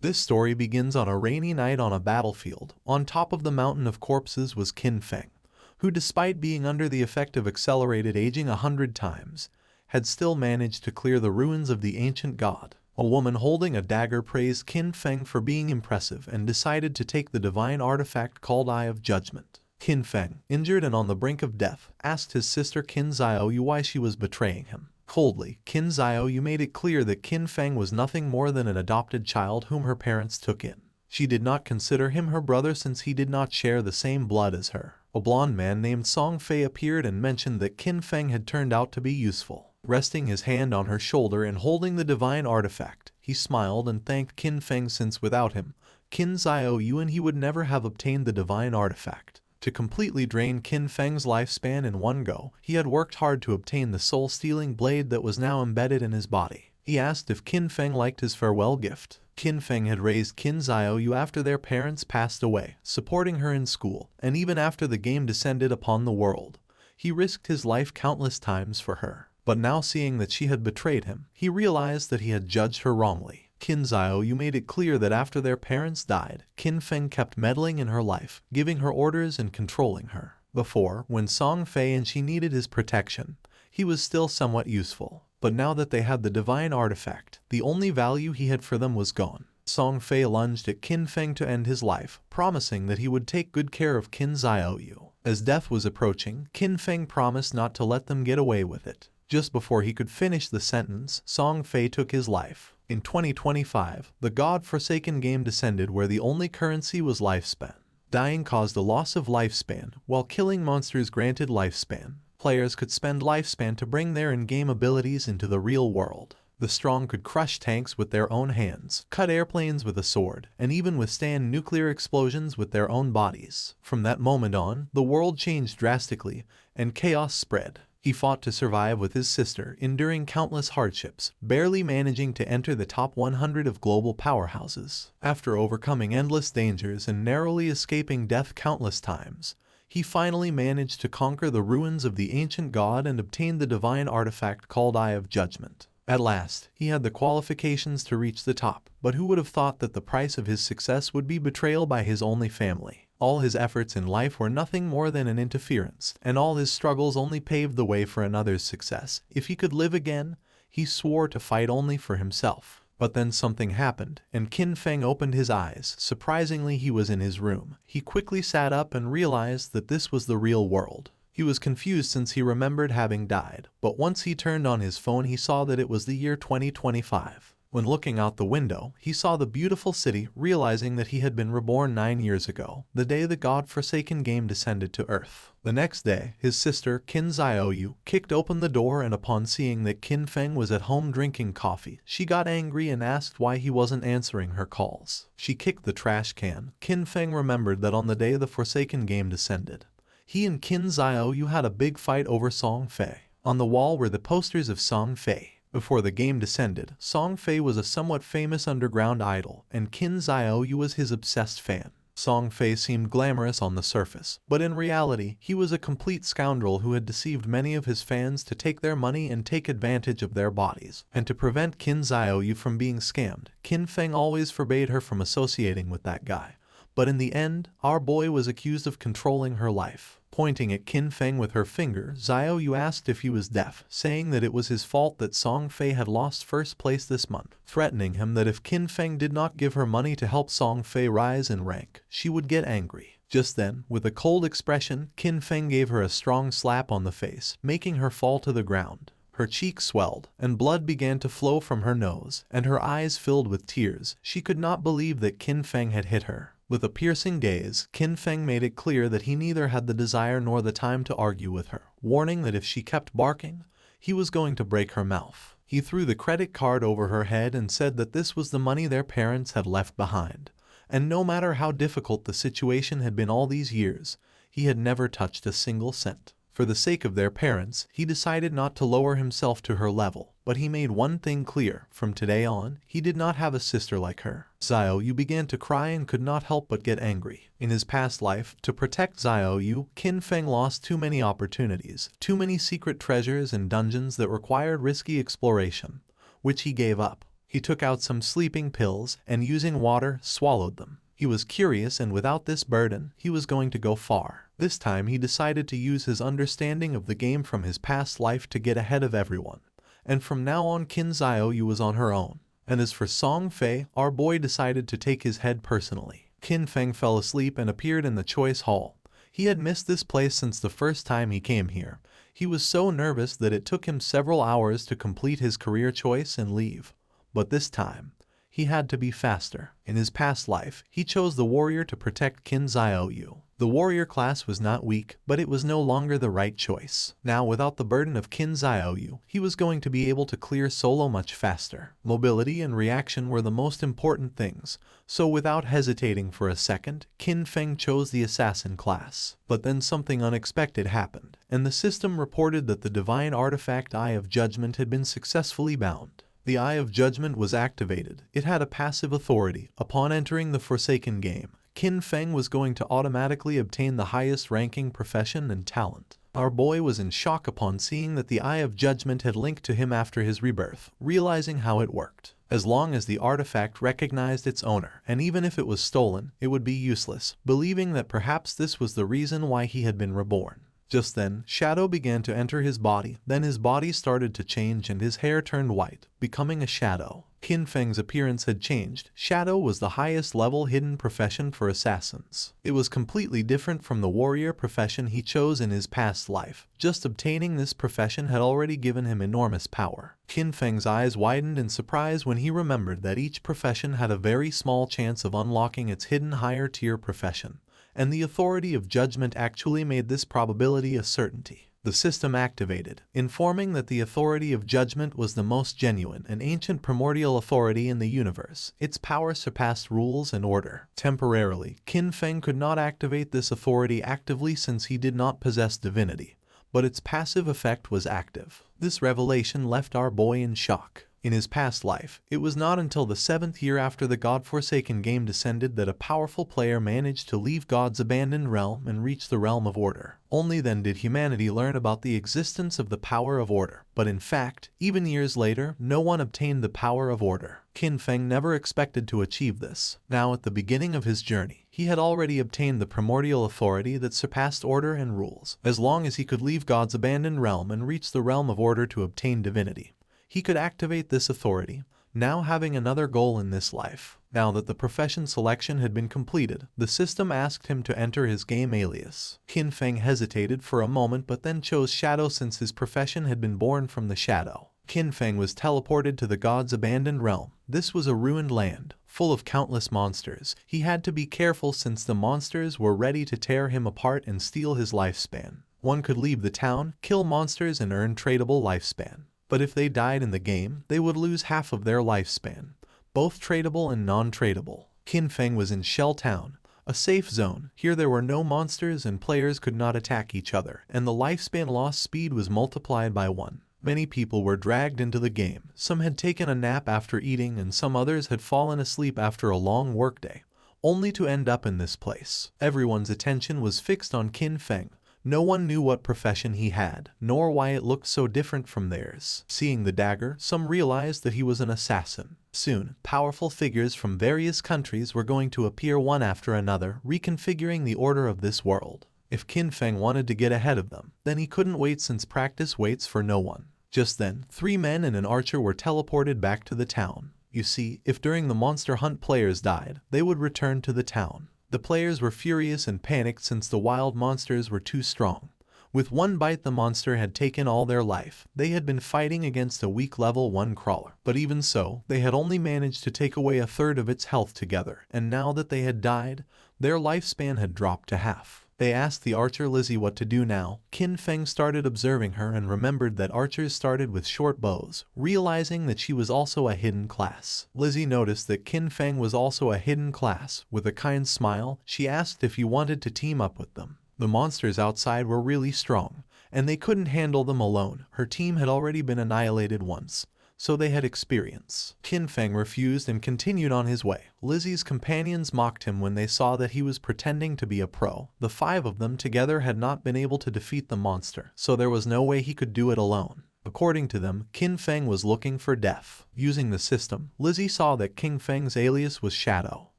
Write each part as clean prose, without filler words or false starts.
This story begins on a rainy night on a battlefield. On top of the mountain of corpses was Qin Feng, who despite being under the effect of accelerated aging 100 times, had still managed to clear the ruins of the ancient god. A woman holding a dagger praised Qin Feng for being impressive and decided to take the divine artifact called Eye of Judgment. Qin Feng, injured and on the brink of death, asked his sister Qin Xiaoyu why she was betraying him. Coldly, Qin Xiaoyu made it clear that Qin Feng was nothing more than an adopted child whom her parents took in. She did not consider him her brother since he did not share the same blood as her. A blonde man named Song Fei appeared and mentioned that Qin Feng had turned out to be useful. Resting his hand on her shoulder and holding the divine artifact, he smiled and thanked Qin Feng since without him, Qin Xiaoyu and he would never have obtained the divine artifact. To completely drain Qin Feng's lifespan in one go, he had worked hard to obtain the soul-stealing blade that was now embedded in his body. He asked if Qin Feng liked his farewell gift. Qin Feng had raised Qin Xiaoyu after their parents passed away, supporting her in school, and even after the game descended upon the world. He risked his life countless times for her. But now seeing that she had betrayed him, he realized that he had judged her wrongly. Qin Xiaoyu made it clear that after their parents died, Qin Feng kept meddling in her life, giving her orders and controlling her. Before, when Song Fei and she needed his protection, he was still somewhat useful. But now that they had the divine artifact, the only value he had for them was gone. Song Fei lunged at Qin Feng to end his life, promising that he would take good care of Qin Xiaoyu. As death was approaching, Qin Feng promised not to let them get away with it. Just before he could finish the sentence, Song Fei took his life. In 2025, the God-forsaken game descended where the only currency was lifespan. Dying caused a loss of lifespan, while killing monsters granted lifespan. Players could spend lifespan to bring their in-game abilities into the real world. The strong could crush tanks with their own hands, cut airplanes with a sword, and even withstand nuclear explosions with their own bodies. From that moment on, the world changed drastically, and chaos spread. He fought to survive with his sister, enduring countless hardships, barely managing to enter the top 100 of global powerhouses. After overcoming endless dangers and narrowly escaping death countless times, he finally managed to conquer the ruins of the ancient god and obtain the divine artifact called Eye of Judgment. At last, he had the qualifications to reach the top, but who would have thought that the price of his success would be betrayal by his only family? All his efforts in life were nothing more than an interference, and all his struggles only paved the way for another's success. If he could live again, he swore to fight only for himself. But then something happened, and Qin Feng opened his eyes. Surprisingly, he was in his room. He quickly sat up and realized that this was the real world. He was confused since he remembered having died, but once he turned on his phone he saw that it was the year 2025. When looking out the window, he saw the beautiful city, realizing that he had been reborn 9 years ago, the day the God-forsaken game descended to Earth. The next day, his sister, Qin Xiaoyu, kicked open the door and upon seeing that Qin Feng was at home drinking coffee, she got angry and asked why he wasn't answering her calls. She kicked the trash can. Qin Feng remembered that on the day the Forsaken game descended, he and Qin Xiaoyu had a big fight over Song Fei. On the wall were the posters of Song Fei. Before the game descended, Song Fei was a somewhat famous underground idol, and Qin Xiaoyu was his obsessed fan. Song Fei seemed glamorous on the surface, but in reality, he was a complete scoundrel who had deceived many of his fans to take their money and take advantage of their bodies. And to prevent Qin Xiaoyu from being scammed, Qin Feng always forbade her from associating with that guy. But in the end, our boy was accused of controlling her life. Pointing at Qin Feng with her finger, Xiaoyu asked if he was deaf, saying that it was his fault that Song Fei had lost first place this month, threatening him that if Qin Feng did not give her money to help Song Fei rise in rank, she would get angry. Just then, with a cold expression, Qin Feng gave her a strong slap on the face, making her fall to the ground. Her cheeks swelled, and blood began to flow from her nose, and her eyes filled with tears. She could not believe that Qin Feng had hit her. With a piercing gaze, Qin Feng made it clear that he neither had the desire nor the time to argue with her, warning that if she kept barking, he was going to break her mouth. He threw the credit card over her head and said that this was the money their parents had left behind, and no matter how difficult the situation had been all these years, he had never touched a single cent. For the sake of their parents, he decided not to lower himself to her level, but he made one thing clear: from today on, he did not have a sister like her. Xiaoyu began to cry and could not help but get angry. In his past life, to protect Xiaoyu, Qin Feng lost too many opportunities, too many secret treasures and dungeons that required risky exploration, which he gave up. He took out some sleeping pills and using water swallowed them. He was curious, and without this burden, he was going to go far. This time he decided to use his understanding of the game from his past life to get ahead of everyone. And from now on Qin Xiaoyu was on her own. And as for Song Fei, our boy decided to take his head personally. Qin Feng fell asleep and appeared in the choice hall. He had missed this place since the first time he came here. He was so nervous that it took him several hours to complete his career choice and leave. But this time, he had to be faster. In his past life, he chose the warrior to protect Qin Xiaoyu. The warrior class was not weak, but it was no longer the right choice. Now, without the burden of Qin Xiaoyu, he was going to be able to clear solo much faster. Mobility and reaction were the most important things, so without hesitating for a second, Qin Feng chose the assassin class. But then something unexpected happened, and the system reported that the divine artifact Eye of Judgment had been successfully bound. The Eye of Judgment was activated. It had a passive authority. Upon entering the Forsaken game, Qin Feng was going to automatically obtain the highest ranking profession and talent. Our boy was in shock upon seeing that the Eye of Judgment had linked to him after his rebirth, realizing how it worked. As long as the artifact recognized its owner, and even if it was stolen, it would be useless, believing that perhaps this was the reason why he had been reborn. Just then, shadow began to enter his body. Then his body started to change and his hair turned white, becoming a shadow. Qin Feng's appearance had changed. Shadow was the highest level hidden profession for assassins. It was completely different from the warrior profession he chose in his past life. Just obtaining this profession had already given him enormous power. Qin Feng's eyes widened in surprise when he remembered that each profession had a very small chance of unlocking its hidden higher tier profession. And the authority of judgment actually made this probability a certainty. The system activated, informing that the authority of judgment was the most genuine and ancient primordial authority in the universe. Its power surpassed rules and order. Temporarily, Qin Feng could not activate this authority actively since he did not possess divinity, but its passive effect was active. This revelation left our boy in shock. In his past life, it was not until the 7th year after the God-forsaken game descended that a powerful player managed to leave God's abandoned realm and reach the realm of order. Only then did humanity learn about the existence of the power of order. But in fact, even years later, no one obtained the power of order. Qin Feng never expected to achieve this. Now at the beginning of his journey, he had already obtained the primordial authority that surpassed order and rules. As long as he could leave God's abandoned realm and reach the realm of order to obtain divinity, he could activate this authority, now having another goal in this life. Now that the profession selection had been completed, the system asked him to enter his game alias. Qin Feng hesitated for a moment but then chose Shadow since his profession had been born from the shadow. Qin Feng was teleported to the god's abandoned realm. This was a ruined land, full of countless monsters. He had to be careful since the monsters were ready to tear him apart and steal his lifespan. One could leave the town, kill monsters and earn tradable lifespan. But if they died in the game, they would lose half of their lifespan, both tradable and non-tradable. Qin Feng was in Shell Town, a safe zone. Here there were no monsters and players could not attack each other, and the lifespan loss speed was multiplied by 1. Many people were dragged into the game. Some had taken a nap after eating and some others had fallen asleep after a long workday, only to end up in this place. Everyone's attention was fixed on Qin Feng. No one knew what profession he had, nor why it looked so different from theirs. Seeing the dagger, some realized that he was an assassin. Soon, powerful figures from various countries were going to appear one after another, reconfiguring the order of this world. If Qin Feng wanted to get ahead of them, then he couldn't wait since practice waits for no one. Just then, 3 men and an archer were teleported back to the town. You see, if during the monster hunt players died, they would return to the town. The players were furious and panicked since the wild monsters were too strong. With one bite the monster had taken all their life. They had been fighting against a weak level 1 crawler. But even so, they had only managed to take away a third of its health together, and now that they had died, their lifespan had dropped to half. They asked the archer Lizzie what to do now. Qin Feng started observing her and remembered that archers started with short bows, realizing that she was also a hidden class. Lizzie noticed that Qin Feng was also a hidden class. With a kind smile, she asked if he wanted to team up with them. The monsters outside were really strong, and they couldn't handle them alone. Her team had already been annihilated once, so they had experience. Qin Feng refused and continued on his way. Lizzie's companions mocked him when they saw that he was pretending to be a pro. The 5 of them together had not been able to defeat the monster, so there was no way he could do it alone. According to them, Qin Feng was looking for death. Using the system, Lizzie saw that Qin Feng's alias was Shadow.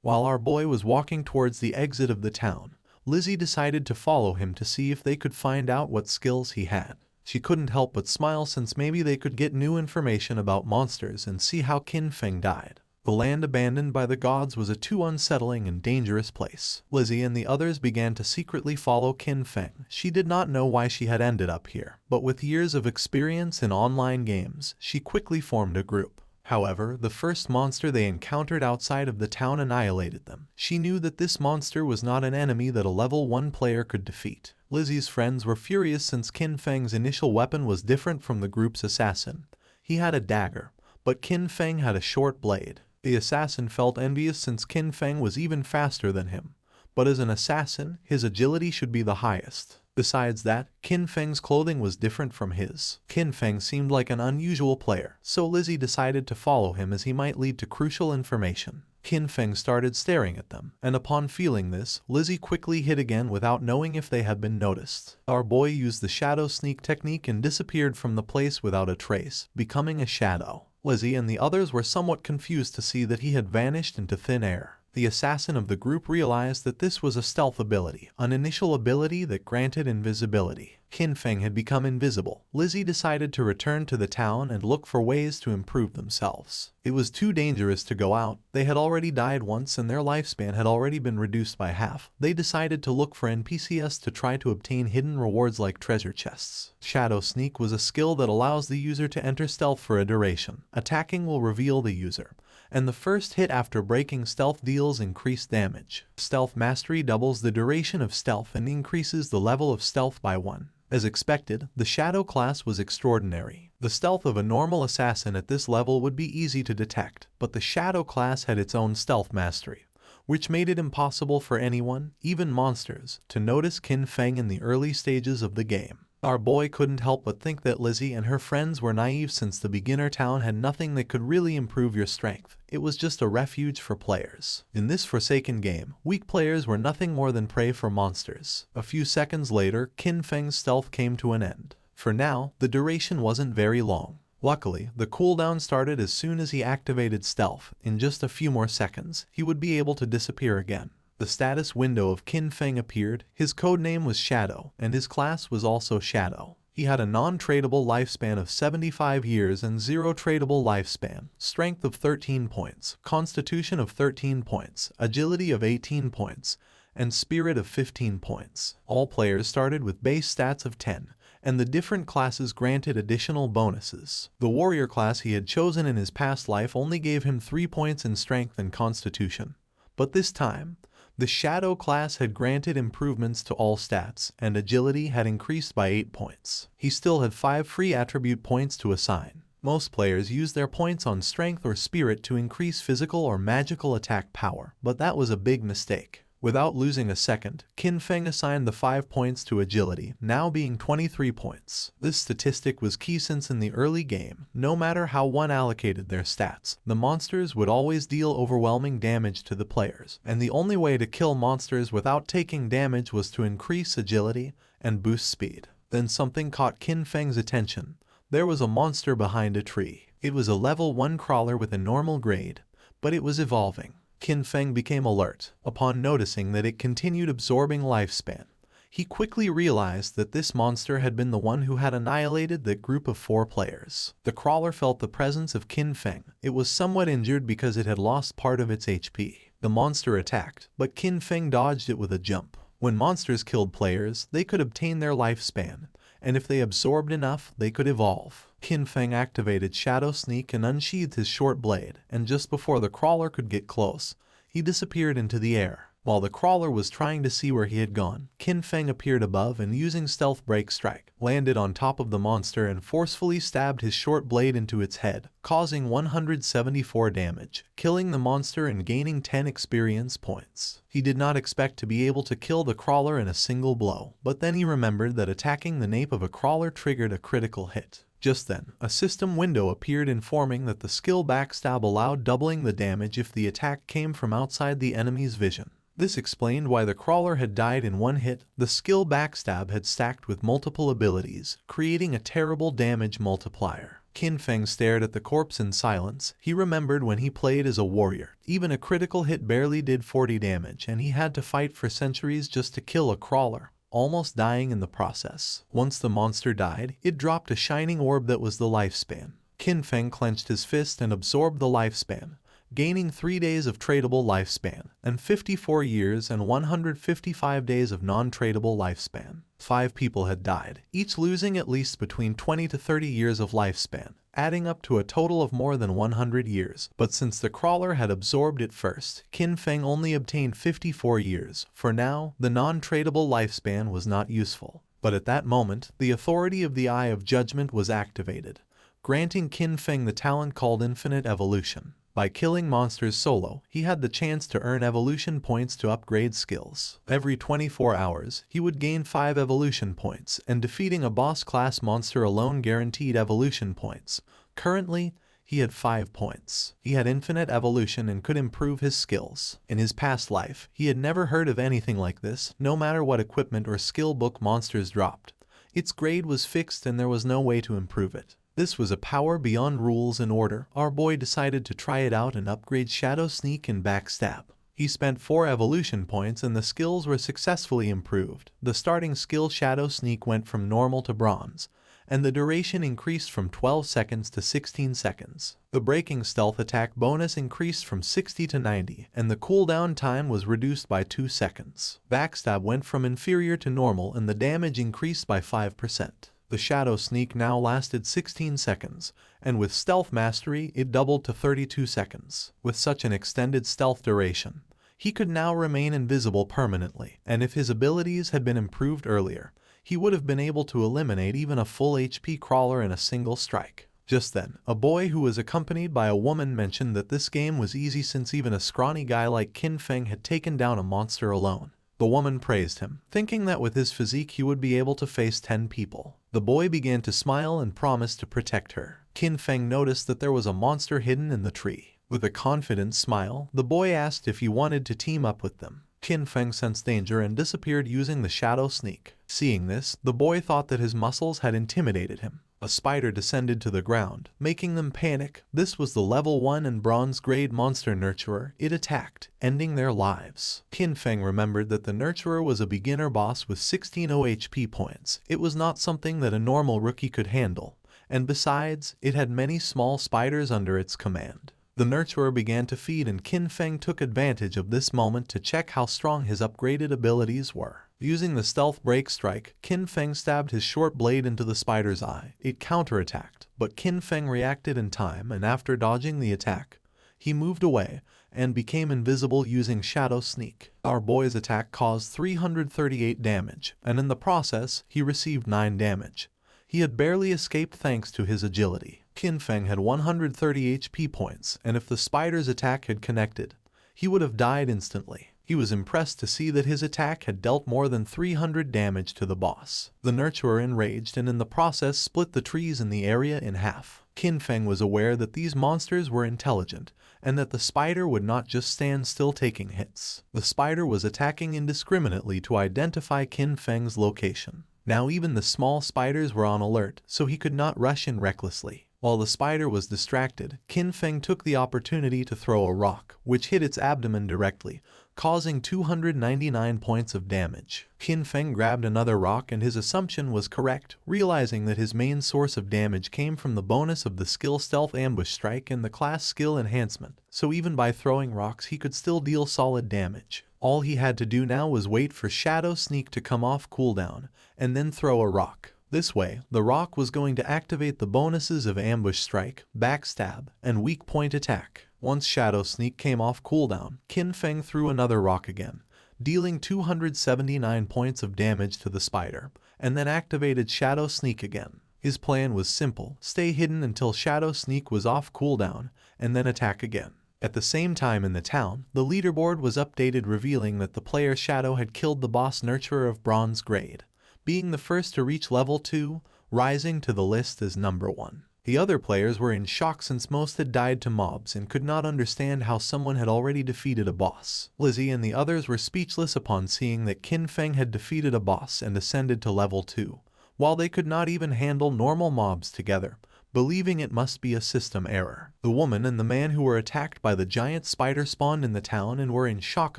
While our boy was walking towards the exit of the town, Lizzie decided to follow him to see if they could find out what skills he had. She couldn't help but smile since maybe they could get new information about monsters and see how Qin Feng died. The land abandoned by the gods was a too unsettling and dangerous place. Lizzie and the others began to secretly follow Qin Feng. She did not know why she had ended up here, but with years of experience in online games, she quickly formed a group. However, the first monster they encountered outside of the town annihilated them. She knew that this monster was not an enemy that a level 1 player could defeat. Lizzie's friends were furious since Qin Feng's initial weapon was different from the group's assassin. He had a dagger, but Qin Feng had a short blade. The assassin felt envious since Qin Feng was even faster than him, but as an assassin, his agility should be the highest. Besides that, Qin Feng's clothing was different from his. Qin Feng seemed like an unusual player, so Lizzie decided to follow him as he might lead to crucial information. Qin Feng started staring at them, and upon feeling this, Lizzie quickly hid again without knowing if they had been noticed. Our boy used the shadow sneak technique and disappeared from the place without a trace, becoming a shadow. Lizzie and the others were somewhat confused to see that he had vanished into thin air. The assassin of the group realized that this was a stealth ability, an initial ability that granted invisibility. Qin Feng had become invisible. Lizzie decided to return to the town and look for ways to improve themselves. It was too dangerous to go out. They had already died once and their lifespan had already been reduced by half. They decided to look for NPCs to try to obtain hidden rewards like treasure chests. Shadow Sneak was a skill that allows the user to enter stealth for a duration. Attacking will reveal the user, and the first hit after breaking stealth deals increased damage. Stealth Mastery doubles the duration of stealth and increases the level of stealth by 1. As expected, the Shadow class was extraordinary. The stealth of a normal assassin at this level would be easy to detect, but the Shadow class had its own stealth mastery, which made it impossible for anyone, even monsters, to notice Qin Feng in the early stages of the game. Our boy couldn't help but think that Lizzie and her friends were naive since the beginner town had nothing that could really improve your strength. It was just a refuge for players. In this forsaken game, weak players were nothing more than prey for monsters. A few seconds later, Qin Feng's stealth came to an end. For now, the duration wasn't very long. Luckily, the cooldown started as soon as he activated stealth. In just a few more seconds, he would be able to disappear again. The status window of Qin Feng appeared. His codename was Shadow, and his class was also Shadow. He had a non-tradable lifespan of 75 years and 0 tradable lifespan, strength of 13 points, constitution of 13 points, agility of 18 points, and spirit of 15 points. All players started with base stats of 10, and the different classes granted additional bonuses. The warrior class he had chosen in his past life only gave him 3 points in strength and constitution, but this time, the Shadow class had granted improvements to all stats, and agility had increased by 8 points. He still had 5 free attribute points to assign. Most players use their points on strength or spirit to increase physical or magical attack power, but that was a big mistake. Without losing a second, Qin Feng assigned the 5 points to agility, now being 23 points. This statistic was key since in the early game, no matter how one allocated their stats, the monsters would always deal overwhelming damage to the players, and the only way to kill monsters without taking damage was to increase agility and boost speed. Then something caught Qin Feng's attention. There was a monster behind a tree. It was a level 1 crawler with a normal grade, but it was evolving. Qin Feng became alert upon noticing that it continued absorbing lifespan. He quickly realized that this monster had been the one who had annihilated that group of 4 players. The crawler felt the presence of Qin Feng. It was somewhat injured because it had lost part of its HP. The monster attacked, but Qin Feng dodged it with a jump. When monsters killed players, they could obtain their lifespan, and if they absorbed enough, they could evolve. Qin Feng activated Shadow Sneak and unsheathed his short blade, and just before the crawler could get close, he disappeared into the air. While the crawler was trying to see where he had gone, Qin Feng appeared above and using Stealth Break Strike, landed on top of the monster and forcefully stabbed his short blade into its head, causing 174 damage, killing the monster and gaining 10 experience points. He did not expect to be able to kill the crawler in a single blow, but then he remembered that attacking the nape of a crawler triggered a critical hit. Just then, a system window appeared informing that the skill Backstab allowed doubling the damage if the attack came from outside the enemy's vision. This explained why the crawler had died in one hit. The skill Backstab had stacked with multiple abilities, creating a terrible damage multiplier. Qin Feng stared at the corpse in silence. He remembered when he played as a warrior. Even a critical hit barely did 40 damage, and he had to fight for centuries just to kill a crawler, almost dying in the process. Once the monster died, it dropped a shining orb that was the lifespan. Qin Feng clenched his fist and absorbed the lifespan, gaining 3 days of tradable lifespan, and 54 years and 155 days of non-tradable lifespan. 5 people had died, each losing at least between 20 to 30 years of lifespan, adding up to a total of more than 100 years. But since the crawler had absorbed it first, Qin Feng only obtained 54 years. For now, the non-tradable lifespan was not useful. But at that moment, the authority of the Eye of Judgment was activated, granting Qin Feng the talent called Infinite Evolution. By killing monsters solo, he had the chance to earn evolution points to upgrade skills. Every 24 hours, he would gain 5 evolution points, and defeating a boss-class monster alone guaranteed evolution points. Currently, he had 5 points. He had infinite evolution and could improve his skills. In his past life, he had never heard of anything like this. No matter what equipment or skill book monsters dropped, its grade was fixed and there was no way to improve it. This was a power beyond rules and order. Our boy decided to try it out and upgrade Shadow Sneak and Backstab. He spent 4 evolution points and the skills were successfully improved. The starting skill Shadow Sneak went from normal to bronze, and the duration increased from 12 seconds to 16 seconds. The breaking stealth attack bonus increased from 60 to 90, and the cooldown time was reduced by 2 seconds. Backstab went from inferior to normal and the damage increased by 5%. The Shadow Sneak now lasted 16 seconds, and with Stealth Mastery it doubled to 32 seconds. With such an extended stealth duration, he could now remain invisible permanently, and if his abilities had been improved earlier, he would have been able to eliminate even a full HP crawler in a single strike. Just then, a boy who was accompanied by a woman mentioned that this game was easy since even a scrawny guy like Qin Feng had taken down a monster alone. The woman praised him, thinking that with his physique he would be able to face 10 people. The boy began to smile and promised to protect her. Qin Feng noticed that there was a monster hidden in the tree. With a confident smile, the boy asked if he wanted to team up with them. Qin Feng sensed danger and disappeared using the Shadow Sneak. Seeing this, the boy thought that his muscles had intimidated him. A spider descended to the ground, making them panic. This was the level 1 and bronze grade monster nurturer. It attacked, ending their lives. Qin Feng remembered that the nurturer was a beginner boss with 16 OHP points. It was not something that a normal rookie could handle, and besides, it had many small spiders under its command. The nurturer began to feed and Qin Feng took advantage of this moment to check how strong his upgraded abilities were. Using the stealth break strike, Qin Feng stabbed his short blade into the spider's eye. It counterattacked, but Qin Feng reacted in time and after dodging the attack, he moved away and became invisible using Shadow Sneak. Our boy's attack caused 338 damage, and in the process, he received 9 damage. He had barely escaped thanks to his agility. Qin Feng had 130 HP points, and if the spider's attack had connected, he would have died instantly. He was impressed to see that his attack had dealt more than 300 damage to the boss. The nurturer enraged and in the process split the trees in the area in half. Qin Feng was aware that these monsters were intelligent, and that the spider would not just stand still taking hits. The spider was attacking indiscriminately to identify Qin Feng's location. Now even the small spiders were on alert, so he could not rush in recklessly. While the spider was distracted, Qin Feng took the opportunity to throw a rock, which hit its abdomen directly, causing 299 points of damage. Qin Feng grabbed another rock and his assumption was correct, realizing that his main source of damage came from the bonus of the skill Stealth Ambush Strike and the class skill Enhancement, so even by throwing rocks he could still deal solid damage. All he had to do now was wait for Shadow Sneak to come off cooldown, and then throw a rock. This way, the rock was going to activate the bonuses of Ambush Strike, Backstab, and Weak Point Attack. Once Shadow Sneak came off cooldown, Qin Feng threw another rock again, dealing 279 points of damage to the spider, and then activated Shadow Sneak again. His plan was simple: stay hidden until Shadow Sneak was off cooldown, and then attack again. At the same time in the town, the leaderboard was updated revealing that the player Shadow had killed the boss nurturer of bronze grade, being the first to reach level 2, rising to the list as number 1. The other players were in shock since most had died to mobs and could not understand how someone had already defeated a boss. Lizzie and the others were speechless upon seeing that Qin Feng had defeated a boss and ascended to level 2, while they could not even handle normal mobs together, believing it must be a system error. The woman and the man who were attacked by the giant spider spawned in the town and were in shock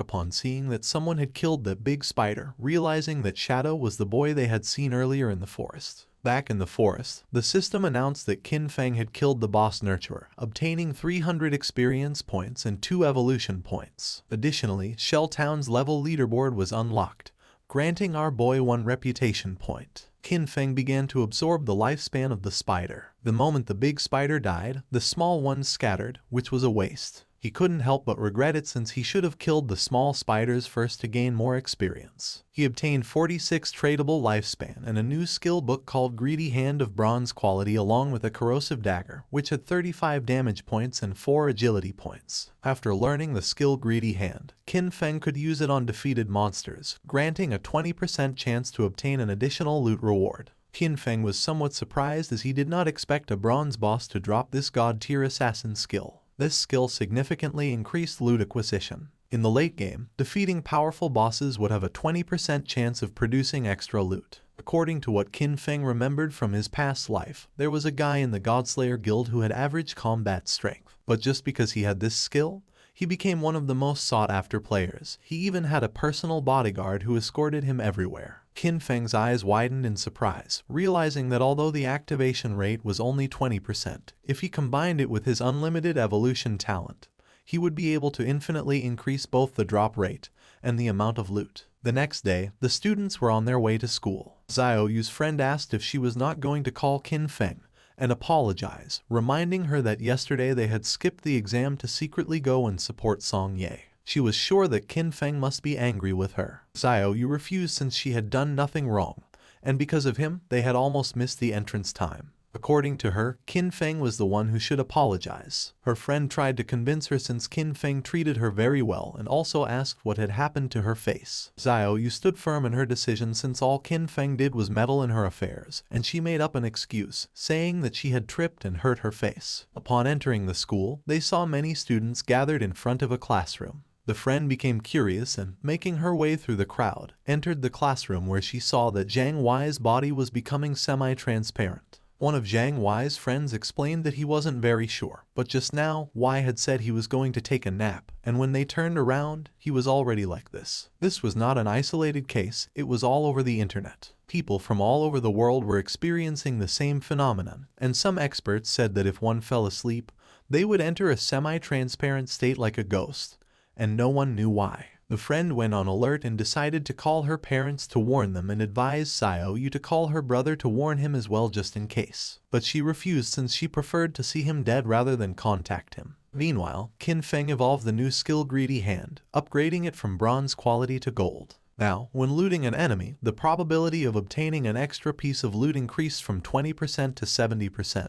upon seeing that someone had killed the big spider, realizing that Shadow was the boy they had seen earlier in the forest. Back in the forest, the system announced that Qin Feng had killed the boss nurturer, obtaining 300 experience points and 2 evolution points. Additionally, Shell Town's level leaderboard was unlocked, granting our boy 1 reputation point. Qin Feng began to absorb the lifespan of the spider. The moment the big spider died, the small ones scattered, which was a waste. He couldn't help but regret it since he should have killed the small spiders first to gain more experience. He obtained 46 tradable lifespan and a new skill book called Greedy Hand of bronze quality along with a corrosive dagger, which had 35 damage points and 4 agility points. After learning the skill Greedy Hand, Qin Feng could use it on defeated monsters, granting a 20% chance to obtain an additional loot reward. Qin Feng was somewhat surprised as he did not expect a bronze boss to drop this god-tier assassin skill. This skill significantly increased loot acquisition. In the late game, defeating powerful bosses would have a 20% chance of producing extra loot. According to what Qin Feng remembered from his past life, there was a guy in the Godslayer guild who had average combat strength. But just because he had this skill, he became one of the most sought-after players. He even had a personal bodyguard who escorted him everywhere. Qin Feng's eyes widened in surprise, realizing that although the activation rate was only 20%, if he combined it with his unlimited evolution talent, he would be able to infinitely increase both the drop rate and the amount of loot. The next day, the students were on their way to school. Xiaoyu's friend asked if she was not going to call Qin Feng and apologize, reminding her that yesterday they had skipped the exam to secretly go and support Song Ye. She was sure that Qin Feng must be angry with her. Xiaoyu refused since she had done nothing wrong, and because of him, they had almost missed the entrance time. According to her, Qin Feng was the one who should apologize. Her friend tried to convince her since Qin Feng treated her very well and also asked what had happened to her face. Xiaoyu stood firm in her decision since all Qin Feng did was meddle in her affairs, and she made up an excuse, saying that she had tripped and hurt her face. Upon entering the school, they saw many students gathered in front of a classroom. The friend became curious and, making her way through the crowd, entered the classroom where she saw that Zhang Wei's body was becoming semi-transparent. One of Zhang Wei's friends explained that he wasn't very sure, but just now, Wei had said he was going to take a nap, and when they turned around, he was already like this. This was not an isolated case, it was all over the internet. People from all over the world were experiencing the same phenomenon, and some experts said that if one fell asleep, they would enter a semi-transparent state like a ghost, and no one knew why. The friend went on alert and decided to call her parents to warn them and advised Xiaoyu to call her brother to warn him as well just in case. But she refused since she preferred to see him dead rather than contact him. Meanwhile, Qin Feng evolved the new skill Greedy Hand, upgrading it from bronze quality to gold. Now, when looting an enemy, the probability of obtaining an extra piece of loot increased from 20% to 70%.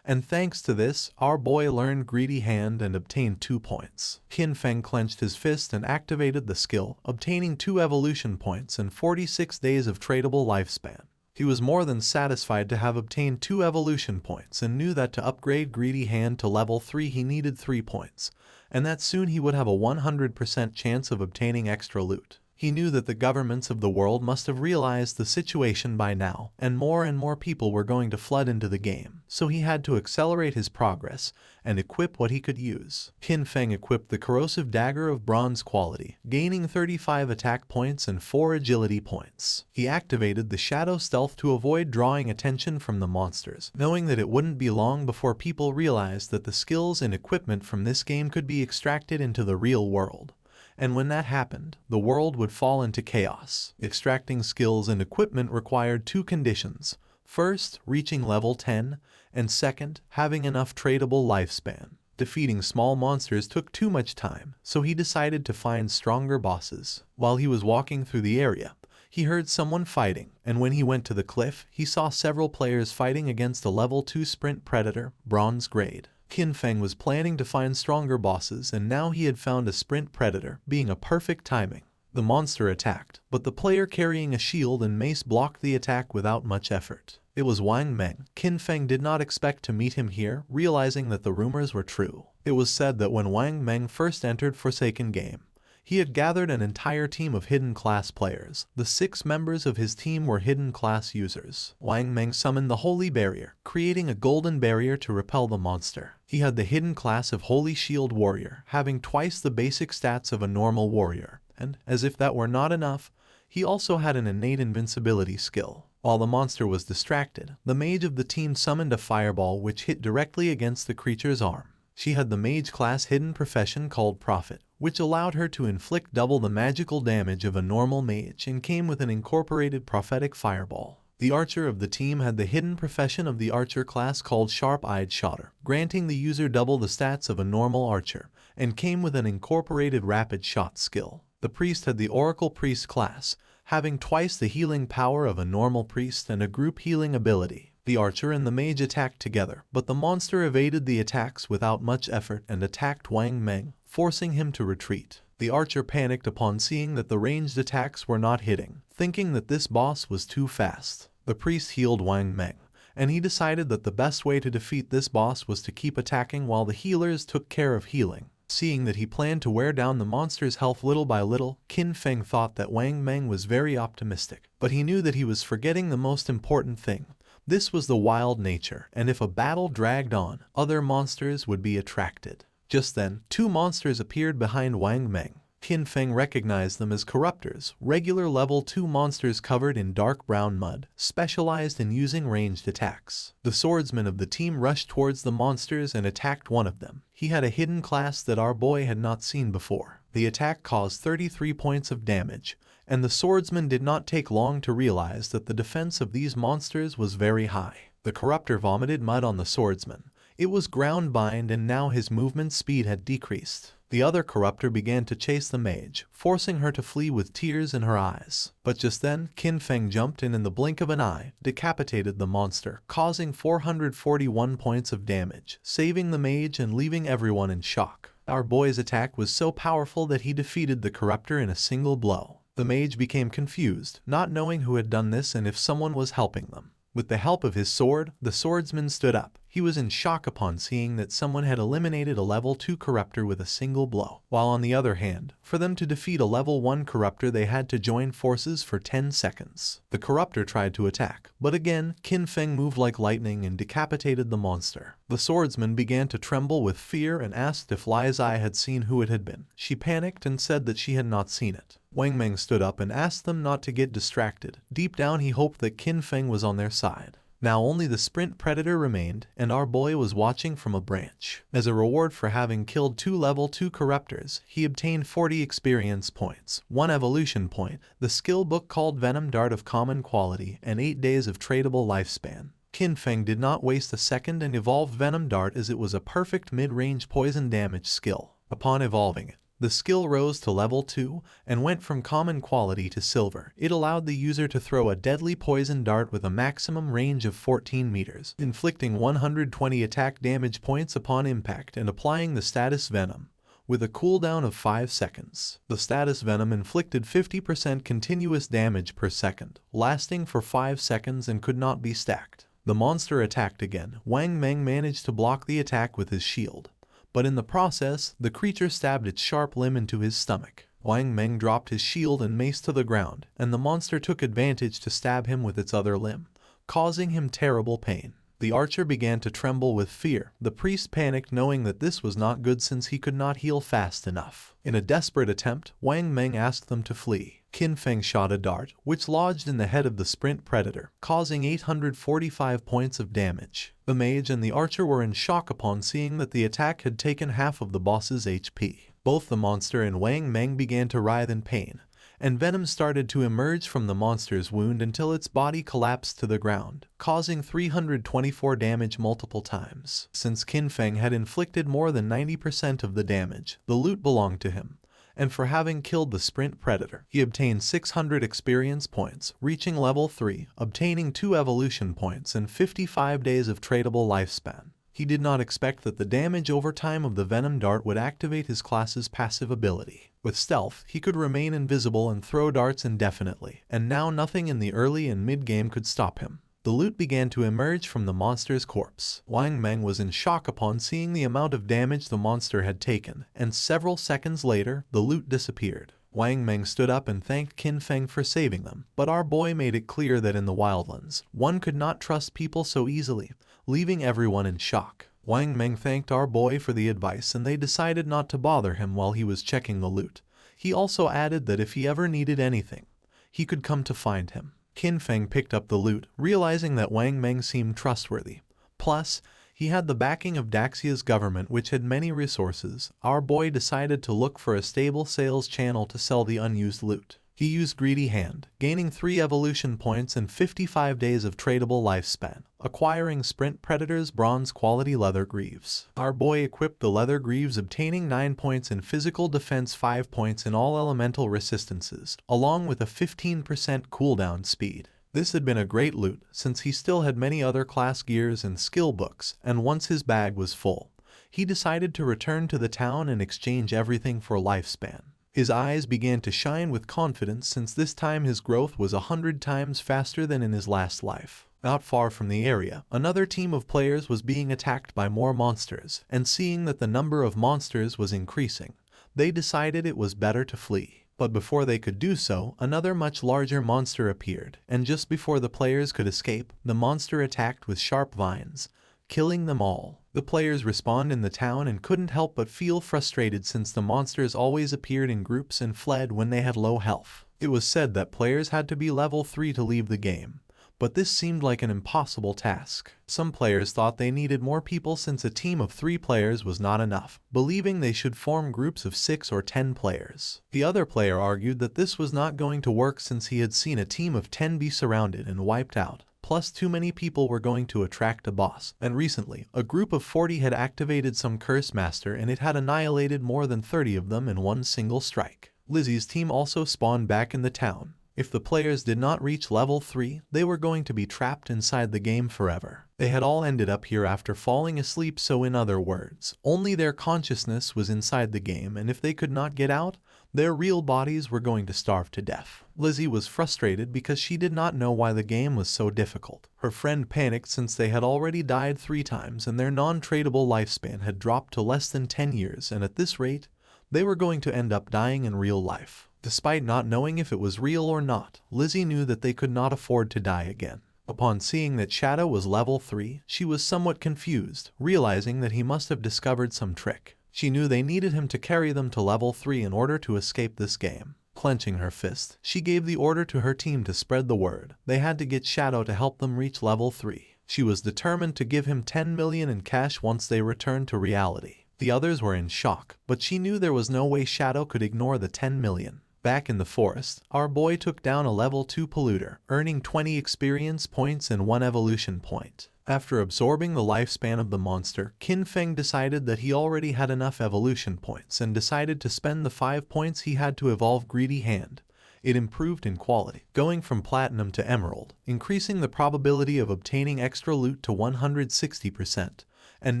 And thanks to this, our boy learned Greedy Hand and obtained 2 points. Qin Feng clenched his fist and activated the skill, obtaining 2 evolution points and 46 days of tradable lifespan. He was more than satisfied to have obtained 2 evolution points and knew that to upgrade Greedy Hand to level 3 he needed 3 points, and that soon he would have a 100% chance of obtaining extra loot. He knew that the governments of the world must have realized the situation by now, and more people were going to flood into the game, so he had to accelerate his progress and equip what he could use. Qin Feng equipped the corrosive dagger of bronze quality, gaining 35 attack points and 4 agility points. He activated the shadow stealth to avoid drawing attention from the monsters, knowing that it wouldn't be long before people realized that the skills and equipment from this game could be extracted into the real world. And when that happened, the world would fall into chaos. Extracting skills and equipment required 2 conditions. First, reaching level 10, and second, having enough tradable lifespan. Defeating small monsters took too much time, so he decided to find stronger bosses. While he was walking through the area, he heard someone fighting, and when he went to the cliff, he saw several players fighting against a level 2 sprint predator, bronze grade. Qin Feng was planning to find stronger bosses, and now he had found a sprint predator, being a perfect timing. The monster attacked, but the player carrying a shield and mace blocked the attack without much effort. It was Wang Meng. Qin Feng did not expect to meet him here, realizing that the rumors were true. It was said that when Wang Meng first entered Forsaken Game, he had gathered an entire team of hidden class players. The 6 members of his team were hidden class users. Wang Meng summoned the Holy Barrier, creating a golden barrier to repel the monster. He had the hidden class of Holy Shield Warrior, having twice the basic stats of a normal warrior. And, as if that were not enough, he also had an innate invincibility skill. While the monster was distracted, the mage of the team summoned a fireball which hit directly against the creature's arm. She had the mage class hidden profession called Prophet, which allowed her to inflict double the magical damage of a normal mage and came with an incorporated prophetic fireball. The archer of the team had the hidden profession of the archer class called Sharp-Eyed Shotter, granting the user double the stats of a normal archer, and came with an incorporated rapid shot skill. The priest had the Oracle Priest class, having twice the healing power of a normal priest and a group healing ability. The archer and the mage attacked together, but the monster evaded the attacks without much effort and attacked Wang Meng, forcing him to retreat. The archer panicked upon seeing that the ranged attacks were not hitting, thinking that this boss was too fast. The priest healed Wang Meng, and he decided that the best way to defeat this boss was to keep attacking while the healers took care of healing. Seeing that he planned to wear down the monster's health little by little, Qin Feng thought that Wang Meng was very optimistic, but he knew that he was forgetting the most important thing. This was the wild nature, and if a battle dragged on, other monsters would be attracted. Just then, 2 monsters appeared behind Wang Meng. Qin Feng recognized them as corruptors, regular level 2 monsters covered in dark brown mud, specialized in using ranged attacks. The swordsman of the team rushed towards the monsters and attacked one of them. He had a hidden class that our boy had not seen before. The attack caused 33 points of damage, and the swordsman did not take long to realize that the defense of these monsters was very high. The corruptor vomited mud on the swordsman. It was ground bind and now his movement speed had decreased. The other corruptor began to chase the mage, forcing her to flee with tears in her eyes. But just then, Qin Feng jumped in the blink of an eye, decapitated the monster, causing 441 points of damage, saving the mage and leaving everyone in shock. Our boy's attack was so powerful that he defeated the corruptor in a single blow. The mage became confused, not knowing who had done this and if someone was helping them. With the help of his sword, the swordsman stood up. He was in shock upon seeing that someone had eliminated a level 2 corruptor with a single blow. While on the other hand, for them to defeat a level 1 corruptor they had to join forces for 10 seconds. The corruptor tried to attack, but again, Qin Feng moved like lightning and decapitated the monster. The swordsman began to tremble with fear and asked if Li's eye had seen who it had been. She panicked and said that she had not seen it. Wang Meng stood up and asked them not to get distracted. Deep down he hoped that Qin Feng was on their side. Now only the sprint predator remained, and our boy was watching from a branch. As a reward for having killed 2 level 2 corruptors, he obtained 40 experience points, 1 evolution point, the skill book called Venom Dart of common quality, and 8 days of tradable lifespan. Qin Feng did not waste a second and evolved Venom Dart as it was a perfect mid-range poison damage skill. Upon evolving it, the skill rose to level 2 and went from common quality to silver. It allowed the user to throw a deadly poison dart with a maximum range of 14 meters, inflicting 120 attack damage points upon impact and applying the status Venom, with a cooldown of 5 seconds. The status Venom inflicted 50% continuous damage per second, lasting for 5 seconds and could not be stacked. The monster attacked again. Wang Meng managed to block the attack with his shield, but in the process, the creature stabbed its sharp limb into his stomach. Wang Meng dropped his shield and mace to the ground, and the monster took advantage to stab him with its other limb, causing him terrible pain. The archer began to tremble with fear. The priest panicked knowing that this was not good since he could not heal fast enough. In a desperate attempt, Wang Meng asked them to flee. Qin Feng shot a dart, which lodged in the head of the sprint predator, causing 845 points of damage. The mage and the archer were in shock upon seeing that the attack had taken half of the boss's HP. Both the monster and Wang Meng began to writhe in pain, and venom started to emerge from the monster's wound until its body collapsed to the ground, causing 324 damage multiple times. Since Qin Feng had inflicted more than 90% of the damage, the loot belonged to him, and for having killed the sprint predator, he obtained 600 experience points, reaching level 3, obtaining 2 evolution points and 55 days of tradable lifespan. He did not expect that the damage over time of the Venom Dart would activate his class's passive ability. With stealth, he could remain invisible and throw darts indefinitely, and now nothing in the early and mid-game could stop him. the loot began to emerge from the monster's corpse. Wang Meng was in shock upon seeing the amount of damage the monster had taken, and several seconds later, the loot disappeared. Wang Meng stood up and thanked Qin Feng for saving them, but our boy made it clear that in the wildlands, one could not trust people so easily, leaving everyone in shock. Wang Meng thanked our boy for the advice and they decided not to bother him while he was checking the loot. He also added that if he ever needed anything, he could come to find him. Qin Feng picked up the loot, realizing that Wang Meng seemed trustworthy. Plus, he had the backing of Daxia's government, which had many resources. Our boy decided to look for a stable sales channel to sell the unused loot. He used Greedy Hand, gaining 3 evolution points and 55 days of tradable lifespan, acquiring Sprint Predator's bronze quality leather greaves. Our boy equipped the leather greaves, obtaining 9 points in physical defense, 5 points in all elemental resistances, along with a 15% cooldown speed. This had been a great loot, since he still had many other class gears and skill books, and once his bag was full, he decided to return to the town and exchange everything for lifespan. His eyes began to shine with confidence since this time his growth was 100 times faster than in his last life. Not far from the area, another team of players was being attacked by more monsters, and seeing that the number of monsters was increasing, they decided it was better to flee. But before they could do so, another much larger monster appeared, and just before the players could escape, the monster attacked with sharp vines, killing them all. The players respawned in the town and couldn't help but feel frustrated since the monsters always appeared in groups and fled when they had low health. It was said that players had to be level 3 to leave the game, but this seemed like an impossible task. Some players thought they needed more people since a team of 3 players was not enough, believing they should form groups of 6 or 10 players. The other player argued that this was not going to work since he had seen a team of 10 be surrounded and wiped out. Plus, too many people were going to attract a boss, and recently, a group of 40 had activated some Curse Master and it had annihilated more than 30 of them in one single strike. Lizzie's team also spawned back in the town. If the players did not reach level 3, they were going to be trapped inside the game forever. They had all ended up here after falling asleep, so in other words, only their consciousness was inside the game, and if they could not get out, their real bodies were going to starve to death. Lizzie was frustrated because she did not know why the game was so difficult. Her friend panicked since they had already died 3 times and their non-tradable lifespan had dropped to less than 10 years, and at this rate, they were going to end up dying in real life. Despite not knowing if it was real or not, Lizzie knew that they could not afford to die again. Upon seeing that Shadow was level 3, she was somewhat confused, realizing that he must have discovered some trick. She knew they needed him to carry them to level 3 in order to escape this game. Clenching her fist, she gave the order to her team to spread the word. They had to get Shadow to help them reach level 3. She was determined to give him 10 million in cash once they returned to reality. The others were in shock, but she knew there was no way Shadow could ignore the 10 million. Back in the forest, our boy took down a level 2 polluter, earning 20 experience points and 1 evolution point. After absorbing the lifespan of the monster, Qin Feng decided that he already had enough evolution points and decided to spend the 5 points he had to evolve Greedy Hand. It improved in quality, going from platinum to emerald, increasing the probability of obtaining extra loot to 160%, and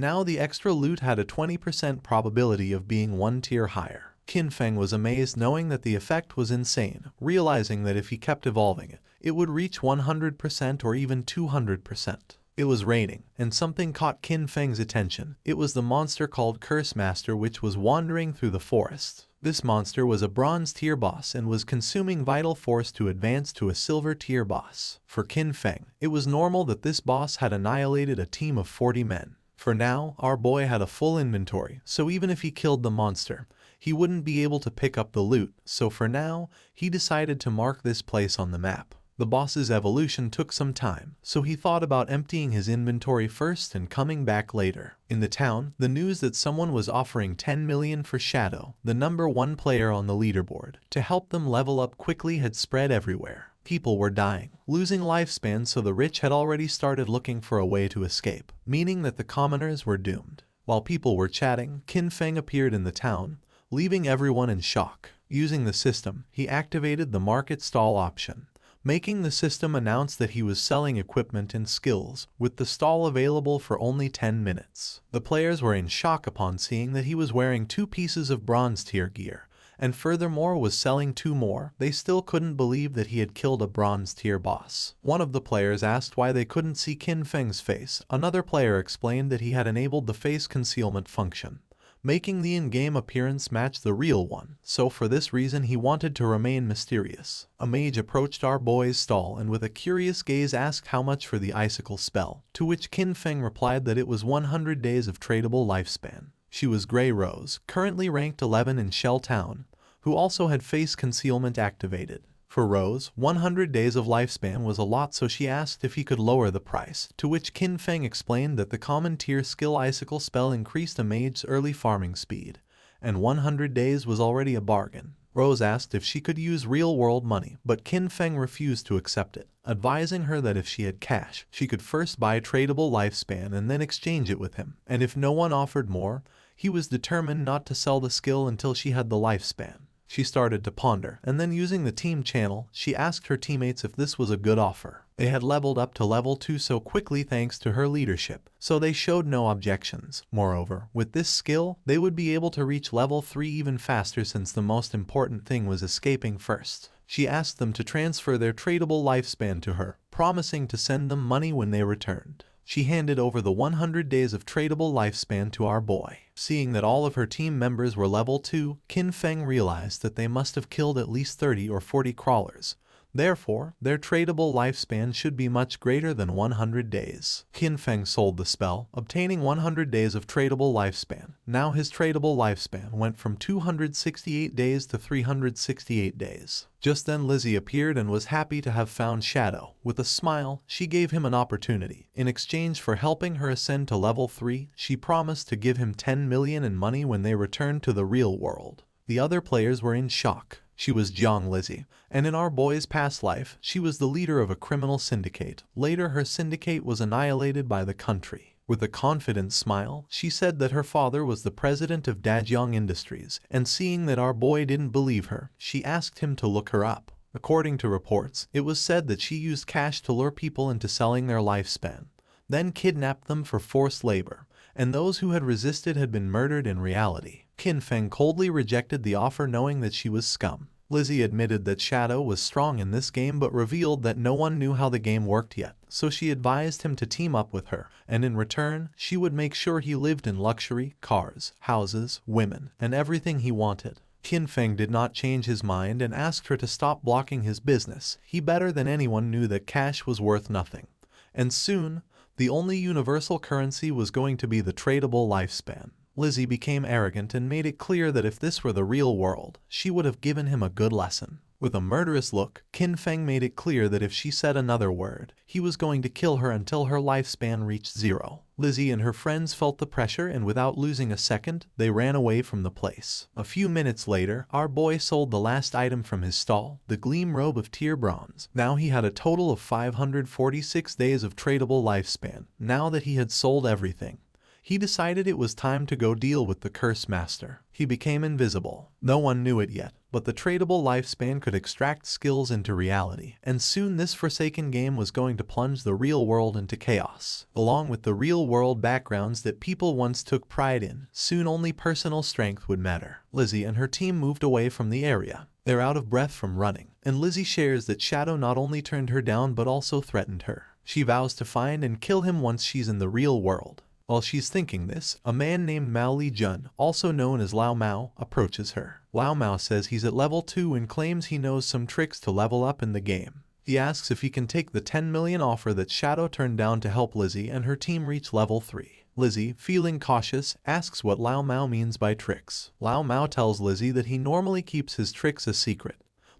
now the extra loot had a 20% probability of being 1 tier higher. Qin Feng was amazed knowing that the effect was insane, realizing that if he kept evolving it, it would reach 100% or even 200%. It was raining, and something caught Qin Feng's attention. It was the monster called Curse Master, which was wandering through the forest. This monster was a bronze tier boss and was consuming vital force to advance to a silver tier boss. For Qin Feng, it was normal that this boss had annihilated a team of 40 men. For now, our boy had a full inventory, so even if he killed the monster, he wouldn't be able to pick up the loot, so for now, he decided to mark this place on the map. The boss's evolution took some time, so he thought about emptying his inventory first and coming back later. In the town, the news that someone was offering 10 million for Shadow, the number 1 player on the leaderboard, to help them level up quickly had spread everywhere. People were dying, losing lifespan, so the rich had already started looking for a way to escape, meaning that the commoners were doomed. While people were chatting, Qin Feng appeared in the town, leaving everyone in shock. Using the system, he activated the market stall option, making the system announce that he was selling equipment and skills, with the stall available for only 10 minutes. The players were in shock upon seeing that he was wearing 2 pieces of bronze tier gear, and furthermore was selling 2 more, they still couldn't believe that he had killed a bronze tier boss. One of the players asked why they couldn't see Qin Feng's face. Another player explained that he had enabled the face concealment function, making the in-game appearance match the real one, so for this reason he wanted to remain mysterious. A mage approached our boy's stall and with a curious gaze asked how much for the icicle spell, to which Qin Feng replied that it was 100 days of tradable lifespan. She was Grey Rose, currently ranked 11 in Shell Town, who also had face concealment activated. For Rose, 100 days of lifespan was a lot, so she asked if he could lower the price, to which Qin Feng explained that the common tier skill icicle spell increased a mage's early farming speed, and 100 days was already a bargain. Rose asked if she could use real-world money, but Qin Feng refused to accept it, advising her that if she had cash, she could first buy tradable lifespan and then exchange it with him, and if no one offered more, he was determined not to sell the skill until she had the lifespan. She started to ponder, and then using the team channel, she asked her teammates if this was a good offer. They had leveled up to level 2 so quickly thanks to her leadership, so they showed no objections. Moreover, with this skill, they would be able to reach level 3 even faster since the most important thing was escaping first. She asked them to transfer their tradable lifespan to her, promising to send them money when they returned. She handed over the 100 days of tradable lifespan to our boy. Seeing that all of her team members were level 2, Qin Feng realized that they must have killed at least 30 or 40 crawlers. Therefore, their tradable lifespan should be much greater than 100 days. Qin Feng sold the spell, obtaining 100 days of tradable lifespan. Now his tradable lifespan went from 268 days to 368 days. Just then Lizzie appeared and was happy to have found Shadow. With a smile, she gave him an opportunity. In exchange for helping her ascend to level 3, she promised to give him 10 million in money when they returned to the real world. The other players were in shock. She was Jiang Lizzie, and in our boy's past life, she was the leader of a criminal syndicate. Later her syndicate was annihilated by the country. With a confident smile, she said that her father was the president of Dajiang Industries, and seeing that our boy didn't believe her, she asked him to look her up. According to reports, it was said that she used cash to lure people into selling their lifespan, then kidnapped them for forced labor, and those who had resisted had been murdered in reality. Qin Feng coldly rejected the offer knowing that she was scum. Lizzie admitted that Shadow was strong in this game but revealed that no one knew how the game worked yet, so she advised him to team up with her, and in return, she would make sure he lived in luxury, cars, houses, women, and everything he wanted. Qin Feng did not change his mind and asked her to stop blocking his business. He better than anyone knew that cash was worth nothing. And soon, the only universal currency was going to be the tradable lifespan. Lizzie became arrogant and made it clear that if this were the real world, she would have given him a good lesson. With a murderous look, Qin Feng made it clear that if she said another word, he was going to kill her until her lifespan reached 0. Lizzie and her friends felt the pressure and without losing a second, they ran away from the place. A few minutes later, our boy sold the last item from his stall, the Gleam Robe of Tier Bronze. Now he had a total of 546 days of tradable lifespan. Now that he had sold everything, he decided it was time to go deal with the Curse Master. He became invisible. No one knew it yet, but the tradable lifespan could extract skills into reality, and soon this forsaken game was going to plunge the real world into chaos. Along with the real world backgrounds that people once took pride in, soon only personal strength would matter. Lizzie and her team moved away from the area. They're out of breath from running, and Lizzie shares that Shadow not only turned her down but also threatened her. She vows to find and kill him once she's in the real world. While she's thinking this, a man named Mao Li Jun, also known as Lao Mao, approaches her. Lao Mao says he's at level 2 and claims he knows some tricks to level up in the game. He asks if he can take the 10 million offer that Shadow turned down to help Lizzie and her team reach level 3. Lizzie, feeling cautious, asks what Lao Mao means by tricks. Lao Mao tells Lizzie that he normally keeps his tricks a secret,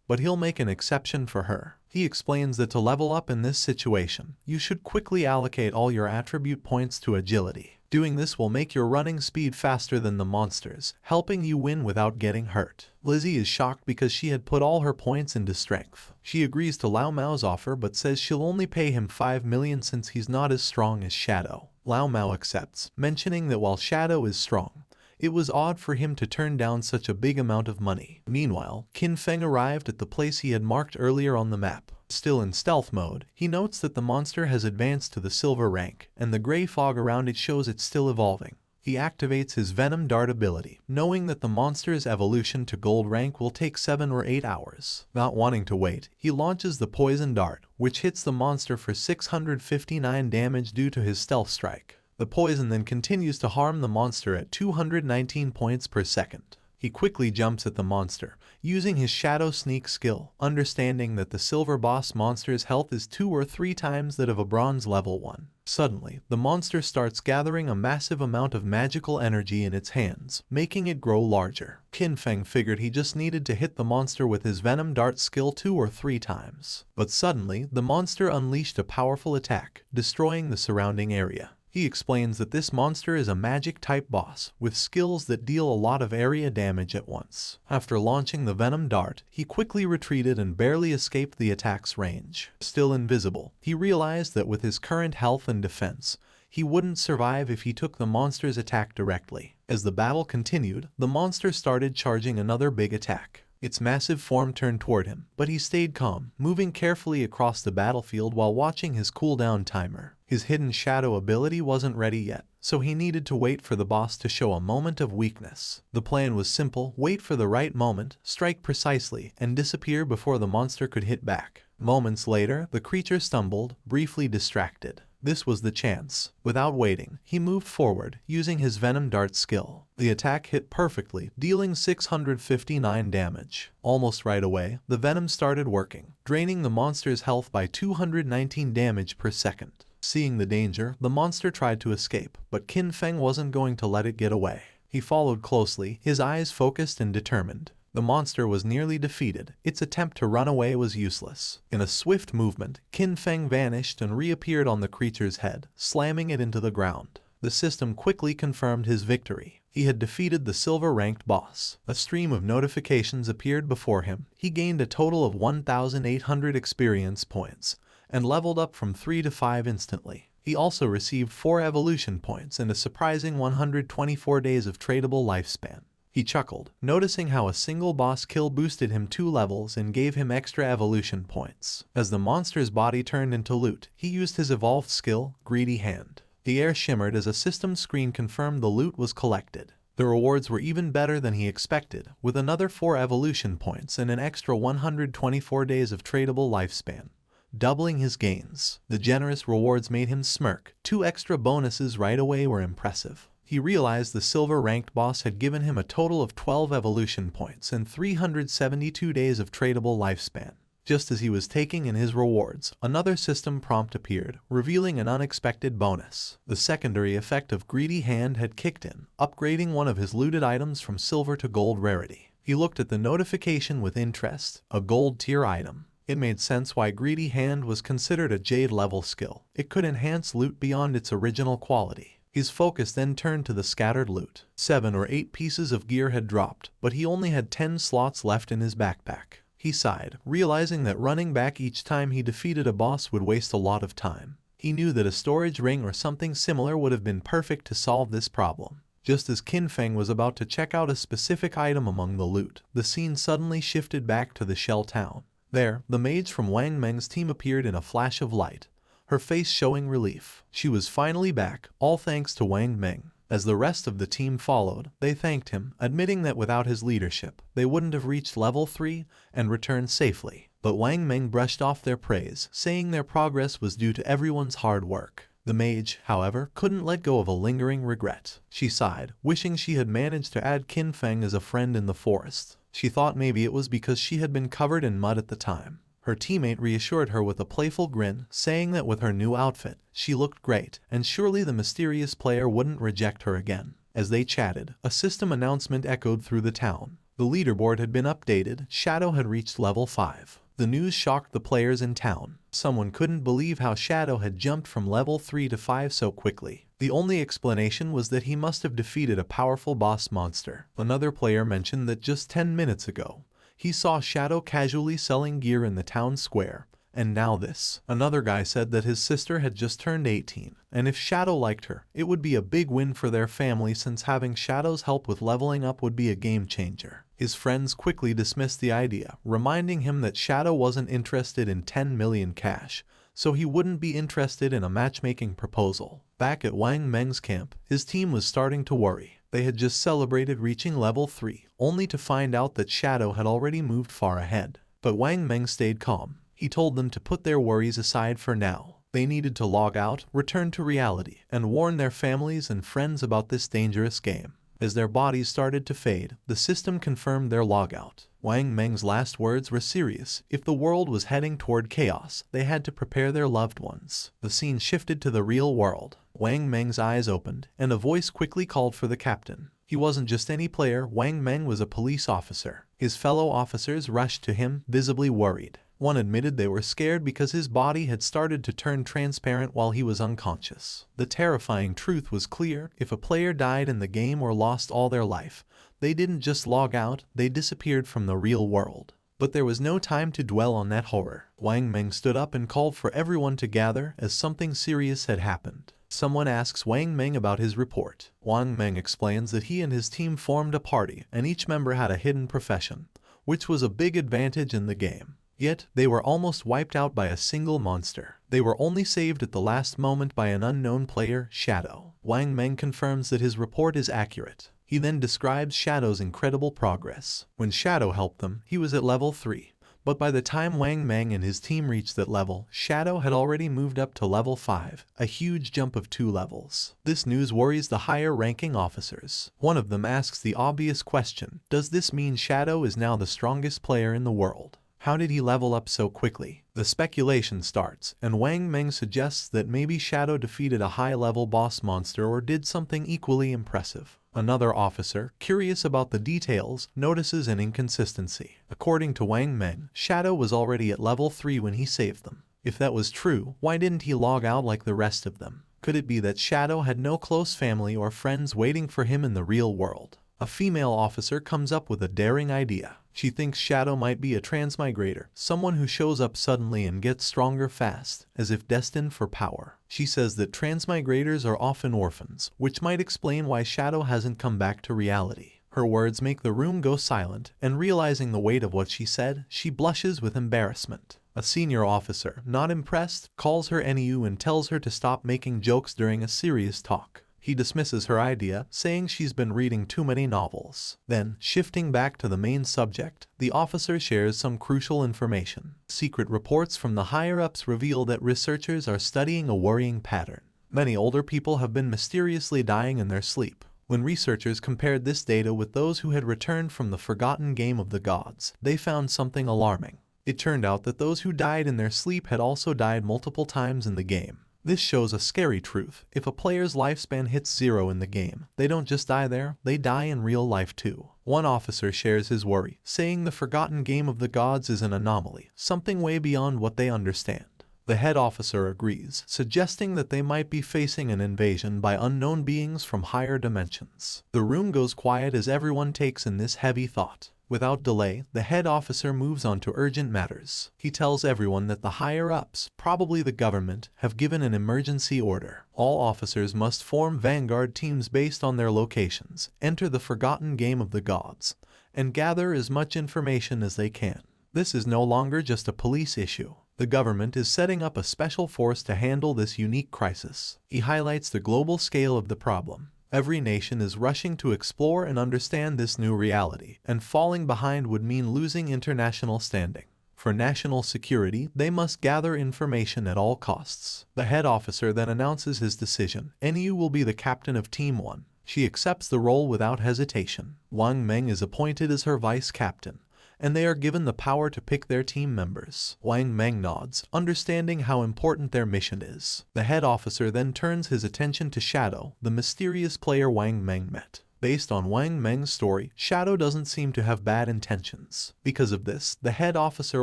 but he'll make an exception for her. He explains that to level up in this situation, you should quickly allocate all your attribute points to agility. Doing this will make your running speed faster than the monsters, helping you win without getting hurt. Lizzie is shocked because she had put all her points into strength. She agrees to Lao Mao's offer but says she'll only pay him 5 million since he's not as strong as Shadow. Lao Mao accepts, mentioning that while Shadow is strong, it was odd for him to turn down such a big amount of money. Meanwhile, Qin Feng arrived at the place he had marked earlier on the map. Still in stealth mode, he notes that the monster has advanced to the silver rank, and the gray fog around it shows it's still evolving. He activates his Venom Dart ability, knowing that the monster's evolution to gold rank will take 7 or 8 hours. Not wanting to wait, he launches the Poison Dart, which hits the monster for 659 damage due to his stealth strike. The poison then continues to harm the monster at 219 points per second. He quickly jumps at the monster, using his Shadow Sneak skill, understanding that the Silver Boss monster's health is 2 or 3 times that of a Bronze level 1. Suddenly, the monster starts gathering a massive amount of magical energy in its hands, making it grow larger. Qin Feng figured he just needed to hit the monster with his Venom Dart skill 2 or 3 times. But suddenly, the monster unleashed a powerful attack, destroying the surrounding area. He explains that this monster is a magic-type boss, with skills that deal a lot of area damage at once. After launching the Venom Dart, he quickly retreated and barely escaped the attack's range. Still invisible, he realized that with his current health and defense, he wouldn't survive if he took the monster's attack directly. As the battle continued, the monster started charging another big attack. Its massive form turned toward him, but he stayed calm, moving carefully across the battlefield while watching his cooldown timer. His hidden shadow ability wasn't ready yet, so he needed to wait for the boss to show a moment of weakness. The plan was simple: wait for the right moment, strike precisely, and disappear before the monster could hit back. Moments later, the creature stumbled, briefly distracted. This was the chance. Without waiting, he moved forward, using his Venom Dart skill. The attack hit perfectly, dealing 659 damage. Almost right away, the venom started working, draining the monster's health by 219 damage per second. Seeing the danger, the monster tried to escape, but Qin Feng wasn't going to let it get away. He followed closely, his eyes focused and determined. The monster was nearly defeated. Its attempt to run away was useless. In a swift movement, Qin Feng vanished and reappeared on the creature's head, slamming it into the ground. The system quickly confirmed his victory. He had defeated the silver-ranked boss. A stream of notifications appeared before him. He gained a total of 1,800 experience points, and leveled up from 3 to 5 instantly. He also received 4 evolution points and a surprising 124 days of tradable lifespan. He chuckled, noticing how a single boss kill boosted him 2 levels and gave him extra evolution points. As the monster's body turned into loot, he used his evolved skill, Greedy Hand. The air shimmered as a system screen confirmed the loot was collected. The rewards were even better than he expected, with another 4 evolution points and an extra 124 days of tradable lifespan, doubling his gains. The generous rewards made him smirk. 2 extra bonuses right away were impressive. He realized the silver-ranked boss had given him a total of 12 evolution points and 372 days of tradable lifespan. Just as he was taking in his rewards, another system prompt appeared, revealing an unexpected bonus. The secondary effect of Greedy Hand had kicked in, upgrading one of his looted items from silver to gold rarity. He looked at the notification with interest. A gold tier item. It made sense why Greedy Hand was considered a Jade level skill. It could enhance loot beyond its original quality. His focus then turned to the scattered loot. 7 or 8 pieces of gear had dropped, but he only had 10 slots left in his backpack. He sighed, realizing that running back each time he defeated a boss would waste a lot of time. He knew that a storage ring or something similar would have been perfect to solve this problem. Just as Qin Feng was about to check out a specific item among the loot, the scene suddenly shifted back to the Shell Town. There, the mage from Wang Meng's team appeared in a flash of light, her face showing relief. She was finally back, all thanks to Wang Meng. As the rest of the team followed, they thanked him, admitting that without his leadership, they wouldn't have reached level 3 and returned safely. But Wang Meng brushed off their praise, saying their progress was due to everyone's hard work. The mage, however, couldn't let go of a lingering regret. She sighed, wishing she had managed to add Qin Feng as a friend in the forest. She thought maybe it was because she had been covered in mud at the time. Her teammate reassured her with a playful grin, saying that with her new outfit, she looked great, and surely the mysterious player wouldn't reject her again. As they chatted, a system announcement echoed through the town. The leaderboard had been updated. Shadow had reached level 5. The news shocked the players in town. Someone couldn't believe how Shadow had jumped from level 3 to 5 so quickly. The only explanation was that he must have defeated a powerful boss monster. Another player mentioned that just 10 minutes ago, he saw Shadow casually selling gear in the town square, and now this. Another guy said that his sister had just turned 18, and if Shadow liked her, it would be a big win for their family since having Shadow's help with leveling up would be a game changer. His friends quickly dismissed the idea, reminding him that Shadow wasn't interested in 10 million cash, so he wouldn't be interested in a matchmaking proposal. Back at Wang Meng's camp, his team was starting to worry. They had just celebrated reaching level 3, only to find out that Shadow had already moved far ahead. But Wang Meng stayed calm. He told them to put their worries aside for now. They needed to log out, return to reality, and warn their families and friends about this dangerous game. As their bodies started to fade, the system confirmed their logout. Wang Meng's last words were serious. If the world was heading toward chaos, they had to prepare their loved ones. The scene shifted to the real world. Wang Meng's eyes opened, and a voice quickly called for the captain. He wasn't just any player. Wang Meng was a police officer. His fellow officers rushed to him, visibly worried. One admitted they were scared because his body had started to turn transparent while he was unconscious. The terrifying truth was clear: if a player died in the game or lost all their life, they didn't just log out, they disappeared from the real world. But there was no time to dwell on that horror. Wang Meng stood up and called for everyone to gather, as something serious had happened. Someone asks Wang Meng about his report. Wang Meng explains that he and his team formed a party, and each member had a hidden profession, which was a big advantage in the game. Yet, they were almost wiped out by a single monster. They were only saved at the last moment by an unknown player, Shadow. Wang Meng confirms that his report is accurate. He then describes Shadow's incredible progress. When Shadow helped them, he was at level 3. But by the time Wang Meng and his team reached that level, Shadow had already moved up to level 5, a huge jump of 2 levels. This news worries the higher-ranking officers. One of them asks the obvious question: does this mean Shadow is now the strongest player in the world? How did he level up so quickly? The speculation starts, and Wang Meng suggests that maybe Shadow defeated a high-level boss monster or did something equally impressive. Another officer, curious about the details, notices an inconsistency. According to Wang Meng, Shadow was already at level 3 when he saved them. If that was true, why didn't he log out like the rest of them? Could it be that Shadow had no close family or friends waiting for him in the real world? A female officer comes up with a daring idea. She thinks Shadow might be a transmigrator, someone who shows up suddenly and gets stronger fast, as if destined for power. She says that transmigrators are often orphans, which might explain why Shadow hasn't come back to reality. Her words make the room go silent, and realizing the weight of what she said, she blushes with embarrassment. A senior officer, not impressed, calls her NEU and tells her to stop making jokes during a serious talk. He dismisses her idea, saying she's been reading too many novels. Then, shifting back to the main subject, the officer shares some crucial information. Secret reports from the higher-ups reveal that researchers are studying a worrying pattern. Many older people have been mysteriously dying in their sleep. When researchers compared this data with those who had returned from the forgotten game of the gods, they found something alarming. It turned out that those who died in their sleep had also died multiple times in the game. This shows a scary truth. If a player's lifespan hits 0 in the game, they don't just die there, they die in real life too. One officer shares his worry, saying the forgotten game of the gods is an anomaly, something way beyond what they understand. The head officer agrees, suggesting that they might be facing an invasion by unknown beings from higher dimensions. The room goes quiet as everyone takes in this heavy thought. Without delay, the head officer moves on to urgent matters. He tells everyone that the higher-ups, probably the government, have given an emergency order. All officers must form vanguard teams based on their locations, enter the forgotten game of the gods, and gather as much information as they can. This is no longer just a police issue. The government is setting up a special force to handle this unique crisis. He highlights the global scale of the problem. Every nation is rushing to explore and understand this new reality, and falling behind would mean losing international standing. For national security, they must gather information at all costs. The head officer then announces his decision. NEU will be the captain of Team 1. She accepts the role without hesitation. Wang Meng is appointed as her vice captain, and they are given the power to pick their team members. Wang Meng nods, understanding how important their mission is. The head officer then turns his attention to Shadow, the mysterious player Wang Meng met. Based on Wang Meng's story, Shadow doesn't seem to have bad intentions. Because of this, the head officer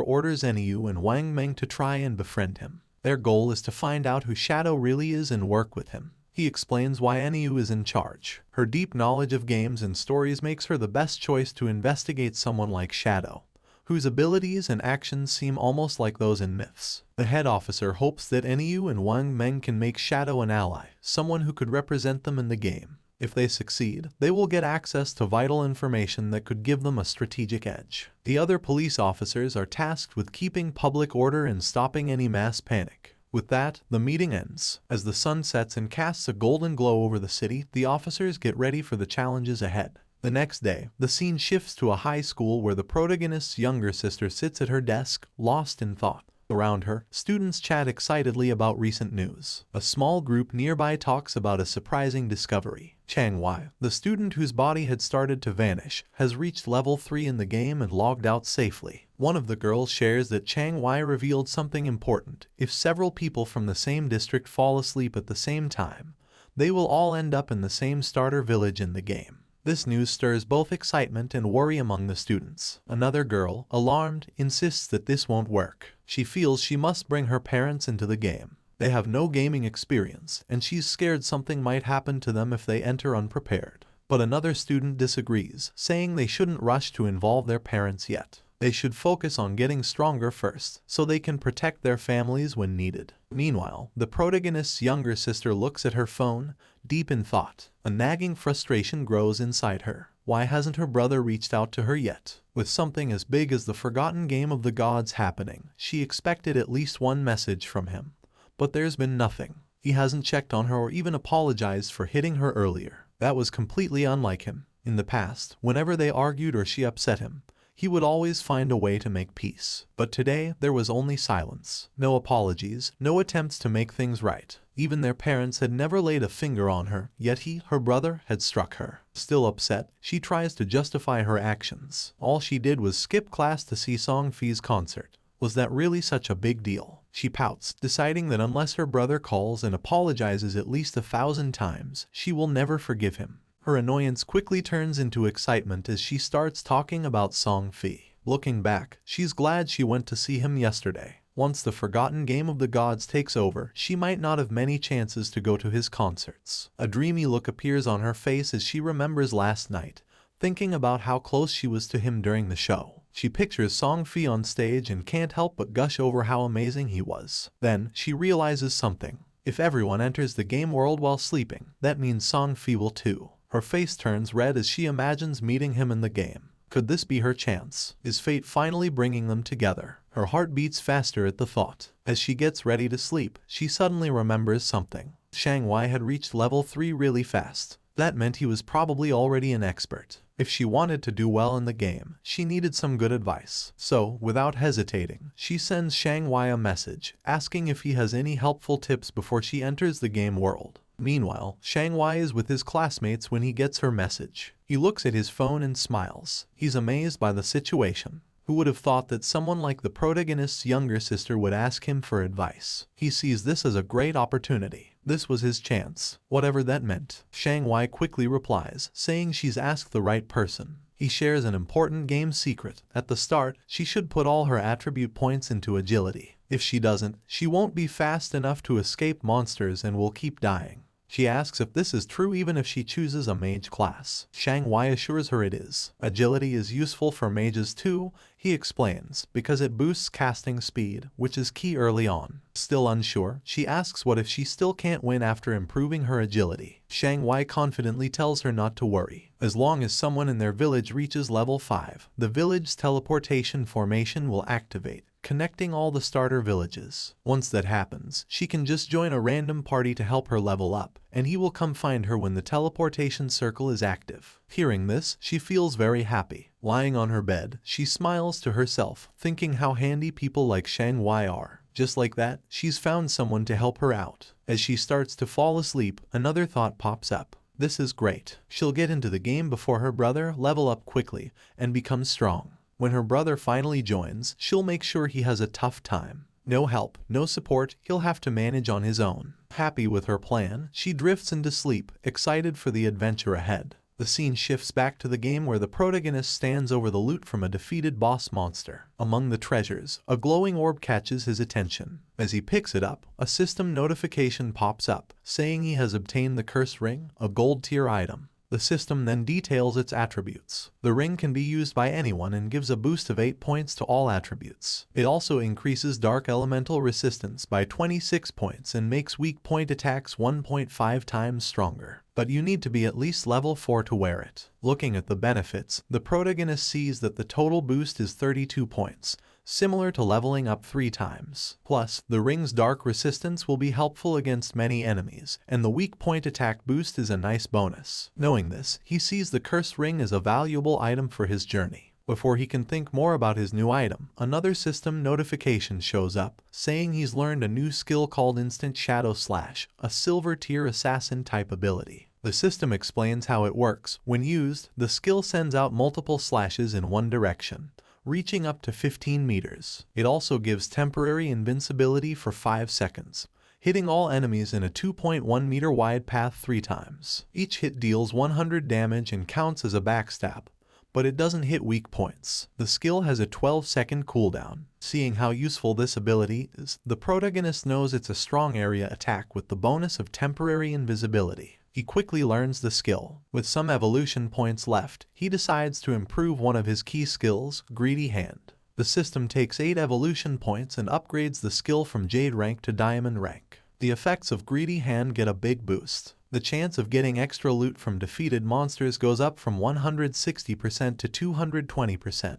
orders NEU and Wang Meng to try and befriend him. Their goal is to find out who Shadow really is and work with him. He explains why NEU is in charge. Her deep knowledge of games and stories makes her the best choice to investigate someone like Shadow, whose abilities and actions seem almost like those in myths. The head officer hopes that NEU and Wang Meng can make Shadow an ally, someone who could represent them in the game. If they succeed, they will get access to vital information that could give them a strategic edge. The other police officers are tasked with keeping public order and stopping any mass panic. With that, the meeting ends. As the sun sets and casts a golden glow over the city, the officers get ready for the challenges ahead. The next day, the scene shifts to a high school where the protagonist's younger sister sits at her desk, lost in thought. Around her, students chat excitedly about recent news. A small group nearby talks about a surprising discovery. Chang-wai, the student whose body had started to vanish, has reached level 3 in the game and logged out safely. One of the girls shares that Chang-wai revealed something important. If several people from the same district fall asleep at the same time, they will all end up in the same starter village in the game. This news stirs both excitement and worry among the students. Another girl, alarmed, insists that this won't work. She feels she must bring her parents into the game. They have no gaming experience, and she's scared something might happen to them if they enter unprepared. But another student disagrees, saying they shouldn't rush to involve their parents yet. They should focus on getting stronger first, so they can protect their families when needed. Meanwhile, the protagonist's younger sister looks at her phone, deep in thought. A nagging frustration grows inside her. Why hasn't her brother reached out to her yet? With something as big as the forgotten game of the gods happening, she expected at least one message from him. But there's been nothing. He hasn't checked on her or even apologized for hitting her earlier. That was completely unlike him. In the past, whenever they argued or she upset him, he would always find a way to make peace. But today, there was only silence. No apologies, no attempts to make things right. Even their parents had never laid a finger on her, yet he, her brother, had struck her. Still upset, she tries to justify her actions. All she did was skip class to see Song-fi's concert. Was that really such a big deal? She pouts, deciding that unless her brother calls and apologizes at least 1,000 times, she will never forgive him. Her annoyance quickly turns into excitement as she starts talking about Song-fi. Looking back, she's glad she went to see him yesterday. Once the forgotten game of the gods takes over, she might not have many chances to go to his concerts. A dreamy look appears on her face as she remembers last night, thinking about how close she was to him during the show. She pictures Song-fi on stage and can't help but gush over how amazing he was. Then, she realizes something. If everyone enters the game world while sleeping, that means Song-fi will too. Her face turns red as she imagines meeting him in the game. Could this be her chance? Is fate finally bringing them together? Her heart beats faster at the thought. As she gets ready to sleep, she suddenly remembers something. Chang-wai had reached level 3 really fast. That meant he was probably already an expert. If she wanted to do well in the game, she needed some good advice. So, without hesitating, she sends Chang-wai a message, asking if he has any helpful tips before she enters the game world. Meanwhile, Chang-wai is with his classmates when he gets her message. He looks at his phone and smiles. He's amazed by the situation. Who would have thought that someone like the protagonist's younger sister would ask him for advice? He sees this as a great opportunity. This was his chance, whatever that meant. Chang-wai quickly replies, saying she's asked the right person. He shares an important game secret. At the start, she should put all her attribute points into agility. If she doesn't, she won't be fast enough to escape monsters and will keep dying. She asks if this is true even if she chooses a mage class. Chang-wai assures her it is. Agility is useful for mages too, he explains, because it boosts casting speed, which is key early on. Still unsure, she asks what if she still can't win after improving her agility. Chang-wai confidently tells her not to worry. As long as someone in their village reaches level 5, the village's teleportation formation will activate, connecting all the starter villages. Once that happens, she can just join a random party to help her level up, and he will come find her when the teleportation circle is active. Hearing this, she feels very happy. Lying on her bed, she smiles to herself, thinking how handy people like Chang-wai are. Just like that, she's found someone to help her out. As she starts to fall asleep, another thought pops up. This is great. She'll get into the game before her brother, level up quickly, and become strong. When her brother finally joins, she'll make sure he has a tough time. No help, no support, he'll have to manage on his own. Happy with her plan, she drifts into sleep, excited for the adventure ahead. The scene shifts back to the game where the protagonist stands over the loot from a defeated boss monster. Among the treasures, a glowing orb catches his attention. As he picks it up, a system notification pops up, saying he has obtained the cursed ring, a gold tier item. The system then details its attributes. The ring can be used by anyone and gives a boost of 8 points to all attributes. It also increases dark elemental resistance by 26 points and makes weak point attacks 1.5 times stronger. But you need to be at least level 4 to wear it. Looking at the benefits, the protagonist sees that the total boost is 32 points, similar to leveling up 3 times. Plus, the ring's dark resistance will be helpful against many enemies, and the weak point attack boost is a nice bonus. Knowing this, he sees the cursed ring as a valuable item for his journey. Before he can think more about his new item, another system notification shows up, saying he's learned a new skill called Instant Shadow Slash, a silver tier assassin type ability. The system explains how it works. When used, the skill sends out multiple slashes in one direction, reaching up to 15 meters. It also gives temporary invincibility for 5 seconds, hitting all enemies in a 2.1 meter wide path 3 times. Each hit deals 100 damage and counts as a backstab, but it doesn't hit weak points. The skill has a 12-second cooldown. Seeing how useful this ability is, the protagonist knows it's a strong area attack with the bonus of temporary invisibility. He quickly learns the skill. With some evolution points left, he decides to improve one of his key skills, Greedy Hand. The system takes 8 evolution points and upgrades the skill from Jade rank to Diamond rank. The effects of Greedy Hand get a big boost. The chance of getting extra loot from defeated monsters goes up from 160% to 220%,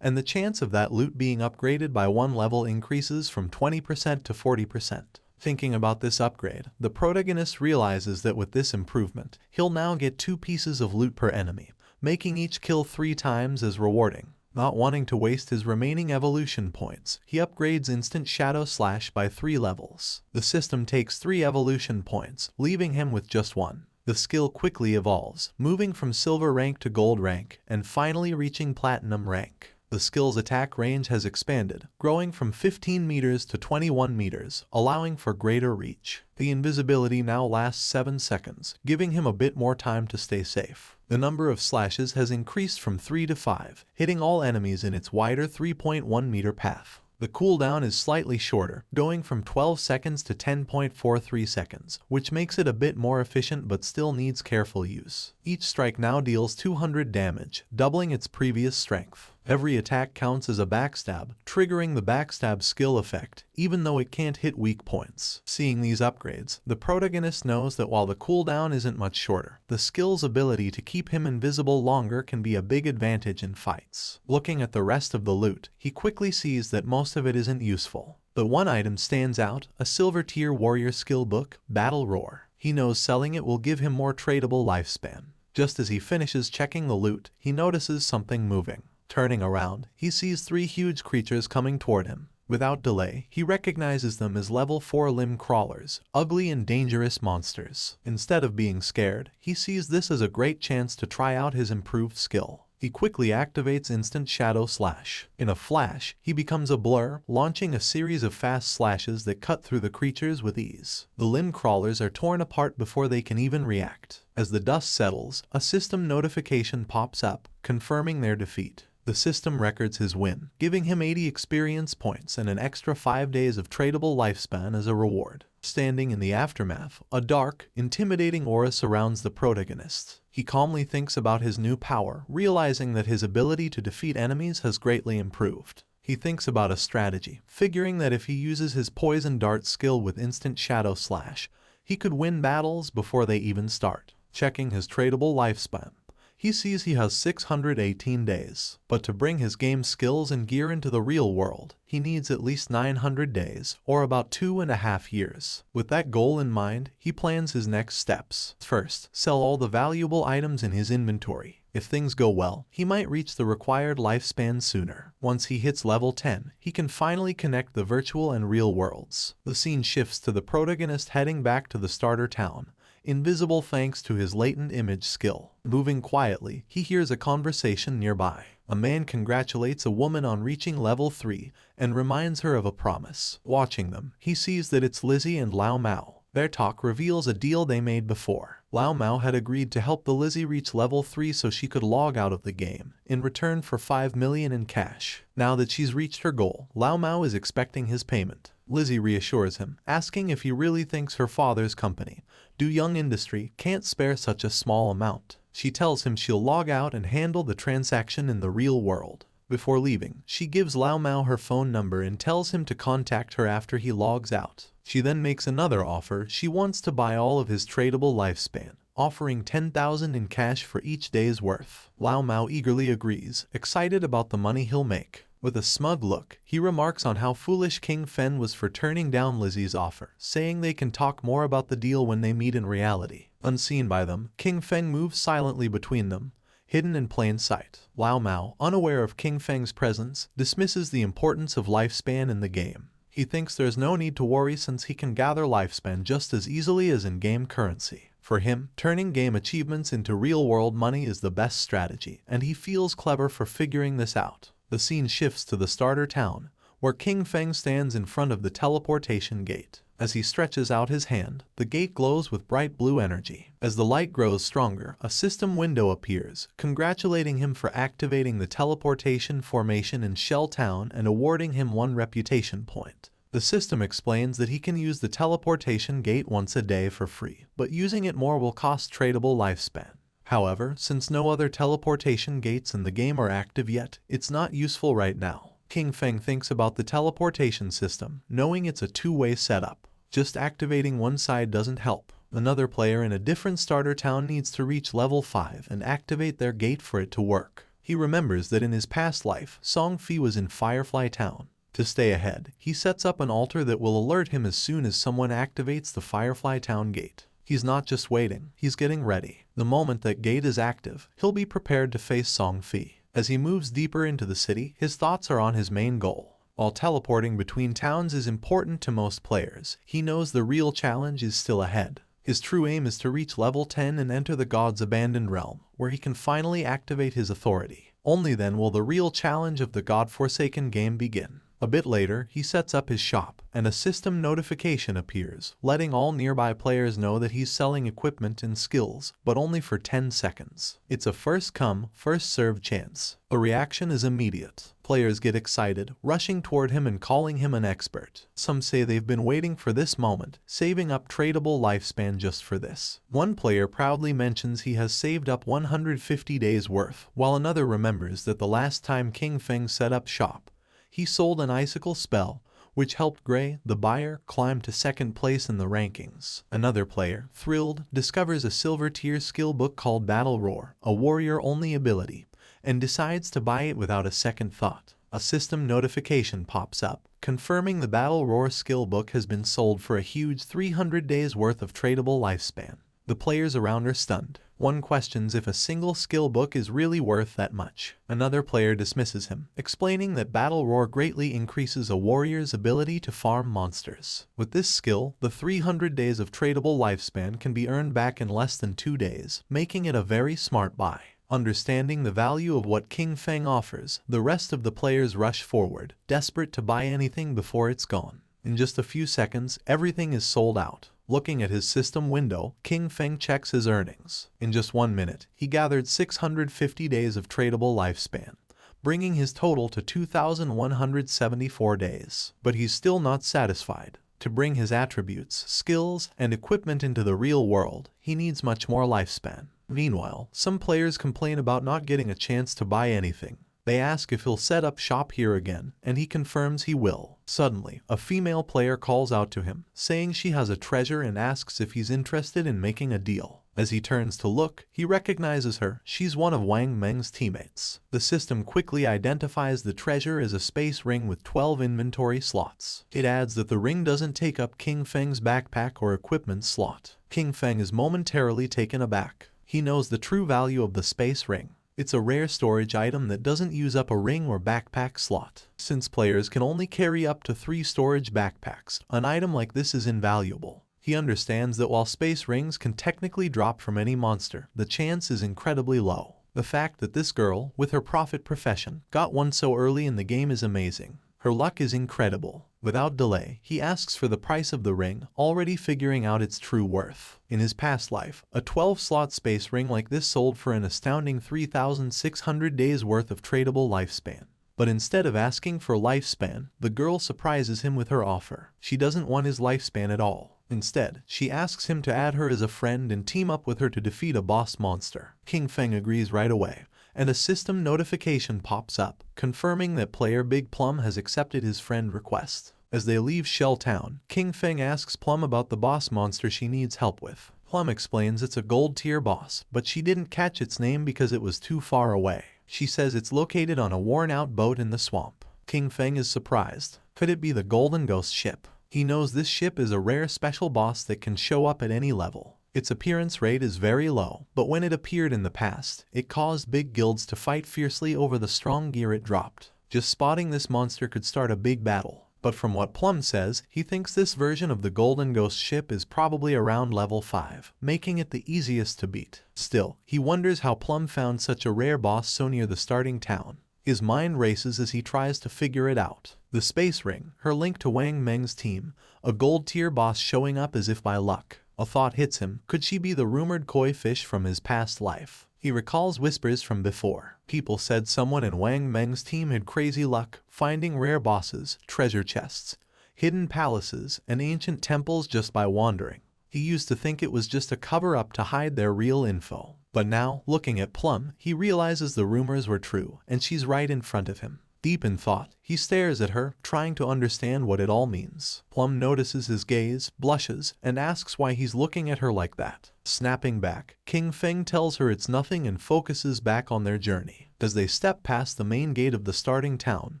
and the chance of that loot being upgraded by 1 level increases from 20% to 40%. Thinking about this upgrade, the protagonist realizes that with this improvement, he'll now get 2 pieces of loot per enemy, making each kill 3 times as rewarding. Not wanting to waste his remaining evolution points, he upgrades Instant Shadow Slash by 3 levels. The system takes 3 evolution points, leaving him with just 1. The skill quickly evolves, moving from silver rank to gold rank, and finally reaching platinum rank. The skill's attack range has expanded, growing from 15 meters to 21 meters, allowing for greater reach. The invisibility now lasts 7 seconds, giving him a bit more time to stay safe. The number of slashes has increased from 3 to 5, hitting all enemies in its wider 3.1 meter path. The cooldown is slightly shorter, going from 12 seconds to 10.43 seconds, which makes it a bit more efficient but still needs careful use. Each strike now deals 200 damage, doubling its previous strength. Every attack counts as a backstab, triggering the backstab skill effect, even though it can't hit weak points. Seeing these upgrades, the protagonist knows that while the cooldown isn't much shorter, the skill's ability to keep him invisible longer can be a big advantage in fights. Looking at the rest of the loot, he quickly sees that most of it isn't useful. But one item stands out, a silver tier warrior skill book, Battle Roar. He knows selling it will give him more tradable lifespan. Just as he finishes checking the loot, he notices something moving. Turning around, he sees 3 huge creatures coming toward him. Without delay, he recognizes them as level 4 limb crawlers, ugly and dangerous monsters. Instead of being scared, he sees this as a great chance to try out his improved skill. He quickly activates Instant Shadow Slash. In a flash, he becomes a blur, launching a series of fast slashes that cut through the creatures with ease. The limb crawlers are torn apart before they can even react. As the dust settles, a system notification pops up, confirming their defeat. The system records his win, giving him 80 experience points and an extra 5 days of tradable lifespan as a reward. Standing in the aftermath, a dark, intimidating aura surrounds the protagonist. He calmly thinks about his new power, realizing that his ability to defeat enemies has greatly improved. He thinks about a strategy, figuring that if he uses his Poison Dart skill with Instant Shadow Slash, he could win battles before they even start. Checking his tradable lifespan, he sees he has 618 days, but to bring his game skills and gear into the real world, he needs at least 900 days, or about 2.5 years. With that goal in mind, he plans his next steps. First, sell all the valuable items in his inventory. If things go well, he might reach the required lifespan sooner. Once he hits level 10, he can finally connect the virtual and real worlds. The scene shifts to the protagonist heading back to the starter town, invisible thanks to his latent image skill. Moving quietly, he hears a conversation nearby. A man congratulates a woman on reaching level 3 and reminds her of a promise. Watching them, he sees that it's Lizzie and Lao Mao. Their talk reveals a deal they made before. Lao Mao had agreed to help the Lizzie reach level 3 so she could log out of the game, in return for 5 million in cash. Now that she's reached her goal, Lao Mao is expecting his payment. Lizzie reassures him, asking if he really thinks her father's company, Do Young Industry, can't spare such a small amount. She tells him she'll log out and handle the transaction in the real world. Before leaving, she gives Lao Mao her phone number and tells him to contact her after he logs out. She then makes another offer. She wants to buy all of his tradable lifespan, offering 10,000 in cash for each day's worth. Lao Mao eagerly agrees, excited about the money he'll make. With a smug look, he remarks on how foolish King Fen was for turning down Lizzie's offer, saying they can talk more about the deal when they meet in reality. Unseen by them, King Feng moves silently between them, hidden in plain sight. Lao Mao, unaware of King Feng's presence, dismisses the importance of lifespan in the game. He thinks there's no need to worry since he can gather lifespan just as easily as in-game currency. For him, turning game achievements into real-world money is the best strategy, and he feels clever for figuring this out. The scene shifts to the starter town, where King Feng stands in front of the teleportation gate. As he stretches out his hand, the gate glows with bright blue energy. As the light grows stronger, a system window appears, congratulating him for activating the teleportation formation in Shell Town and awarding him 1 reputation point. The system explains that he can use the teleportation gate once a day for free, but using it more will cost tradable lifespan. However, since no other teleportation gates in the game are active yet, it's not useful right now. King Feng thinks about the teleportation system, knowing it's a two-way setup. Just activating one side doesn't help. Another player in a different starter town needs to reach level 5 and activate their gate for it to work. He remembers that in his past life, Song Fi was in Firefly Town. To stay ahead, he sets up an altar that will alert him as soon as someone activates the Firefly Town gate. He's not just waiting, he's getting ready. The moment that gate is active, he'll be prepared to face Song Fi. As he moves deeper into the city, his thoughts are on his main goal. While teleporting between towns is important to most players, he knows the real challenge is still ahead. His true aim is to reach level 10 and enter the God's Abandoned Realm, where he can finally activate his authority. Only then will the real challenge of the God-forsaken game begin. A bit later, he sets up his shop, and a system notification appears, letting all nearby players know that he's selling equipment and skills, but only for 10 seconds. It's a first-come, first-served chance. The reaction is immediate. Players get excited, rushing toward him and calling him an expert. Some say they've been waiting for this moment, saving up tradable lifespan just for this. One player proudly mentions he has saved up 150 days worth, while another remembers that the last time King Feng set up shop, he sold an icicle spell, which helped Gray, the buyer, climb to second place in the rankings. Another player, thrilled, discovers a silver tier skill book called Battle Roar, a warrior-only ability, and decides to buy it without a second thought. A system notification pops up, confirming the Battle Roar skill book has been sold for a huge 300 days worth of tradable lifespan. The players around are stunned. One questions if a single skill book is really worth that much. Another player dismisses him, explaining that Battle Roar greatly increases a warrior's ability to farm monsters. With this skill, the 300 days of tradable lifespan can be earned back in less than 2 days, making it a very smart buy. Understanding the value of what King Feng offers, the rest of the players rush forward, desperate to buy anything before it's gone. In just a few seconds, everything is sold out. Looking at his system window, King Feng checks his earnings. In just 1 minute, he gathered 650 days of tradable lifespan, bringing his total to 2,174 days. But he's still not satisfied. To bring his attributes, skills, and equipment into the real world, he needs much more lifespan. Meanwhile, some players complain about not getting a chance to buy anything. They ask if he'll set up shop here again, and he confirms he will. Suddenly, a female player calls out to him, saying she has a treasure and asks if he's interested in making a deal. As he turns to look, he recognizes her. She's one of Wang Meng's teammates. The system quickly identifies the treasure as a space ring with 12 inventory slots. It adds that the ring doesn't take up King Feng's backpack or equipment slot. King Feng is momentarily taken aback. He knows the true value of the space ring. It's a rare storage item that doesn't use up a ring or backpack slot. Since players can only carry up to 3 storage backpacks, an item like this is invaluable. He understands that while space rings can technically drop from any monster, the chance is incredibly low. The fact that this girl, with her prophet profession, got one so early in the game is amazing. Her luck is incredible. Without delay, he asks for the price of the ring, already figuring out its true worth. In his past life, a 12-slot space ring like this sold for an astounding 3,600 days worth of tradable lifespan. But instead of asking for lifespan, the girl surprises him with her offer. She doesn't want his lifespan at all. Instead, she asks him to add her as a friend and team up with her to defeat a boss monster. King Feng agrees right away, and a system notification pops up, confirming that player Big Plum has accepted his friend request. As they leave Shell Town, King Feng asks Plum about the boss monster she needs help with. Plum explains it's a gold tier boss, but she didn't catch its name because it was too far away. She says it's located on a worn-out boat in the swamp. King Feng is surprised. Could it be the Golden Ghost ship? He knows this ship is a rare special boss that can show up at any level. Its appearance rate is very low, but when it appeared in the past, it caused big guilds to fight fiercely over the strong gear it dropped. Just spotting this monster could start a big battle. But from what Plum says, he thinks this version of the Golden Ghost ship is probably around level 5, making it the easiest to beat. Still, he wonders how Plum found such a rare boss so near the starting town. His mind races as he tries to figure it out. The space ring, her link to Wang Meng's team, a gold tier boss showing up as if by luck. A thought hits him. Could she be the rumored koi fish from his past life? He recalls whispers from before. People said someone in Wang Meng's team had crazy luck, finding rare bosses, treasure chests, hidden palaces, and ancient temples just by wandering. He used to think it was just a cover-up to hide their real info. But now, looking at Plum, he realizes the rumors were true, and she's right in front of him. Deep in thought, he stares at her, trying to understand what it all means. Plum notices his gaze, blushes, and asks why he's looking at her like that. Snapping back, King Feng tells her it's nothing and focuses back on their journey. As they step past the main gate of the starting town,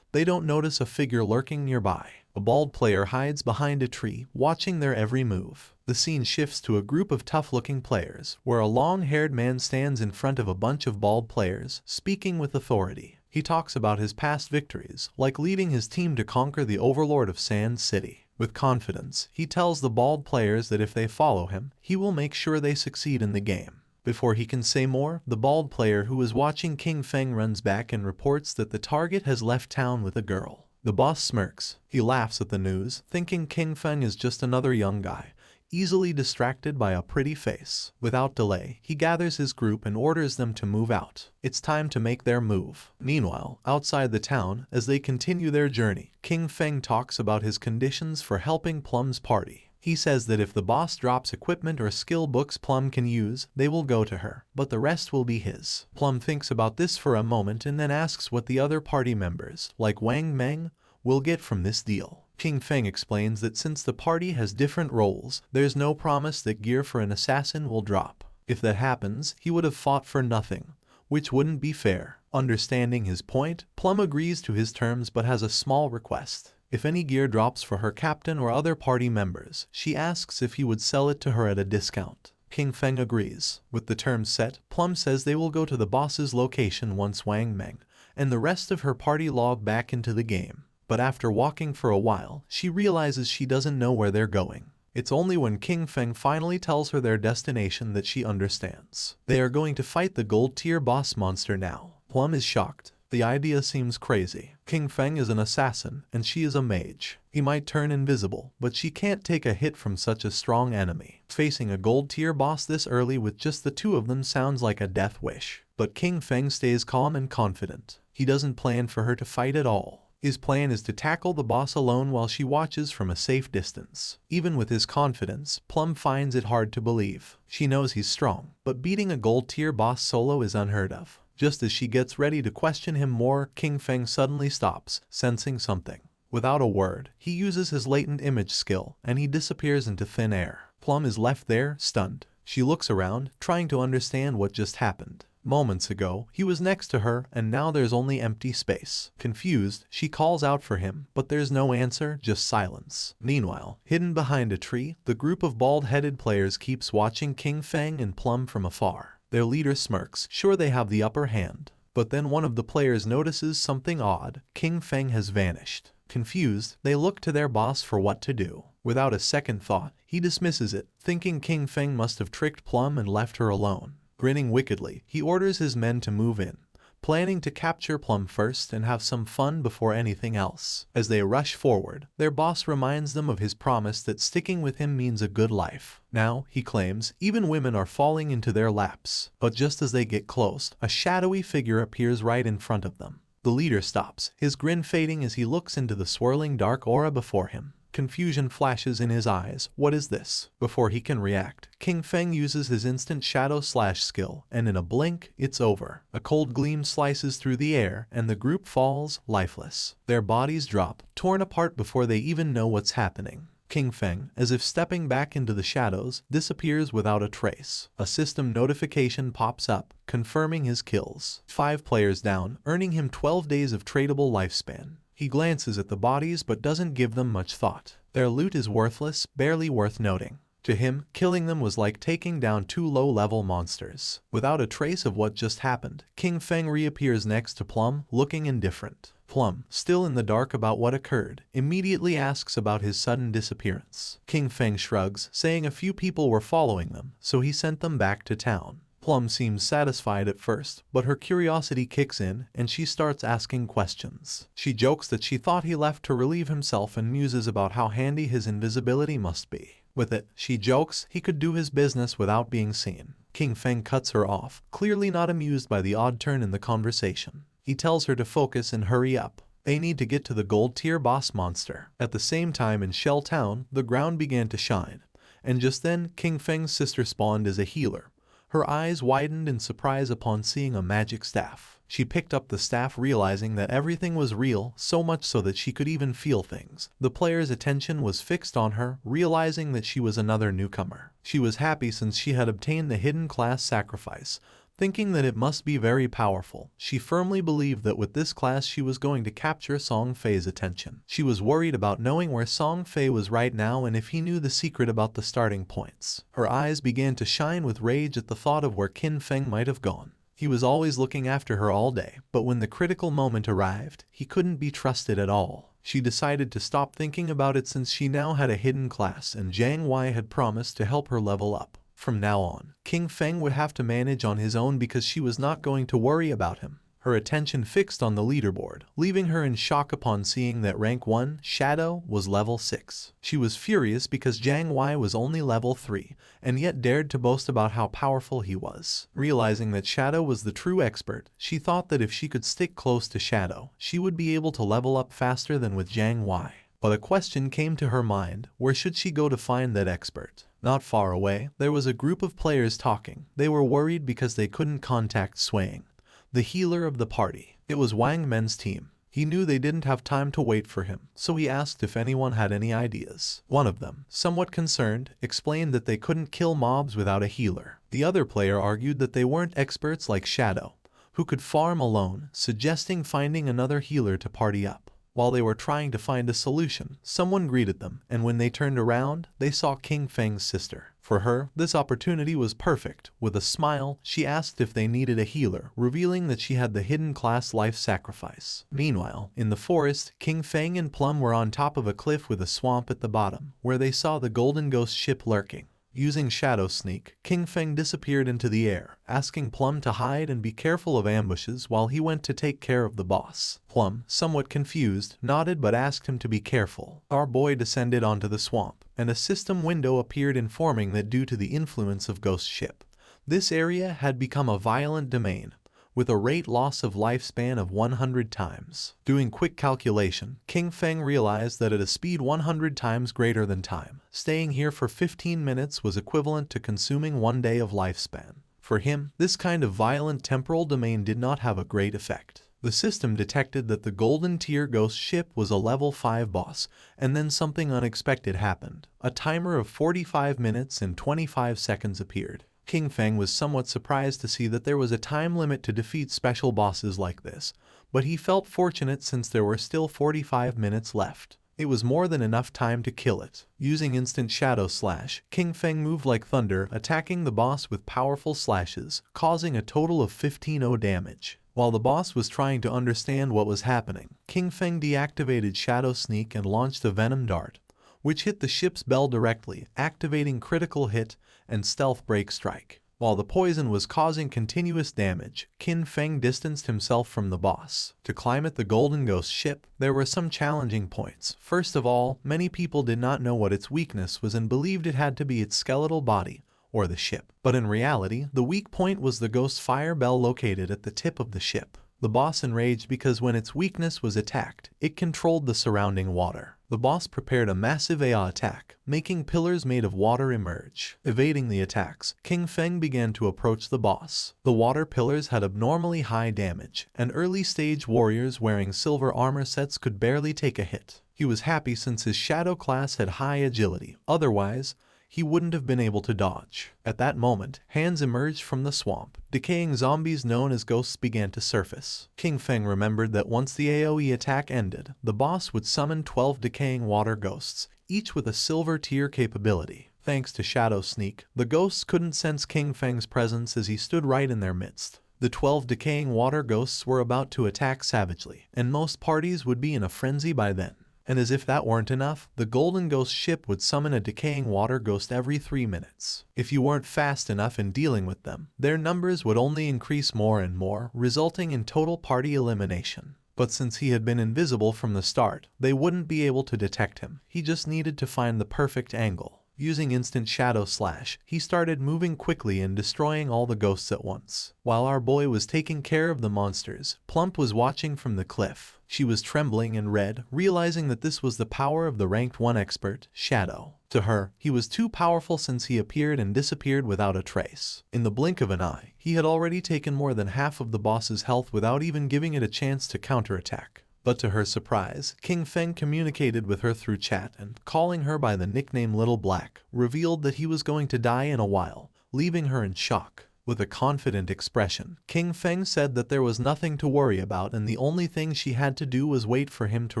they don't notice a figure lurking nearby. A bald player hides behind a tree, watching their every move. The scene shifts to a group of tough-looking players, where a long-haired man stands in front of a bunch of bald players, speaking with authority. He talks about his past victories, like leading his team to conquer the overlord of Sand City. With confidence, he tells the bald players that if they follow him, he will make sure they succeed in the game. Before he can say more, the bald player who is watching King Feng runs back and reports that the target has left town with a girl. The boss smirks. He laughs at the news, thinking King Feng is just another young guy, easily distracted by a pretty face. Without delay, he gathers his group and orders them to move out. It's time to make their move. Meanwhile, outside the town, as they continue their journey, King Feng talks about his conditions for helping Plum's party. He says that if the boss drops equipment or skill books Plum can use, they will go to her, but the rest will be his. Plum thinks about this for a moment and then asks what the other party members, like Wang Meng, will get from this deal. King Feng explains that since the party has different roles, there's no promise that gear for an assassin will drop. If that happens, he would have fought for nothing, which wouldn't be fair. Understanding his point, Plum agrees to his terms but has a small request. If any gear drops for her captain or other party members, she asks if he would sell it to her at a discount. King Feng agrees. With the terms set, Plum says they will go to the boss's location once Wang Meng and the rest of her party log back into the game. But after walking for a while, she realizes she doesn't know where they're going. It's only when King Feng finally tells her their destination that she understands. They are going to fight the gold tier boss monster now. Plum is shocked. The idea seems crazy. King Feng is an assassin, and she is a mage. He might turn invisible, but she can't take a hit from such a strong enemy. Facing a gold tier boss this early with just the two of them sounds like a death wish. But King Feng stays calm and confident. He doesn't plan for her to fight at all. His plan is to tackle the boss alone while she watches from a safe distance. Even with his confidence, Plum finds it hard to believe. She knows he's strong, but beating a gold tier boss solo is unheard of. Just as she gets ready to question him more, King Feng suddenly stops, sensing something. Without a word, he uses his latent image skill, and he disappears into thin air. Plum is left there, stunned. She looks around, trying to understand what just happened. Moments ago, he was next to her, and now there's only empty space. Confused, she calls out for him, but there's no answer, just silence. Meanwhile, hidden behind a tree, the group of bald-headed players keeps watching King Feng and Plum from afar. Their leader smirks, sure they have the upper hand. But then one of the players notices something odd. King Feng has vanished. Confused, they look to their boss for what to do. Without a second thought, he dismisses it, thinking King Feng must have tricked Plum and left her alone. Grinning wickedly, he orders his men to move in, planning to capture Plum first and have some fun before anything else. As they rush forward, their boss reminds them of his promise that sticking with him means a good life. Now, he claims, even women are falling into their laps. But just as they get close, a shadowy figure appears right in front of them. The leader stops, his grin fading as he looks into the swirling dark aura before him. Confusion flashes in his eyes. What is this? Before he can react, King Feng uses his instant shadow slash skill, and in a blink, it's over. A cold gleam slices through the air, and the group falls, lifeless. Their bodies drop, torn apart before they even know what's happening. King Feng, as if stepping back into the shadows, disappears without a trace. A system notification pops up, confirming his kills. 5 players down, earning him 12 days of tradable lifespan. He glances at the bodies but doesn't give them much thought. Their loot is worthless, barely worth noting. To him, killing them was like taking down 2 low-level monsters. Without a trace of what just happened, King Feng reappears next to Plum, looking indifferent. Plum, still in the dark about what occurred, immediately asks about his sudden disappearance. King Feng shrugs, saying a few people were following them, so he sent them back to town. Plum seems satisfied at first, but her curiosity kicks in and she starts asking questions. She jokes that she thought he left to relieve himself and muses about how handy his invisibility must be. With it, she jokes he could do his business without being seen. King Feng cuts her off, clearly not amused by the odd turn in the conversation. He tells her to focus and hurry up. They need to get to the gold-tier boss monster. At the same time in Shell Town, the ground began to shine. And just then, King Feng's sister spawned as a healer. Her eyes widened in surprise upon seeing a magic staff. She picked up the staff realizing that everything was real, so much so that she could even feel things. The player's attention was fixed on her, realizing that she was another newcomer. She was happy since she had obtained the hidden class sacrifice, thinking that it must be very powerful. She firmly believed that with this class she was going to capture Song Fei's attention. She was worried about knowing where Song Fei was right now and if he knew the secret about the starting points. Her eyes began to shine with rage at the thought of where Qin Feng might have gone. He was always looking after her all day, but when the critical moment arrived, he couldn't be trusted at all. She decided to stop thinking about it since she now had a hidden class and Jiang Wei had promised to help her level up. From now on, King Feng would have to manage on his own because she was not going to worry about him. Her attention fixed on the leaderboard, leaving her in shock upon seeing that rank 1, Shadow, was level 6. She was furious because Jiang Wei was only level 3, and yet dared to boast about how powerful he was. Realizing that Shadow was the true expert, she thought that if she could stick close to Shadow, she would be able to level up faster than with Jiang Wei. But a question came to her mind: where should she go to find that expert? Not far away, there was a group of players talking. They were worried because they couldn't contact Swaying, the healer of the party. It was Wang Men's team. He knew they didn't have time to wait for him, so he asked if anyone had any ideas. One of them, somewhat concerned, explained that they couldn't kill mobs without a healer. The other player argued that they weren't experts like Shadow, who could farm alone, suggesting finding another healer to party up. While they were trying to find a solution, someone greeted them, and when they turned around, they saw King Feng's sister. For her, this opportunity was perfect. With a smile, she asked if they needed a healer, revealing that she had the hidden class life sacrifice. Meanwhile, in the forest, King Feng and Plum were on top of a cliff with a swamp at the bottom, where they saw the Golden Ghost ship lurking. Using Shadow Sneak, King Feng disappeared into the air, asking Plum to hide and be careful of ambushes while he went to take care of the boss. Plum, somewhat confused, nodded but asked him to be careful. Our boy descended onto the swamp, and a system window appeared informing that due to the influence of Ghost Ship, this area had become a violent domain, with a rate loss of lifespan of 100 times. Doing quick calculation, King Feng realized that at a speed 100 times greater than time, staying here for 15 minutes was equivalent to consuming 1 day of lifespan. For him, this kind of violent temporal domain did not have a great effect. The system detected that the Golden Tier Ghost Ship was a level 5 boss, and then something unexpected happened. A timer of 45 minutes and 25 seconds appeared. King Feng was somewhat surprised to see that there was a time limit to defeat special bosses like this, but he felt fortunate since there were still 45 minutes left. It was more than enough time to kill it. Using instant shadow slash, King Feng moved like thunder, attacking the boss with powerful slashes, causing a total of 15-0 damage. While the boss was trying to understand what was happening, King Feng deactivated Shadow Sneak and launched a Venom Dart, which hit the ship's bell directly, activating Critical Hit and Stealth Break Strike. While the poison was causing continuous damage, Qin Feng distanced himself from the boss. To climb at the Golden Ghost ship, there were some challenging points. First of all, many people did not know what its weakness was and believed it had to be its skeletal body, or the ship. But in reality, the weak point was the ghost fire bell located at the tip of the ship. The boss enraged because when its weakness was attacked, it controlled the surrounding water. The boss prepared a massive AI attack, making pillars made of water emerge. Evading the attacks, King Feng began to approach the boss. The water pillars had abnormally high damage, and early-stage warriors wearing silver armor sets could barely take a hit. He was happy since his shadow class had high agility, otherwise, he wouldn't have been able to dodge. At that moment, hands emerged from the swamp. Decaying zombies known as ghosts began to surface. King Feng remembered that once the AoE attack ended, the boss would summon 12 decaying water ghosts, each with a silver tier capability. Thanks to Shadow Sneak, the ghosts couldn't sense King Feng's presence as he stood right in their midst. The 12 decaying water ghosts were about to attack savagely, and most parties would be in a frenzy by then. And as if that weren't enough, the Golden Ghost ship would summon a decaying water ghost every 3 minutes. If you weren't fast enough in dealing with them, their numbers would only increase more and more, resulting in total party elimination. But since he had been invisible from the start, they wouldn't be able to detect him. He just needed to find the perfect angle. Using instant shadow slash, he started moving quickly and destroying all the ghosts at once. While our boy was taking care of the monsters, Plump was watching from the cliff. She was trembling and red, realizing that this was the power of the ranked 1 expert, Shadow. To her, he was too powerful since he appeared and disappeared without a trace. In the blink of an eye, he had already taken more than half of the boss's health without even giving it a chance to counterattack. But to her surprise, King Feng communicated with her through chat and, calling her by the nickname Little Black, revealed that he was going to die in a while, leaving her in shock. With a confident expression, King Feng said that there was nothing to worry about and the only thing she had to do was wait for him to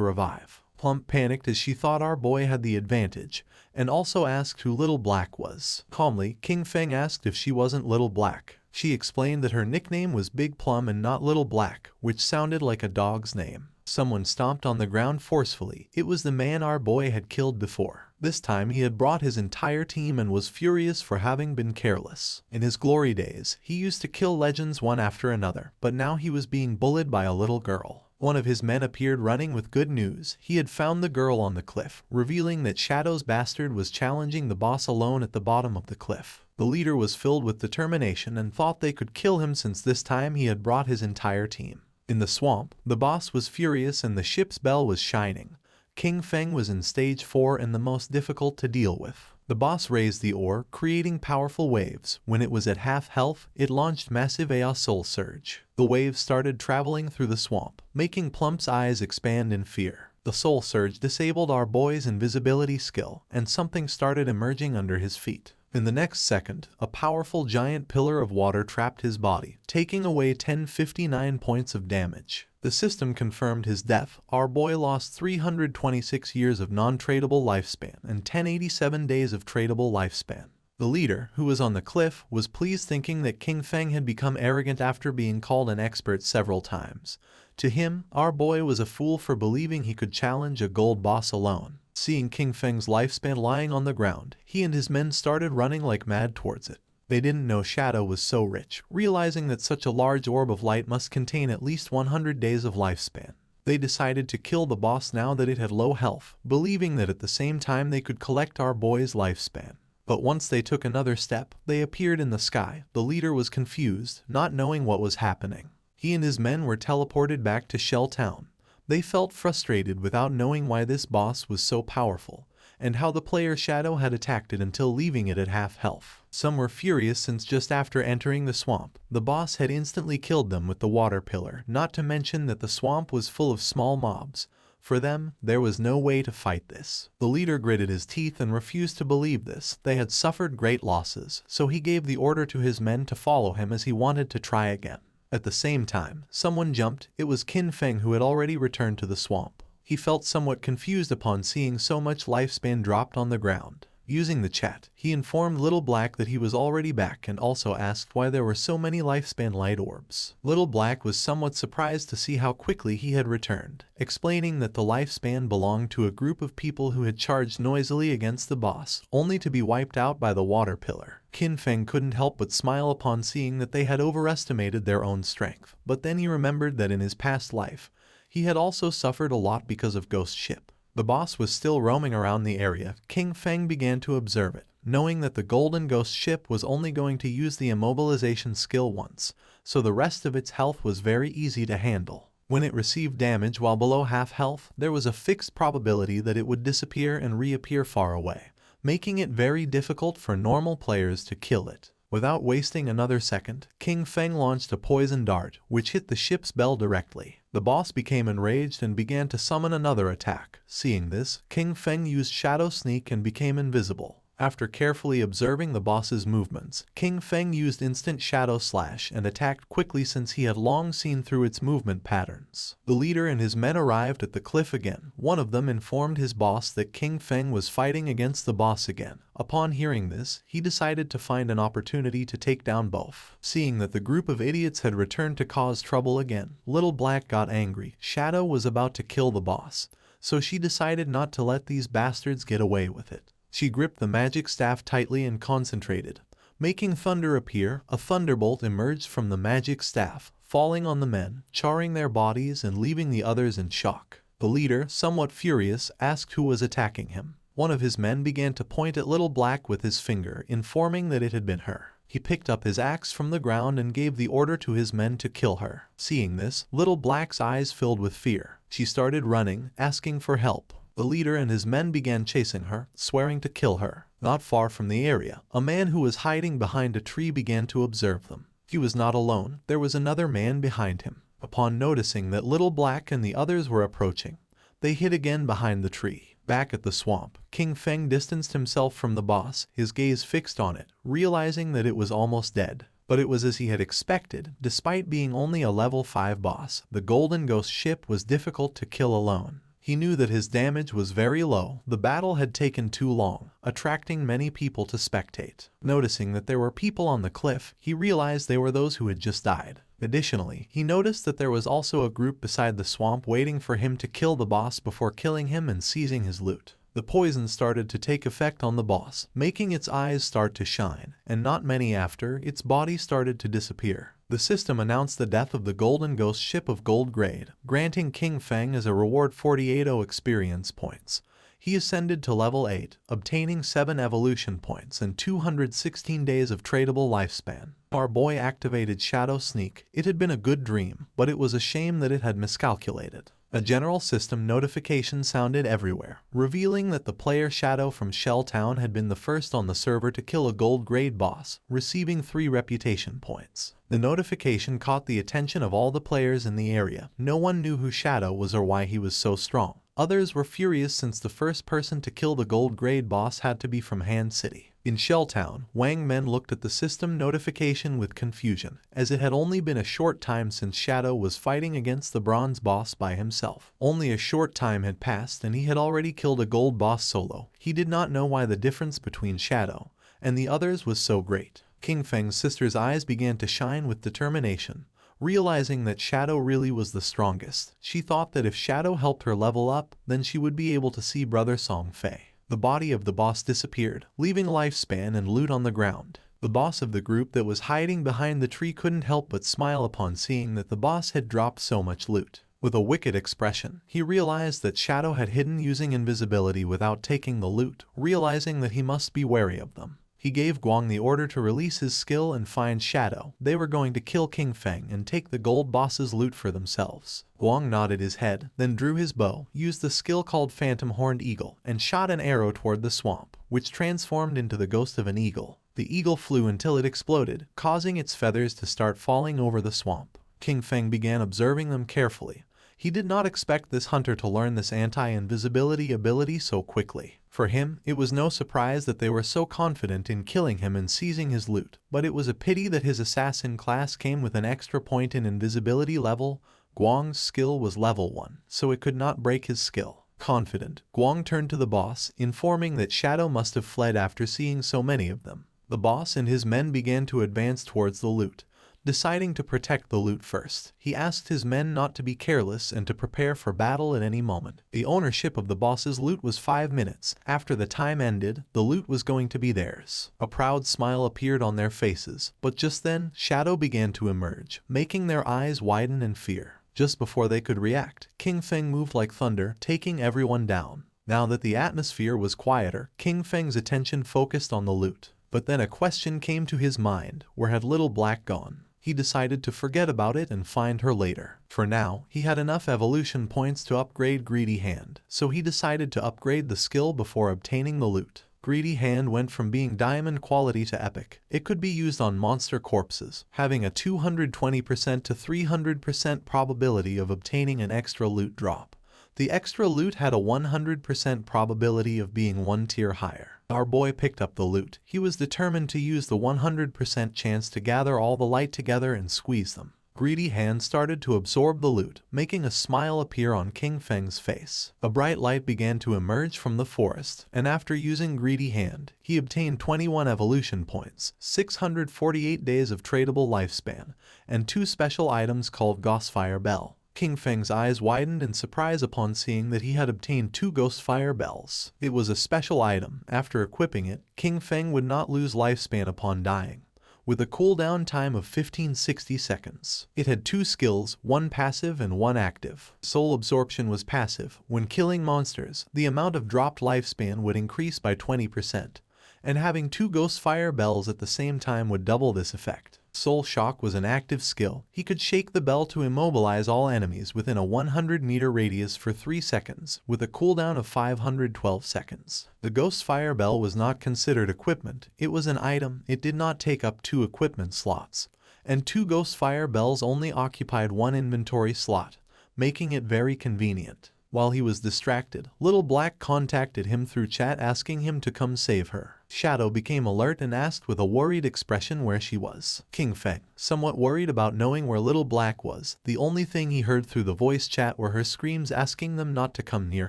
revive. Plump panicked as she thought our boy had the advantage, and also asked who Little Black was. Calmly, King Feng asked if she wasn't Little Black. She explained that her nickname was Big Plum and not Little Black, which sounded like a dog's name. Someone stomped on the ground forcefully. It was the man our boy had killed before. This time he had brought his entire team and was furious for having been careless. In his glory days, he used to kill legends one after another, but now he was being bullied by a little girl. One of his men appeared running with good news. He had found the girl on the cliff, revealing that Shadow's bastard was challenging the boss alone at the bottom of the cliff. The leader was filled with determination and thought they could kill him since this time he had brought his entire team. In the swamp, the boss was furious and the ship's bell was shining. King Feng was in stage 4 and the most difficult to deal with. The boss raised the ore, creating powerful waves. When it was at half health, it launched massive Aeos Soul Surge. The waves started traveling through the swamp, making Plump's eyes expand in fear. The Soul Surge disabled our boy's invisibility skill, and something started emerging under his feet. In the next second, a powerful giant pillar of water trapped his body, taking away 1059 points of damage. The system confirmed his death. Our boy lost 326 years of non-tradable lifespan and 1087 days of tradable lifespan. The leader, who was on the cliff, was pleased thinking that King Feng had become arrogant after being called an expert several times. To him, our boy was a fool for believing he could challenge a gold boss alone. Seeing King Feng's lifespan lying on the ground, he and his men started running like mad towards it. They didn't know Shadow was so rich, realizing that such a large orb of light must contain at least 100 days of lifespan. They decided to kill the boss now that it had low health, believing that at the same time they could collect our boy's lifespan. But once they took another step, they appeared in the sky. The leader was confused, not knowing what was happening. He and his men were teleported back to Shell Town. They felt frustrated without knowing why this boss was so powerful, and how the player Shadow had attacked it until leaving it at half health. Some were furious since just after entering the swamp, the boss had instantly killed them with the water pillar, not to mention that the swamp was full of small mobs. For them, there was no way to fight this. The leader gritted his teeth and refused to believe this. They had suffered great losses, so he gave the order to his men to follow him as he wanted to try again. At the same time, someone jumped. It was Kin Feng, who had already returned to the swamp. He felt somewhat confused upon seeing so much lifespan dropped on the ground. Using the chat, he informed Little Black that he was already back and also asked why there were so many lifespan light orbs. Little Black was somewhat surprised to see how quickly he had returned, explaining that the lifespan belonged to a group of people who had charged noisily against the boss, only to be wiped out by the water pillar. Kin Feng couldn't help but smile upon seeing that they had overestimated their own strength, but then he remembered that in his past life, he had also suffered a lot because of Ghost Ship. The boss was still roaming around the area. King Feng began to observe it, knowing that the Golden Ghost ship was only going to use the immobilization skill once, so the rest of its health was very easy to handle. When it received damage while below half health, there was a fixed probability that it would disappear and reappear far away, making it very difficult for normal players to kill it. Without wasting another second, King Feng launched a poison dart, which hit the ship's bell directly. The boss became enraged and began to summon another attack. Seeing this, King Feng used Shadow Sneak and became invisible. After carefully observing the boss's movements, King Feng used instant shadow slash and attacked quickly since he had long seen through its movement patterns. The leader and his men arrived at the cliff again. One of them informed his boss that King Feng was fighting against the boss again. Upon hearing this, he decided to find an opportunity to take down both. Seeing that the group of idiots had returned to cause trouble again, Little Black got angry. Shadow was about to kill the boss, so she decided not to let these bastards get away with it. She gripped the magic staff tightly and concentrated, making thunder appear. A thunderbolt emerged from the magic staff, falling on the men, charring their bodies and leaving the others in shock. The leader, somewhat furious, asked who was attacking him. One of his men began to point at Little Black with his finger, informing that it had been her. He picked up his axe from the ground and gave the order to his men to kill her. Seeing this, Little Black's eyes filled with fear. She started running, asking for help. The leader and his men began chasing her, swearing to kill her. Not far from the area, a man who was hiding behind a tree began to observe them. He was not alone. There was another man behind him. Upon noticing that Little Black and the others were approaching, they hid again behind the tree. Back at the swamp, King Feng distanced himself from the boss, his gaze fixed on it, realizing that it was almost dead. But it was as he had expected. Despite being only a level 5 boss, the Golden Ghost ship was difficult to kill alone. He knew that his damage was very low. The battle had taken too long, attracting many people to spectate. Noticing that there were people on the cliff, he realized they were those who had just died. Additionally, he noticed that there was also a group beside the swamp waiting for him to kill the boss before killing him and seizing his loot. The poison started to take effect on the boss, making its eyes start to shine, and not many after, its body started to disappear. The system announced the death of the Golden Ghost ship of gold grade, granting King Feng as a reward 48 experience points. He ascended to level 8, obtaining 7 evolution points and 216 days of tradable lifespan. Our boy activated Shadow Sneak. It had been a good dream, but it was a shame that it had miscalculated. A general system notification sounded everywhere, revealing that the player Shadow from Shell Town had been the first on the server to kill a gold grade boss, receiving 3 reputation points. The notification caught the attention of all the players in the area. No one knew who Shadow was or why he was so strong. Others were furious since the first person to kill the gold grade boss had to be from Han City. In Shelltown, Wang Men looked at the system notification with confusion, as it had only been a short time since Shadow was fighting against the bronze boss by himself. Only a short time had passed and he had already killed a gold boss solo. He did not know why the difference between Shadow and the others was so great. King Feng's sister's eyes began to shine with determination. Realizing that Shadow really was the strongest, she thought that if Shadow helped her level up, then she would be able to see Brother Song Fei. The body of the boss disappeared, leaving lifespan and loot on the ground. The boss of the group that was hiding behind the tree couldn't help but smile upon seeing that the boss had dropped so much loot. With a wicked expression, he realized that Shadow had hidden using invisibility without taking the loot, realizing that he must be wary of them. He gave Guang the order to release his skill and find Shadow. They were going to kill King Feng and take the gold boss's loot for themselves. Guang nodded his head, then drew his bow, used the skill called Phantom Horned Eagle, and shot an arrow toward the swamp, which transformed into the ghost of an eagle. The eagle flew until it exploded, causing its feathers to start falling over the swamp. King Feng began observing them carefully. He did not expect this hunter to learn this anti-invisibility ability so quickly. For him, it was no surprise that they were so confident in killing him and seizing his loot, but it was a pity that his assassin class came with an extra point in invisibility level. Guang's skill was level 1, so it could not break his skill. Confident, Guang turned to the boss, informing that Shadow must have fled after seeing so many of them. The boss and his men began to advance towards the loot. Deciding to protect the loot first, he asked his men not to be careless and to prepare for battle at any moment. The ownership of the boss's loot was 5 minutes. After the time ended, the loot was going to be theirs. A proud smile appeared on their faces, but just then, Shadow began to emerge, making their eyes widen in fear. Just before they could react, King Feng moved like thunder, taking everyone down. Now that the atmosphere was quieter, King Feng's attention focused on the loot. But then a question came to his mind: where had Little Black gone? He decided to forget about it and find her later. For now, he had enough evolution points to upgrade Greedy Hand, so he decided to upgrade the skill before obtaining the loot. Greedy Hand went from being diamond quality to epic. It could be used on monster corpses, having a 220% to 300% probability of obtaining an extra loot drop. The extra loot had a 100% probability of being 1 tier higher. Our boy picked up the loot. He was determined to use the 100% chance to gather all the light together and squeeze them. Greedy Hand started to absorb the loot, making a smile appear on King Feng's face. A bright light began to emerge from the forest, and after using Greedy Hand, he obtained 21 evolution points, 648 days of tradable lifespan, and 2 special items called Ghostfire Bell. King Feng's eyes widened in surprise upon seeing that he had obtained 2 Ghostfire Bells. It was a special item. After equipping it, King Feng would not lose lifespan upon dying, with a cooldown time of 1560 seconds. It had 2 skills, 1 passive and 1 active. Soul Absorption was passive. When killing monsters, the amount of dropped lifespan would increase by 20%, and having 2 Ghostfire Bells at the same time would double this effect. Soul Shock was an active skill. He could shake the bell to immobilize all enemies within a 100-meter radius for 3 seconds, with a cooldown of 512 seconds. The Ghostfire Bell was not considered equipment. It was an item. It did not take up 2 equipment slots, and 2 Ghostfire Bells only occupied 1 inventory slot, making it very convenient. While he was distracted, Little Black contacted him through chat asking him to come save her. Shadow became alert and asked with a worried expression where she was. King Feng, somewhat worried about knowing where Little Black was, the only thing he heard through the voice chat were her screams asking them not to come near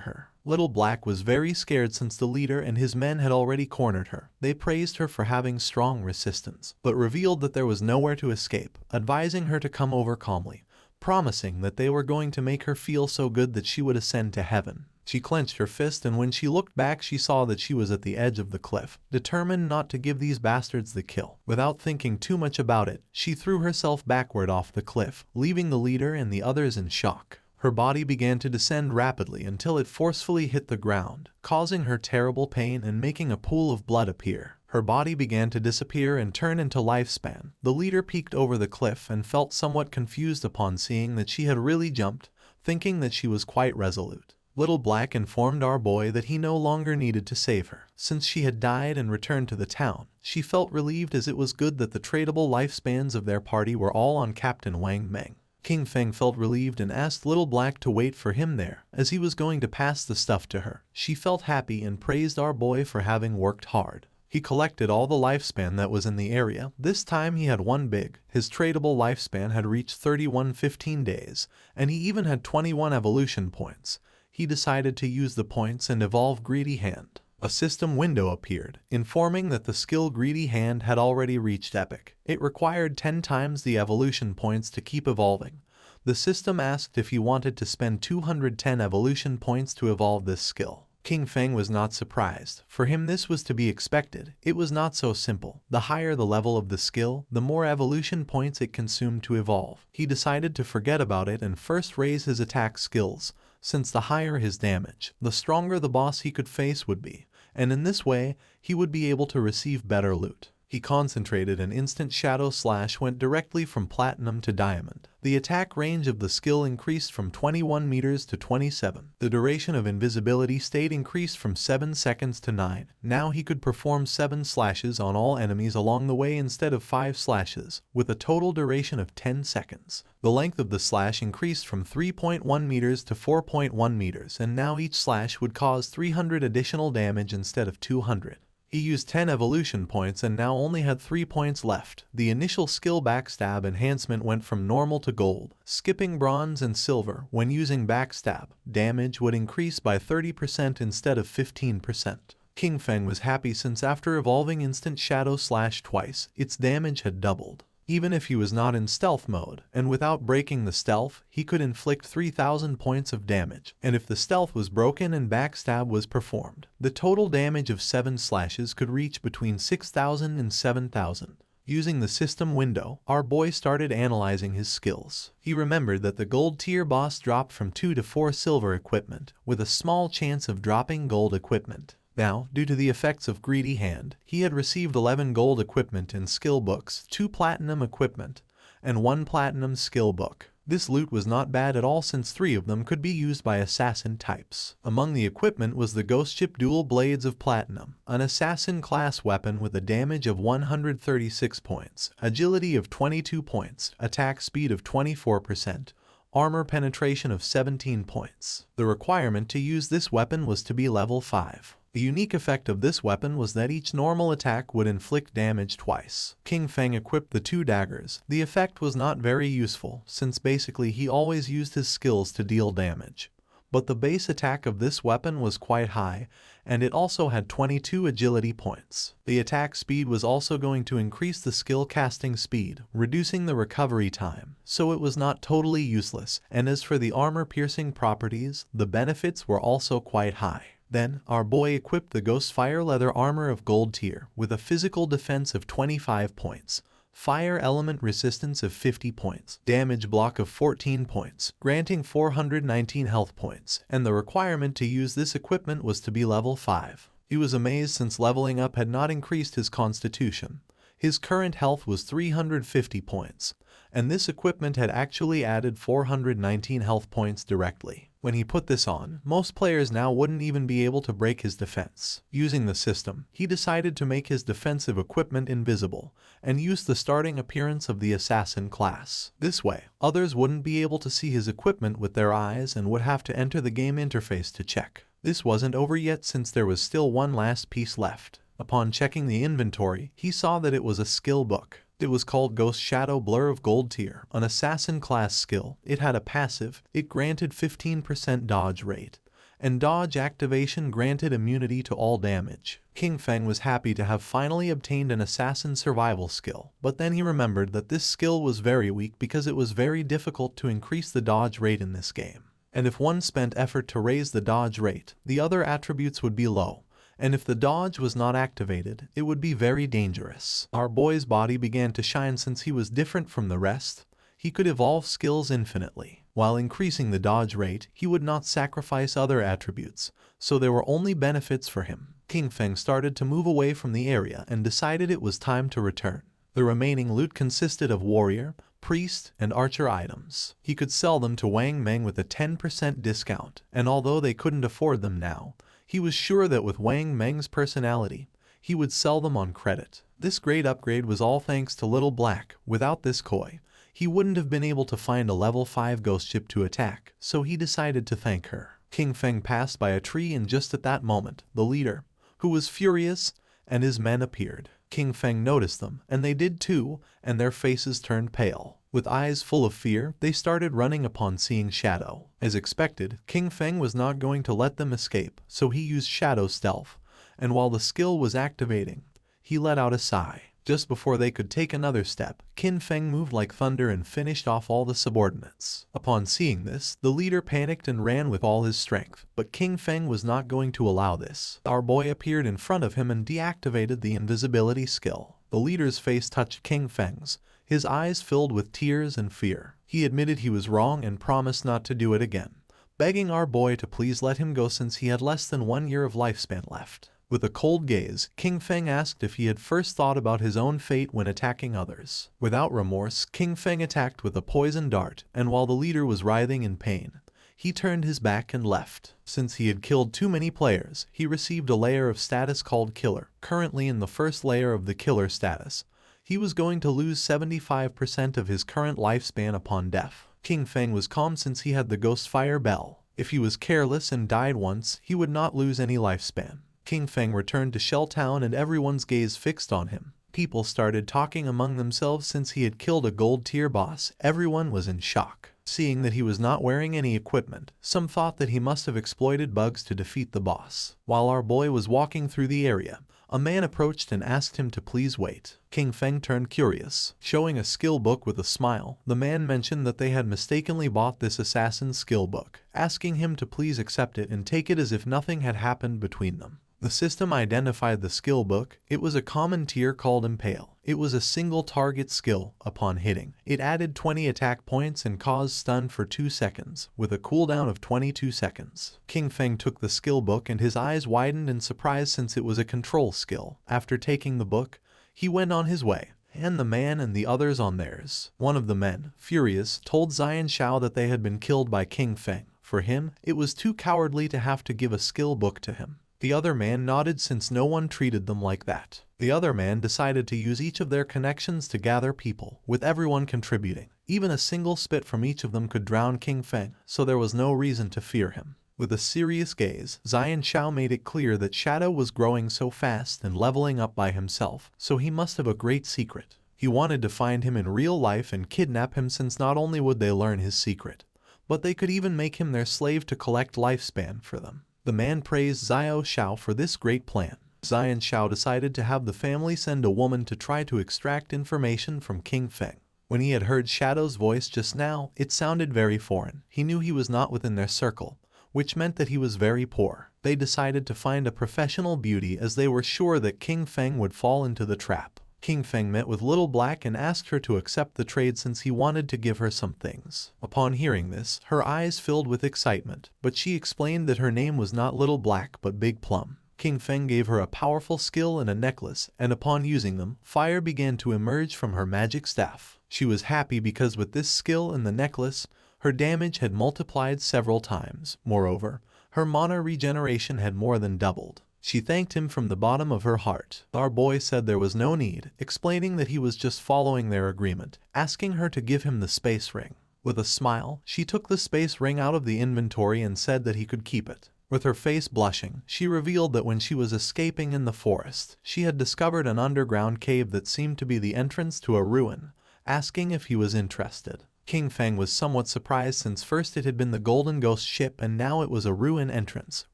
her. Little Black was very scared since the leader and his men had already cornered her. They praised her for having strong resistance, but revealed that there was nowhere to escape, advising her to come over calmly, promising that they were going to make her feel so good that she would ascend to heaven. She clenched her fist, and when she looked back she saw that she was at the edge of the cliff, determined not to give these bastards the kill. Without thinking too much about it, she threw herself backward off the cliff, leaving the leader and the others in shock. Her body began to descend rapidly until it forcefully hit the ground, causing her terrible pain and making a pool of blood appear. Her body began to disappear and turn into lifespan. The leader peeked over the cliff and felt somewhat confused upon seeing that she had really jumped, thinking that she was quite resolute. Little Black informed our boy that he no longer needed to save her, since she had died and returned to the town. She felt relieved, as it was good that the tradable lifespans of their party were all on Captain Wang Meng. King Feng felt relieved and asked Little Black to wait for him there, as he was going to pass the stuff to her. She felt happy and praised our boy for having worked hard. He collected all the lifespan that was in the area. This time he had 1 big. His tradable lifespan had reached 3115 days, and he even had 21 evolution points. He decided to use the points and evolve Greedy Hand. A system window appeared, informing that the skill Greedy Hand had already reached epic. It required 10 times the evolution points to keep evolving. The system asked if he wanted to spend 210 evolution points to evolve this skill. King Feng was not surprised. For him this was to be expected. It was not so simple. The higher the level of the skill, the more evolution points it consumed to evolve. He decided to forget about it and first raise his attack skills, since the higher his damage, the stronger the boss he could face would be, and in this way, he would be able to receive better loot. He concentrated, and instant Shadow Slash went directly from Platinum to Diamond. The attack range of the skill increased from 21 meters to 27. The duration of invisibility stayed increased from 7 seconds to 9. Now he could perform 7 slashes on all enemies along the way instead of 5 slashes, with a total duration of 10 seconds. The length of the slash increased from 3.1 meters to 4.1 meters, and now each slash would cause 300 additional damage instead of 200. He used 10 evolution points and now only had 3 points left. The initial skill Backstab enhancement went from normal to gold, skipping bronze and silver. When using Backstab, damage would increase by 30% instead of 15%. King Feng was happy, since after evolving Instant Shadow Slash twice, its damage had doubled. Even if he was not in stealth mode, and without breaking the stealth, he could inflict 3,000 points of damage. And if the stealth was broken and Backstab was performed, the total damage of 7 slashes could reach between 6,000 and 7,000. Using the system window, our boy started analyzing his skills. He remembered that the gold tier boss dropped from 2 to 4 silver equipment, with a small chance of dropping gold equipment. Now, due to the effects of Greedy Hand, he had received 11 gold equipment in skill books, 2 platinum equipment, and 1 platinum skill book. This loot was not bad at all, since 3 of them could be used by assassin types. Among the equipment was the Ghost Ship Dual Blades of Platinum, an assassin class weapon with a damage of 136 points, agility of 22 points, attack speed of 24%, armor penetration of 17 points. The requirement to use this weapon was to be level 5. The unique effect of this weapon was that each normal attack would inflict damage twice. King Feng equipped the 2 daggers. The effect was not very useful, since basically he always used his skills to deal damage. But the base attack of this weapon was quite high, and it also had 22 agility points. The attack speed was also going to increase the skill casting speed, reducing the recovery time, so it was not totally useless, and as for the armor-piercing properties, the benefits were also quite high. Then, our boy equipped the Ghost Fire Leather Armor of Gold tier with a physical defense of 25 points. Fire element resistance of 50 points, damage block of 14 points, granting 419 health points, and the requirement to use this equipment was to be level 5. He was amazed since leveling up had not increased his constitution. His current health was 350 points, and this equipment had actually added 419 health points directly. When he put this on, most players now wouldn't even be able to break his defense. Using the system, he decided to make his defensive equipment invisible, and use the starting appearance of the assassin class. This way, others wouldn't be able to see his equipment with their eyes and would have to enter the game interface to check. This wasn't over yet since there was still one last piece left. Upon checking the inventory, he saw that it was a skill book. It was called Ghost Shadow Blur of Gold tier, an assassin class skill. It had a passive, it granted 15% dodge rate, and dodge activation granted immunity to all damage. King Feng was happy to have finally obtained an assassin survival skill, but then he remembered that this skill was very weak because it was very difficult to increase the dodge rate in this game. And if one spent effort to raise the dodge rate, the other attributes would be low. And if the dodge was not activated, it would be very dangerous. Our boy's body began to shine since he was different from the rest. He could evolve skills infinitely. While increasing the dodge rate, he would not sacrifice other attributes, so there were only benefits for him. King Feng started to move away from the area and decided it was time to return. The remaining loot consisted of warrior, priest, and archer items. He could sell them to Wang Meng with a 10% discount, and although they couldn't afford them now, he was sure that with Wang Meng's personality, he would sell them on credit. This great upgrade was all thanks to Little Black. Without this koi, he wouldn't have been able to find a level 5 ghost ship to attack, so he decided to thank her. King Feng passed by a tree and just at that moment, the leader, who was furious, and his men appeared. King Feng noticed them, and they did too, and their faces turned pale. With eyes full of fear, they started running upon seeing Shadow. As expected, King Feng was not going to let them escape, so he used Shadow Stealth, and while the skill was activating, he let out a sigh. Just before they could take another step, King Feng moved like thunder and finished off all the subordinates. Upon seeing this, the leader panicked and ran with all his strength, but King Feng was not going to allow this. Our boy appeared in front of him and deactivated the invisibility skill. The leader's face touched King Feng's, his eyes filled with tears and fear. He admitted he was wrong and promised not to do it again, begging our boy to please let him go since he had less than 1 year of lifespan left. With a cold gaze, King Feng asked if he had first thought about his own fate when attacking others. Without remorse, King Feng attacked with a poison dart, and while the leader was writhing in pain, he turned his back and left. Since he had killed too many players, he received a layer of status called Killer. Currently in the first layer of the Killer status, he was going to lose 75% of his current lifespan upon death. King Feng was calm since he had the Ghost Fire Bell. If he was careless and died once, he would not lose any lifespan. King Feng returned to Shell Town and everyone's gaze fixed on him. People started talking among themselves since he had killed a gold tier boss. Everyone was in shock. Seeing that he was not wearing any equipment, some thought that he must have exploited bugs to defeat the boss. While our boy was walking through the area, a man approached and asked him to please wait. King Feng turned curious. Showing a skill book with a smile, the man mentioned that they had mistakenly bought this assassin's skill book, asking him to please accept it and take it as if nothing had happened between them. The system identified the skill book. It was a common tier called Impale. It was a single target skill. Upon hitting, it added 20 attack points and caused stun for 2 seconds, with a cooldown of 22 seconds. King Feng took the skill book and his eyes widened in surprise since it was a control skill. After taking the book, he went on his way, and the man and the others on theirs. One of the men, furious, told Zion Shao that they had been killed by King Feng. For him, it was too cowardly to have to give a skill book to him. The other man nodded since no one treated them like that. The other man decided to use each of their connections to gather people, with everyone contributing. Even a single spit from each of them could drown King Feng, so there was no reason to fear him. With a serious gaze, Zion Shao made it clear that Shadow was growing so fast and leveling up by himself, so he must have a great secret. He wanted to find him in real life and kidnap him, since not only would they learn his secret, but they could even make him their slave to collect lifespan for them. The man praised Zion Shao for this great plan. Zion Shao decided to have the family send a woman to try to extract information from King Feng. When he had heard Shadow's voice just now, it sounded very foreign. He knew he was not within their circle, which meant that he was very poor. They decided to find a professional beauty, as they were sure that King Feng would fall into the trap. King Feng met with Little Black and asked her to accept the trade, since he wanted to give her some things. Upon hearing this, her eyes filled with excitement, but she explained that her name was not Little Black but Big Plum. King Feng gave her a powerful skill and a necklace, and upon using them, fire began to emerge from her magic staff. She was happy because with this skill and the necklace, her damage had multiplied several times. Moreover, her mana regeneration had more than doubled. She thanked him from the bottom of her heart. Our boy said there was no need, explaining that he was just following their agreement, asking her to give him the space ring. With a smile, she took the space ring out of the inventory and said that he could keep it. With her face blushing, she revealed that when she was escaping in the forest, she had discovered an underground cave that seemed to be the entrance to a ruin, asking if he was interested. King Feng was somewhat surprised, since first it had been the Golden Ghost ship and now it was a ruin entrance,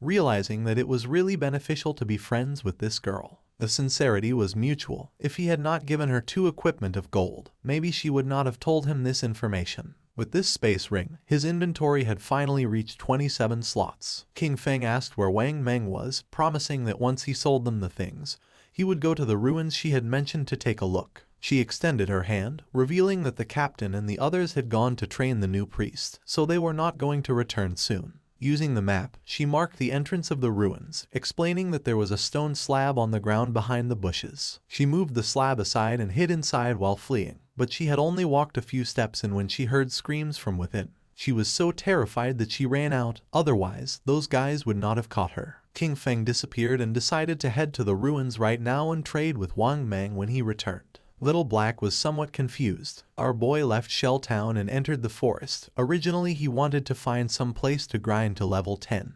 realizing that it was really beneficial to be friends with this girl. The sincerity was mutual. If he had not given her 2 equipment of gold, maybe she would not have told him this information. With this space ring, his inventory had finally reached 27 slots. King Feng asked where Wang Meng was, promising that once he sold them the things, he would go to the ruins she had mentioned to take a look. She extended her hand, revealing that the captain and the others had gone to train the new priest, so they were not going to return soon. Using the map, she marked the entrance of the ruins, explaining that there was a stone slab on the ground behind the bushes. She moved the slab aside and hid inside while fleeing, but she had only walked a few steps in when she heard screams from within. She was so terrified that she ran out, otherwise, those guys would not have caught her. King Feng disappeared and decided to head to the ruins right now and trade with Wang Meng when he returned. Little Black was somewhat confused. Our boy left Shell Town and entered the forest. Originally he wanted to find some place to grind to level 10.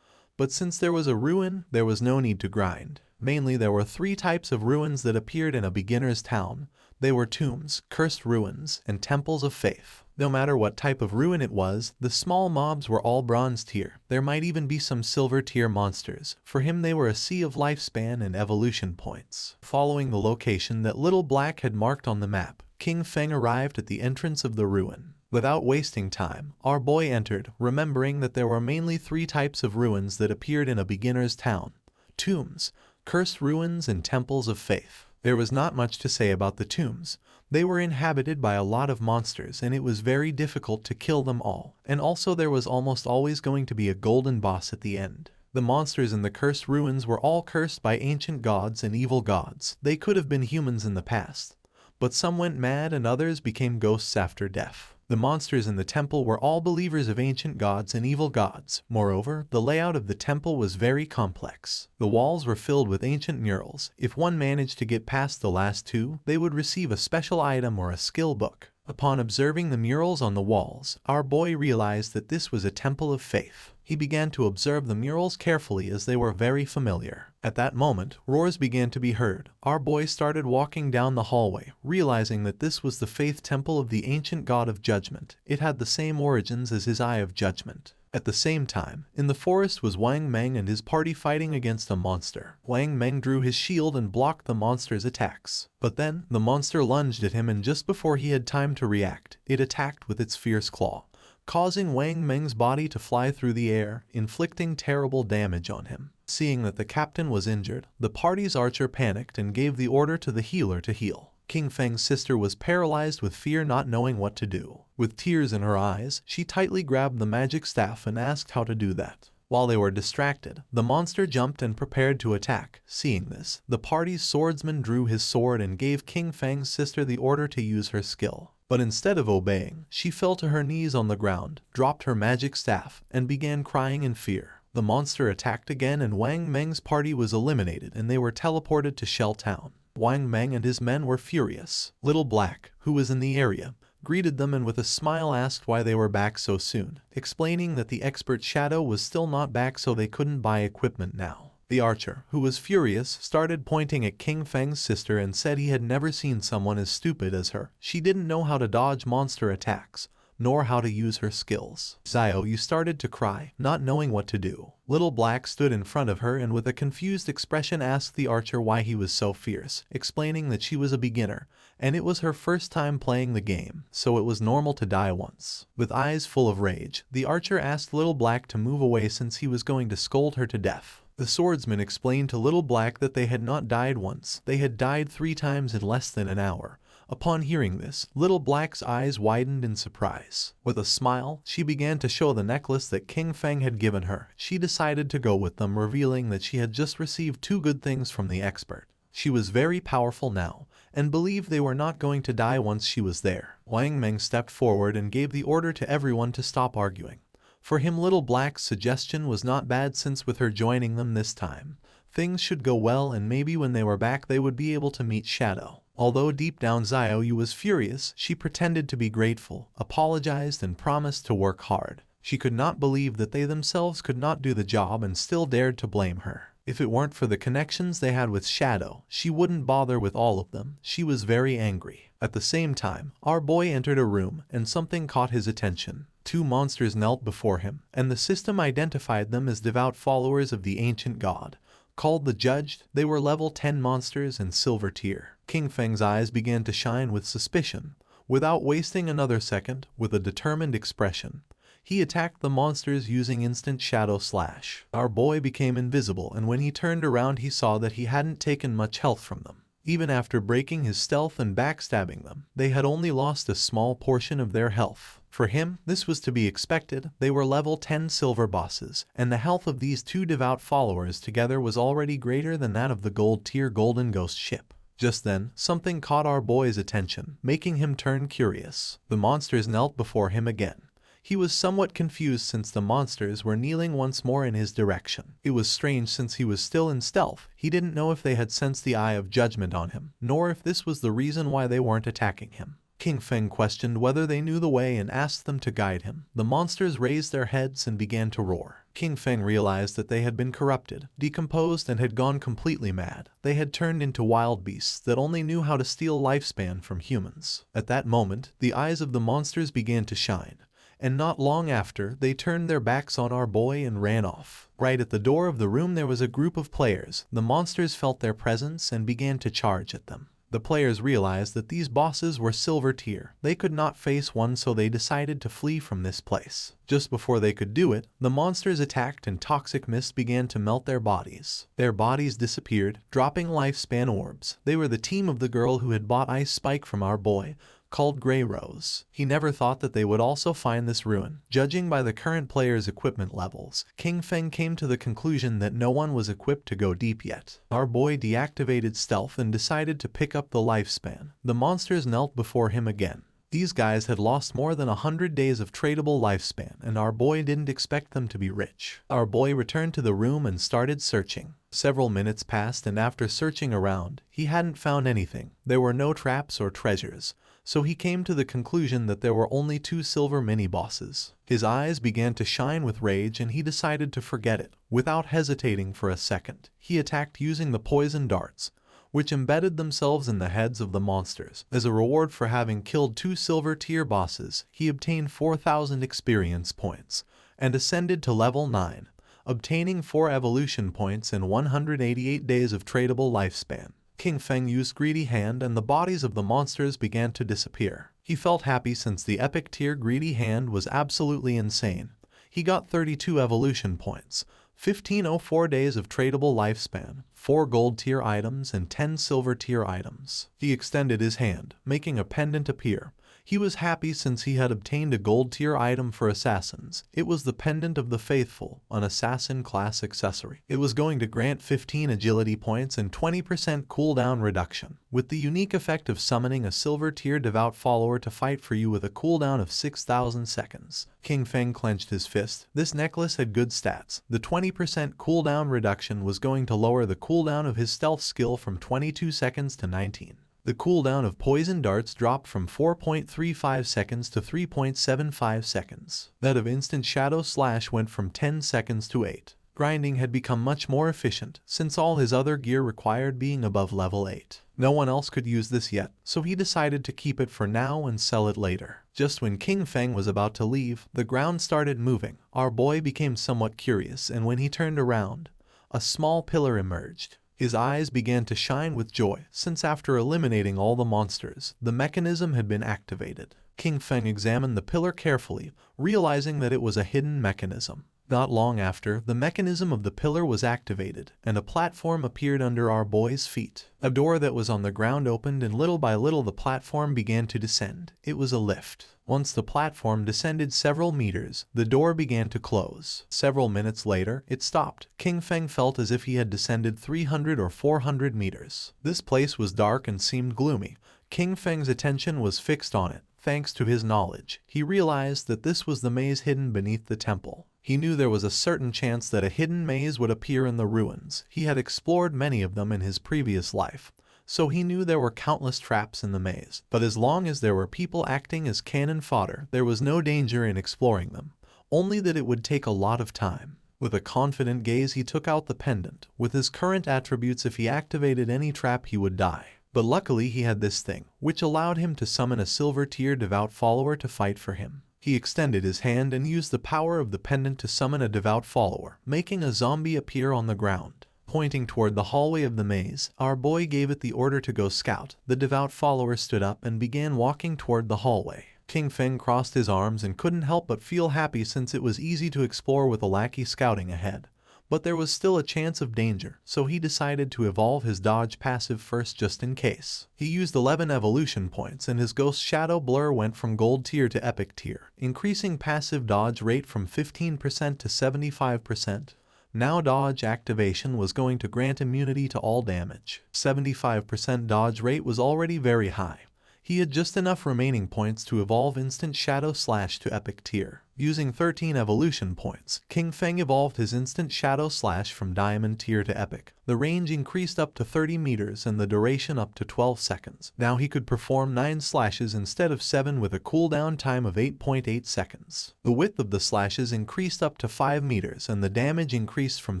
But since there was a ruin, there was no need to grind. Mainly there were 3 types of ruins that appeared in a beginner's town. They were tombs, cursed ruins, and temples of faith. No matter what type of ruin it was, the small mobs were all bronze tier. There might even be some silver tier monsters. For him they were a sea of lifespan and evolution points. Following the location that Little Black had marked on the map, King Feng arrived at the entrance of the ruin. Without wasting time, our boy entered, remembering that there were mainly 3 types of ruins that appeared in a beginner's town: tombs, cursed ruins, and temples of faith. There was not much to say about the tombs. They were inhabited by a lot of monsters and it was very difficult to kill them all, and also there was almost always going to be a golden boss at the end. The monsters in the cursed ruins were all cursed by ancient gods and evil gods. They could have been humans in the past, but some went mad and others became ghosts after death. The monsters in the temple were all believers of ancient gods and evil gods. Moreover, the layout of the temple was very complex. The walls were filled with ancient murals. If one managed to get past the last 2, they would receive a special item or a skill book. Upon observing the murals on the walls, our boy realized that this was a temple of faith. He began to observe the murals carefully as they were very familiar. At that moment, roars began to be heard. Our boy started walking down the hallway, realizing that this was the faith temple of the ancient god of judgment. It had the same origins as his Eye of Judgment. At the same time, in the forest was Wang Meng and his party fighting against a monster. Wang Meng drew his shield and blocked the monster's attacks. But then, the monster lunged at him and just before he had time to react, it attacked with its fierce claw, causing Wang Meng's body to fly through the air, inflicting terrible damage on him. Seeing that the captain was injured, the party's archer panicked and gave the order to the healer to heal. King Feng's sister was paralyzed with fear, not knowing what to do. With tears in her eyes, she tightly grabbed the magic staff and asked how to do that. While they were distracted, the monster jumped and prepared to attack. Seeing this, the party's swordsman drew his sword and gave King Feng's sister the order to use her skill. But instead of obeying, she fell to her knees on the ground, dropped her magic staff, and began crying in fear. The monster attacked again and Wang Meng's party was eliminated and they were teleported to Shell Town. Wang Meng and his men were furious. Little Black, who was in the area, greeted them and with a smile asked why they were back so soon, explaining that the expert Shadow was still not back so they couldn't buy equipment now. The archer, who was furious, started pointing at King Feng's sister and said he had never seen someone as stupid as her. She didn't know how to dodge monster attacks, nor how to use her skills. Xiao Yu started to cry, not knowing what to do. Little Black stood in front of her and with a confused expression asked the archer why he was so fierce, explaining that she was a beginner, and it was her first time playing the game, so it was normal to die once. With eyes full of rage, the archer asked Little Black to move away since he was going to scold her to death. The swordsman explained to Little Black that they had not died once, they had died 3 times in less than an hour. Upon hearing this, Little Black's eyes widened in surprise. With a smile, she began to show the necklace that King Feng had given her. She decided to go with them, revealing that she had just received 2 good things from the expert. She was very powerful now, and believed they were not going to die once she was there. Wang Meng stepped forward and gave the order to everyone to stop arguing. For him, Little Black's suggestion was not bad since with her joining them this time, things should go well and maybe when they were back they would be able to meet Shadow. Although deep down Xiao Yu was furious, she pretended to be grateful, apologized and promised to work hard. She could not believe that they themselves could not do the job and still dared to blame her. If it weren't for the connections they had with Shadow, she wouldn't bother with all of them. She was very angry. At the same time, our boy entered a room and something caught his attention. 2 monsters knelt before him, and the system identified them as devout followers of the ancient god. Called the Judged, they were level 10 monsters and silver tier. King Feng's eyes began to shine with suspicion. Without wasting another second, with a determined expression, he attacked the monsters using instant shadow slash. Our boy became invisible, and when he turned around he saw that he hadn't taken much health from them. Even after breaking his stealth and backstabbing them, they had only lost a small portion of their health. For him, this was to be expected. They were level 10 silver bosses, and the health of these 2 devout followers together was already greater than that of the gold tier Golden Ghost ship. Just then, something caught our boy's attention, making him turn curious. The monsters knelt before him again. He was somewhat confused since the monsters were kneeling once more in his direction. It was strange since he was still in stealth. He didn't know if they had sensed the eye of judgment on him, nor if this was the reason why they weren't attacking him. King Feng questioned whether they knew the way and asked them to guide him. The monsters raised their heads and began to roar. King Feng realized that they had been corrupted, decomposed, and had gone completely mad. They had turned into wild beasts that only knew how to steal lifespan from humans. At that moment, the eyes of the monsters began to shine, and not long after, they turned their backs on our boy and ran off. Right at the door of the room there was a group of players. The monsters felt their presence and began to charge at them. The players realized that these bosses were silver tier. They could not face one, so they decided to flee from this place. Just before they could do it, the monsters attacked and toxic mist began to melt their bodies. Their bodies disappeared, dropping lifespan orbs. They were the team of the girl who had bought Ice Spike from our boy, called Grey Rose. He never thought that they would also find this ruin. Judging by the current players' equipment levels, King Feng came to the conclusion that no one was equipped to go deep yet. Our boy deactivated stealth and decided to pick up the lifespan. The monsters knelt before him again. These guys had lost more than 100 days of tradable lifespan, and our boy didn't expect them to be rich. Our boy returned to the room and started searching. Several minutes passed, and after searching around, he hadn't found anything. There were no traps or treasures, so he came to the conclusion that there were only 2 silver mini-bosses. His eyes began to shine with rage and he decided to forget it. Without hesitating for a second, he attacked using the poison darts, which embedded themselves in the heads of the monsters. As a reward for having killed 2 silver tier bosses, he obtained 4,000 experience points and ascended to level 9, obtaining 4 evolution points and 188 days of tradable lifespan. King Feng used Greedy Hand and the bodies of the monsters began to disappear. He felt happy since the epic tier Greedy Hand was absolutely insane. He got 32 evolution points, 1504 days of tradable lifespan, 4 gold tier items and 10 silver tier items. He extended his hand, making a pendant appear. He was happy since he had obtained a gold tier item for assassins. It was the Pendant of the Faithful, an assassin class accessory. It was going to grant 15 agility points and 20% cooldown reduction, with the unique effect of summoning a silver tier devout follower to fight for you with a cooldown of 6,000 seconds. King Feng clenched his fist. This necklace had good stats. The 20% cooldown reduction was going to lower the cooldown of his stealth skill from 22 seconds to 19. The cooldown of poison darts dropped from 4.35 seconds to 3.75 seconds. That of instant shadow slash went from 10 seconds to 8. Grinding had become much more efficient, since all his other gear required being above level 8. No one else could use this yet, so he decided to keep it for now and sell it later. Just when King Feng was about to leave, the ground started moving. Our boy became somewhat curious, and when he turned around, a small pillar emerged. His eyes began to shine with joy, since after eliminating all the monsters, the mechanism had been activated. King Feng examined the pillar carefully, realizing that it was a hidden mechanism. Not long after, the mechanism of the pillar was activated, and a platform appeared under our boy's feet. A door that was on the ground opened, and little by little the platform began to descend. It was a lift. Once the platform descended several meters, the door began to close. Several minutes later, it stopped. King Feng felt as if he had descended 300 or 400 meters. This place was dark and seemed gloomy. King Feng's attention was fixed on it. Thanks to his knowledge, he realized that this was the maze hidden beneath the temple. He knew there was a certain chance that a hidden maze would appear in the ruins. He had explored many of them in his previous life, so he knew there were countless traps in the maze. But as long as there were people acting as cannon fodder, there was no danger in exploring them, only that it would take a lot of time. With a confident gaze, he took out the pendant. With his current attributes, if he activated any trap, he would die. But luckily he had this thing, which allowed him to summon a silver-tier devout follower to fight for him. He extended his hand and used the power of the pendant to summon a devout follower, making a zombie appear on the ground. Pointing toward the hallway of the maze, our boy gave it the order to go scout. The devout follower stood up and began walking toward the hallway. King Feng crossed his arms and couldn't help but feel happy, since it was easy to explore with a lackey scouting ahead. But there was still a chance of danger, so he decided to evolve his dodge passive first just in case. He used 11 evolution points, and his ghost shadow blur went from gold tier to epic tier, increasing passive dodge rate from 15% to 75%. Now dodge activation was going to grant immunity to all damage. 75% dodge rate was already very high. He had just enough remaining points to evolve instant shadow slash to epic tier. Using 13 evolution points, King Feng evolved his instant shadow slash from diamond tier to epic. The range increased up to 30 meters and the duration up to 12 seconds. Now he could perform 9 slashes instead of 7 with a cooldown time of 8.8 seconds. The width of the slashes increased up to 5 meters and the damage increased from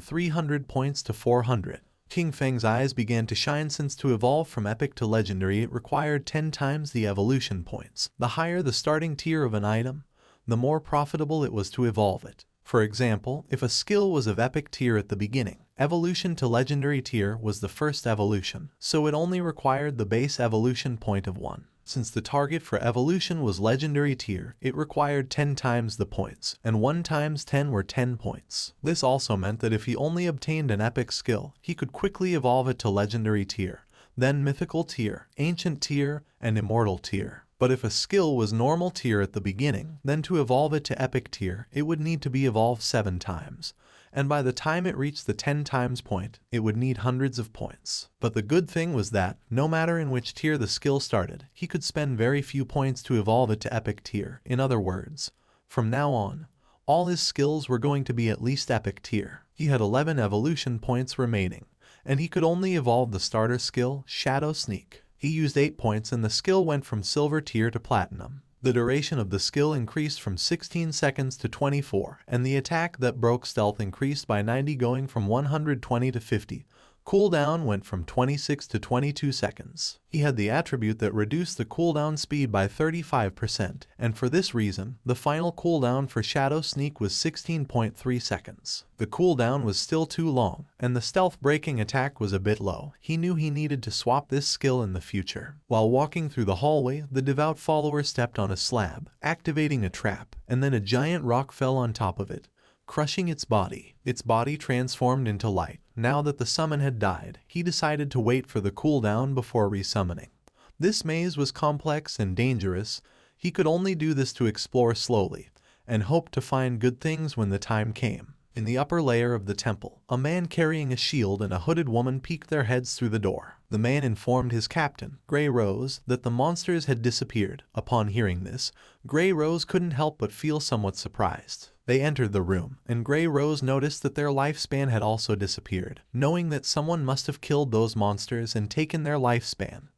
300 points to 400. King Feng's eyes began to shine, since to evolve from epic to legendary it required 10 times the evolution points. The higher the starting tier of an item, the more profitable it was to evolve it. For example, if a skill was of epic tier at the beginning, evolution to legendary tier was the first evolution, so it only required the base evolution point of 1. Since the target for evolution was legendary tier, it required 10 times the points, and 1 times 10 were 10 points. This also meant that if he only obtained an epic skill, he could quickly evolve it to legendary tier, then mythical tier, ancient tier, and immortal tier. But if a skill was normal tier at the beginning, then to evolve it to epic tier, it would need to be evolved 7 times. And by the time it reached the 10 times point, it would need hundreds of points. But the good thing was that, no matter in which tier the skill started, he could spend very few points to evolve it to epic tier. In other words, from now on, all his skills were going to be at least epic tier. He had 11 evolution points remaining, and he could only evolve the starter skill, Shadow Sneak. He used 8 points and the skill went from silver tier to platinum. The duration of the skill increased from 16 seconds to 24, and the attack that broke stealth increased by 90, going from 120 to 50. Cooldown went from 26 to 22 seconds. He had the attribute that reduced the cooldown speed by 35%, and for this reason, the final cooldown for Shadow Sneak was 16.3 seconds. The cooldown was still too long, and the stealth breaking attack was a bit low. He knew he needed to swap this skill in the future. While walking through the hallway, the devout follower stepped on a slab, activating a trap, and then a giant rock fell on top of it, crushing its body. Its body transformed into light. Now that the summon had died, he decided to wait for the cooldown before resummoning. This maze was complex and dangerous. He could only do this to explore slowly, and hope to find good things when the time came. In the upper layer of the temple, a man carrying a shield and a hooded woman peeked their heads through the door. The man informed his captain, Grey Rose, that the monsters had disappeared. Upon hearing this, Grey Rose couldn't help but feel somewhat surprised. They entered the room, and Grey Rose noticed that their lifespan had also disappeared, knowing that someone must have killed those monsters and taken their lifespan.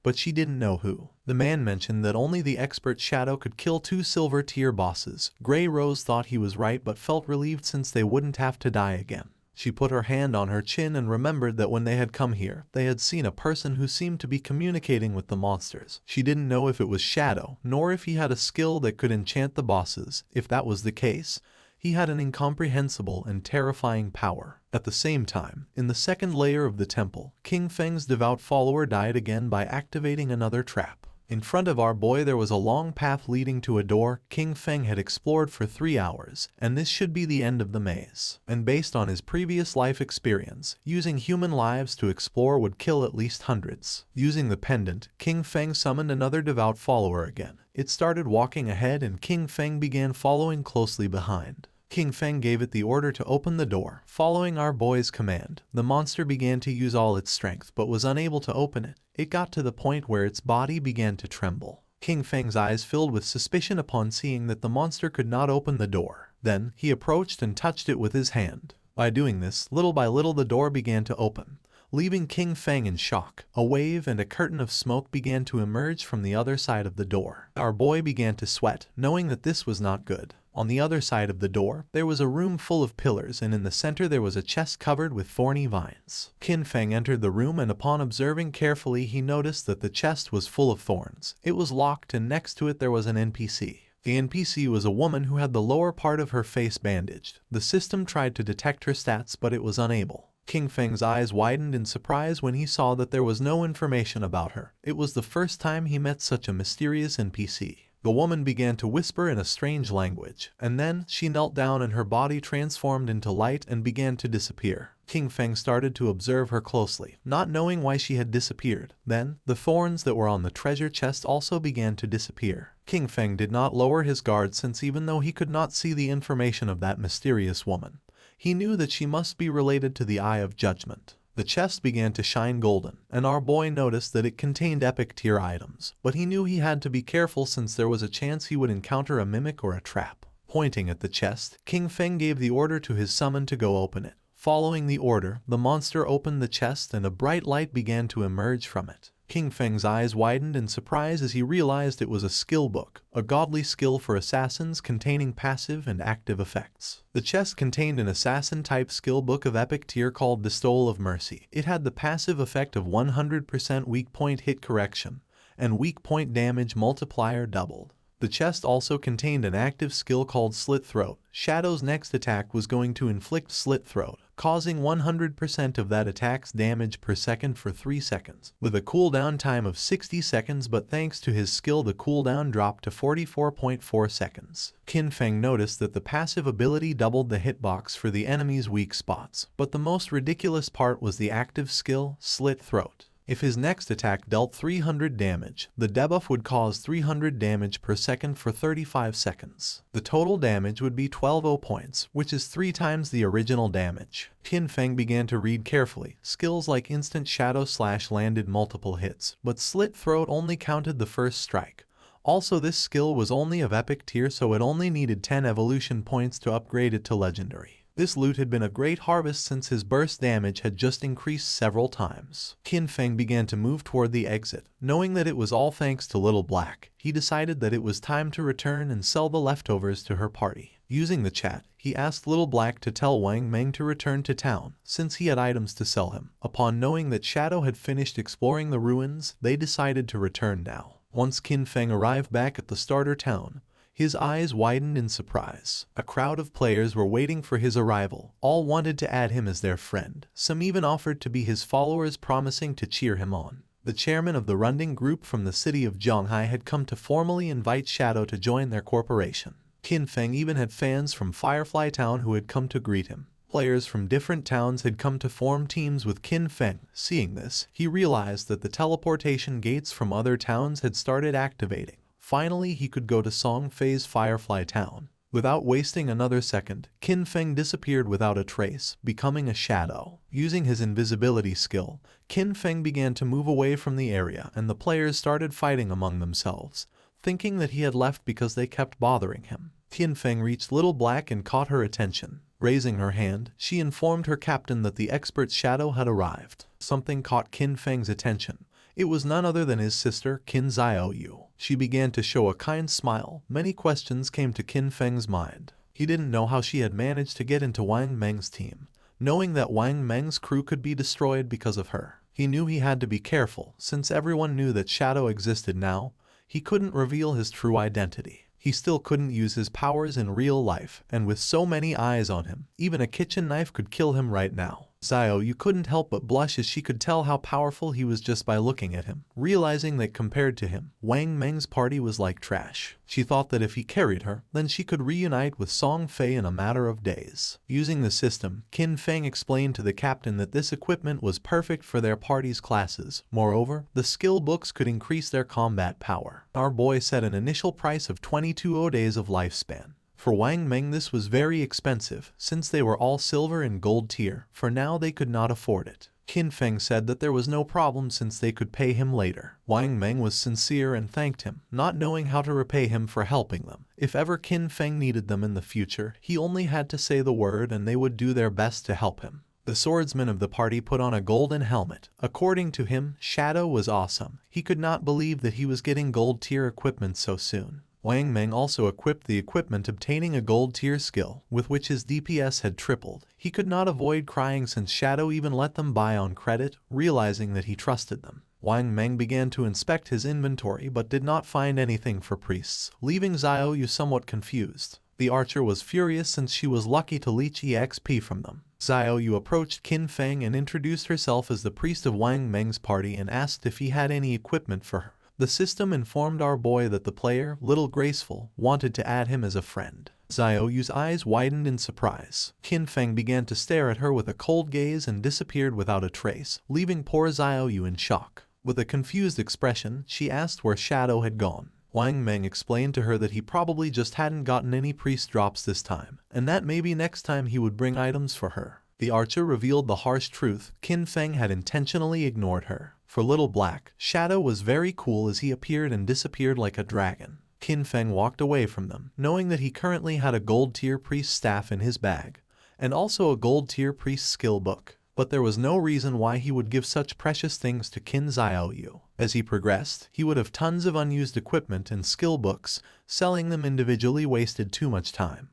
but she didn't know who. The man mentioned that only the expert shadow could kill 2 silver tier bosses. Grey Rose thought he was right but felt relieved since they wouldn't have to die again. She put her hand on her chin and remembered that when they had come here, they had seen a person who seemed to be communicating with the monsters. She didn't know if it was Shadow, nor if he had a skill that could enchant the bosses. If that was the case, he had an incomprehensible and terrifying power. At the same time, in the second layer of the temple, King Feng's devout follower died again by activating another trap. In front of our boy there was a long path leading to a door King Feng had explored for 3 hours, and this should be the end of the maze. And based on his previous life experience, using human lives to explore would kill at least hundreds. Using the pendant, King Feng summoned another devout follower again. It started walking ahead and King Feng began following closely behind. King Feng gave it the order to open the door. Following our boy's command, the monster began to use all its strength but was unable to open it. It got to the point where its body began to tremble. King Feng's eyes filled with suspicion upon seeing that the monster could not open the door. Then, he approached and touched it with his hand. By doing this, little by little the door began to open, leaving King Feng in shock. A wave and a curtain of smoke began to emerge from the other side of the door. Our boy began to sweat, knowing that this was not good. On the other side of the door, there was a room full of pillars and in the center there was a chest covered with thorny vines. Kin Feng entered the room and upon observing carefully he noticed that the chest was full of thorns. It was locked and next to it there was an NPC. The NPC was a woman who had the lower part of her face bandaged. The system tried to detect her stats but it was unable. King Feng's eyes widened in surprise when he saw that there was no information about her. It was the first time he met such a mysterious NPC. The woman began to whisper in a strange language, and then she knelt down and her body transformed into light and began to disappear. King Feng started to observe her closely, not knowing why she had disappeared. Then, the thorns that were on the treasure chest also began to disappear. King Feng did not lower his guard since even though he could not see the information of that mysterious woman, he knew that she must be related to the Eye of Judgment. The chest began to shine golden, and our boy noticed that it contained epic tier items, but he knew he had to be careful since there was a chance he would encounter a mimic or a trap. Pointing at the chest, King Feng gave the order to his summon to go open it. Following the order, the monster opened the chest and a bright light began to emerge from it. King Feng's eyes widened in surprise as he realized it was a skill book, a godly skill for assassins containing passive and active effects. The chest contained an assassin-type skill book of epic tier called the Stole of Mercy. It had the passive effect of 100% weak point hit correction, and weak point damage multiplier doubled. The chest also contained an active skill called Slit Throat. Shadow's next attack was going to inflict Slit Throat, causing 100% of that attack's damage per second for 3 seconds, with a cooldown time of 60 seconds, but thanks to his skill the cooldown dropped to 44.4 seconds. Kin Feng noticed that the passive ability doubled the hitbox for the enemy's weak spots, but the most ridiculous part was the active skill, Slit Throat. If his next attack dealt 300 damage, the debuff would cause 300 damage per second for 35 seconds. The total damage would be 12 points, which is 3 times the original damage. Kin Feng began to read carefully. Skills like Instant Shadow Slash landed multiple hits, but Slit Throat only counted the first strike. Also, this skill was only of epic tier, so it only needed 10 evolution points to upgrade it to legendary. This loot had been a great harvest since his burst damage had just increased several times. Kin Feng began to move toward the exit. Knowing that it was all thanks to Little Black, he decided that it was time to return and sell the leftovers to her party. Using the chat, he asked Little Black to tell Wang Meng to return to town, since he had items to sell him. Upon knowing that Shadow had finished exploring the ruins, they decided to return now. Once Kin Feng arrived back at the starter town, his eyes widened in surprise. A crowd of players were waiting for his arrival. All wanted to add him as their friend. Some even offered to be his followers, promising to cheer him on. The chairman of the Runding group from the city of Zhonghai had come to formally invite Shadow to join their corporation. Kin Feng even had fans from Firefly Town who had come to greet him. Players from different towns had come to form teams with Kin Feng. Seeing this, he realized that the teleportation gates from other towns had started activating. Finally, he could go to Song Fei's Firefly Town. Without wasting another second, Kin Feng disappeared without a trace, becoming a shadow. Using his invisibility skill, Kin Feng began to move away from the area and the players started fighting among themselves, thinking that he had left because they kept bothering him. Kin Feng reached Little Black and caught her attention. Raising her hand, she informed her captain that the expert Shadow had arrived. Something caught Kin Feng's attention. It was none other than his sister, Qin Xiaoyu. She began to show a kind smile. Many questions came to Qin Feng's mind. He didn't know how she had managed to get into Wang Meng's team, knowing that Wang Meng's crew could be destroyed because of her. He knew he had to be careful, since everyone knew that Shadow existed now. He couldn't reveal his true identity. He still couldn't use his powers in real life, and with so many eyes on him, even a kitchen knife could kill him right now. Xiaoyu couldn't help but blush as she could tell how powerful he was just by looking at him, realizing that compared to him, Wang Meng's party was like trash. She thought that if he carried her, then she could reunite with Song Fei in a matter of days. Using the system, Qin Feng explained to the captain that this equipment was perfect for their party's classes. Moreover, the skill books could increase their combat power. Our boy set an initial price of 22 days of lifespan. For Wang Meng this was very expensive, since they were all silver and gold tier. For now they could not afford it. Qin Feng said that there was no problem since they could pay him later. Wang Meng was sincere and thanked him, not knowing how to repay him for helping them. If ever Qin Feng needed them in the future, he only had to say the word and they would do their best to help him. The swordsman of the party put on a golden helmet. According to him, Shadow was awesome. He could not believe that he was getting gold tier equipment so soon. Wang Meng also equipped the equipment, obtaining a gold tier skill, with which his DPS had tripled. He could not avoid crying since Shadow even let them buy on credit, realizing that he trusted them. Wang Meng began to inspect his inventory but did not find anything for priests, leaving Xiaoyu somewhat confused. The archer was furious since she was lucky to leech EXP from them. Xiaoyu approached Qin Feng and introduced herself as the priest of Wang Meng's party and asked if he had any equipment for her. The system informed our boy that the player, Little Graceful, wanted to add him as a friend. Xiaoyu's eyes widened in surprise. Qin Feng began to stare at her with a cold gaze and disappeared without a trace, leaving poor Xiaoyu in shock. With a confused expression, she asked where Shadow had gone. Wang Meng explained to her that he probably just hadn't gotten any priest drops this time, and that maybe next time he would bring items for her. The archer revealed the harsh truth. Qin Feng had intentionally ignored her. For Little Black, Shadow was very cool as he appeared and disappeared like a dragon. Qin Feng walked away from them, knowing that he currently had a gold tier priest staff in his bag, and also a gold tier priest skill book. But there was no reason why he would give such precious things to Qin Xiaoyu. As he progressed, he would have tons of unused equipment and skill books. Selling them individually wasted too much time.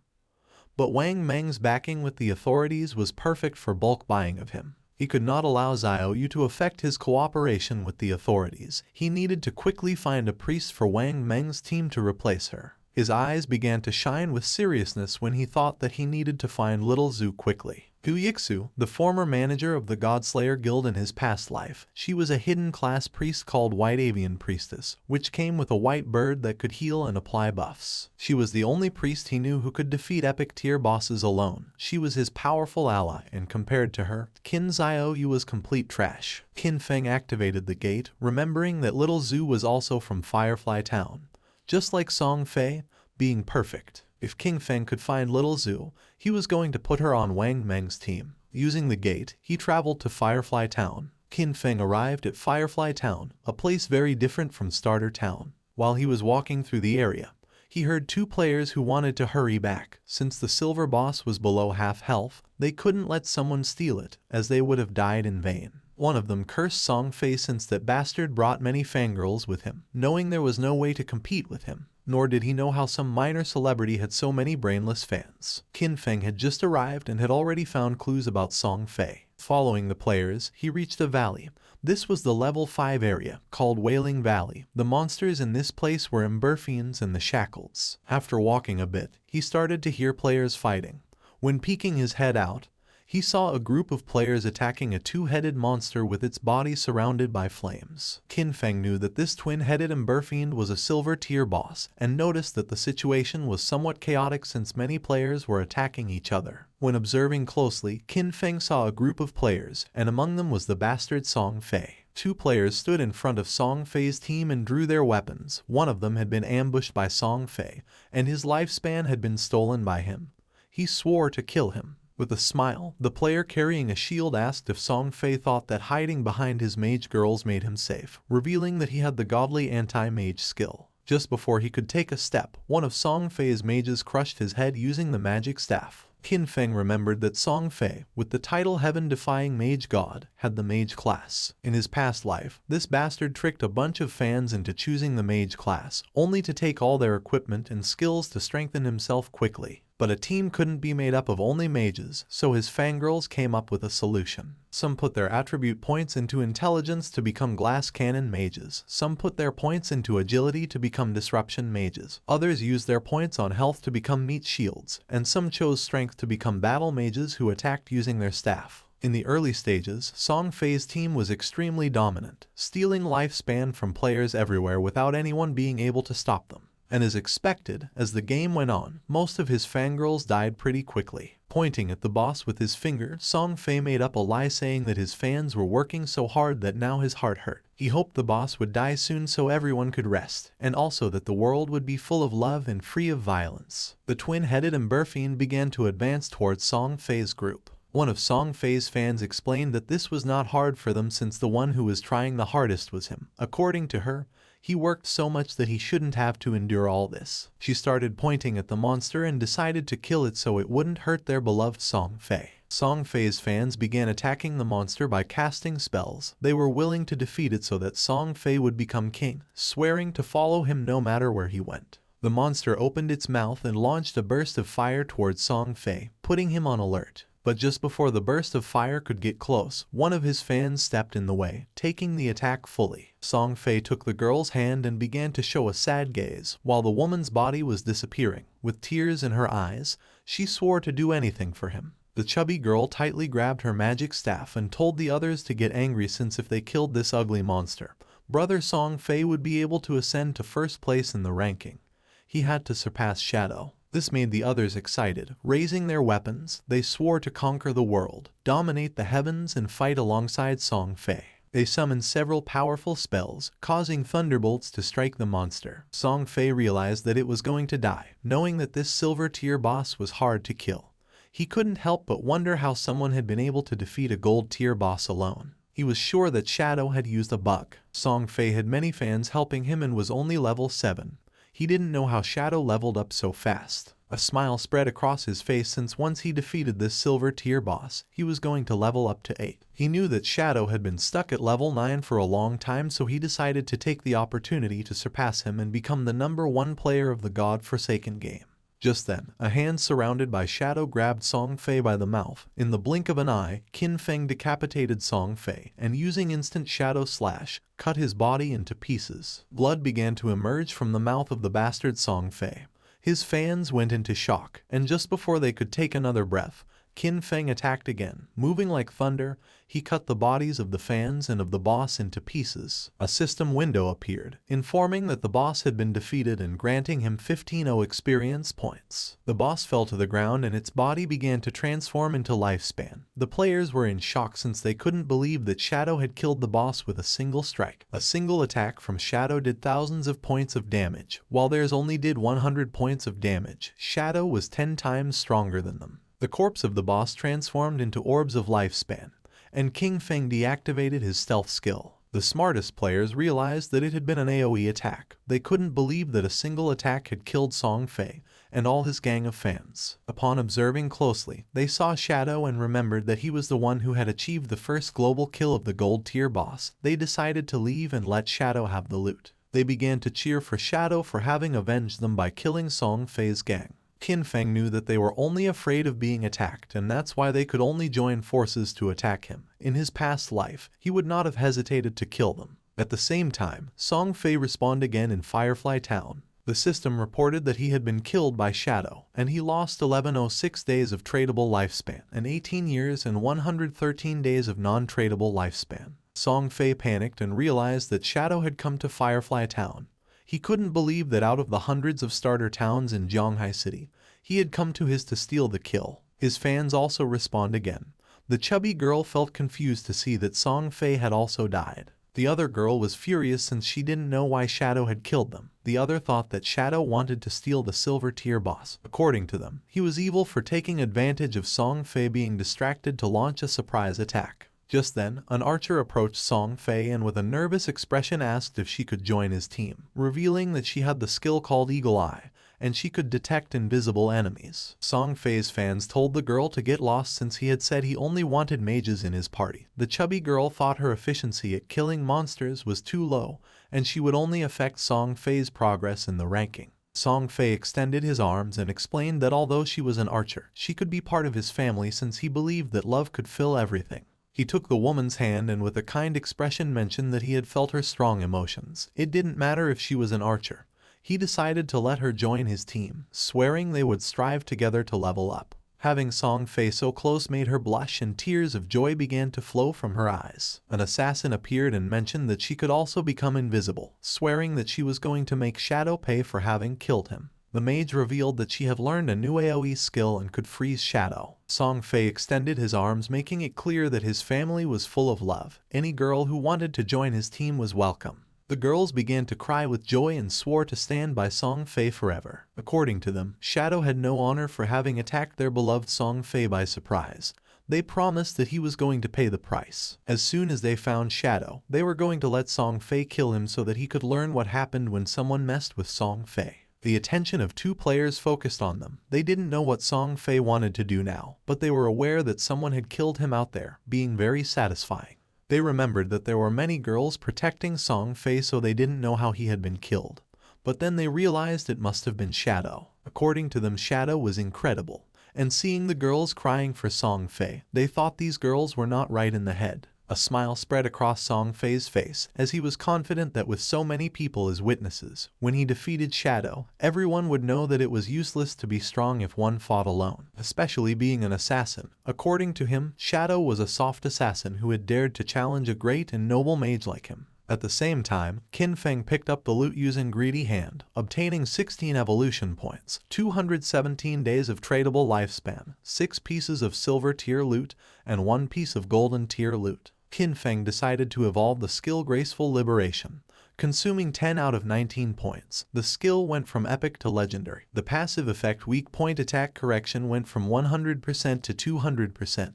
But Wang Meng's backing with the authorities was perfect for bulk buying of him. He could not allow Xiaoyu to affect his cooperation with the authorities. He needed to quickly find a priest for Wang Meng's team to replace her. His eyes began to shine with seriousness when he thought that he needed to find Little Zhu quickly. Gu Yixu, the former manager of the Godslayer Guild in his past life, she was a hidden class priest called White Avian Priestess, which came with a white bird that could heal and apply buffs. She was the only priest he knew who could defeat epic tier bosses alone. She was his powerful ally, and compared to her, Qin Xiaoyu was complete trash. Qin Feng activated the gate, remembering that Little Zhu was also from Firefly Town. Just like Song Fei, being perfect. If Qin Feng could find Little Zhu, he was going to put her on Wang Meng's team. Using the gate, he traveled to Firefly Town. Qin Feng arrived at Firefly Town, a place very different from Starter Town. While he was walking through the area, he heard two players who wanted to hurry back. Since the silver boss was below half health, they couldn't let someone steal it, as they would have died in vain. One of them cursed Song Fei since that bastard brought many fangirls with him, knowing there was no way to compete with him. Nor did he know how some minor celebrity had so many brainless fans. Qin Feng had just arrived and had already found clues about Song Fei. Following the players, he reached a valley. This was the level 5 area, called Wailing Valley. The monsters in this place were Emberfiends and the Shackles. After walking a bit, he started to hear players fighting. When peeking his head out, he saw a group of players attacking a two-headed monster with its body surrounded by flames. Qin Feng knew that this twin-headed Emberfiend was a silver tier boss, and noticed that the situation was somewhat chaotic since many players were attacking each other. When observing closely, Qin Feng saw a group of players, and among them was the bastard Song Fei. Two players stood in front of Song Fei's team and drew their weapons. One of them had been ambushed by Song Fei, and his lifespan had been stolen by him. He swore to kill him. With a smile, the player carrying a shield asked if Song Fei thought that hiding behind his mage girls made him safe, revealing that he had the godly anti-mage skill. Just before he could take a step, one of Song Fei's mages crushed his head using the magic staff. Qin Feng remembered that Song Fei, with the title Heaven-Defying Mage God, had the mage class. In his past life, this bastard tricked a bunch of fans into choosing the mage class, only to take all their equipment and skills to strengthen himself quickly. But a team couldn't be made up of only mages, so his fangirls came up with a solution. Some put their attribute points into intelligence to become glass cannon mages. Some put their points into agility to become disruption mages. Others used their points on health to become meat shields, and some chose strength to become battle mages who attacked using their staff. In the early stages, Song Fei's team was extremely dominant, stealing lifespan from players everywhere without anyone being able to stop them. And as expected, as the game went on, most of his fangirls died pretty quickly. Pointing at the boss with his finger, Song Fei made up a lie saying that his fans were working so hard that now his heart hurt. He hoped the boss would die soon so everyone could rest, and also that the world would be full of love and free of violence. The twin-headed Emberfiend began to advance towards Song Fei's group. One of Song Fei's fans explained that this was not hard for them since the one who was trying the hardest was him. According to her, he worked so much that he shouldn't have to endure all this. She started pointing at the monster and decided to kill it so it wouldn't hurt their beloved Song Fei. Song Fei's fans began attacking the monster by casting spells. They were willing to defeat it so that Song Fei would become king, swearing to follow him no matter where he went. The monster opened its mouth and launched a burst of fire towards Song Fei, putting him on alert. But just before the burst of fire could get close, one of his fans stepped in the way, taking the attack fully. Song Fei took the girl's hand and began to show a sad gaze, while the woman's body was disappearing. With tears in her eyes, she swore to do anything for him. The chubby girl tightly grabbed her magic staff and told the others to get angry since if they killed this ugly monster, brother Song Fei would be able to ascend to first place in the ranking. He had to surpass Shadow. This made the others excited. Raising their weapons, they swore to conquer the world, dominate the heavens, and fight alongside Song Fei. They summoned several powerful spells, causing thunderbolts to strike the monster. Song Fei realized that it was going to die, knowing that this silver tier boss was hard to kill. He couldn't help but wonder how someone had been able to defeat a gold tier boss alone. He was sure that Shadow had used a bug. Song Fei had many fans helping him and was only level 7. He didn't know how Shadow leveled up so fast. A smile spread across his face since once he defeated this silver tier boss, he was going to level up to 8. He knew that Shadow had been stuck at level 9 for a long time, so he decided to take the opportunity to surpass him and become the #1 player of the God-forsaken game. Just then, a hand surrounded by Shadow grabbed Song Fei by the mouth. In the blink of an eye, Qin Feng decapitated Song Fei, and using instant Shadow Slash, cut his body into pieces. Blood began to emerge from the mouth of the bastard Song Fei. His fans went into shock, and just before they could take another breath, Qin Feng attacked again. Moving like thunder, he cut the bodies of the fans and of the boss into pieces. A system window appeared, informing that the boss had been defeated and granting him 15 experience points. The boss fell to the ground and its body began to transform into lifespan. The players were in shock since they couldn't believe that Shadow had killed the boss with a single strike. A single attack from Shadow did thousands of points of damage, while theirs only did 100 points of damage. Shadow was 10 times stronger than them. The corpse of the boss transformed into orbs of lifespan, and Qin Feng deactivated his stealth skill. The smartest players realized that it had been an AoE attack. They couldn't believe that a single attack had killed Song Fei and all his gang of fans. Upon observing closely, they saw Shadow and remembered that he was the one who had achieved the first global kill of the gold tier boss. They decided to leave and let Shadow have the loot. They began to cheer for Shadow for having avenged them by killing Song Fei's gang. Qin Feng knew that they were only afraid of being attacked, and that's why they could only join forces to attack him. In his past life, he would not have hesitated to kill them. At the same time, Song Fei respawned again in Firefly Town. The system reported that he had been killed by Shadow, and he lost 1106 days of tradable lifespan, and 18 years and 113 days of non-tradable lifespan. Song Fei panicked and realized that Shadow had come to Firefly Town. He couldn't believe that out of the hundreds of starter towns in Zhonghai City, he had come to his to steal the kill. His fans also respawned again. The chubby girl felt confused to see that Song Fei had also died. The other girl was furious since she didn't know why Shadow had killed them. The other thought that Shadow wanted to steal the silver tier boss. According to them, he was evil for taking advantage of Song Fei being distracted to launch a surprise attack. Just then, an archer approached Song Fei and with a nervous expression asked if she could join his team, revealing that she had the skill called Eagle Eye, and she could detect invisible enemies. Song Fei's fans told the girl to get lost since he had said he only wanted mages in his party. The chubby girl thought her efficiency at killing monsters was too low, and she would only affect Song Fei's progress in the ranking. Song Fei extended his arms and explained that although she was an archer, she could be part of his family since he believed that love could fill everything. He took the woman's hand and with a kind expression mentioned that he had felt her strong emotions. It didn't matter if she was an archer. He decided to let her join his team, swearing they would strive together to level up. Having Song Fei so close made her blush and tears of joy began to flow from her eyes. An assassin appeared and mentioned that she could also become invisible, swearing that she was going to make Shadow pay for having killed him. The mage revealed that she had learned a new AoE skill and could freeze Shadow. Song Fei extended his arms, making it clear that his family was full of love. Any girl who wanted to join his team was welcome. The girls began to cry with joy and swore to stand by Song Fei forever. According to them, Shadow had no honor for having attacked their beloved Song Fei by surprise. They promised that he was going to pay the price. As soon as they found Shadow, they were going to let Song Fei kill him so that he could learn what happened when someone messed with Song Fei. The attention of two players focused on them. They didn't know what Song Fei wanted to do now, but they were aware that someone had killed him out there, being very satisfying. They remembered that there were many girls protecting Song Fei, so they didn't know how he had been killed. But then they realized it must have been Shadow. According to them, Shadow was incredible. And seeing the girls crying for Song Fei, they thought these girls were not right in the head. A smile spread across Song Fei's face as he was confident that with so many people as witnesses, when he defeated Shadow, everyone would know that it was useless to be strong if one fought alone, especially being an assassin. According to him, Shadow was a soft assassin who had dared to challenge a great and noble mage like him. At the same time, Qin Feng picked up the loot using Greedy Hand, obtaining 16 evolution points, 217 days of tradable lifespan, 6 pieces of silver tier loot, and 1 piece of golden tier loot. Qin Feng decided to evolve the skill Graceful Liberation, consuming 10 out of 19 points. The skill went from epic to legendary. The passive effect Weak Point Attack Correction went from 100% to 200%,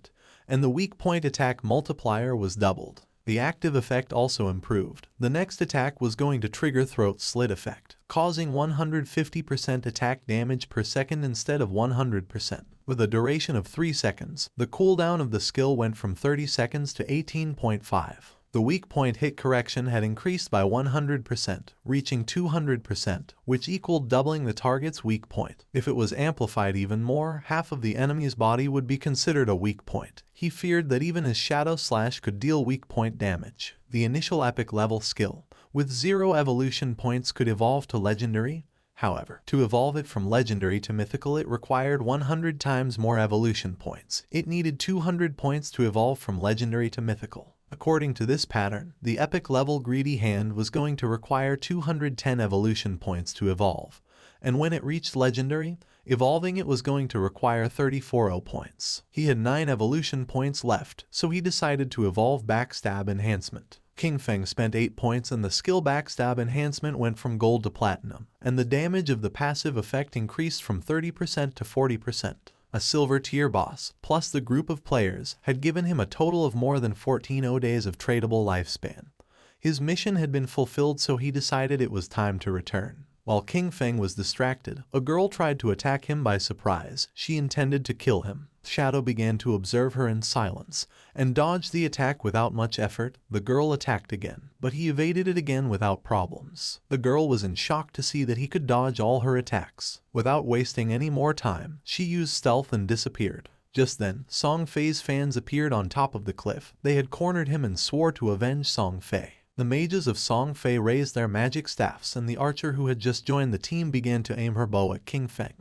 and the weak point attack multiplier was doubled. The active effect also improved. The next attack was going to trigger Throat Slit effect, causing 150% attack damage per second instead of 100%. With a duration of 3 seconds, the cooldown of the skill went from 30 seconds to 18.5. The weak point hit correction had increased by 100%, reaching 200%, which equaled doubling the target's weak point. If it was amplified even more, half of the enemy's body would be considered a weak point. He feared that even his Shadow Slash could deal weak point damage. The initial epic level skill, with 0 evolution points, could evolve to legendary. However, to evolve it from legendary to mythical, it required 100 times more evolution points. It needed 200 points to evolve from legendary to mythical. According to this pattern, the epic level Greedy Hand was going to require 210 evolution points to evolve, and when it reached legendary, evolving it was going to require 34 points. He had 9 evolution points left, so he decided to evolve Backstab Enhancement. Qin Feng spent 8 points and the skill Backstab Enhancement went from gold to platinum, and the damage of the passive effect increased from 30% to 40%. A silver tier boss, plus the group of players, had given him a total of more than 14 days of tradable lifespan. His mission had been fulfilled, so he decided it was time to return. While Qin Feng was distracted, a girl tried to attack him by surprise. She intended to kill him. Shadow began to observe her in silence and dodged the attack without much effort. The girl attacked again, but he evaded it again without problems. The girl was in shock to see that he could dodge all her attacks. Without wasting any more time, she used stealth and disappeared. Just then, Song Fei's fans appeared on top of the cliff. They had cornered him and swore to avenge Song Fei. The mages of Song Fei raised their magic staffs, and the archer who had just joined the team began to aim her bow at Qin Feng.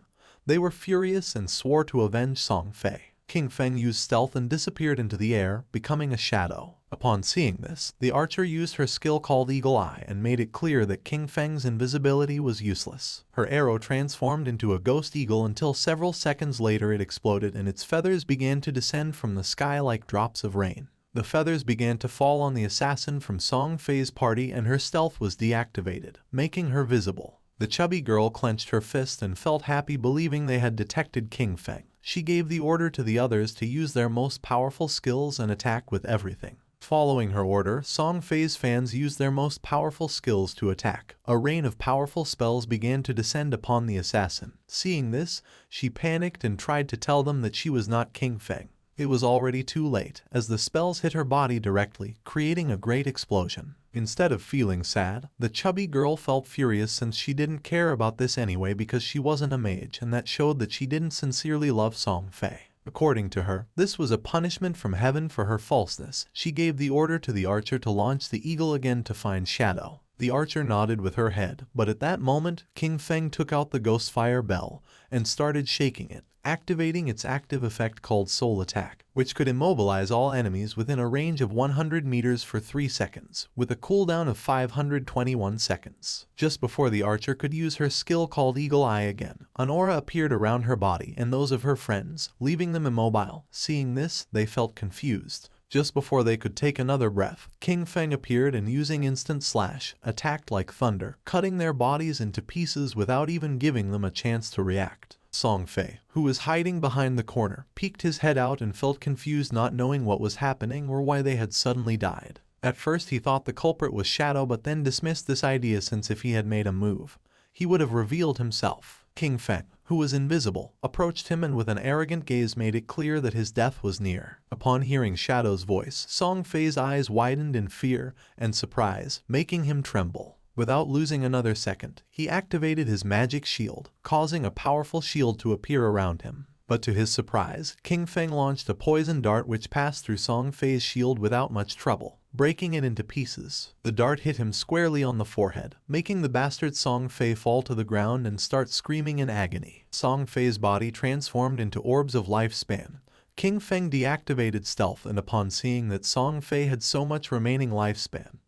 They were furious and swore to avenge Song Fei. Qin Feng used stealth and disappeared into the air, becoming a shadow. Upon seeing this, the archer used her skill called Eagle Eye and made it clear that Qin Feng's invisibility was useless. Her arrow transformed into a ghost eagle until several seconds later it exploded and its feathers began to descend from the sky like drops of rain. The feathers began to fall on the assassin from Song Fei's party and her stealth was deactivated, making her visible. The chubby girl clenched her fist and felt happy, believing they had detected Qin Feng. She gave the order to the others to use their most powerful skills and attack with everything. Following her order, Song Fei's fans used their most powerful skills to attack. A rain of powerful spells began to descend upon the assassin. Seeing this, she panicked and tried to tell them that she was not King Feng. It was already too late, as the spells hit her body directly, creating a great explosion. Instead of feeling sad, the chubby girl felt furious since she didn't care about this anyway because she wasn't a mage, and that showed that she didn't sincerely love Song Fei. According to her, this was a punishment from heaven for her falseness. She gave the order to the archer to launch the eagle again to find Shadow. The archer nodded with her head, but at that moment, King Feng took out the Ghostfire Bell and started shaking it, activating its active effect called Soul Attack, which could immobilize all enemies within a range of 100 meters for 3 seconds, with a cooldown of 521 seconds. Just before the archer could use her skill called Eagle Eye again, an aura appeared around her body and those of her friends, leaving them immobile. Seeing this, they felt confused. Just before they could take another breath, King Feng appeared and using Instant Slash, attacked like thunder, cutting their bodies into pieces without even giving them a chance to react. Song Fei, who was hiding behind the corner, peeked his head out and felt confused, not knowing what was happening or why they had suddenly died. At first he thought the culprit was Shadow, but then dismissed this idea since if he had made a move, he would have revealed himself. King Feng, who was invisible, approached him and with an arrogant gaze made it clear that his death was near. Upon hearing Shadow's voice, Song Fei's eyes widened in fear and surprise, making him tremble. Without losing another second, he activated his magic shield, causing a powerful shield to appear around him. But to his surprise, King Feng launched a poison dart which passed through Song Fei's shield without much trouble, breaking it into pieces. The dart hit him squarely on the forehead, making the bastard Song Fei fall to the ground and start screaming in agony. Song Fei's body transformed into orbs of lifespan. King Feng deactivated stealth, and upon seeing that Song Fei had so much remaining lifespan,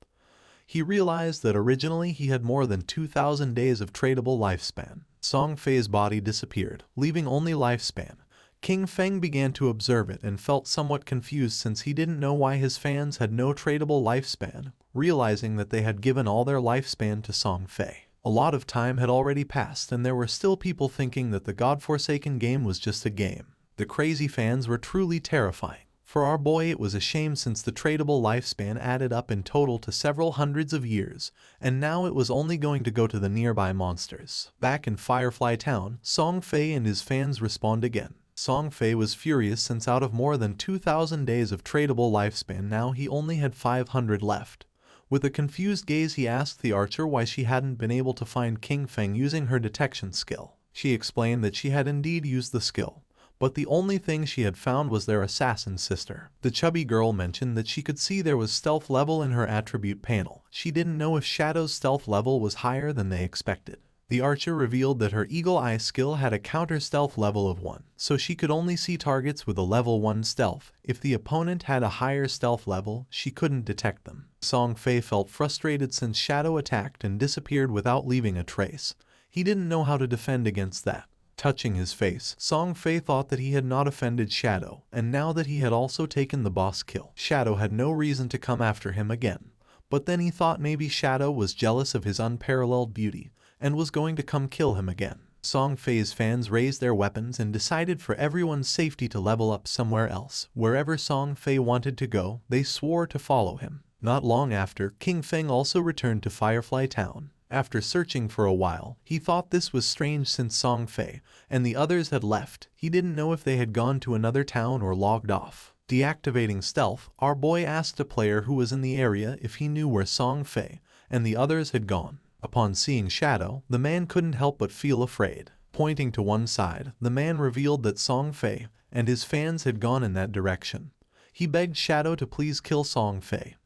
he realized that originally he had more than 2,000 days of tradable lifespan. Song Fei's body disappeared, leaving only lifespan. King Feng began to observe it and felt somewhat confused since he didn't know why his fans had no tradable lifespan, realizing that they had given all their lifespan to Song Fei. A lot of time had already passed and there were still people thinking that the godforsaken game was just a game. The crazy fans were truly terrifying. For our boy it was a shame since the tradable lifespan added up in total to several hundreds of years, and now it was only going to go to the nearby monsters. Back in Firefly Town, Song Fei and his fans respawned again. Song Fei was furious since out of more than 2,000 days of tradable lifespan now he only had 500 left. With a confused gaze he asked the archer why she hadn't been able to find King Feng using her detection skill. She explained that she had indeed used the skill, but the only thing she had found was their assassin sister. The chubby girl mentioned that she could see there was stealth level in her attribute panel. She didn't know if Shadow's stealth level was higher than they expected. The archer revealed that her Eagle Eye skill had a counter stealth level of 1, so she could only see targets with a level 1 stealth. If the opponent had a higher stealth level, she couldn't detect them. Song Fei felt frustrated since Shadow attacked and disappeared without leaving a trace. He didn't know how to defend against that. Touching his face, Song Fei thought that he had not offended Shadow, and now that he had also taken the boss kill, Shadow had no reason to come after him again. But then he thought maybe Shadow was jealous of his unparalleled beauty, and was going to come kill him again. Song Fei's fans raised their weapons and decided for everyone's safety to level up somewhere else. Wherever Song Fei wanted to go, they swore to follow him. Not long after, King Feng also returned to Firefly Town. After searching for a while, he thought this was strange since Song Fei and the others had left. He didn't know if they had gone to another town or logged off. Deactivating stealth, our boy asked a player who was in the area if he knew where Song Fei and the others had gone. Upon seeing Shadow, the man couldn't help but feel afraid. Pointing to one side, the man revealed that Song Fei and his fans had gone in that direction. He begged Shadow to please kill Song Fei.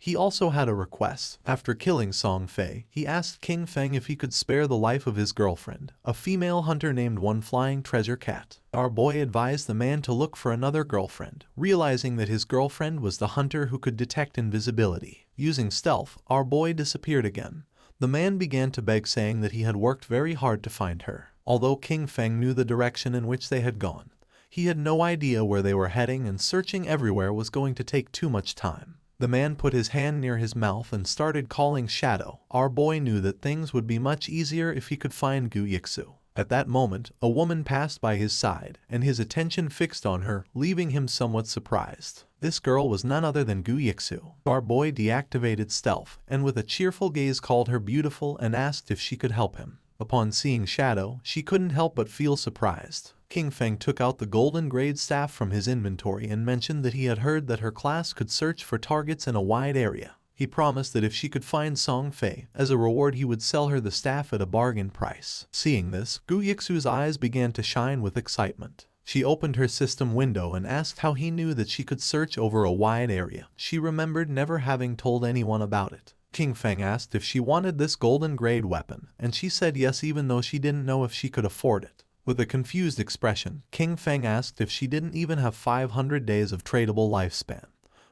He also had a request. After killing Song Fei, he asked King Feng if he could spare the life of his girlfriend, a female hunter named One Flying Treasure Cat. Our boy advised the man to look for another girlfriend, realizing that his girlfriend was the hunter who could detect invisibility. Using stealth, our boy disappeared again. The man began to beg, saying that he had worked very hard to find her. Although King Feng knew the direction in which they had gone, he had no idea where they were heading, and searching everywhere was going to take too much time. The man put his hand near his mouth and started calling Shadow. Our boy knew that things would be much easier if he could find Gu Yixu. At that moment, a woman passed by his side, and his attention fixed on her, leaving him somewhat surprised. This girl was none other than Gu Yixu. Our boy deactivated stealth and with a cheerful gaze called her beautiful and asked if she could help him. Upon seeing Shadow, she couldn't help but feel surprised. King Feng took out the golden grade staff from his inventory and mentioned that he had heard that her class could search for targets in a wide area. He promised that if she could find Song Fei, as a reward he would sell her the staff at a bargain price. Seeing this, Gu Yixu's eyes began to shine with excitement. She opened her system window and asked how he knew that she could search over a wide area. She remembered never having told anyone about it. King Feng asked if she wanted this golden grade weapon, and she said yes even though she didn't know if she could afford it. With a confused expression, King Feng asked if she didn't even have 500 days of tradable lifespan,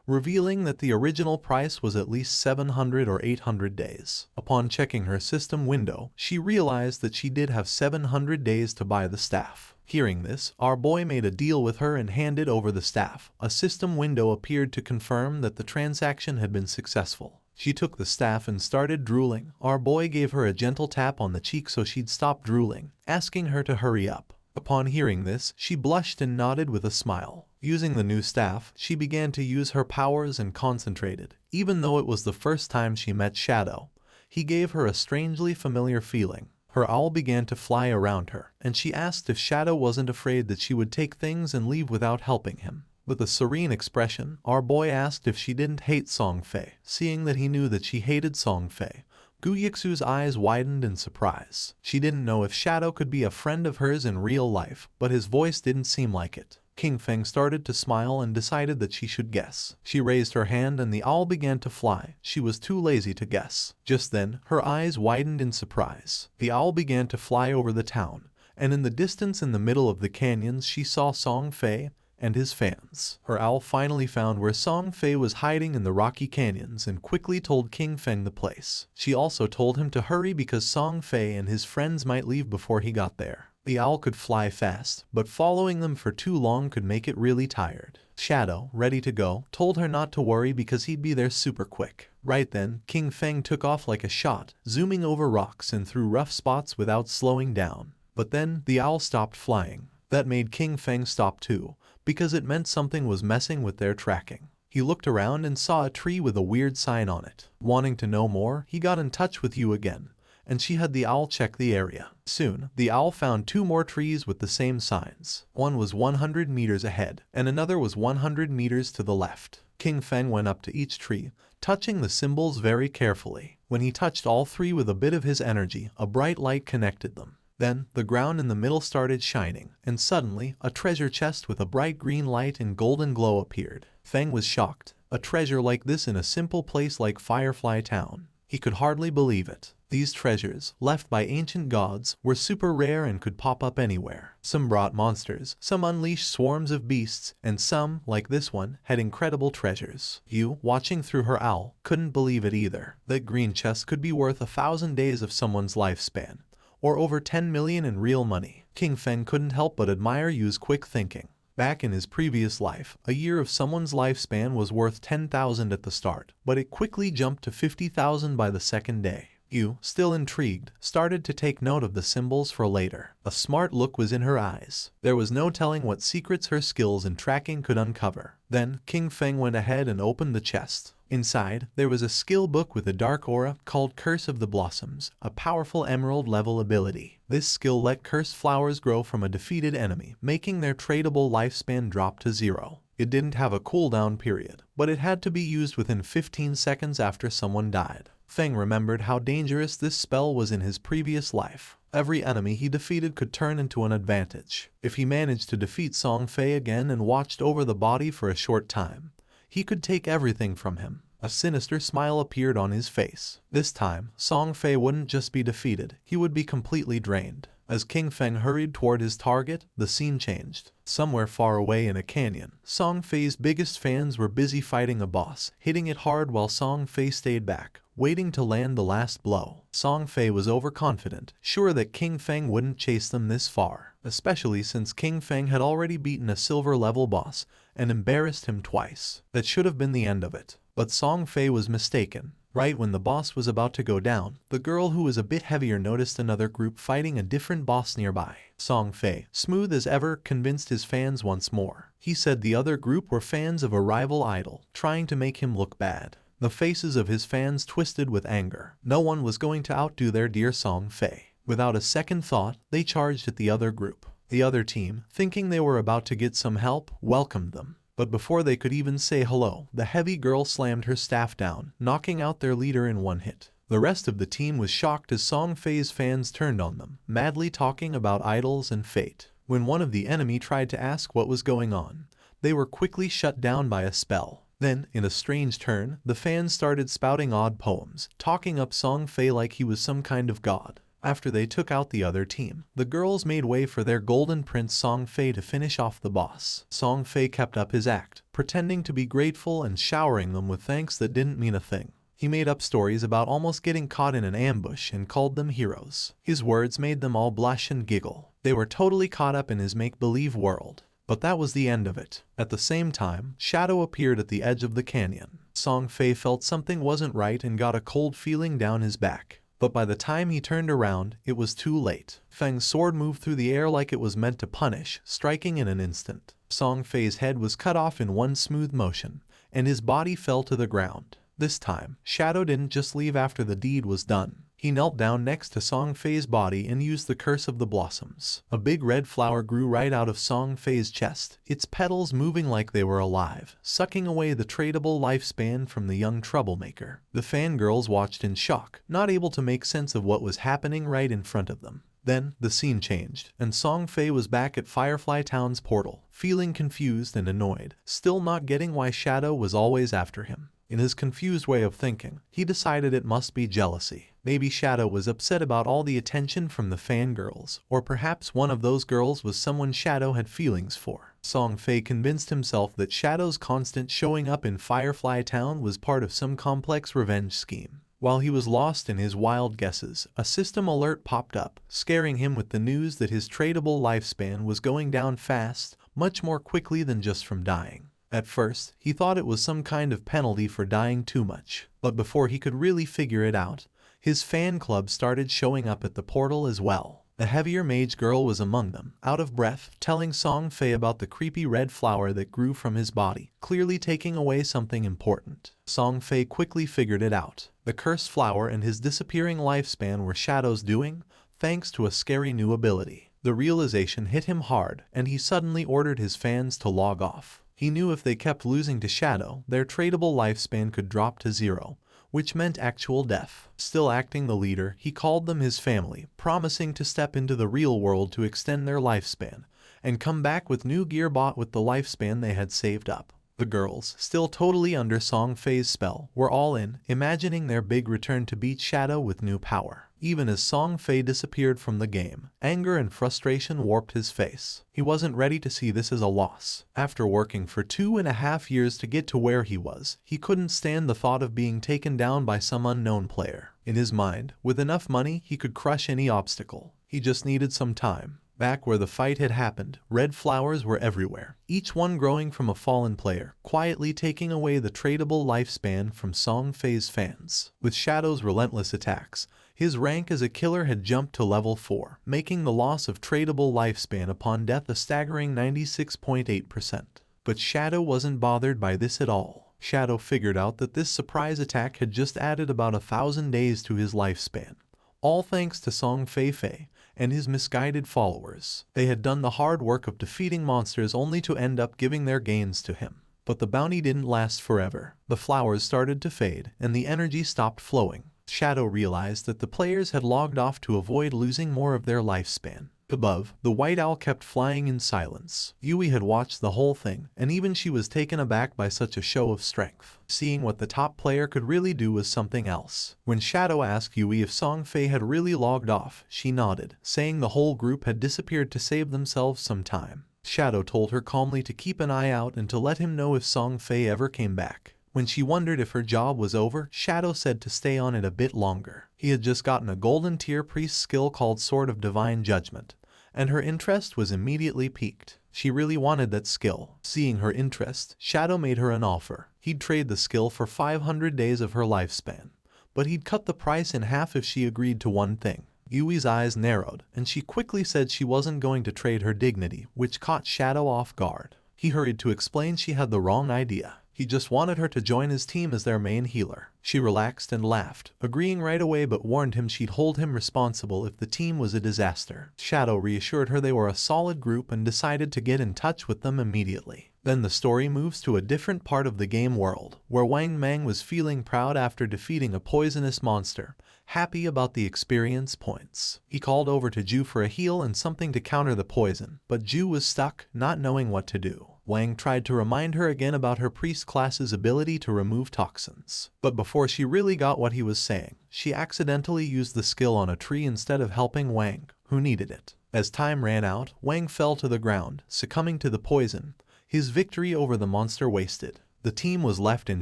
revealing that the original price was at least 700 or 800 days. Upon checking her system window, she realized that she did have 700 days to buy the staff. Hearing this, our boy made a deal with her and handed over the staff. A system window appeared to confirm that the transaction had been successful. She took the staff and started drooling. Our boy gave her a gentle tap on the cheek so she'd stop drooling, asking her to hurry up. Upon hearing this, she blushed and nodded with a smile. Using the new staff, she began to use her powers and concentrated. Even though it was the first time she met Shadow, he gave her a strangely familiar feeling. Her owl began to fly around her, and she asked if Shadow wasn't afraid that she would take things and leave without helping him. With a serene expression, our boy asked if she didn't hate Song Fei. Seeing that he knew that she hated Song Fei, Gu Yixu's eyes widened in surprise. She didn't know if Shadow could be a friend of hers in real life, but his voice didn't seem like it. King Feng started to smile and decided that she should guess. She raised her hand and the owl began to fly. She was too lazy to guess. Just then, her eyes widened in surprise. The owl began to fly over the town, and in the distance in the middle of the canyons she saw Song Fei and his fans. Her owl finally found where Song Fei was hiding in the rocky canyons and quickly told King Feng the place. She also told him to hurry because Song Fei and his friends might leave before he got there. The owl could fly fast, but following them for too long could make it really tired. Shadow, ready to go, told her not to worry because he'd be there super quick. Right then, King Feng took off like a shot, zooming over rocks and through rough spots without slowing down. But then, the owl stopped flying. That made King Feng stop too, because it meant something was messing with their tracking. He looked around and saw a tree with a weird sign on it. Wanting to know more, he got in touch with Yu again, and she had the owl check the area. Soon, the owl found 2 more trees with the same signs. One was 100 meters ahead, and another was 100 meters to the left. King Feng went up to each tree, touching the symbols very carefully. When he touched all 3 with a bit of his energy, a bright light connected them. Then, the ground in the middle started shining, and suddenly, a treasure chest with a bright green light and golden glow appeared. Feng was shocked. A treasure like this in a simple place like Firefly Town. He could hardly believe it. These treasures, left by ancient gods, were super rare and could pop up anywhere. Some brought monsters, some unleashed swarms of beasts, and some, like this one, had incredible treasures. Yu, watching through her owl, couldn't believe it either. That green chest could be worth 1,000 days of someone's lifespan, or over 10 million in real money. King Feng couldn't help but admire Yu's quick thinking. Back in his previous life, a year of someone's lifespan was worth 10,000 at the start, but it quickly jumped to 50,000 by the second day. Yu, still intrigued, started to take note of the symbols for later. A smart look was in her eyes. There was no telling what secrets her skills in tracking could uncover. Then, King Feng went ahead and opened the chest. Inside, there was a skill book with a dark aura called Curse of the Blossoms, a powerful emerald-level ability. This skill let cursed flowers grow from a defeated enemy, making their tradable lifespan drop to 0. It didn't have a cooldown period, but it had to be used within 15 seconds after someone died. Feng remembered how dangerous this spell was in his previous life. Every enemy he defeated could turn into an advantage. If he managed to defeat Song Fei again and watched over the body for a short time, he could take everything from him. A sinister smile appeared on his face. This time, Song Fei wouldn't just be defeated, he would be completely drained. As King Feng hurried toward his target, the scene changed. Somewhere far away in a canyon, Song Fei's biggest fans were busy fighting a boss, hitting it hard while Song Fei stayed back, waiting to land the last blow. Song Fei was overconfident, sure that King Feng wouldn't chase them this far, especially since King Feng had already beaten a silver-level boss and embarrassed him twice. That should have been the end of it. But Song Fei was mistaken. Right when the boss was about to go down, the girl who was a bit heavier noticed another group fighting a different boss nearby. Song Fei, smooth as ever, convinced his fans once more. He said the other group were fans of a rival idol, trying to make him look bad. The faces of his fans twisted with anger. No one was going to outdo their dear Song Fei. Without a second thought, they charged at the other group. The other team, thinking they were about to get some help, welcomed them. But before they could even say hello, the heavy girl slammed her staff down, knocking out their leader in one hit. The rest of the team was shocked as Song Fei's fans turned on them, madly talking about idols and fate. When one of the enemy tried to ask what was going on, they were quickly shut down by a spell. Then, in a strange turn, the fans started spouting odd poems, talking up Song Fei like he was some kind of god. After they took out the other team, the girls made way for their golden prince Song Fei to finish off the boss. Song Fei kept up his act, pretending to be grateful and showering them with thanks that didn't mean a thing. He made up stories about almost getting caught in an ambush and called them heroes. His words made them all blush and giggle. They were totally caught up in his make-believe world. But that was the end of it. At the same time, Shadow appeared at the edge of the canyon. Song Fei felt something wasn't right and got a cold feeling down his back. But by the time he turned around, it was too late. Feng's sword moved through the air like it was meant to punish, striking in an instant. Song Fei's head was cut off in one smooth motion, and his body fell to the ground. This time, Shadow didn't just leave after the deed was done. He knelt down next to Song Fei's body and used the Curse of the Blossoms. A big red flower grew right out of Song Fei's chest, its petals moving like they were alive, sucking away the tradable lifespan from the young troublemaker. The fangirls watched in shock, not able to make sense of what was happening right in front of them. Then, the scene changed, and Song Fei was back at Firefly Town's portal, feeling confused and annoyed, still not getting why Shadow was always after him. In his confused way of thinking, he decided it must be jealousy. Maybe Shadow was upset about all the attention from the fangirls, or perhaps one of those girls was someone Shadow had feelings for. Song Fei convinced himself that Shadow's constant showing up in Firefly Town was part of some complex revenge scheme. While he was lost in his wild guesses, a system alert popped up, scaring him with the news that his tradable lifespan was going down fast, much more quickly than just from dying. At first, he thought it was some kind of penalty for dying too much, but before he could really figure it out, his fan club started showing up at the portal as well. The heavier mage girl was among them, out of breath, telling Song Fei about the creepy red flower that grew from his body, clearly taking away something important. Song Fei quickly figured it out. The cursed flower and his disappearing lifespan were Shadow's doing, thanks to a scary new ability. The realization hit him hard, and he suddenly ordered his fans to log off. He knew if they kept losing to Shadow, their tradable lifespan could drop to 0, which meant actual death. Still acting the leader, he called them his family, promising to step into the real world to extend their lifespan, and come back with new gear bought with the lifespan they had saved up. The girls, still totally under Song Fei's spell, were all in, imagining their big return to beat Shadow with new power. Even as Song Fei disappeared from the game, anger and frustration warped his face. He wasn't ready to see this as a loss. After working for 2.5 years to get to where he was, he couldn't stand the thought of being taken down by some unknown player. In his mind, with enough money, he could crush any obstacle. He just needed some time. Back where the fight had happened, red flowers were everywhere, each one growing from a fallen player, quietly taking away the tradable lifespan from Song Fei's fans. With Shadow's relentless attacks, his rank as a killer had jumped to level 4, making the loss of tradable lifespan upon death a staggering 96.8%. But Shadow wasn't bothered by this at all. Shadow figured out that this surprise attack had just added about 1,000 days to his lifespan, all thanks to Song Fei and his misguided followers. They had done the hard work of defeating monsters only to end up giving their gains to him. But the bounty didn't last forever. The flowers started to fade, and the energy stopped flowing. Shadow realized that the players had logged off to avoid losing more of their lifespan. Above, the white owl kept flying in silence. Yui had watched the whole thing, and even she was taken aback by such a show of strength. Seeing what the top player could really do was something else. When Shadow asked Yui if Song Fei had really logged off, she nodded, saying the whole group had disappeared to save themselves some time. Shadow told her calmly to keep an eye out and to let him know if Song Fei ever came back. When she wondered if her job was over, Shadow said to stay on it a bit longer. He had just gotten a golden tier priest skill called Sword of Divine Judgment, and her interest was immediately piqued. She really wanted that skill. Seeing her interest, Shadow made her an offer. He'd trade the skill for 500 days of her lifespan, but he'd cut the price in half if she agreed to one thing. Yui's eyes narrowed, and she quickly said she wasn't going to trade her dignity, which caught Shadow off guard. He hurried to explain she had the wrong idea. He just wanted her to join his team as their main healer. She relaxed and laughed, agreeing right away, but warned him she'd hold him responsible if the team was a disaster. Shadow reassured her they were a solid group and decided to get in touch with them immediately. Then the story moves to a different part of the game world, where Wang Mang was feeling proud after defeating a poisonous monster, happy about the experience points. He called over to Ju for a heal and something to counter the poison, but Ju was stuck, not knowing what to do. Wang tried to remind her again about her priest class's ability to remove toxins. But before she really got what he was saying, she accidentally used the skill on a tree instead of helping Wang, who needed it. As time ran out, Wang fell to the ground, succumbing to the poison, his victory over the monster wasted. The team was left in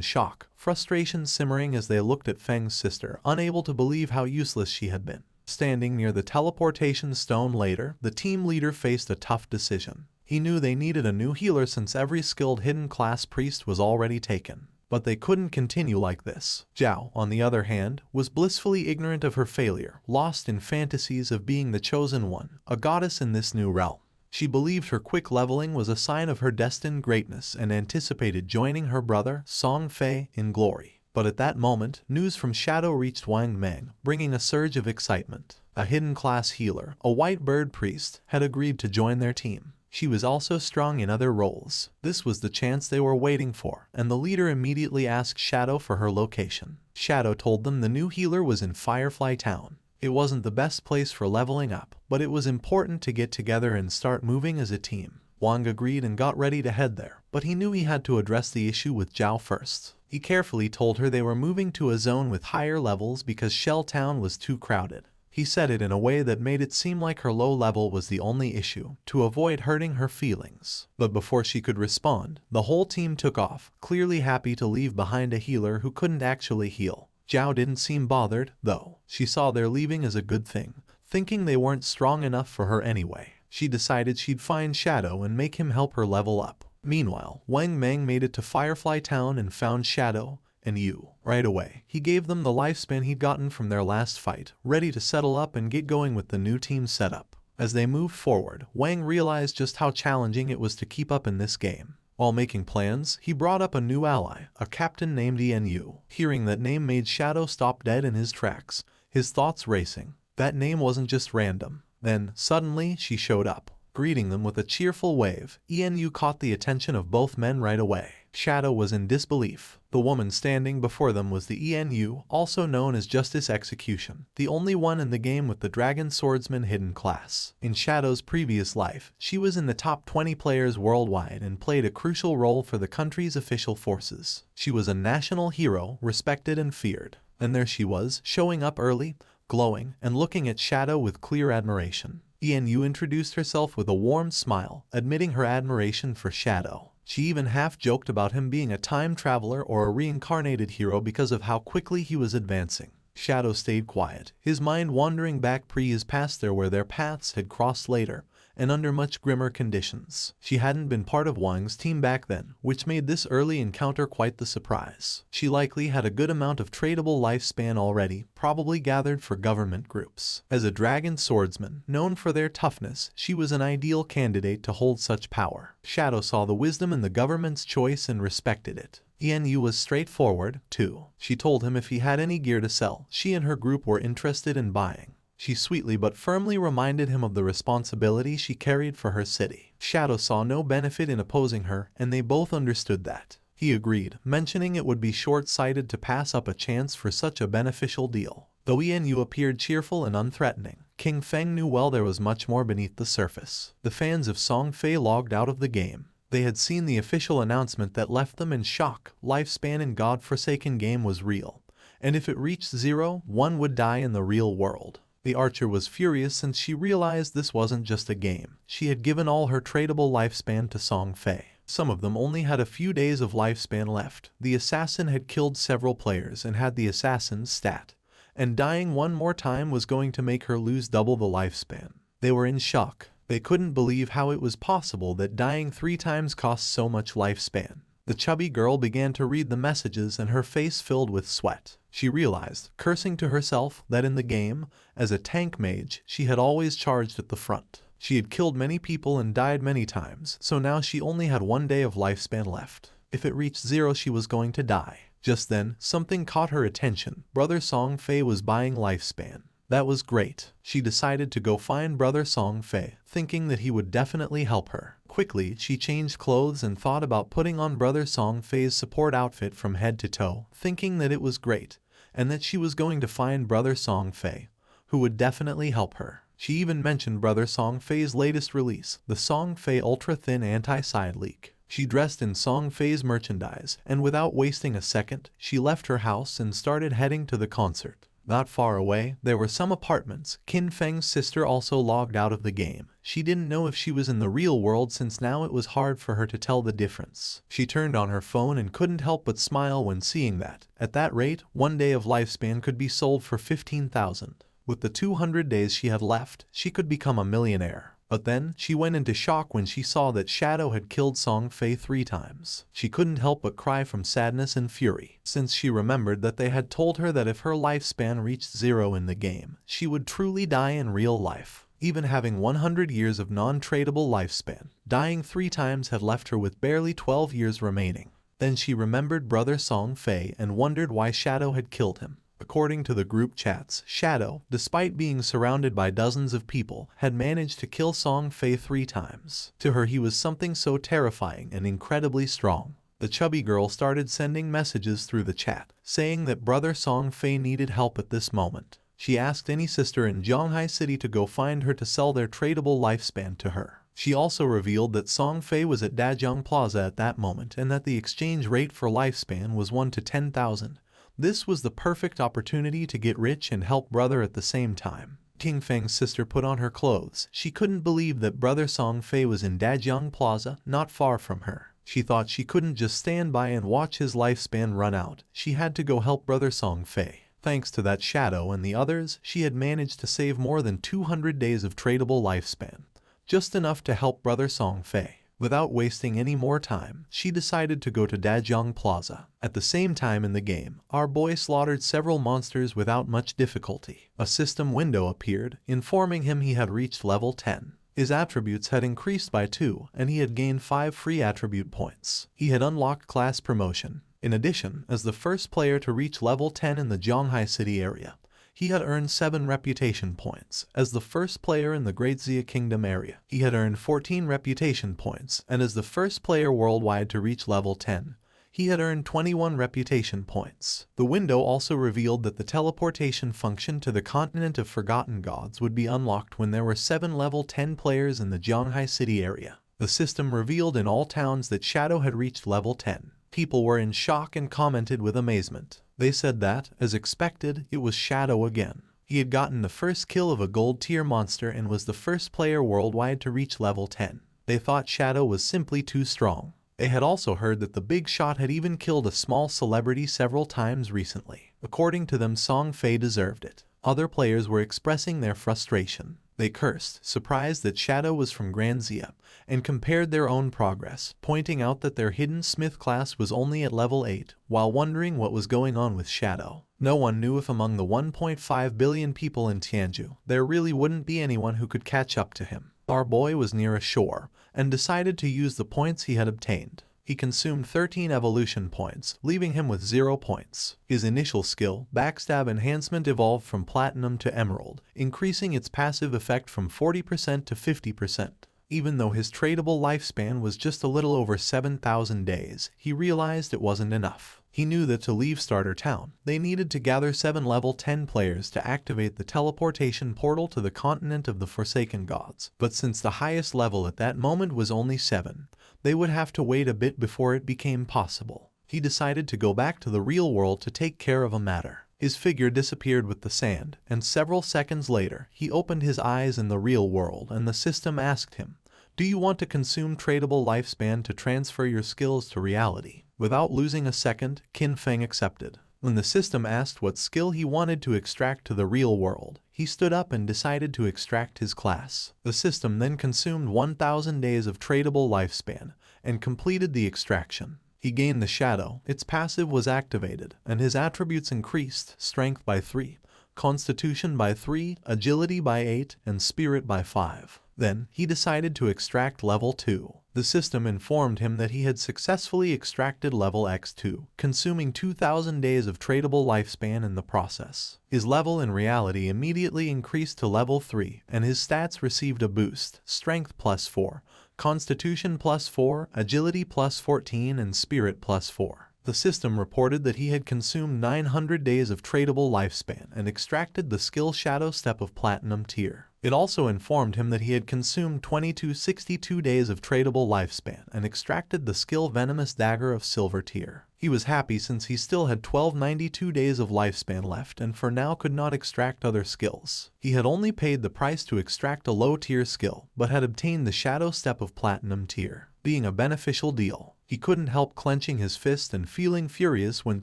shock, frustration simmering as they looked at Feng's sister, unable to believe how useless she had been. Standing near the teleportation stone later, the team leader faced a tough decision. He knew they needed a new healer since every skilled hidden class priest was already taken. But they couldn't continue like this. Zhao, on the other hand, was blissfully ignorant of her failure, lost in fantasies of being the chosen one, a goddess in this new realm. She believed her quick leveling was a sign of her destined greatness and anticipated joining her brother, Song Fei, in glory. But at that moment, news from Shadow reached Wang Mang, bringing a surge of excitement. A hidden class healer, a white bird priest, had agreed to join their team. She was also strong in other roles. This was the chance they were waiting for, and the leader immediately asked Shadow for her location. Shadow told them the new healer was in Firefly Town. It wasn't the best place for leveling up, but it was important to get together and start moving as a team. Wang agreed and got ready to head there, but he knew he had to address the issue with Zhao first. He carefully told her they were moving to a zone with higher levels because Shell Town was too crowded. He said it in a way that made it seem like her low level was the only issue, to avoid hurting her feelings. But before she could respond, the whole team took off, clearly happy to leave behind a healer who couldn't actually heal. Zhao didn't seem bothered, though. She saw their leaving as a good thing, thinking they weren't strong enough for her anyway. She decided she'd find Shadow and make him help her level up. Meanwhile, Wang Mang made it to Firefly Town and found Shadow and Yu. Right away, he gave them the lifespan he'd gotten from their last fight, ready to settle up and get going with the new team setup. As they moved forward, Wang realized just how challenging it was to keep up in this game. While making plans, he brought up a new ally, a captain named Yu. Hearing that name made Shadow stop dead in his tracks, his thoughts racing. That name wasn't just random. Then, suddenly, she showed up. Greeting them with a cheerful wave, Yu caught the attention of both men right away. Shadow was in disbelief. The woman standing before them was the Yu, also known as Justice Execution, the only one in the game with the Dragon Swordsman hidden class. In Shadow's previous life, she was in the top 20 players worldwide and played a crucial role for the country's official forces. She was a national hero, respected and feared. And there she was, showing up early, glowing, and looking at Shadow with clear admiration. Yu introduced herself with a warm smile, admitting her admiration for Shadow. She even half-joked about him being a time traveler or a reincarnated hero because of how quickly he was advancing. Shadow stayed quiet, his mind wandering back pre-his past there where their paths had crossed later, and under much grimmer conditions. She hadn't been part of Wang's team back then, which made this early encounter quite the surprise. She likely had a good amount of tradable lifespan already, probably gathered for government groups. As a dragon swordsman, known for their toughness, she was an ideal candidate to hold such power. Shadow saw the wisdom in the government's choice and respected it. Yu was straightforward, too. She told him if he had any gear to sell, she and her group were interested in buying. She sweetly but firmly reminded him of the responsibility she carried for her city. Shadow saw no benefit in opposing her, and they both understood that. He agreed, mentioning it would be short-sighted to pass up a chance for such a beneficial deal. Though Yu appeared cheerful and unthreatening, King Feng knew well there was much more beneath the surface. The fans of Song Fei logged out of the game. They had seen the official announcement that left them in shock. Lifespan in God-forsaken game was real, and if it reached 0, one would die in the real world. The archer was furious since she realized this wasn't just a game. She had given all her tradable lifespan to Song Fei. Some of them only had a few days of lifespan left. The assassin had killed several players and had the assassin's stat, and dying one more time was going to make her lose double the lifespan. They were in shock. They couldn't believe how it was possible that dying 3 times cost so much lifespan. The chubby girl began to read the messages and her face filled with sweat. She realized, cursing to herself, that in the game, as a tank mage, she had always charged at the front. She had killed many people and died many times, so now she only had 1 day of lifespan left. If it reached 0, she was going to die. Just then, something caught her attention. Brother Song Fei was buying lifespan. That was great. She decided to go find Brother Song Fei, thinking that he would definitely help her. Quickly, she changed clothes and thought about putting on Brother Song Fei's support outfit from head to toe, thinking that it was great, and that she was going to find Brother Song Fei, who would definitely help her. She even mentioned Brother Song Fei's latest release, the Song Fei Ultra Thin Anti-Side Leak. She dressed in Song Fei's merchandise, and without wasting a second, she left her house and started heading to the concert. Not far away, there were some apartments. Qin Feng's sister also logged out of the game. She didn't know if she was in the real world since now it was hard for her to tell the difference. She turned on her phone and couldn't help but smile when seeing that. At that rate, 1 day of lifespan could be sold for 15,000. With the 200 days she had left, she could become a millionaire. But then, she went into shock when she saw that Shadow had killed Song Fei 3 times. She couldn't help but cry from sadness and fury, since she remembered that they had told her that if her lifespan reached 0 in the game, she would truly die in real life. Even having 100 years of non-tradable lifespan, dying 3 times had left her with barely 12 years remaining. Then she remembered Brother Song Fei and wondered why Shadow had killed him. According to the group chats, Shadow, despite being surrounded by dozens of people, had managed to kill Song Fei 3 times. To her he was something so terrifying and incredibly strong. The chubby girl started sending messages through the chat, saying that Brother Song Fei needed help at this moment. She asked any sister in Zhonghai City to go find her to sell their tradable lifespan to her. She also revealed that Song Fei was at Dajiang Plaza at that moment and that the exchange rate for lifespan was 1 to 10,000. This was the perfect opportunity to get rich and help brother at the same time. King Feng's sister put on her clothes. She couldn't believe that Brother Song Fei was in Dajiang Plaza, not far from her. She thought she couldn't just stand by and watch his lifespan run out. She had to go help Brother Song Fei. Thanks to that Shadow and the others, she had managed to save more than 200 days of tradable lifespan. Just enough to help Brother Song Fei. Without wasting any more time, she decided to go to Dajiang Plaza. At the same time in the game, our boy slaughtered several monsters without much difficulty. A system window appeared, informing him he had reached level 10. His attributes had increased by 2, and he had gained 5 free attribute points. He had unlocked class promotion. In addition, as the first player to reach level 10 in the Zhonghai City area, he had earned 7 reputation points. As the first player in the Great Xia Kingdom area, he had earned 14 reputation points, and as the first player worldwide to reach level 10, he had earned 21 reputation points. The window also revealed that the teleportation function to the continent of Forgotten Gods would be unlocked when there were 7 level 10 players in the Zhonghai City area. The system revealed in all towns that Shadow had reached level 10. People were in shock and commented with amazement. They said that, as expected, it was Shadow again. He had gotten the first kill of a gold tier monster and was the first player worldwide to reach level 10. They thought Shadow was simply too strong. They had also heard that the big shot had even killed a small celebrity several times recently. According to them, Song Fei deserved it. Other players were expressing their frustration. They cursed, surprised that Shadow was from Grand Xia, and compared their own progress, pointing out that their hidden smith class was only at level 8, while wondering what was going on with Shadow. No one knew if among the 1.5 billion people in Tianju, there really wouldn't be anyone who could catch up to him. Our boy was near a shore, and decided to use the points he had obtained. He consumed 13 evolution points, leaving him with 0 points. His initial skill, Backstab Enhancement, evolved from Platinum to Emerald, increasing its passive effect from 40% to 50%. Even though his tradable lifespan was just a little over 7,000 days, he realized it wasn't enough. He knew that to leave Starter Town, they needed to gather 7 level 10 players to activate the teleportation portal to the continent of the Forsaken Gods. But since the highest level at that moment was only 7, they would have to wait a bit before it became possible. He decided to go back to the real world to take care of a matter. His figure disappeared with the sand, and several seconds later, he opened his eyes in the real world and the system asked him, "Do you want to consume tradable lifespan to transfer your skills to reality?" Without losing a second, Qin Feng accepted. When the system asked what skill he wanted to extract to the real world, he stood up and decided to extract his class. The system then consumed 1,000 days of tradable lifespan and completed the extraction. He gained the shadow, its passive was activated, and his attributes increased: strength by 3, constitution by 3, agility by 8, and spirit by 5. Then, he decided to extract level 2. The system informed him that he had successfully extracted level X2, consuming 2,000 days of tradable lifespan in the process. His level in reality immediately increased to level 3, and his stats received a boost: strength plus 4, constitution plus 4, agility plus 14, and spirit plus 4. The system reported that he had consumed 900 days of tradable lifespan and extracted the skill Shadow Step of Platinum tier. It also informed him that he had consumed 2262 days of tradable lifespan and extracted the skill Venomous Dagger of Silver tier. He was happy since he still had 1292 days of lifespan left and for now could not extract other skills. He had only paid the price to extract a low tier skill, but had obtained the Shadow Step of Platinum tier, being a beneficial deal. He couldn't help clenching his fist and feeling furious when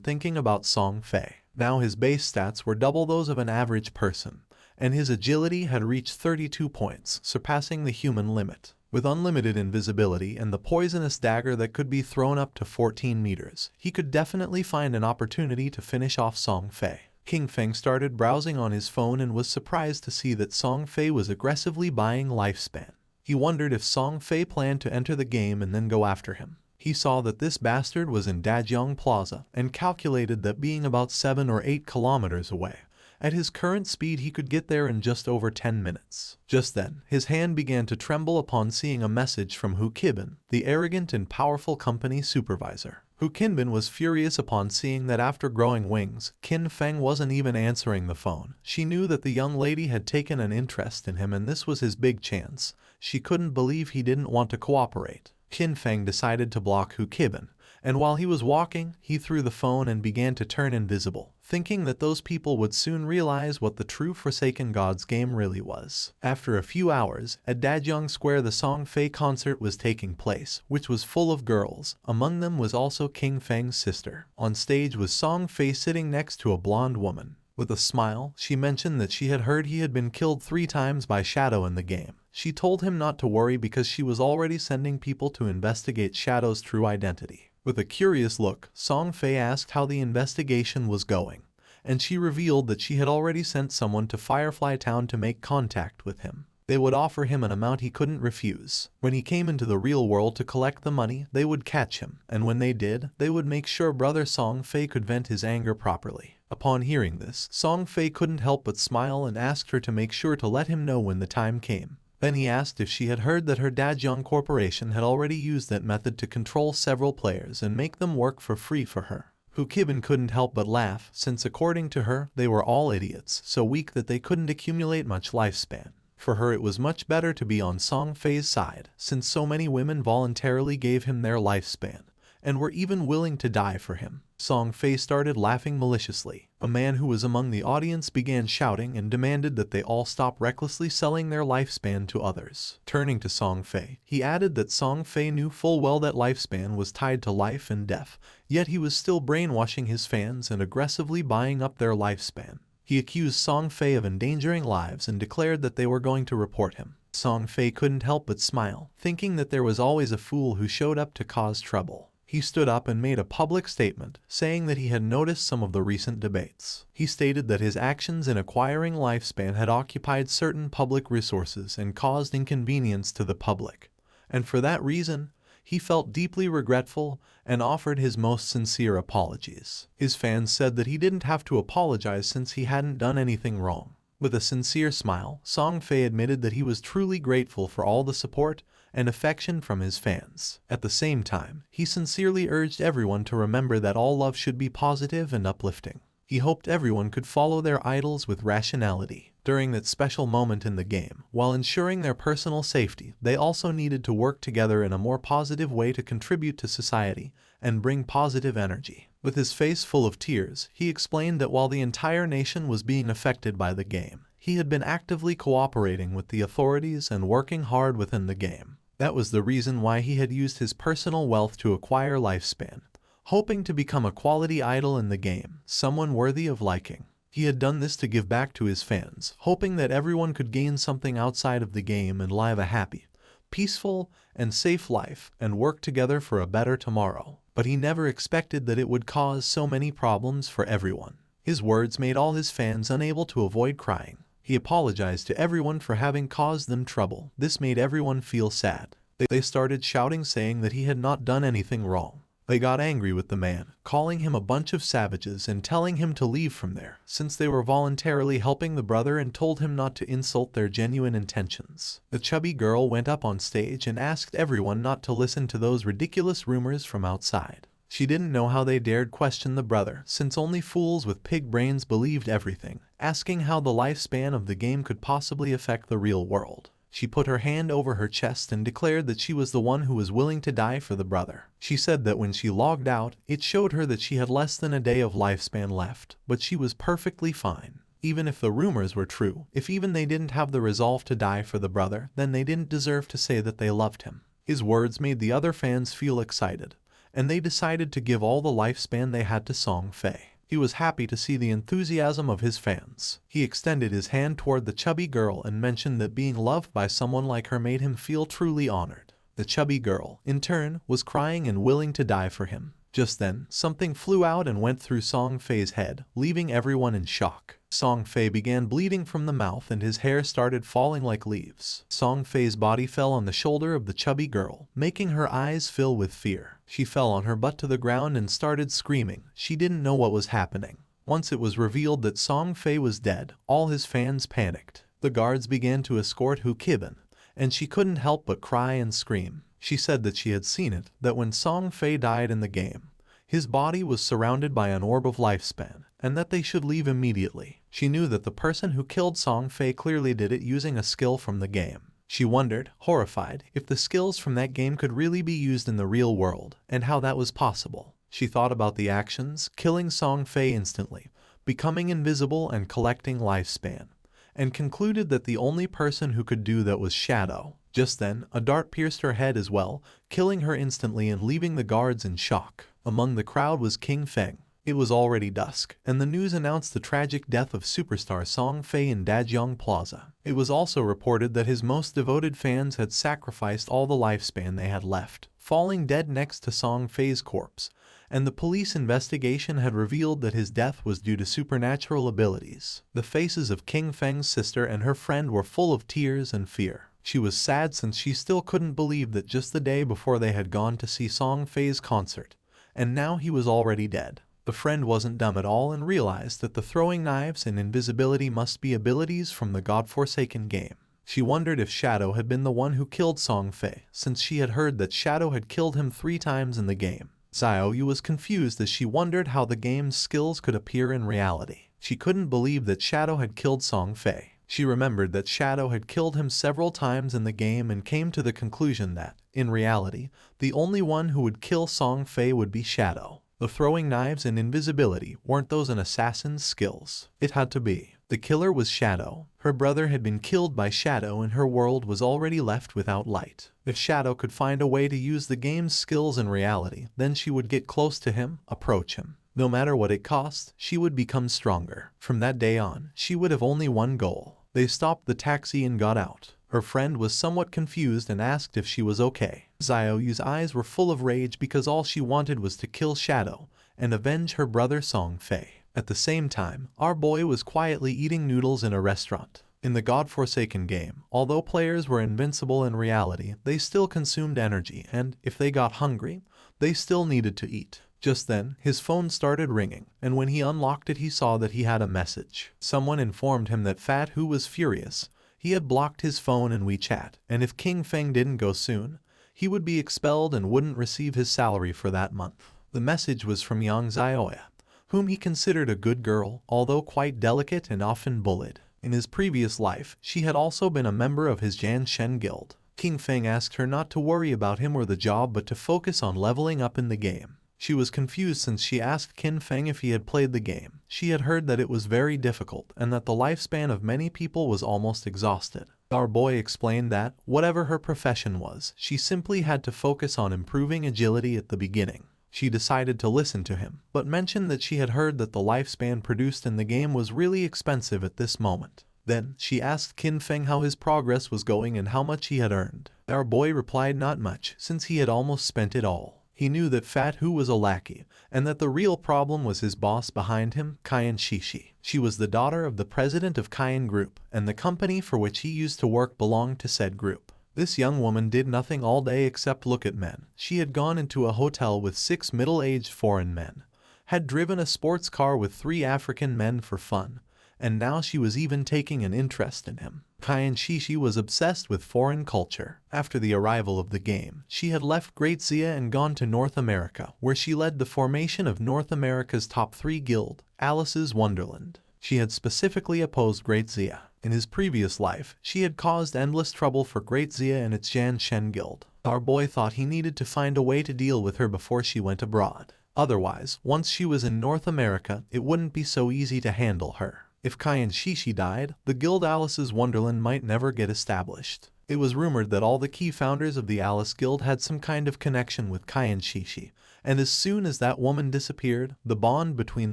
thinking about Song Fei. Now his base stats were double those of an average person, and his agility had reached 32 points, surpassing the human limit. With unlimited invisibility and the poisonous dagger that could be thrown up to 14 meters, he could definitely find an opportunity to finish off Song Fei. King Feng started browsing on his phone and was surprised to see that Song Fei was aggressively buying lifespan. He wondered if Song Fei planned to enter the game and then go after him. He saw that this bastard was in Dajiang Plaza and calculated that being about 7 or 8 kilometers away, at his current speed he could get there in just over 10 minutes. Just then, his hand began to tremble upon seeing a message from Hu Qinbin, the arrogant and powerful company supervisor. Hu Qinbin was furious upon seeing that after growing wings, Qin Feng wasn't even answering the phone. She knew that the young lady had taken an interest in him and this was his big chance. She couldn't believe he didn't want to cooperate. Qin Feng decided to block Hu Qinbin, and while he was walking, he threw the phone and began to turn invisible, thinking that those people would soon realize what the true Forsaken Gods game really was. After a few hours, at Dajiang Square the Song Fei concert was taking place, which was full of girls. Among them was also King Feng's sister. On stage was Song Fei sitting next to a blonde woman. With a smile, she mentioned that she had heard he had been killed 3 times by Shadow in the game. She told him not to worry because she was already sending people to investigate Shadow's true identity. With a curious look, Song Fei asked how the investigation was going, and she revealed that she had already sent someone to Firefly Town to make contact with him. They would offer him an amount he couldn't refuse. When he came into the real world to collect the money, they would catch him, and when they did, they would make sure brother Song Fei could vent his anger properly. Upon hearing this, Song Fei couldn't help but smile and asked her to make sure to let him know when the time came. Then he asked if she had heard that her Dajiang Corporation had already used that method to control several players and make them work for free for her. Hu Qinbin couldn't help but laugh, since according to her, they were all idiots, so weak that they couldn't accumulate much lifespan. For her it was much better to be on Song Fei's side, since so many women voluntarily gave him their lifespan, and were even willing to die for him. Song Fei started laughing maliciously. A man who was among the audience began shouting and demanded that they all stop recklessly selling their lifespan to others. Turning to Song Fei, he added that Song Fei knew full well that lifespan was tied to life and death, yet he was still brainwashing his fans and aggressively buying up their lifespan. He accused Song Fei of endangering lives and declared that they were going to report him. Song Fei couldn't help but smile, thinking that there was always a fool who showed up to cause trouble. He stood up and made a public statement, saying that he had noticed some of the recent debates. He stated that his actions in acquiring lifespan had occupied certain public resources and caused inconvenience to the public, and for that reason, he felt deeply regretful and offered his most sincere apologies. His fans said that he didn't have to apologize since he hadn't done anything wrong. With a sincere smile, Song Fei admitted that he was truly grateful for all the support and affection from his fans. At the same time, he sincerely urged everyone to remember that all love should be positive and uplifting. He hoped everyone could follow their idols with rationality. During that special moment in the game, while ensuring their personal safety, they also needed to work together in a more positive way to contribute to society and bring positive energy. With his face full of tears, he explained that while the entire nation was being affected by the game, he had been actively cooperating with the authorities and working hard within the game. That was the reason why he had used his personal wealth to acquire lifespan, hoping to become a quality idol in the game, someone worthy of liking. He had done this to give back to his fans, hoping that everyone could gain something outside of the game and live a happy, peaceful, and safe life and work together for a better tomorrow. but he never expected that it would cause so many problems for everyone. His words made all his fans unable to avoid crying. He apologized to everyone for having caused them trouble. This made everyone feel sad. They started shouting, saying that he had not done anything wrong. They got angry with the man, calling him a bunch of savages and telling him to leave from there, since they were voluntarily helping the brother, and told him not to insult their genuine intentions. The chubby girl went up on stage and asked everyone not to listen to those ridiculous rumors from outside. She didn't know how they dared question the brother, since only fools with pig brains believed everything, asking how the lifespan of the game could possibly affect the real world. She put her hand over her chest and declared that she was the one who was willing to die for the brother. She said that when she logged out, it showed her that she had less than a day of lifespan left, but she was perfectly fine. Even if the rumors were true, if even they didn't have the resolve to die for the brother, then they didn't deserve to say that they loved him. His words made the other fans feel excited, and they decided to give all the lifespan they had to Song Fei. He was happy to see the enthusiasm of his fans. He extended his hand toward the chubby girl and mentioned that being loved by someone like her made him feel truly honored. The chubby girl, in turn, was crying and willing to die for him. Just then, something flew out and went through Song Fei's head, leaving everyone in shock. Song Fei began bleeding from the mouth and his hair started falling like leaves. Song Fei's body fell on the shoulder of the chubby girl, making her eyes fill with fear. She fell on her butt to the ground and started screaming. She didn't know what was happening. Once it was revealed that Song Fei was dead, all his fans panicked. The guards began to escort Hu Kibin, and she couldn't help but cry and scream. She said that she had seen it, that when Song Fei died in the game, his body was surrounded by an orb of lifespan, and that they should leave immediately. She knew that the person who killed Song Fei clearly did it using a skill from the game. She wondered, horrified, if the skills from that game could really be used in the real world, and how that was possible. She thought about the actions, killing Song Fei instantly, becoming invisible and collecting lifespan, and concluded that the only person who could do that was Shadow. Just then, a dart pierced her head as well, killing her instantly and leaving the guards in shock. Among the crowd was King Feng. It was already dusk, and the news announced the tragic death of superstar Song Fei in Dajiang Plaza. It was also reported that his most devoted fans had sacrificed all the lifespan they had left, falling dead next to Song Fei's corpse, and the police investigation had revealed that his death was due to supernatural abilities. The faces of King Feng's sister and her friend were full of tears and fear. She was sad since she still couldn't believe that just the day before they had gone to see Song Fei's concert, and now he was already dead. The friend wasn't dumb at all and realized that the throwing knives and invisibility must be abilities from the godforsaken game. She wondered if Shadow had been the one who killed Song Fei, since she had heard that Shadow had killed him 3 times in the game. Xiaoyu was confused as she wondered how the game's skills could appear in reality. She couldn't believe that Shadow had killed Song Fei. She remembered that Shadow had killed him several times in the game and came to the conclusion that, in reality, the only one who would kill Song Fei would be Shadow. The throwing knives and invisibility weren't those an assassin's skills. It had to be. The killer was Shadow. Her brother had been killed by Shadow and her world was already left without light. If Shadow could find a way to use the game's skills in reality, then she would get close to him, approach him. No matter what it cost, she would become stronger. From that day on, she would have only one goal. They stopped the taxi and got out. Her friend was somewhat confused and asked if she was okay. Xiaoyu's eyes were full of rage because all she wanted was to kill Shadow and avenge her brother Song Fei. At the same time, our boy was quietly eating noodles in a restaurant. In the godforsaken game, although players were invincible in reality, they still consumed energy and, if they got hungry, they still needed to eat. Just then, his phone started ringing, and when he unlocked it he saw that he had a message. Someone informed him that Fat Hu was furious. He had blocked his phone and WeChat, and if King Feng didn't go soon, he would be expelled and wouldn't receive his salary for that month. The message was from Yang Xiaoya, whom he considered a good girl, although quite delicate and often bullied. In his previous life, she had also been a member of his Jan Shen guild. King Feng asked her not to worry about him or the job but to focus on leveling up in the game. She was confused since she asked King Feng if he had played the game. She had heard that it was very difficult and that the lifespan of many people was almost exhausted. Our boy explained that, whatever her profession was, she simply had to focus on improving agility at the beginning. She decided to listen to him, but mentioned that she had heard that the lifespan produced in the game was really expensive at this moment. Then, she asked King Feng how his progress was going and how much he had earned. Our boy replied not much, since he had almost spent it all. He knew that Fat Hu was a lackey, and that the real problem was his boss behind him, Kyan Shishi. She was the daughter of the president of Kyan Group, and the company for which he used to work belonged to said group. This young woman did nothing all day except look at men. She had gone into a hotel with 6 middle-aged foreign men, had driven a sports car with 3 African men for fun, and now she was even taking an interest in him. Kyan Shishi was obsessed with foreign culture. After the arrival of the game, she had left Great Zia and gone to North America, where she led the formation of North America's top 3 guild, Alice's Wonderland. She had specifically opposed Great Zia. In his previous life, she had caused endless trouble for Great Zia and its Jan Shen guild. Our boy thought he needed to find a way to deal with her before she went abroad. Otherwise, once she was in North America, it wouldn't be so easy to handle her. If Kyan Shishi died, the guild Alice's Wonderland might never get established. It was rumored that all the key founders of the Alice Guild had some kind of connection with Kyan Shishi, and as soon as that woman disappeared, the bond between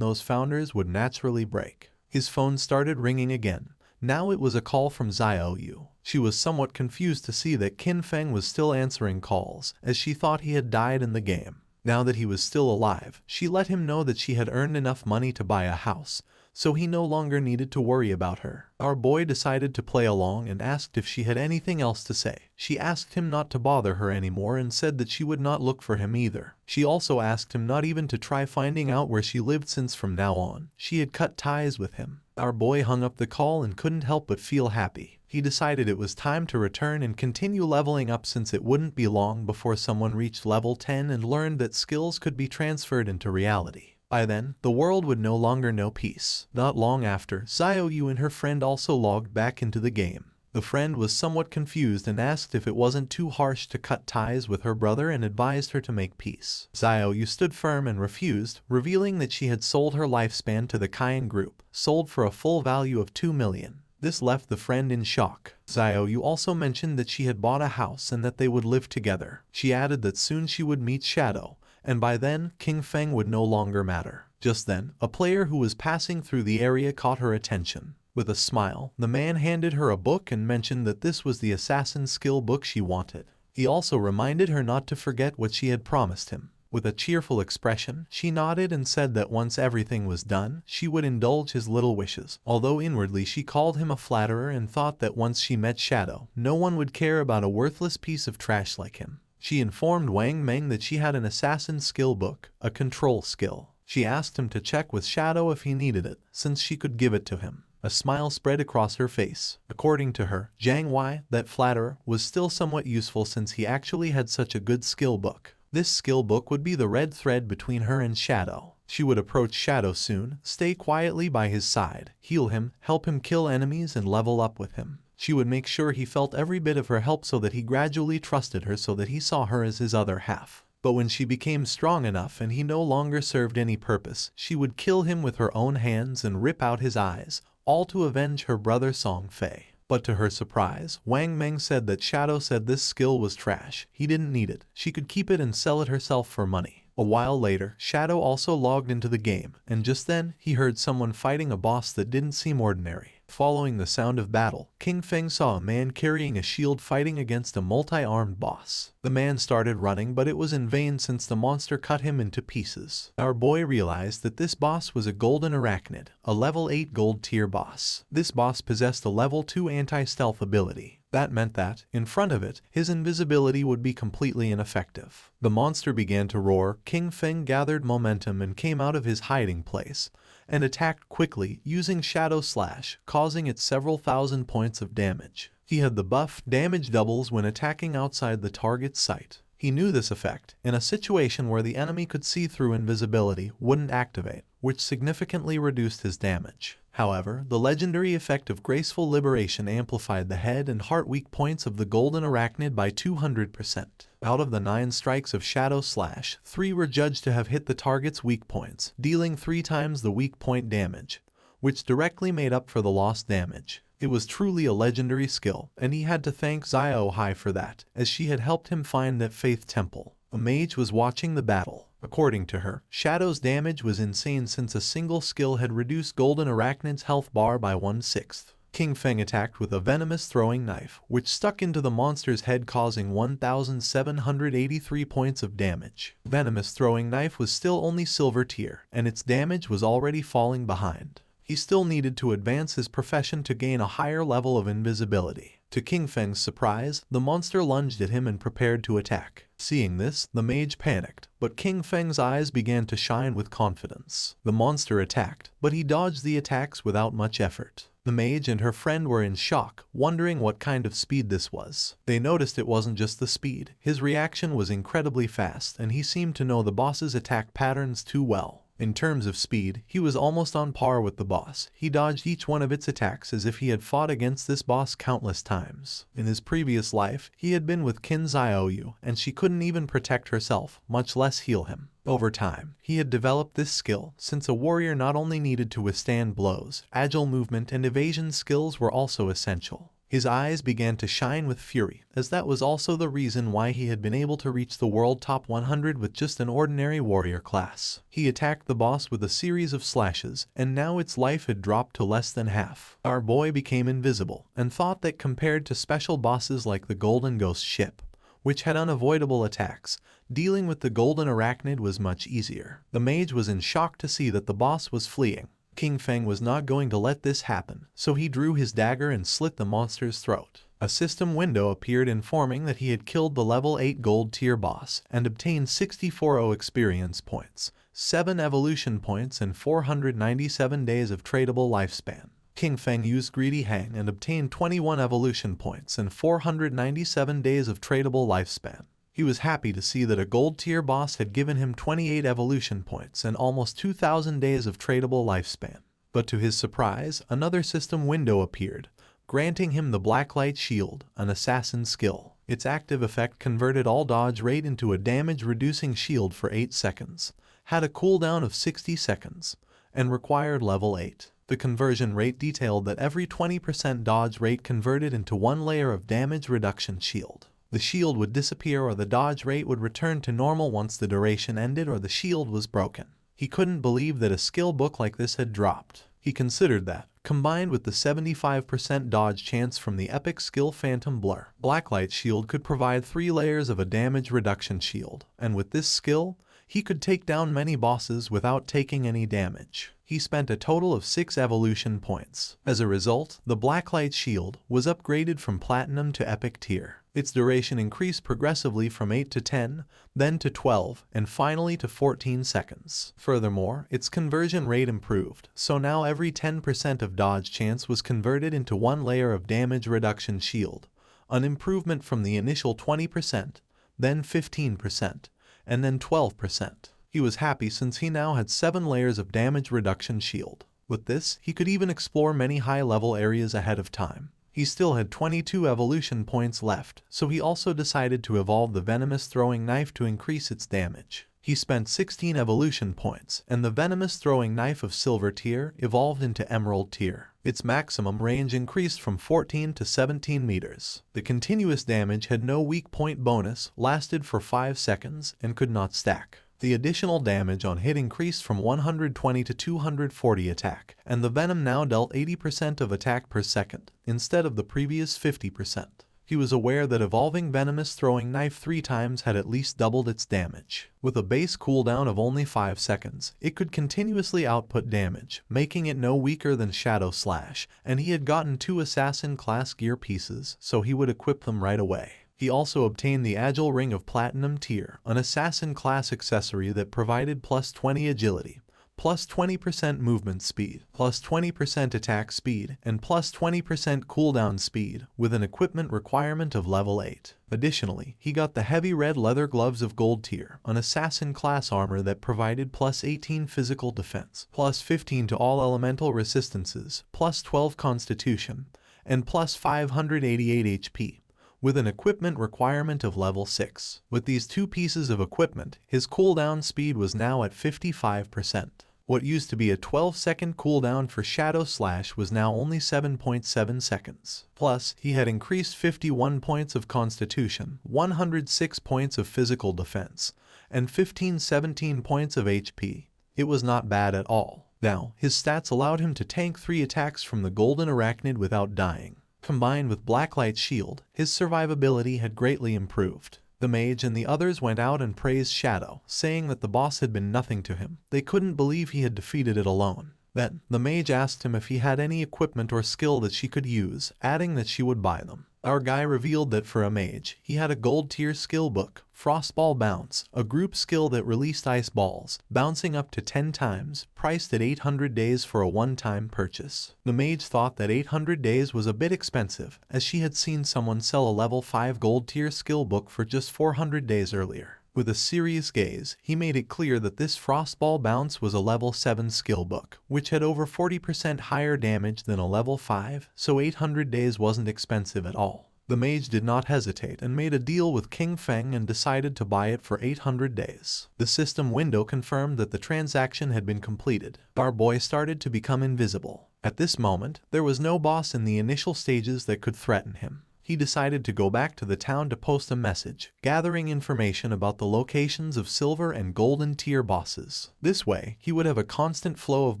those founders would naturally break. His phone started ringing again. Now it was a call from Xiao Yu. She was somewhat confused to see that Qin Feng was still answering calls, as she thought he had died in the game. Now that he was still alive, she let him know that she had earned enough money to buy a house, so he no longer needed to worry about her. Our boy decided to play along and asked if she had anything else to say. She asked him not to bother her anymore and said that she would not look for him either. She also asked him not even to try finding out where she lived, since from now on, she had cut ties with him. Our boy hung up the call and couldn't help but feel happy. He decided it was time to return and continue leveling up, since it wouldn't be long before someone reached level 10 and learned that skills could be transferred into reality. By then, the world would no longer know peace. Not long after, Xiao Yu and her friend also logged back into the game. The friend was somewhat confused and asked if it wasn't too harsh to cut ties with her brother and advised her to make peace. Xiao Yu stood firm and refused, revealing that she had sold her lifespan to the Kyan Group, sold for a full value of 2 million. This left the friend in shock. Xiao Yu also mentioned that she had bought a house and that they would live together. She added that soon she would meet Shadow, and by then, King Feng would no longer matter. Just then, a player who was passing through the area caught her attention. With a smile, the man handed her a book and mentioned that this was the assassin skill book she wanted. He also reminded her not to forget what she had promised him. With a cheerful expression, she nodded and said that once everything was done, she would indulge his little wishes. Although inwardly she called him a flatterer and thought that once she met Shadow, no one would care about a worthless piece of trash like him. She informed Wang Meng that she had an assassin skill book, a control skill. She asked him to check with Shadow if he needed it, since she could give it to him. A smile spread across her face. According to her, Zhang Wei, that flatterer, was still somewhat useful since he actually had such a good skill book. This skill book would be the red thread between her and Shadow. She would approach Shadow soon, stay quietly by his side, heal him, help him kill enemies and level up with him. She would make sure he felt every bit of her help so that he gradually trusted her, so that he saw her as his other half. But when she became strong enough and he no longer served any purpose, she would kill him with her own hands and rip out his eyes, all to avenge her brother Song Fei. But to her surprise, Wang Meng said that Shadow said this skill was trash. He didn't need it. She could keep it and sell it herself for money. A while later, Shadow also logged into the game, and just then, he heard someone fighting a boss that didn't seem ordinary. Following the sound of battle, King Feng saw a man carrying a shield fighting against a multi-armed boss. The man started running, but it was in vain since the monster cut him into pieces. Our boy realized that this boss was a golden arachnid, a level 8 gold tier boss. This boss possessed a level 2 anti-stealth ability. That meant that, in front of it, his invisibility would be completely ineffective. The monster began to roar. King Feng gathered momentum and came out of his hiding place, and attacked quickly, using Shadow Slash, causing it several thousand points of damage. He had the buff, damage doubles when attacking outside the target's sight. He knew this effect, in a situation where the enemy could see through invisibility, wouldn't activate, which significantly reduced his damage. However, the legendary effect of Graceful Liberation amplified the head and heart weak points of the Golden Arachnid by 200%. Out of the 9 strikes of Shadow Slash, 3 were judged to have hit the target's weak points, dealing 3 times the weak point damage, which directly made up for the lost damage. It was truly a legendary skill, and he had to thank Xiao Hai for that, as she had helped him find that Faith Temple. A mage was watching the battle. According to her, Shadow's damage was insane since a single skill had reduced Golden Arachnid's health bar by 1/6. King Feng attacked with a venomous throwing knife, which stuck into the monster's head, causing 1,783 points of damage. Venomous throwing knife was still only silver tier, and its damage was already falling behind. He still needed to advance his profession to gain a higher level of invisibility. To King Feng's surprise, the monster lunged at him and prepared to attack. Seeing this, the mage panicked, but King Feng's eyes began to shine with confidence. The monster attacked, but he dodged the attacks without much effort. The mage and her friend were in shock, wondering what kind of speed this was. They noticed it wasn't just the speed. His reaction was incredibly fast, and he seemed to know the boss's attack patterns too well. In terms of speed, he was almost on par with the boss. He dodged each one of its attacks as if he had fought against this boss countless times. In his previous life, he had been with Qin Xiaoyu, and she couldn't even protect herself, much less heal him. Over time, he had developed this skill, since a warrior not only needed to withstand blows, agile movement and evasion skills were also essential. His eyes began to shine with fury, as that was also the reason why he had been able to reach the world top 100 with just an ordinary warrior class. He attacked the boss with a series of slashes, and now its life had dropped to less than half. Our boy became invisible, and thought that compared to special bosses like the Golden Ghost ship, which had unavoidable attacks, dealing with the Golden Arachnid was much easier. The mage was in shock to see that the boss was fleeing. King Feng was not going to let this happen, so he drew his dagger and slit the monster's throat. A system window appeared informing that he had killed the level 8 gold tier boss and obtained 64 experience points, 7 evolution points and 497 days of tradable lifespan. King Feng used Greedy Hang and obtained 21 evolution points and 497 days of tradable lifespan. He was happy to see that a gold tier boss had given him 28 evolution points and almost 2,000 days of tradable lifespan. But to his surprise, another system window appeared, granting him the Blacklight Shield, an assassin skill. Its active effect converted all dodge rate into a damage-reducing shield for 8 seconds, had a cooldown of 60 seconds, and required level 8. The conversion rate detailed that every 20% dodge rate converted into 1 layer of damage reduction shield. The shield would disappear or the dodge rate would return to normal once the duration ended or the shield was broken. He couldn't believe that a skill book like this had dropped. He considered that, combined with the 75% dodge chance from the epic skill Phantom Blur, Blacklight Shield could provide 3 layers of a damage reduction shield, and with this skill, he could take down many bosses without taking any damage. He spent a total of 6 evolution points. As a result, the Blacklight Shield was upgraded from Platinum to Epic tier. Its duration increased progressively from 8 to 10, then to 12, and finally to 14 seconds. Furthermore, its conversion rate improved, so now every 10% of dodge chance was converted into 1 layer of damage reduction shield, an improvement from the initial 20%, then 15%, and then 12%. He was happy since he now had 7 layers of damage reduction shield. With this, he could even explore many high-level areas ahead of time. He still had 22 evolution points left, so he also decided to evolve the venomous throwing knife to increase its damage. He spent 16 evolution points, and the venomous throwing knife of silver tier evolved into emerald tier. Its maximum range increased from 14 to 17 meters. The continuous damage had no weak point bonus, lasted for 5 seconds, and could not stack. The additional damage on hit increased from 120 to 240 attack, and the venom now dealt 80% of attack per second, instead of the previous 50%. He was aware that evolving venomous throwing knife 3 times had at least doubled its damage. With a base cooldown of only 5 seconds, it could continuously output damage, making it no weaker than Shadow Slash, and he had gotten 2 assassin class gear pieces, so he would equip them right away. He also obtained the Agile Ring of Platinum tier, an assassin class accessory that provided plus 20 agility, plus 20% movement speed, plus 20% attack speed, and plus 20% cooldown speed, with an equipment requirement of level 8. Additionally, he got the heavy red leather gloves of gold tier, an assassin class armor that provided plus 18 physical defense, plus 15 to all elemental resistances, plus 12 constitution, and plus 588 HP. With an equipment requirement of level 6. With these 2 pieces of equipment, his cooldown speed was now at 55%. What used to be a 12-second cooldown for Shadow Slash was now only 7.7 seconds. Plus, he had increased 51 points of constitution, 106 points of physical defense, and 17 points of HP. It was not bad at all. Now, his stats allowed him to tank 3 attacks from the golden arachnid without dying. Combined with Blacklight's shield, his survivability had greatly improved. The mage and the others went out and praised Shadow, saying that the boss had been nothing to him. They couldn't believe he had defeated it alone. Then, the mage asked him if he had any equipment or skill that she could use, adding that she would buy them. Our guy revealed that for a mage, he had a gold tier skill book, Frostball Bounce, a group skill that released ice balls, bouncing up to 10 times, priced at 800 days for a one-time purchase. The mage thought that 800 days was a bit expensive, as she had seen someone sell a level 5 gold tier skill book for just 400 days earlier. With a serious gaze, he made it clear that this Frostball Bounce was a level 7 skill book, which had over 40% higher damage than a level 5, so 800 days wasn't expensive at all. The mage did not hesitate and made a deal with King Feng and decided to buy it for 800 days. The system window confirmed that the transaction had been completed. Our boy started to become invisible. At this moment, there was no boss in the initial stages that could threaten him. He decided to go back to the town to post a message, gathering information about the locations of silver and golden tier bosses. This way, he would have a constant flow of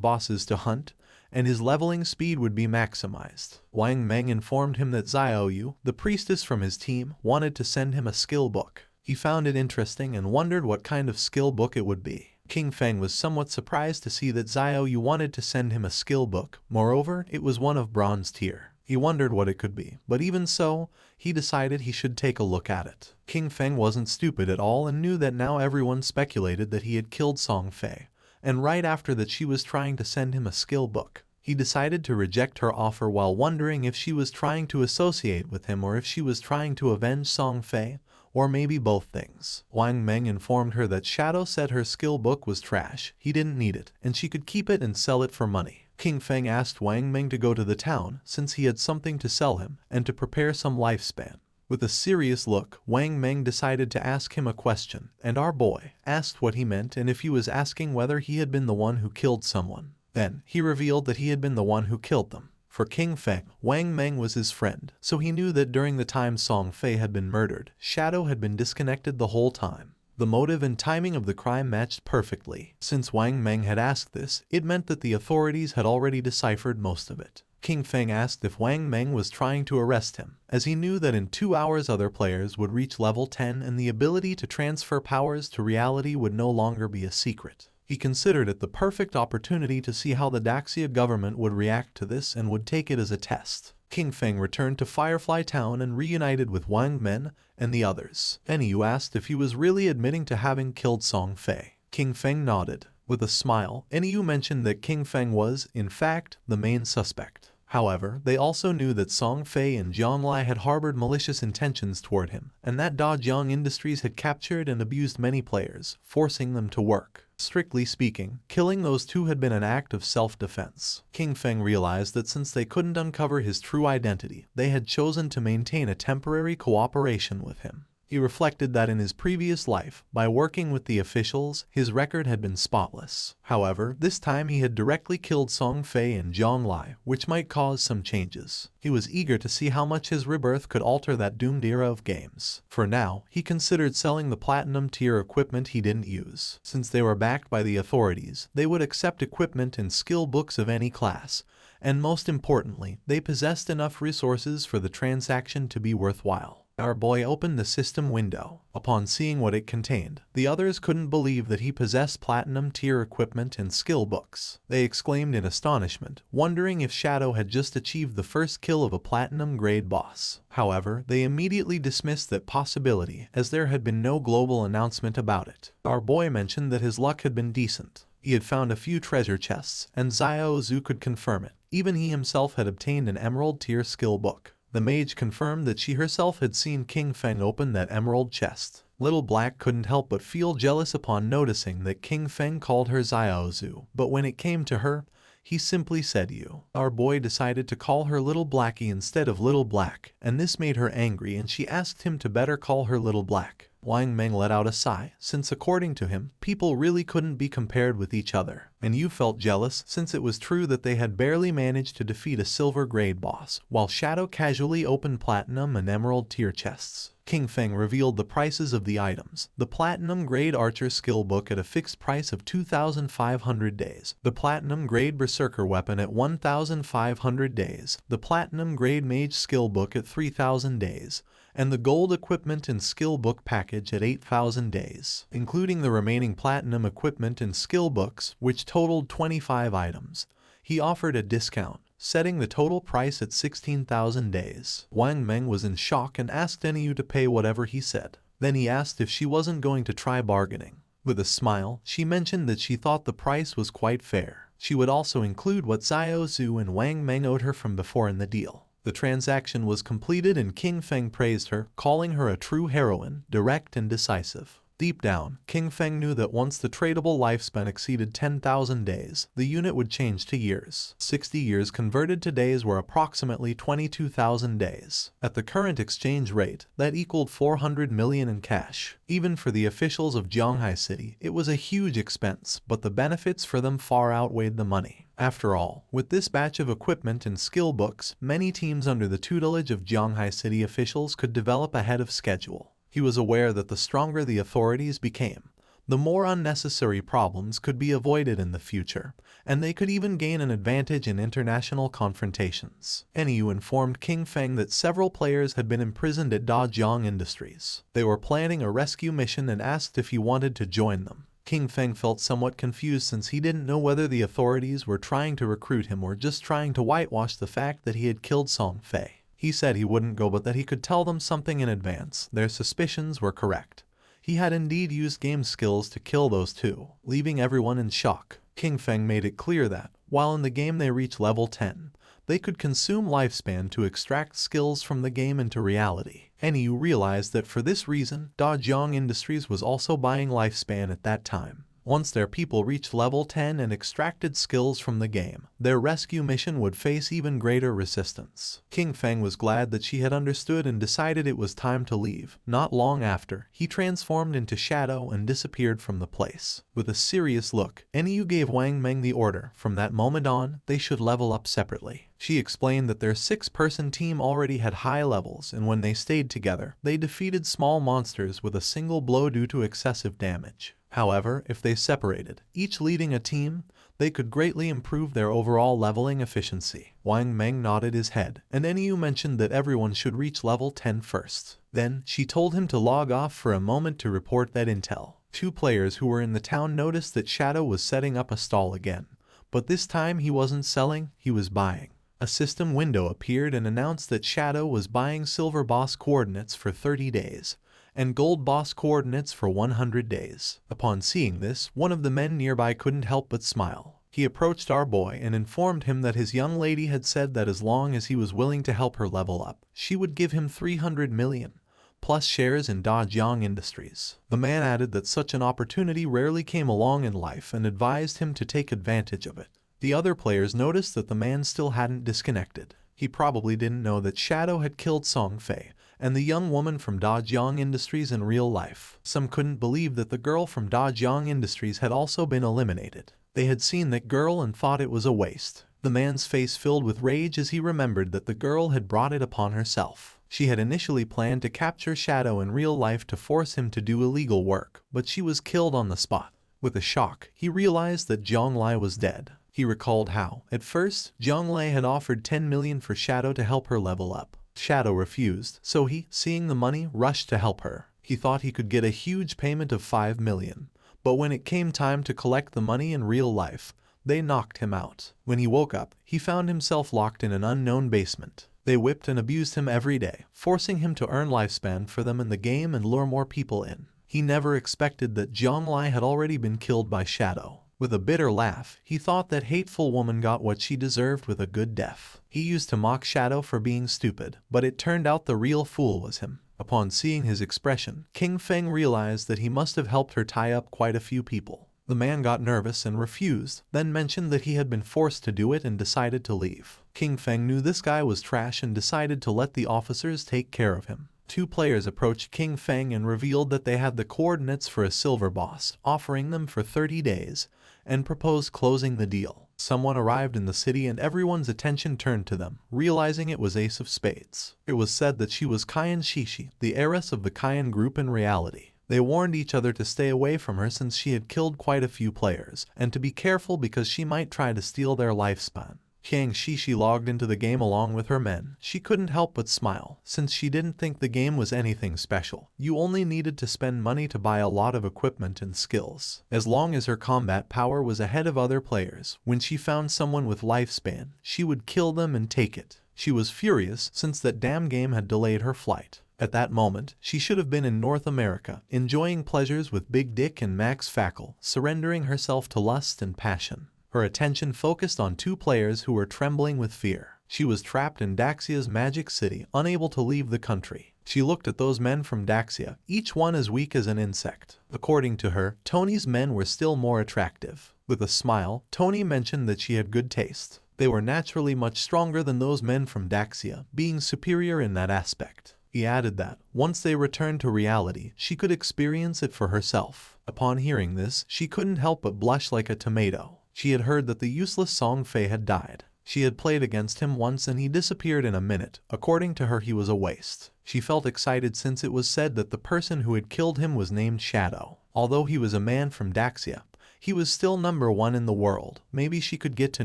bosses to hunt, and his leveling speed would be maximized. Wang Meng informed him that Xiaoyu, the priestess from his team, wanted to send him a skill book. He found it interesting and wondered what kind of skill book it would be. King Feng was somewhat surprised to see that Xiaoyu wanted to send him a skill book. Moreover, it was one of bronze tier. He wondered what it could be, but even so, he decided he should take a look at it. King Feng wasn't stupid at all and knew that now everyone speculated that he had killed Song Fei, and right after that she was trying to send him a skill book. He decided to reject her offer while wondering if she was trying to associate with him or if she was trying to avenge Song Fei, or maybe both things. Wang Meng informed her that Shadow said her skill book was trash, he didn't need it, and she could keep it and sell it for money. King Feng asked Wang Meng to go to the town since he had something to sell him and to prepare some lifespan. With a serious look, Wang Meng decided to ask him a question, and our boy asked what he meant and if he was asking whether he had been the one who killed someone. Then, he revealed that he had been the one who killed them. For King Feng, Wang Meng was his friend, so he knew that during the time Song Fei had been murdered, Shadow had been disconnected the whole time. The motive and timing of the crime matched perfectly. Since Wang Meng had asked this, it meant that the authorities had already deciphered most of it. King Feng asked if Wang Meng was trying to arrest him, as he knew that in 2 hours other players would reach level 10 and the ability to transfer powers to reality would no longer be a secret. He considered it the perfect opportunity to see how the Daxia government would react to this and would take it as a test. King Feng returned to Firefly Town and reunited with Wang Meng and the others. NEU asked if he was really admitting to having killed Song Fei. King Feng nodded. With a smile, NEU mentioned that King Feng was, in fact, the main suspect. However, they also knew that Song Fei and Zhonglai had harbored malicious intentions toward him, and that Dajiang Industries had captured and abused many players, forcing them to work. Strictly speaking, killing those two had been an act of self-defense. King Feng realized that since they couldn't uncover his true identity, they had chosen to maintain a temporary cooperation with him. He reflected that in his previous life, by working with the officials, his record had been spotless. However, this time he had directly killed Song Fei and Zhonglai, which might cause some changes. He was eager to see how much his rebirth could alter that doomed era of games. For now, he considered selling the platinum tier equipment he didn't use. Since they were backed by the authorities, they would accept equipment and skill books of any class, and most importantly, they possessed enough resources for the transaction to be worthwhile. Our boy opened the system window. Upon seeing what it contained, the others couldn't believe that he possessed platinum tier equipment and skill books. They exclaimed in astonishment, wondering if Shadow had just achieved the first kill of a platinum grade boss. However, they immediately dismissed that possibility, as there had been no global announcement about it. Our boy mentioned that his luck had been decent. He had found a few treasure chests, and Xiao Zhu could confirm it. Even he himself had obtained an emerald tier skill book. The mage confirmed that she herself had seen King Feng open that emerald chest. Little Black couldn't help but feel jealous upon noticing that King Feng called her Xiao Zhu, but when it came to her, he simply said you. Our boy decided to call her Little Blackie instead of Little Black, and this made her angry and she asked him to better call her Little Black. Wang Meng let out a sigh, since according to him, people really couldn't be compared with each other. And you felt jealous since it was true that they had barely managed to defeat a silver grade boss, while Shadow casually opened platinum and emerald tier chests. King Feng revealed the prices of the items. The Platinum Grade Archer Skill Book at a fixed price of 2,500 days. The Platinum Grade Berserker Weapon at 1,500 days. The Platinum Grade Mage Skill Book at 3,000 days. And the Gold Equipment and Skill Book package at 8,000 days, including the remaining Platinum Equipment and Skill Books, which totaled 25 items. He offered a discount, setting the total price at 16,000 days. Wang Meng was in shock and asked NEU to pay whatever he said. Then he asked if she wasn't going to try bargaining. With a smile, she mentioned that she thought the price was quite fair. She would also include what Xiao Zhu and Wang Meng owed her from before in the deal. The transaction was completed and King Feng praised her, calling her a true heroine, direct and decisive. Deep down, King Feng knew that once the tradable lifespan exceeded 10,000 days, the unit would change to years. 60 years converted to days were approximately 22,000 days. At the current exchange rate, that equaled 400 million in cash. Even for the officials of Zhanghai City, it was a huge expense, but the benefits for them far outweighed the money. After all, with this batch of equipment and skill books, many teams under the tutelage of Zhanghai City officials could develop ahead of schedule. He was aware that the stronger the authorities became, the more unnecessary problems could be avoided in the future, and they could even gain an advantage in international confrontations. NEU informed King Feng that several players had been imprisoned at Dajiang Industries. They were planning a rescue mission and asked if he wanted to join them. King Feng felt somewhat confused since he didn't know whether the authorities were trying to recruit him or just trying to whitewash the fact that he had killed Song Fei. He said he wouldn't go but that he could tell them something in advance. Their suspicions were correct. He had indeed used game skills to kill those two, leaving everyone in shock. King Feng made it clear that, while in the game they reach level 10, they could consume lifespan to extract skills from the game into reality. NEU realized that for this reason, Dajiang Industries was also buying lifespan at that time. Once their people reached level 10 and extracted skills from the game, their rescue mission would face even greater resistance. King Feng was glad that she had understood and decided it was time to leave. Not long after, he transformed into shadow and disappeared from the place. With a serious look, NEU gave Wang Meng the order. From that moment on, they should level up separately. She explained that their 6-person team already had high levels, and when they stayed together, they defeated small monsters with a single blow due to excessive damage. However, if they separated, each leading a team, they could greatly improve their overall leveling efficiency. Wang Meng nodded his head, and NEU mentioned that everyone should reach level 10 first. Then, she told him to log off for a moment to report that intel. 2 players who were in the town noticed that Shadow was setting up a stall again. But this time he wasn't selling, he was buying. A system window appeared and announced that Shadow was buying Silver Boss coordinates for 30 days. And Gold Boss coordinates for 100 days. Upon seeing this, one of the men nearby couldn't help but smile. He approached our boy and informed him that his young lady had said that as long as he was willing to help her level up, she would give him 300 million, plus shares in Dajiang Industries. The man added that such an opportunity rarely came along in life and advised him to take advantage of it. The other players noticed that the man still hadn't disconnected. He probably didn't know that Shadow had killed Song Fei and the young woman from Dajiang Industries in real life. Some couldn't believe that the girl from Dajiang Industries had also been eliminated. They had seen that girl and thought it was a waste. The man's face filled with rage as he remembered that the girl had brought it upon herself. She had initially planned to capture Shadow in real life to force him to do illegal work, but she was killed on the spot. With a shock, he realized that Zhonglai was dead. He recalled how, at first, Zhonglai had offered 10 million for Shadow to help her level up. Shadow refused, so he, seeing the money, rushed to help her. He thought he could get a huge payment of 5 million, but when it came time to collect the money in real life, they knocked him out. When he woke up, he found himself locked in an unknown basement. They whipped and abused him every day, forcing him to earn lifespan for them in the game and lure more people in. He never expected that Zhonglai had already been killed by Shadow. With a bitter laugh, he thought that hateful woman got what she deserved with a good death. He used to mock Shadow for being stupid, but it turned out the real fool was him. Upon seeing his expression, King Feng realized that he must have helped her tie up quite a few people. The man got nervous and refused, then mentioned that he had been forced to do it and decided to leave. King Feng knew this guy was trash and decided to let the officers take care of him. 2 players approached King Feng and revealed that they had the coordinates for a silver boss, offering them for 30 days, and proposed closing the deal. Someone arrived in the city and everyone's attention turned to them, realizing it was Ace of Spades. It was said that she was Kayan Shishi, the heiress of the Kayan group in reality. They warned each other to stay away from her since she had killed quite a few players, and to be careful because she might try to steal their lifespan. Kayan Shishi logged into the game along with her men. She couldn't help but smile, since she didn't think the game was anything special. You only needed to spend money to buy a lot of equipment and skills. As long as her combat power was ahead of other players, when she found someone with lifespan, she would kill them and take it. She was furious since that damn game had delayed her flight. At that moment, she should have been in North America, enjoying pleasures with Big Dick and Max Fackle, surrendering herself to lust and passion. Her attention focused on two players who were trembling with fear. She was trapped in Daxia's magic city, unable to leave the country. She looked at those men from Daxia, each one as weak as an insect. According to her, Tony's men were still more attractive. With a smile, Tony mentioned that she had good taste. They were naturally much stronger than those men from Daxia, being superior in that aspect. He added that, once they returned to reality, she could experience it for herself. Upon hearing this, she couldn't help but blush like a tomato. She had heard that the useless Song Fei had died. She had played against him once and he disappeared in a minute. According to her, he was a waste. She felt excited since it was said that the person who had killed him was named Shadow. Although he was a man from Daxia, he was still #1 in the world. Maybe she could get to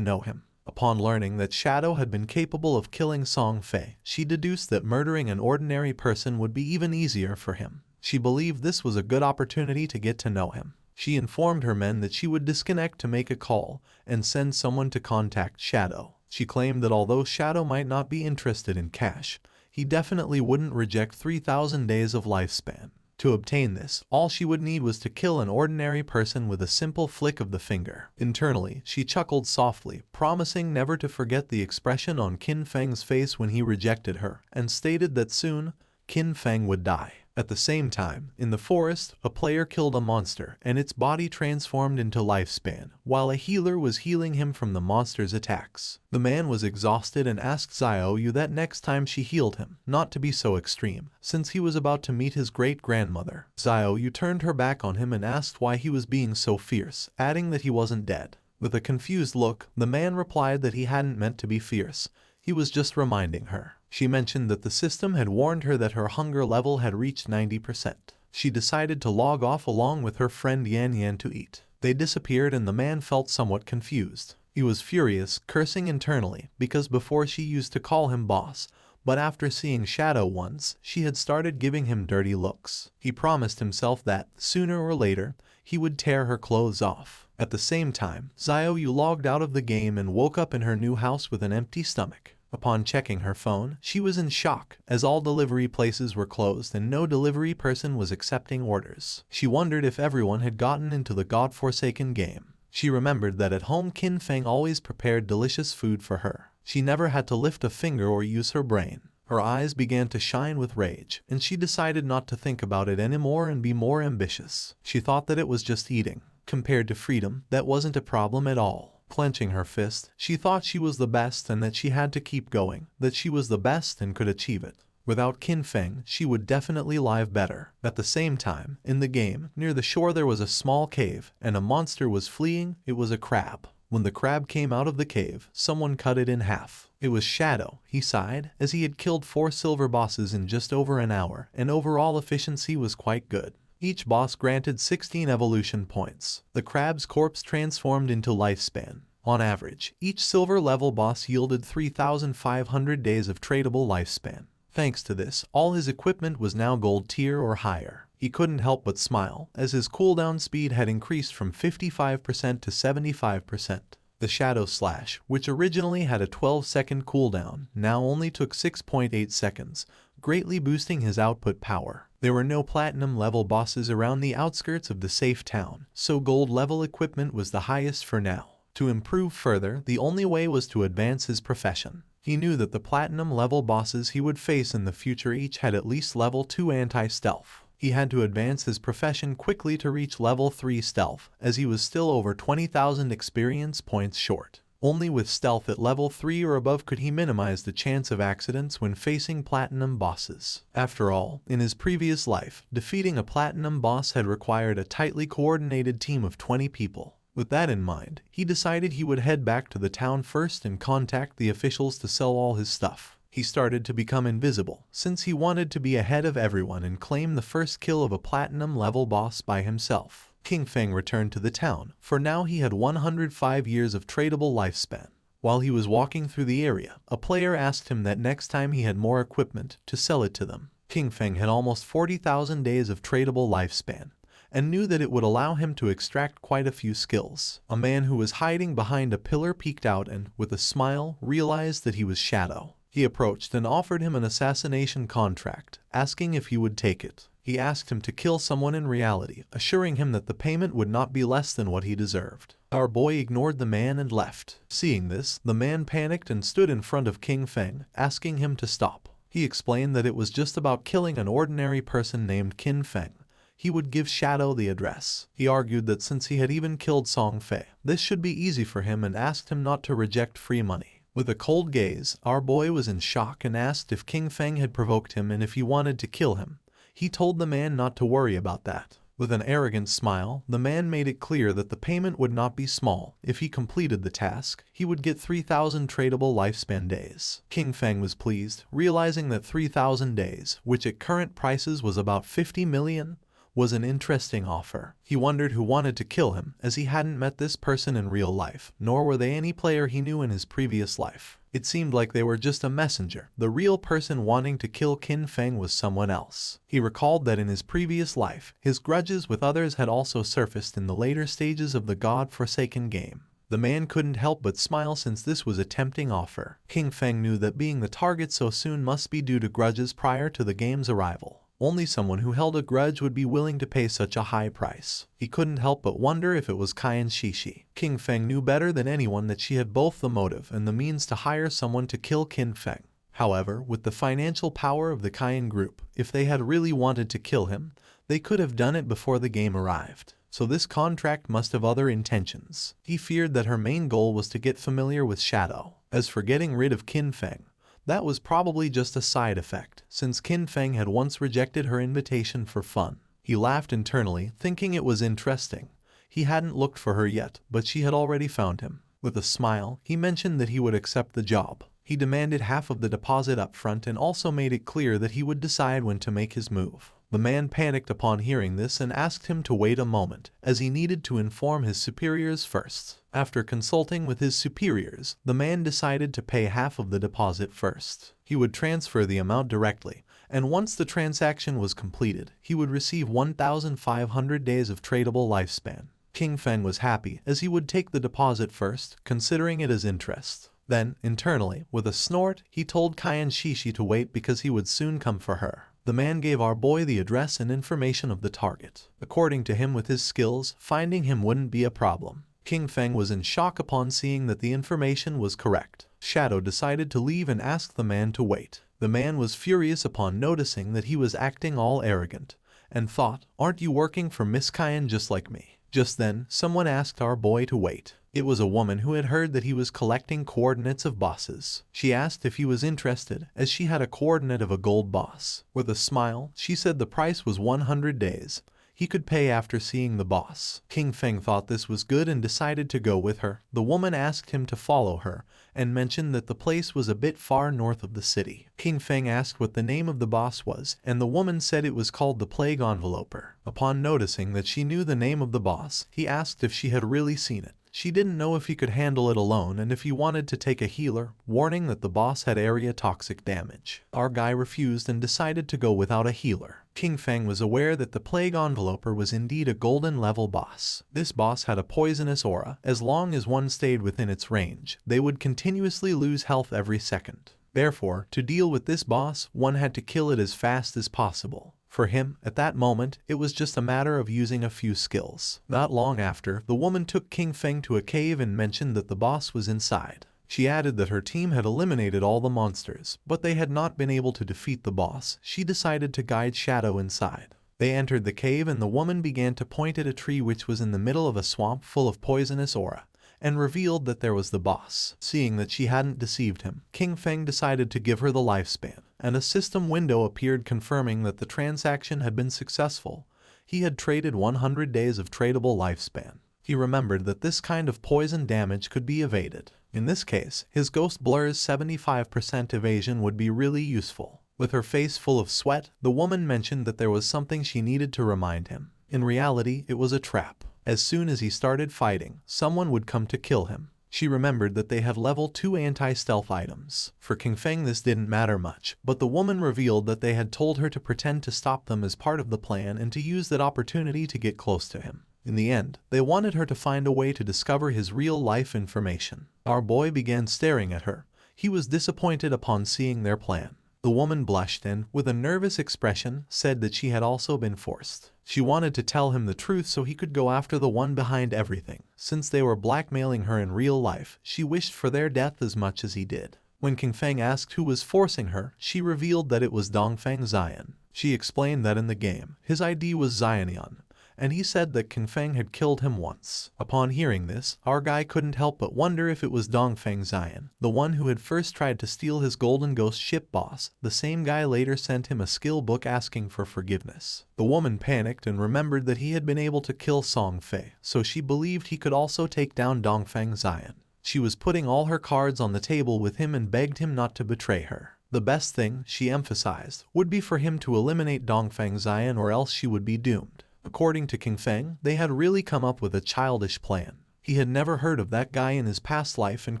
know him. Upon learning that Shadow had been capable of killing Song Fei, she deduced that murdering an ordinary person would be even easier for him. She believed this was a good opportunity to get to know him. She informed her men that she would disconnect to make a call and send someone to contact Shadow. She claimed that although Shadow might not be interested in cash, he definitely wouldn't reject 3,000 days of lifespan. To obtain this, all she would need was to kill an ordinary person with a simple flick of the finger. Internally, she chuckled softly, promising never to forget the expression on Qin Feng's face when he rejected her, and stated that soon, Qin Feng would die. At the same time, in the forest, a player killed a monster and its body transformed into lifespan, while a healer was healing him from the monster's attacks. The man was exhausted and asked Xiaoyu that next time she healed him, not to be so extreme, since he was about to meet his great-grandmother. Xiaoyu turned her back on him and asked why he was being so fierce, adding that he wasn't dead. With a confused look, the man replied that he hadn't meant to be fierce. He was just reminding her. She mentioned that the system had warned her that her hunger level had reached 90%. She decided to log off along with her friend Yan Yan to eat. They disappeared and the man felt somewhat confused. He was furious, cursing internally, because before she used to call him boss, but after seeing Shadow once, she had started giving him dirty looks. He promised himself that, sooner or later, he would tear her clothes off. At the same time, Xiaoyu logged out of the game and woke up in her new house with an empty stomach. Upon checking her phone, she was in shock, as all delivery places were closed and no delivery person was accepting orders. She wondered if everyone had gotten into the godforsaken game. She remembered that at home Qin Feng always prepared delicious food for her. She never had to lift a finger or use her brain. Her eyes began to shine with rage, and she decided not to think about it anymore and be more ambitious. She thought that it was just eating. Compared to freedom, that wasn't a problem at all. Clenching her fist, she thought she was the best and that she had to keep going, that she was the best and could achieve it. Without Qin Feng, she would definitely live better. At the same time, in the game, near the shore there was a small cave, and a monster was fleeing. It was a crab. When the crab came out of the cave, someone cut it in half. It was Shadow, he sighed, as he had killed 4 silver bosses in just over an hour, and overall efficiency was quite good. Each boss granted 16 evolution points. The crab's corpse transformed into lifespan. On average, each silver level boss yielded 3,500 days of tradable lifespan. Thanks to this, all his equipment was now gold tier or higher. He couldn't help but smile, as his cooldown speed had increased from 55% to 75%. The Shadow Slash, which originally had a 12-second cooldown, now only took 6.8 seconds, greatly boosting his output power. There were no platinum level bosses around the outskirts of the safe town, so gold level equipment was the highest for now. To improve further, the only way was to advance his profession. He knew that the platinum level bosses he would face in the future each had at least level 2 anti-stealth. He had to advance his profession quickly to reach level 3 stealth, as he was still over 20,000 experience points short. Only with stealth at level 3 or above could he minimize the chance of accidents when facing platinum bosses. After all, in his previous life, defeating a platinum boss had required a tightly coordinated team of 20 people. With that in mind, he decided he would head back to the town first and contact the officials to sell all his stuff. He started to become invisible, since he wanted to be ahead of everyone and claim the first kill of a platinum-level boss by himself. King Feng returned to the town, for now he had 105 years of tradable lifespan. While he was walking through the area, a player asked him that next time he had more equipment, to sell it to them. King Feng had almost 40,000 days of tradable lifespan, and knew that it would allow him to extract quite a few skills. A man who was hiding behind a pillar peeked out and, with a smile, realized that he was Shadow. He approached and offered him an assassination contract, asking if he would take it. He asked him to kill someone in reality, assuring him that the payment would not be less than what he deserved. Our boy ignored the man and left. Seeing this, the man panicked and stood in front of King Feng, asking him to stop. He explained that it was just about killing an ordinary person named Kin Feng. He would give Shadow the address. He argued that since he had even killed Song Fei, this should be easy for him and asked him not to reject free money. With a cold gaze, our boy was in shock and asked if King Feng had provoked him and if he wanted to kill him. He told the man not to worry about that. With an arrogant smile, the man made it clear that the payment would not be small. If he completed the task, he would get 3,000 tradable lifespan days. King Feng was pleased, realizing that 3,000 days, which at current prices was about 50 million, was an interesting offer. He wondered who wanted to kill him, as he hadn't met this person in real life, nor were they any player he knew in his previous life. It seemed like they were just a messenger. The real person wanting to kill Kin Feng was someone else. He recalled that in his previous life, his grudges with others had also surfaced in the later stages of the God-forsaken game. The man couldn't help but smile since this was a tempting offer. King Feng knew that being the target so soon must be due to grudges prior to the game's arrival. Only someone who held a grudge would be willing to pay such a high price. He couldn't help but wonder if it was Cayenne Shishi. King Feng knew better than anyone that she had both the motive and the means to hire someone to kill Kin Feng. However, with the financial power of the Cayenne group, if they had really wanted to kill him, they could have done it before the game arrived. So this contract must have other intentions. He feared that her main goal was to get familiar with Shadow. As for getting rid of Kin Feng, that was probably just a side effect, since Kin Feng had once rejected her invitation for fun. He laughed internally, thinking it was interesting. He hadn't looked for her yet, but she had already found him. With a smile, he mentioned that he would accept the job. He demanded half of the deposit up front and also made it clear that he would decide when to make his move. The man panicked upon hearing this and asked him to wait a moment, as he needed to inform his superiors first. After consulting with his superiors, the man decided to pay half of the deposit first. He would transfer the amount directly, and once the transaction was completed, he would receive 1,500 days of tradable lifespan. King Feng was happy, as he would take the deposit first, considering it as interest. Then, internally, with a snort, he told Cayenne Shishi to wait because he would soon come for her. The man gave our boy the address and information of the target. According to him, with his skills, finding him wouldn't be a problem. King Feng was in shock upon seeing that the information was correct. Shadow decided to leave and asked the man to wait. The man was furious upon noticing that he was acting all arrogant, and thought, "Aren't you working for Miss Cayenne just like me?" Just then, someone asked our boy to wait. It was a woman who had heard that he was collecting coordinates of bosses. She asked if he was interested, as she had a coordinate of a gold boss. With a smile, she said the price was 100 days. He could pay after seeing the boss. King Feng thought this was good and decided to go with her. The woman asked him to follow her, and mentioned that the place was a bit far north of the city. King Feng asked what the name of the boss was, and the woman said it was called the Plague Enveloper. Upon noticing that she knew the name of the boss, he asked if she had really seen it. She didn't know if he could handle it alone and if he wanted to take a healer, warning that the boss had area toxic damage. Our guy refused and decided to go without a healer. King Feng was aware that the Plague Enveloper was indeed a golden level boss. This boss had a poisonous aura. As long as one stayed within its range, they would continuously lose health every second. Therefore, to deal with this boss, one had to kill it as fast as possible. For him, at that moment, it was just a matter of using a few skills. Not long after, the woman took King Feng to a cave and mentioned that the boss was inside. She added that her team had eliminated all the monsters, but they had not been able to defeat the boss. She decided to guide Shadow inside. They entered the cave and the woman began to point at a tree which was in the middle of a swamp full of poisonous aura, and revealed that there was the boss. Seeing that she hadn't deceived him, King Feng decided to give her the lifespan, and a system window appeared confirming that the transaction had been successful. He had traded 100 days of tradable lifespan. He remembered that this kind of poison damage could be evaded. In this case, his ghost blur's 75% evasion would be really useful. With her face full of sweat, the woman mentioned that there was something she needed to remind him. In reality, it was a trap. As soon as he started fighting, someone would come to kill him. She remembered that they had level 2 anti-stealth items. For King Feng this didn't matter much, but the woman revealed that they had told her to pretend to stop them as part of the plan and to use that opportunity to get close to him. In the end, they wanted her to find a way to discover his real-life information. Our boy began staring at her. He was disappointed upon seeing their plan. The woman blushed and, with a nervous expression, said that she had also been forced. She wanted to tell him the truth so he could go after the one behind everything. Since they were blackmailing her in real life, she wished for their death as much as he did. When King Feng asked who was forcing her, she revealed that it was Dongfeng Xian. She explained that in the game, his ID was Xianian, and he said that King Feng had killed him once. Upon hearing this, our guy couldn't help but wonder if it was Dongfeng Xian, the one who had first tried to steal his golden ghost ship boss. The same guy later sent him a skill book asking for forgiveness. The woman panicked and remembered that he had been able to kill Song Fei, so she believed he could also take down Dongfeng Xian. She was putting all her cards on the table with him and begged him not to betray her. The best thing, she emphasized, would be for him to eliminate Dongfeng Xian or else she would be doomed. According to King Feng, they had really come up with a childish plan. He had never heard of that guy in his past life and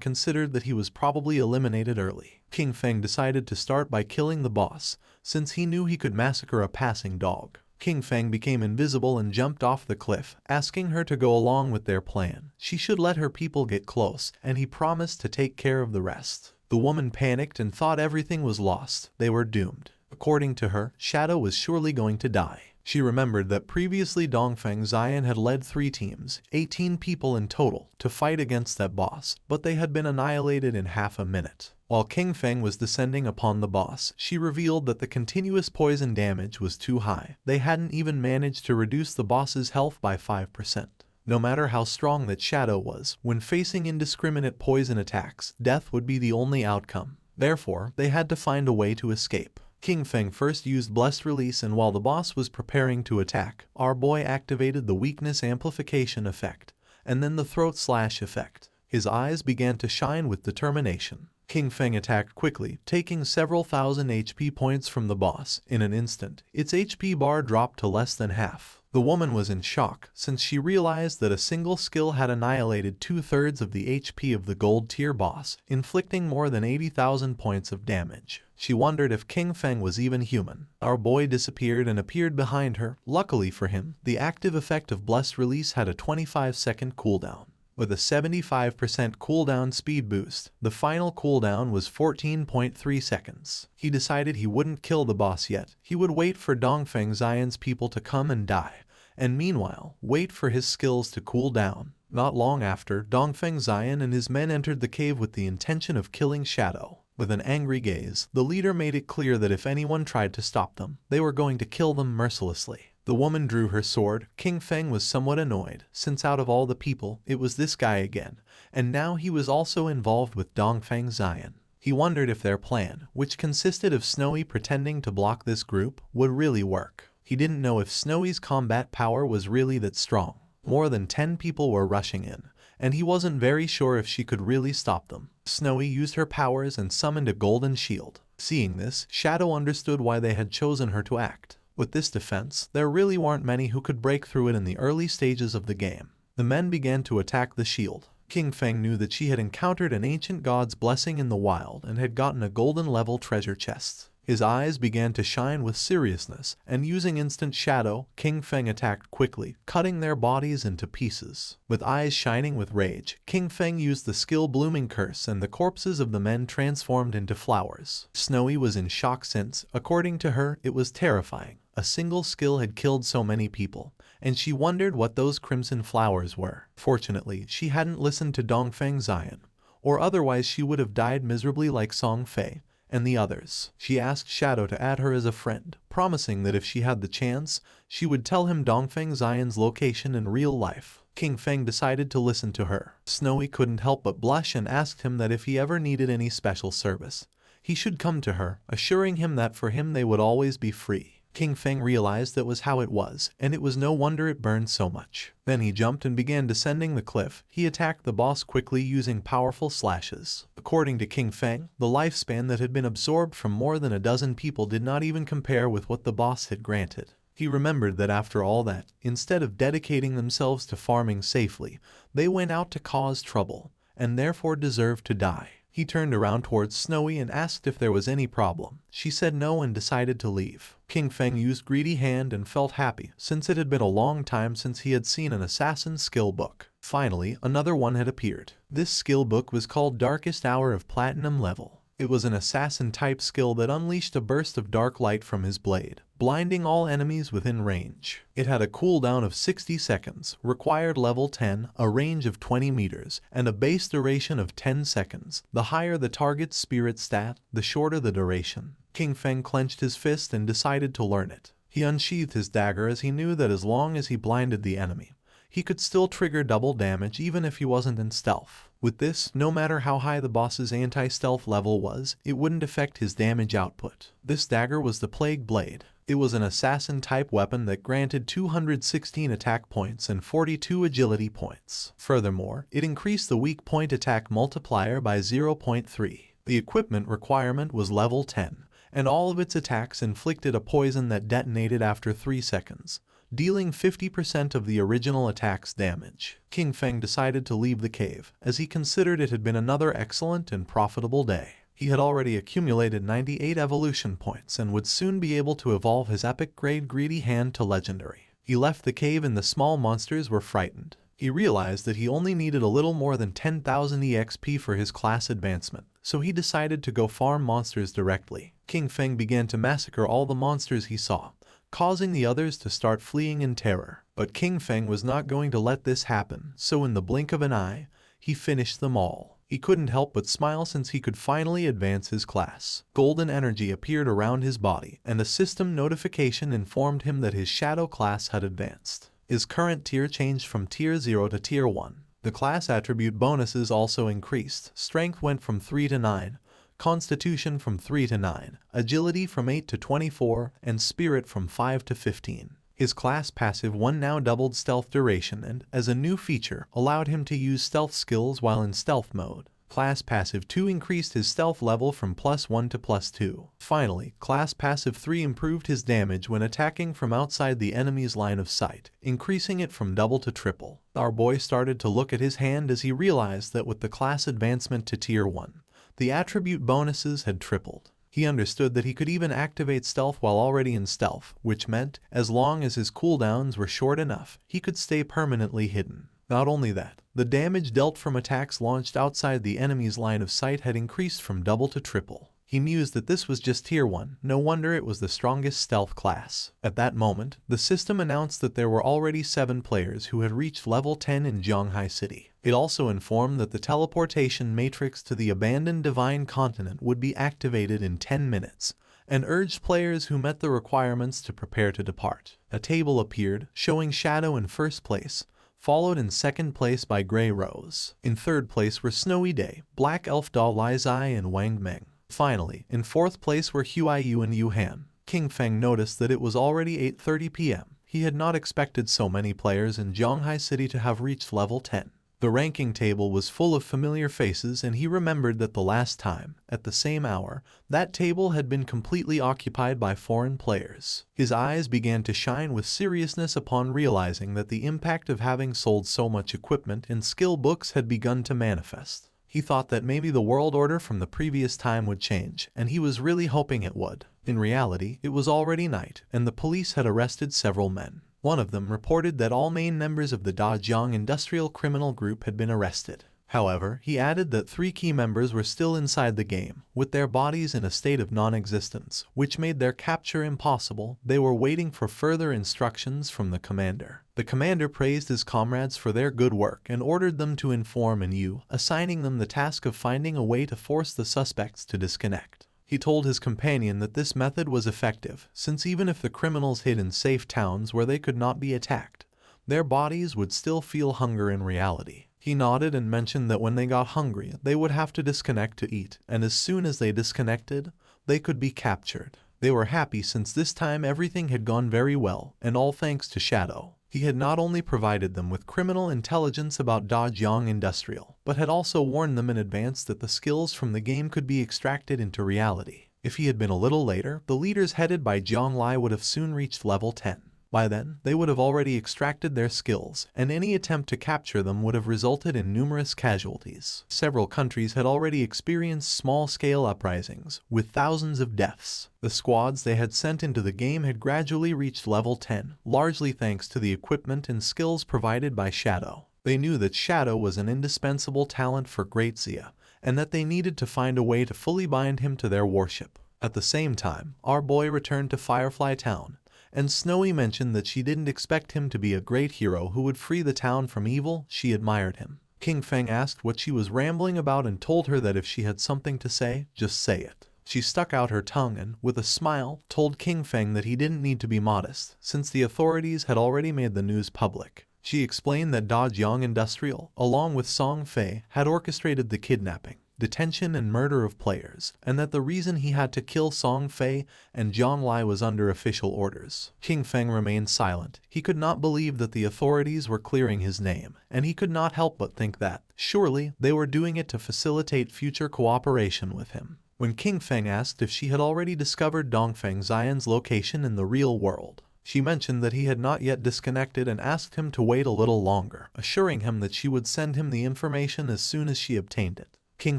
considered that he was probably eliminated early. King Feng decided to start by killing the boss, since he knew he could massacre a passing dog. King Feng became invisible and jumped off the cliff, asking her to go along with their plan. She should let her people get close, and he promised to take care of the rest. The woman panicked and thought everything was lost. They were doomed. According to her, Shadow was surely going to die. She remembered that previously Dongfeng Xian had led 3 teams, 18 people in total, to fight against that boss, but they had been annihilated in half a minute. While King Feng was descending upon the boss, she revealed that the continuous poison damage was too high. They hadn't even managed to reduce the boss's health by 5%. No matter how strong that Shadow was, when facing indiscriminate poison attacks, death would be the only outcome. Therefore, they had to find a way to escape. King Feng first used Blessed Release, and while the boss was preparing to attack, our boy activated the Weakness Amplification effect, and then the Throat Slash effect. His eyes began to shine with determination. King Feng attacked quickly, taking several thousand HP points from the boss. In an instant, its HP bar dropped to less than half. The woman was in shock, since she realized that a single skill had annihilated 2/3 of the HP of the gold tier boss, inflicting more than 80,000 points of damage. She wondered if King Feng was even human. Our boy disappeared and appeared behind her. Luckily for him, the active effect of Blessed Release had a 25-second cooldown. With a 75% cooldown speed boost, the final cooldown was 14.3 seconds. He decided he wouldn't kill the boss yet. He would wait for Dongfeng Xian's people to come and die, and meanwhile, wait for his skills to cool down. Not long after, Dongfeng Xian and his men entered the cave with the intention of killing Shadow. With an angry gaze, the leader made it clear that if anyone tried to stop them, they were going to kill them mercilessly. The woman drew her sword. King Feng was somewhat annoyed, since out of all the people, it was this guy again, and now he was also involved with Dongfeng Xian. He wondered if their plan, which consisted of Snowy pretending to block this group, would really work. He didn't know if Snowy's combat power was really that strong. More than 10 people were rushing in, and he wasn't very sure if she could really stop them. Snowy used her powers and summoned a golden shield. Seeing this, Shadow understood why they had chosen her to act. With this defense, there really weren't many who could break through it in the early stages of the game. The men began to attack the shield. King Feng knew that she had encountered an ancient god's blessing in the wild and had gotten a golden level treasure chest. His eyes began to shine with seriousness, and using instant shadow, King Feng attacked quickly, cutting their bodies into pieces. With eyes shining with rage, King Feng used the skill Blooming Curse, and the corpses of the men transformed into flowers. Snowy was in shock since, according to her, it was terrifying. A single skill had killed so many people, and she wondered what those crimson flowers were. Fortunately, she hadn't listened to Dongfeng Xian, or otherwise she would have died miserably like Song Fei and the others. She asked Shadow to add her as a friend, promising that if she had the chance, she would tell him Dongfeng Xian's location in real life. King Feng decided to listen to her. Snowy couldn't help but blush and asked him that if he ever needed any special service, he should come to her, assuring him that for him they would always be free. King Feng realized that was how it was, and it was no wonder it burned so much. Then he jumped and began descending the cliff. He attacked the boss quickly using powerful slashes. According to King Feng, the lifespan that had been absorbed from more than a dozen people did not even compare with what the boss had granted. He remembered that after all that, instead of dedicating themselves to farming safely, they went out to cause trouble, and therefore deserved to die. He turned around towards Snowy and asked if there was any problem. She said no and decided to leave. King Feng used Greedy Hand and felt happy, since it had been a long time since he had seen an assassin's skill book. Finally, another one had appeared. This skill book was called Darkest Hour of Platinum Level. It was an assassin-type skill that unleashed a burst of dark light from his blade, blinding all enemies within range. It had a cooldown of 60 seconds, required level 10, a range of 20 meters, and a base duration of 10 seconds. The higher the target's spirit stat, the shorter the duration. King Feng clenched his fist and decided to learn it. He unsheathed his dagger as he knew that as long as he blinded the enemy, he could still trigger double damage even if he wasn't in stealth. With this, no matter how high the boss's anti-stealth level was, it wouldn't affect his damage output. This dagger was the Plague Blade. It was an assassin-type weapon that granted 216 attack points and 42 agility points. Furthermore, it increased the weak point attack multiplier by 0.3. The equipment requirement was level 10, and all of its attacks inflicted a poison that detonated after 3 seconds, dealing 50% of the original attack's damage. King Feng decided to leave the cave, as he considered it had been another excellent and profitable day. He had already accumulated 98 evolution points and would soon be able to evolve his epic grade Greedy Hand to legendary. He left the cave and the small monsters were frightened. He realized that he only needed a little more than 10,000 EXP for his class advancement, so he decided to go farm monsters directly. King Feng began to massacre all the monsters he saw, causing the others to start fleeing in terror. But King Feng was not going to let this happen, so in the blink of an eye, he finished them all. He couldn't help but smile since he could finally advance his class. Golden energy appeared around his body, and a system notification informed him that his shadow class had advanced. His current tier changed from tier 0 to tier 1. The class attribute bonuses also increased. Strength went from 3 to 9, Constitution from 3 to 9, Agility from 8 to 24, and Spirit from 5 to 15. His class passive 1 now doubled stealth duration and, as a new feature, allowed him to use stealth skills while in stealth mode. Class passive 2 increased his stealth level from +1 to +2. Finally, class passive 3 improved his damage when attacking from outside the enemy's line of sight, increasing it from double to triple. Our boy started to look at his hand as he realized that with the class advancement to tier 1, the attribute bonuses had tripled. He understood that he could even activate stealth while already in stealth, which meant, as long as his cooldowns were short enough, he could stay permanently hidden. Not only that, the damage dealt from attacks launched outside the enemy's line of sight had increased from double to triple. He mused that this was just tier 1, no wonder it was the strongest stealth class. At that moment, the system announced that there were already 7 players who had reached level 10 in Zhonghai City. It also informed that the teleportation matrix to the abandoned Divine Continent would be activated in 10 minutes, and urged players who met the requirements to prepare to depart. A table appeared, showing Shadow in first place, followed in second place by Grey Rose. In third place were Snowy Day, Black Elf Doll Lai Zai, and Wang Meng. Finally, in fourth place were Huai Yu and Yu Han. King Feng noticed that it was already 8:30 p.m. He had not expected so many players in Zhonghai City to have reached level 10. The ranking table was full of familiar faces, and he remembered that the last time, at the same hour, that table had been completely occupied by foreign players. His eyes began to shine with seriousness upon realizing that the impact of having sold so much equipment and skill books had begun to manifest. He thought that maybe the world order from the previous time would change, and he was really hoping it would. In reality, it was already night, and the police had arrested several men. One of them reported that all main members of the Dajiang Industrial Criminal Group had been arrested. However, he added that 3 key members were still inside the game, with their bodies in a state of non-existence, which made their capture impossible. They were waiting for further instructions from the commander. The commander praised his comrades for their good work and ordered them to inform MANHUA, assigning them the task of finding a way to force the suspects to disconnect. He told his companion that this method was effective, since even if the criminals hid in safe towns where they could not be attacked, their bodies would still feel hunger in reality. He nodded and mentioned that when they got hungry, they would have to disconnect to eat, and as soon as they disconnected, they could be captured. They were happy since this time everything had gone very well, and all thanks to Shadow. He had not only provided them with criminal intelligence about Dongua Industrial, but had also warned them in advance that the skills from the game could be extracted into reality. If he had been a little later, the leaders headed by Zhang Lai would have soon reached level 10. By then, they would have already extracted their skills, and any attempt to capture them would have resulted in numerous casualties. Several countries had already experienced small-scale uprisings, with thousands of deaths. The squads they had sent into the game had gradually reached level 10, largely thanks to the equipment and skills provided by Shadow. They knew that Shadow was an indispensable talent for Great Zia, and that they needed to find a way to fully bind him to their warship. At the same time, our boy returned to Firefly Town, and Snowy mentioned that she didn't expect him to be a great hero who would free the town from evil. She admired him. King Feng asked what she was rambling about and told her that if she had something to say, just say it. She stuck out her tongue and, with a smile, told King Feng that he didn't need to be modest, since the authorities had already made the news public. She explained that Dongua Industrial, along with Song Fei, had orchestrated the kidnapping, detention and murder of players, and that the reason he had to kill Song Fei and Zhang Lai was under official orders. King Feng remained silent. He could not believe that the authorities were clearing his name, and he could not help but think that, surely, they were doing it to facilitate future cooperation with him. When King Feng asked if she had already discovered Dongfeng Xian's location in the real world, she mentioned that he had not yet disconnected and asked him to wait a little longer, assuring him that she would send him the information as soon as she obtained it. King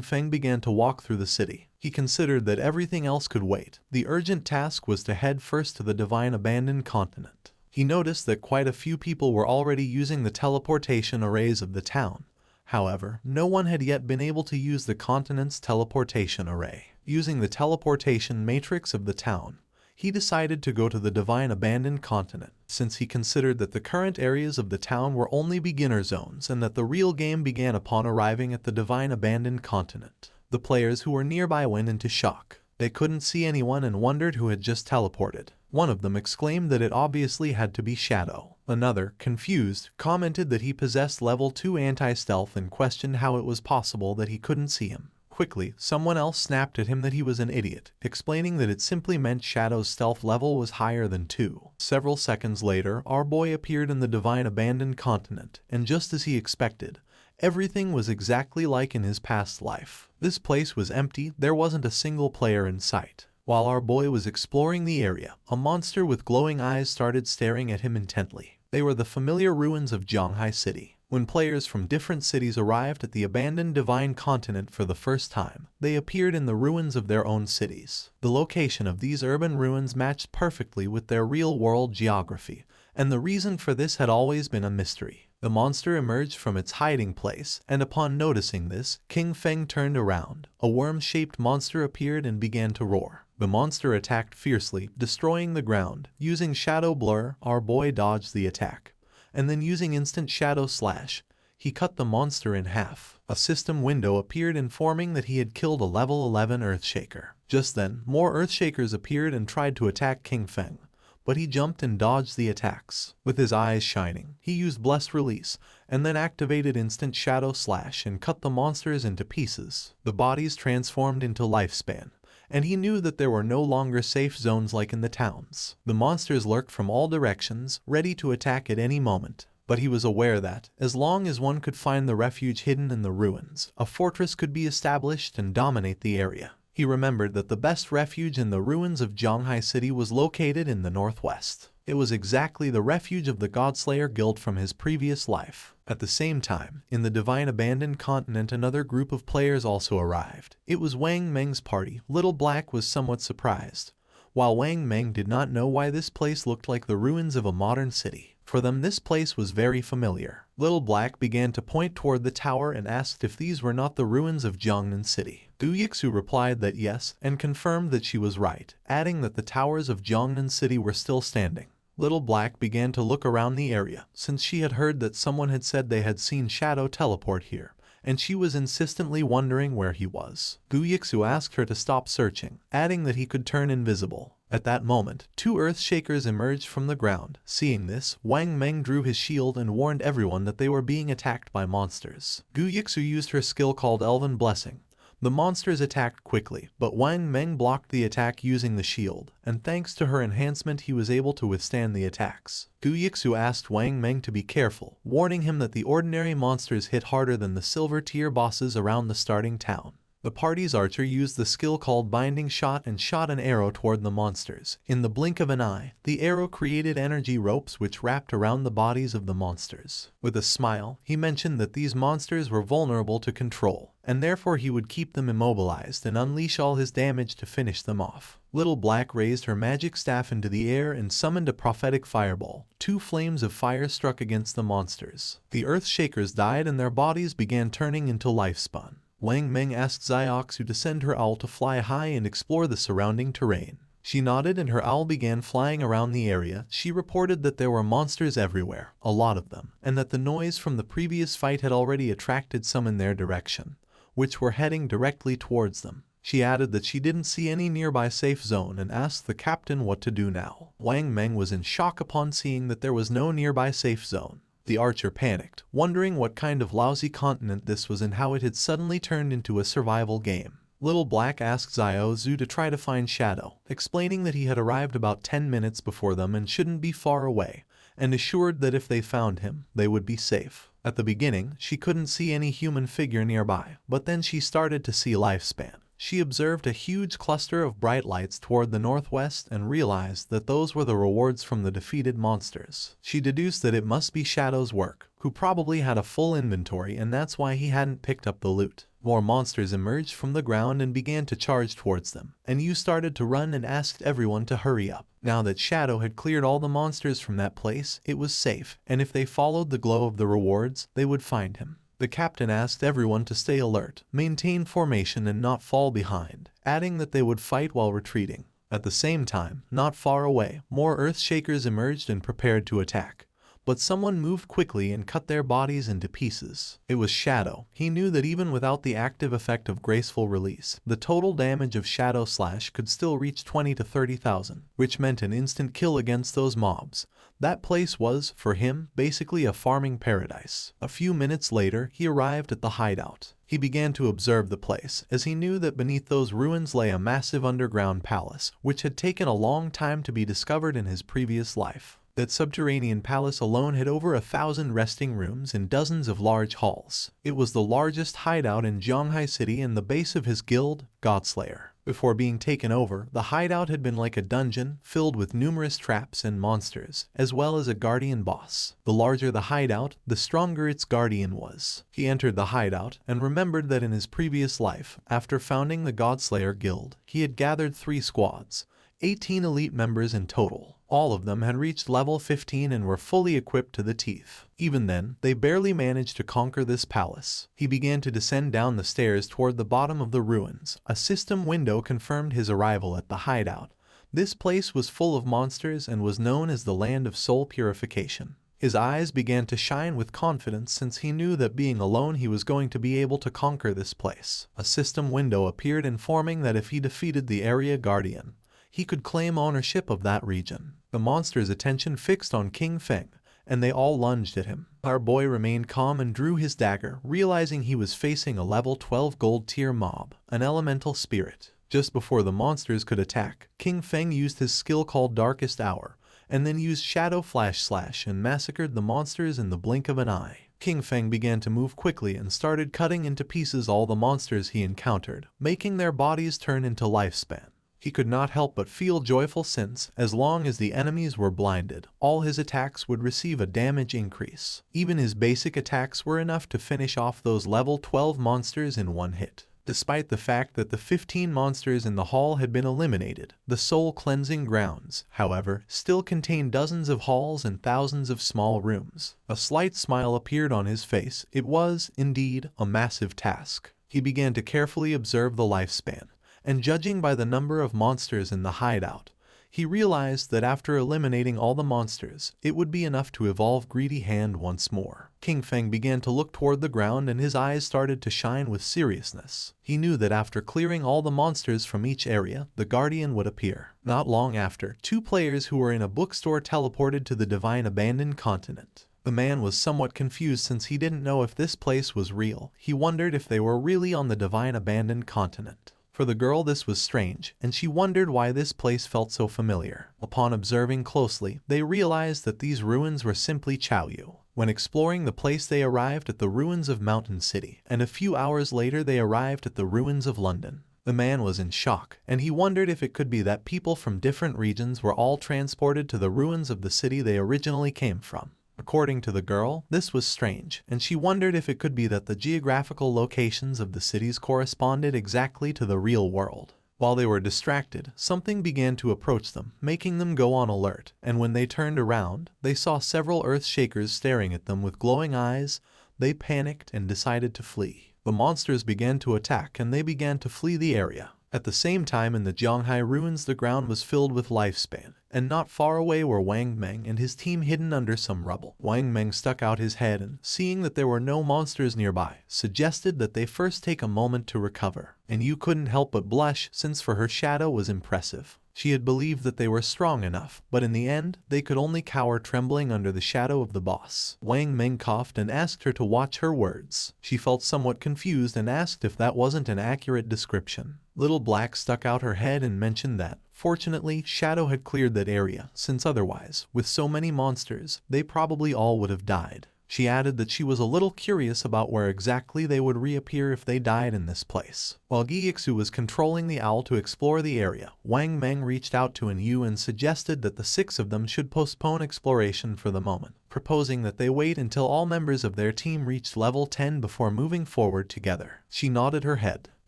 Feng began to walk through the city. He considered that everything else could wait. The urgent task was to head first to the Divine Abandoned Continent. He noticed that quite a few people were already using the teleportation arrays of the town. However, no one had yet been able to use the continent's teleportation array. Using the teleportation matrix of the town, he decided to go to the Divine Abandoned Continent, since he considered that the current areas of the town were only beginner zones and that the real game began upon arriving at the Divine Abandoned Continent. The players who were nearby went into shock. They couldn't see anyone and wondered who had just teleported. One of them exclaimed that it obviously had to be Shadow. Another, confused, commented that he possessed level 2 anti-stealth and questioned how it was possible that he couldn't see him. Quickly, someone else snapped at him that he was an idiot, explaining that it simply meant Shadow's stealth level was higher than 2. Several seconds later, our boy appeared in the Divine Abandoned Continent, and just as he expected, everything was exactly like in his past life. This place was empty, there wasn't a single player in sight. While our boy was exploring the area, a monster with glowing eyes started staring at him intently. They were the familiar ruins of Zhanghai City. When players from different cities arrived at the abandoned Divine Continent for the first time, they appeared in the ruins of their own cities. The location of these urban ruins matched perfectly with their real-world geography, and the reason for this had always been a mystery. The monster emerged from its hiding place, and upon noticing this, King Feng turned around. A worm-shaped monster appeared and began to roar. The monster attacked fiercely, destroying the ground. Using Shadow Blur, our boy dodged the attack, and then using Instant Shadow Slash, he cut the monster in half. A system window appeared informing that he had killed a level 11 Earthshaker. Just then, more Earthshakers appeared and tried to attack King Feng, but he jumped and dodged the attacks. With his eyes shining, he used Blessed Release, and then activated Instant Shadow Slash and cut the monsters into pieces. The bodies transformed into Lifespan, and he knew that there were no longer safe zones like in the towns. The monsters lurked from all directions, ready to attack at any moment. But he was aware that, as long as one could find the refuge hidden in the ruins, a fortress could be established and dominate the area. He remembered that the best refuge in the ruins of Zhanghai City was located in the northwest. It was exactly the refuge of the Godslayer Guild from his previous life. At the same time, in the Divine Abandoned Continent, another group of players also arrived. It was Wang Meng's party. Little Black was somewhat surprised, while Wang Meng did not know why this place looked like the ruins of a modern city. For them, this place was very familiar. Little Black began to point toward the tower and asked if these were not the ruins of Jiangnan City. Gu Yixu replied that yes, and confirmed that she was right, adding that the towers of Jiangnan City were still standing. Little Black began to look around the area, since she had heard that someone had said they had seen Shadow teleport here, and she was insistently wondering where he was. Gu Yixu asked her to stop searching, adding that he could turn invisible. At that moment, 2 Earthshakers emerged from the ground. Seeing this, Wang Meng drew his shield and warned everyone that they were being attacked by monsters. Gu Yixu used her skill called Elven Blessing. The monsters attacked quickly, but Wang Meng blocked the attack using the shield, and thanks to her enhancement he was able to withstand the attacks. Gu Yixu asked Wang Meng to be careful, warning him that the ordinary monsters hit harder than the silver tier bosses around the starting town. The party's archer used the skill called Binding Shot and shot an arrow toward the monsters. In the blink of an eye, the arrow created energy ropes which wrapped around the bodies of the monsters. With a smile, he mentioned that these monsters were vulnerable to control, and therefore he would keep them immobilized and unleash all his damage to finish them off. Little Black raised her magic staff into the air and summoned a prophetic fireball. 2 flames of fire struck against the monsters. The Earth Shakers died and their bodies began turning into lifespan. Wang Meng asked Xiaoxu to send her owl to fly high and explore the surrounding terrain. She nodded and her owl began flying around the area. She reported that there were monsters everywhere, a lot of them, and that the noise from the previous fight had already attracted some in their direction, which were heading directly towards them. She added that she didn't see any nearby safe zone and asked the captain what to do now. Wang Meng was in shock upon seeing that there was no nearby safe zone. The archer panicked, wondering what kind of lousy continent this was and how it had suddenly turned into a survival game. Little Black asked Xiao Zhu to try to find Shadow, explaining that he had arrived about 10 minutes before them and shouldn't be far away, and assured that if they found him, they would be safe. At the beginning, she couldn't see any human figure nearby, but then she started to see Lifespan. She observed a huge cluster of bright lights toward the northwest and realized that those were the rewards from the defeated monsters. She deduced that it must be Shadow's work, who probably had a full inventory and that's why he hadn't picked up the loot. More monsters emerged from the ground and began to charge towards them, and Yu started to run and asked everyone to hurry up. Now that Shadow had cleared all the monsters from that place, it was safe, and if they followed the glow of the rewards, they would find him. The captain asked everyone to stay alert, maintain formation and not fall behind, adding that they would fight while retreating. At the same time, not far away, more Earth Shakers emerged and prepared to attack. But someone moved quickly and cut their bodies into pieces. It was Shadow. He knew that even without the active effect of Graceful Release, the total damage of Shadow Slash could still reach 20 to 30,000, which meant an instant kill against those mobs. That place was, for him, basically a farming paradise. A few minutes later, he arrived at the hideout. He began to observe the place, as he knew that beneath those ruins lay a massive underground palace, which had taken a long time to be discovered in his previous life. That subterranean palace alone had over 1,000 resting rooms and dozens of large halls. It was the largest hideout in Zhonghai City and the base of his guild, Godslayer. Before being taken over, the hideout had been like a dungeon filled with numerous traps and monsters, as well as a guardian boss. The larger the hideout, the stronger its guardian was. He entered the hideout and remembered that in his previous life, after founding the Godslayer Guild, he had gathered 3 squads, 18 elite members in total. All of them had reached level 15 and were fully equipped to the teeth. Even then, they barely managed to conquer this palace. He began to descend down the stairs toward the bottom of the ruins. A system window confirmed his arrival at the hideout. This place was full of monsters and was known as the Land of Soul Purification. His eyes began to shine with confidence since he knew that being alone he was going to be able to conquer this place. A system window appeared informing that if he defeated the area guardian, he could claim ownership of that region. The monster's attention fixed on King Feng, and they all lunged at him. Our boy remained calm and drew his dagger, realizing he was facing a level 12 gold tier mob, an elemental spirit. Just before the monsters could attack, King Feng used his skill called Darkest Hour, and then used Shadow Flash Slash and massacred the monsters in the blink of an eye. King Feng began to move quickly and started cutting into pieces all the monsters he encountered, making their bodies turn into lifespan. He could not help but feel joyful since, as long as the enemies were blinded, all his attacks would receive a damage increase. Even his basic attacks were enough to finish off those level 12 monsters in one hit. Despite the fact that the 15 monsters in the hall had been eliminated, the soul cleansing grounds, however, still contained dozens of halls and thousands of small rooms. A slight smile appeared on his face. It was, indeed, a massive task. He began to carefully observe the lifespan, and judging by the number of monsters in the hideout, he realized that after eliminating all the monsters, it would be enough to evolve Greedy Hand once more. King Feng began to look toward the ground and his eyes started to shine with seriousness. He knew that after clearing all the monsters from each area, the Guardian would appear. Not long after, 2 players who were in a bookstore teleported to the Divine Abandoned Continent. The man was somewhat confused since he didn't know if this place was real. He wondered if they were really on the divine abandoned continent. For the girl this was strange, and she wondered why this place felt so familiar. Upon observing closely, they realized that these ruins were simply Chaoyu. When exploring the place they arrived at the ruins of Mountain City, and a few hours later they arrived at the ruins of London. The man was in shock, and he wondered if it could be that people from different regions were all transported to the ruins of the city they originally came from. According to the girl, this was strange, and she wondered if it could be that the geographical locations of the cities corresponded exactly to the real world. While they were distracted, something began to approach them, making them go on alert, and when they turned around, they saw several earth-shakers staring at them with glowing eyes. They panicked and decided to flee. The monsters began to attack and they began to flee the area. At the same time in the Zhonghai ruins the ground was filled with lifespan, and not far away were Wang Meng and his team hidden under some rubble. Wang Meng stuck out his head and, seeing that there were no monsters nearby, suggested that they first take a moment to recover. And you couldn't help but blush since for her shadow was impressive. She had believed that they were strong enough, but in the end, they could only cower trembling under the shadow of the boss. Wang Meng coughed and asked her to watch her words. She felt somewhat confused and asked if that wasn't an accurate description. Little Black stuck out her head and mentioned that, fortunately, Shadow had cleared that area, since otherwise, with so many monsters, they probably all would have died. She added that she was a little curious about where exactly they would reappear if they died in this place. While Gyixu was controlling the owl to explore the area, Wang Meng reached out to Yu and suggested that the 6 of them should postpone exploration for the moment, proposing that they wait until all members of their team reached level 10 before moving forward together. She nodded her head.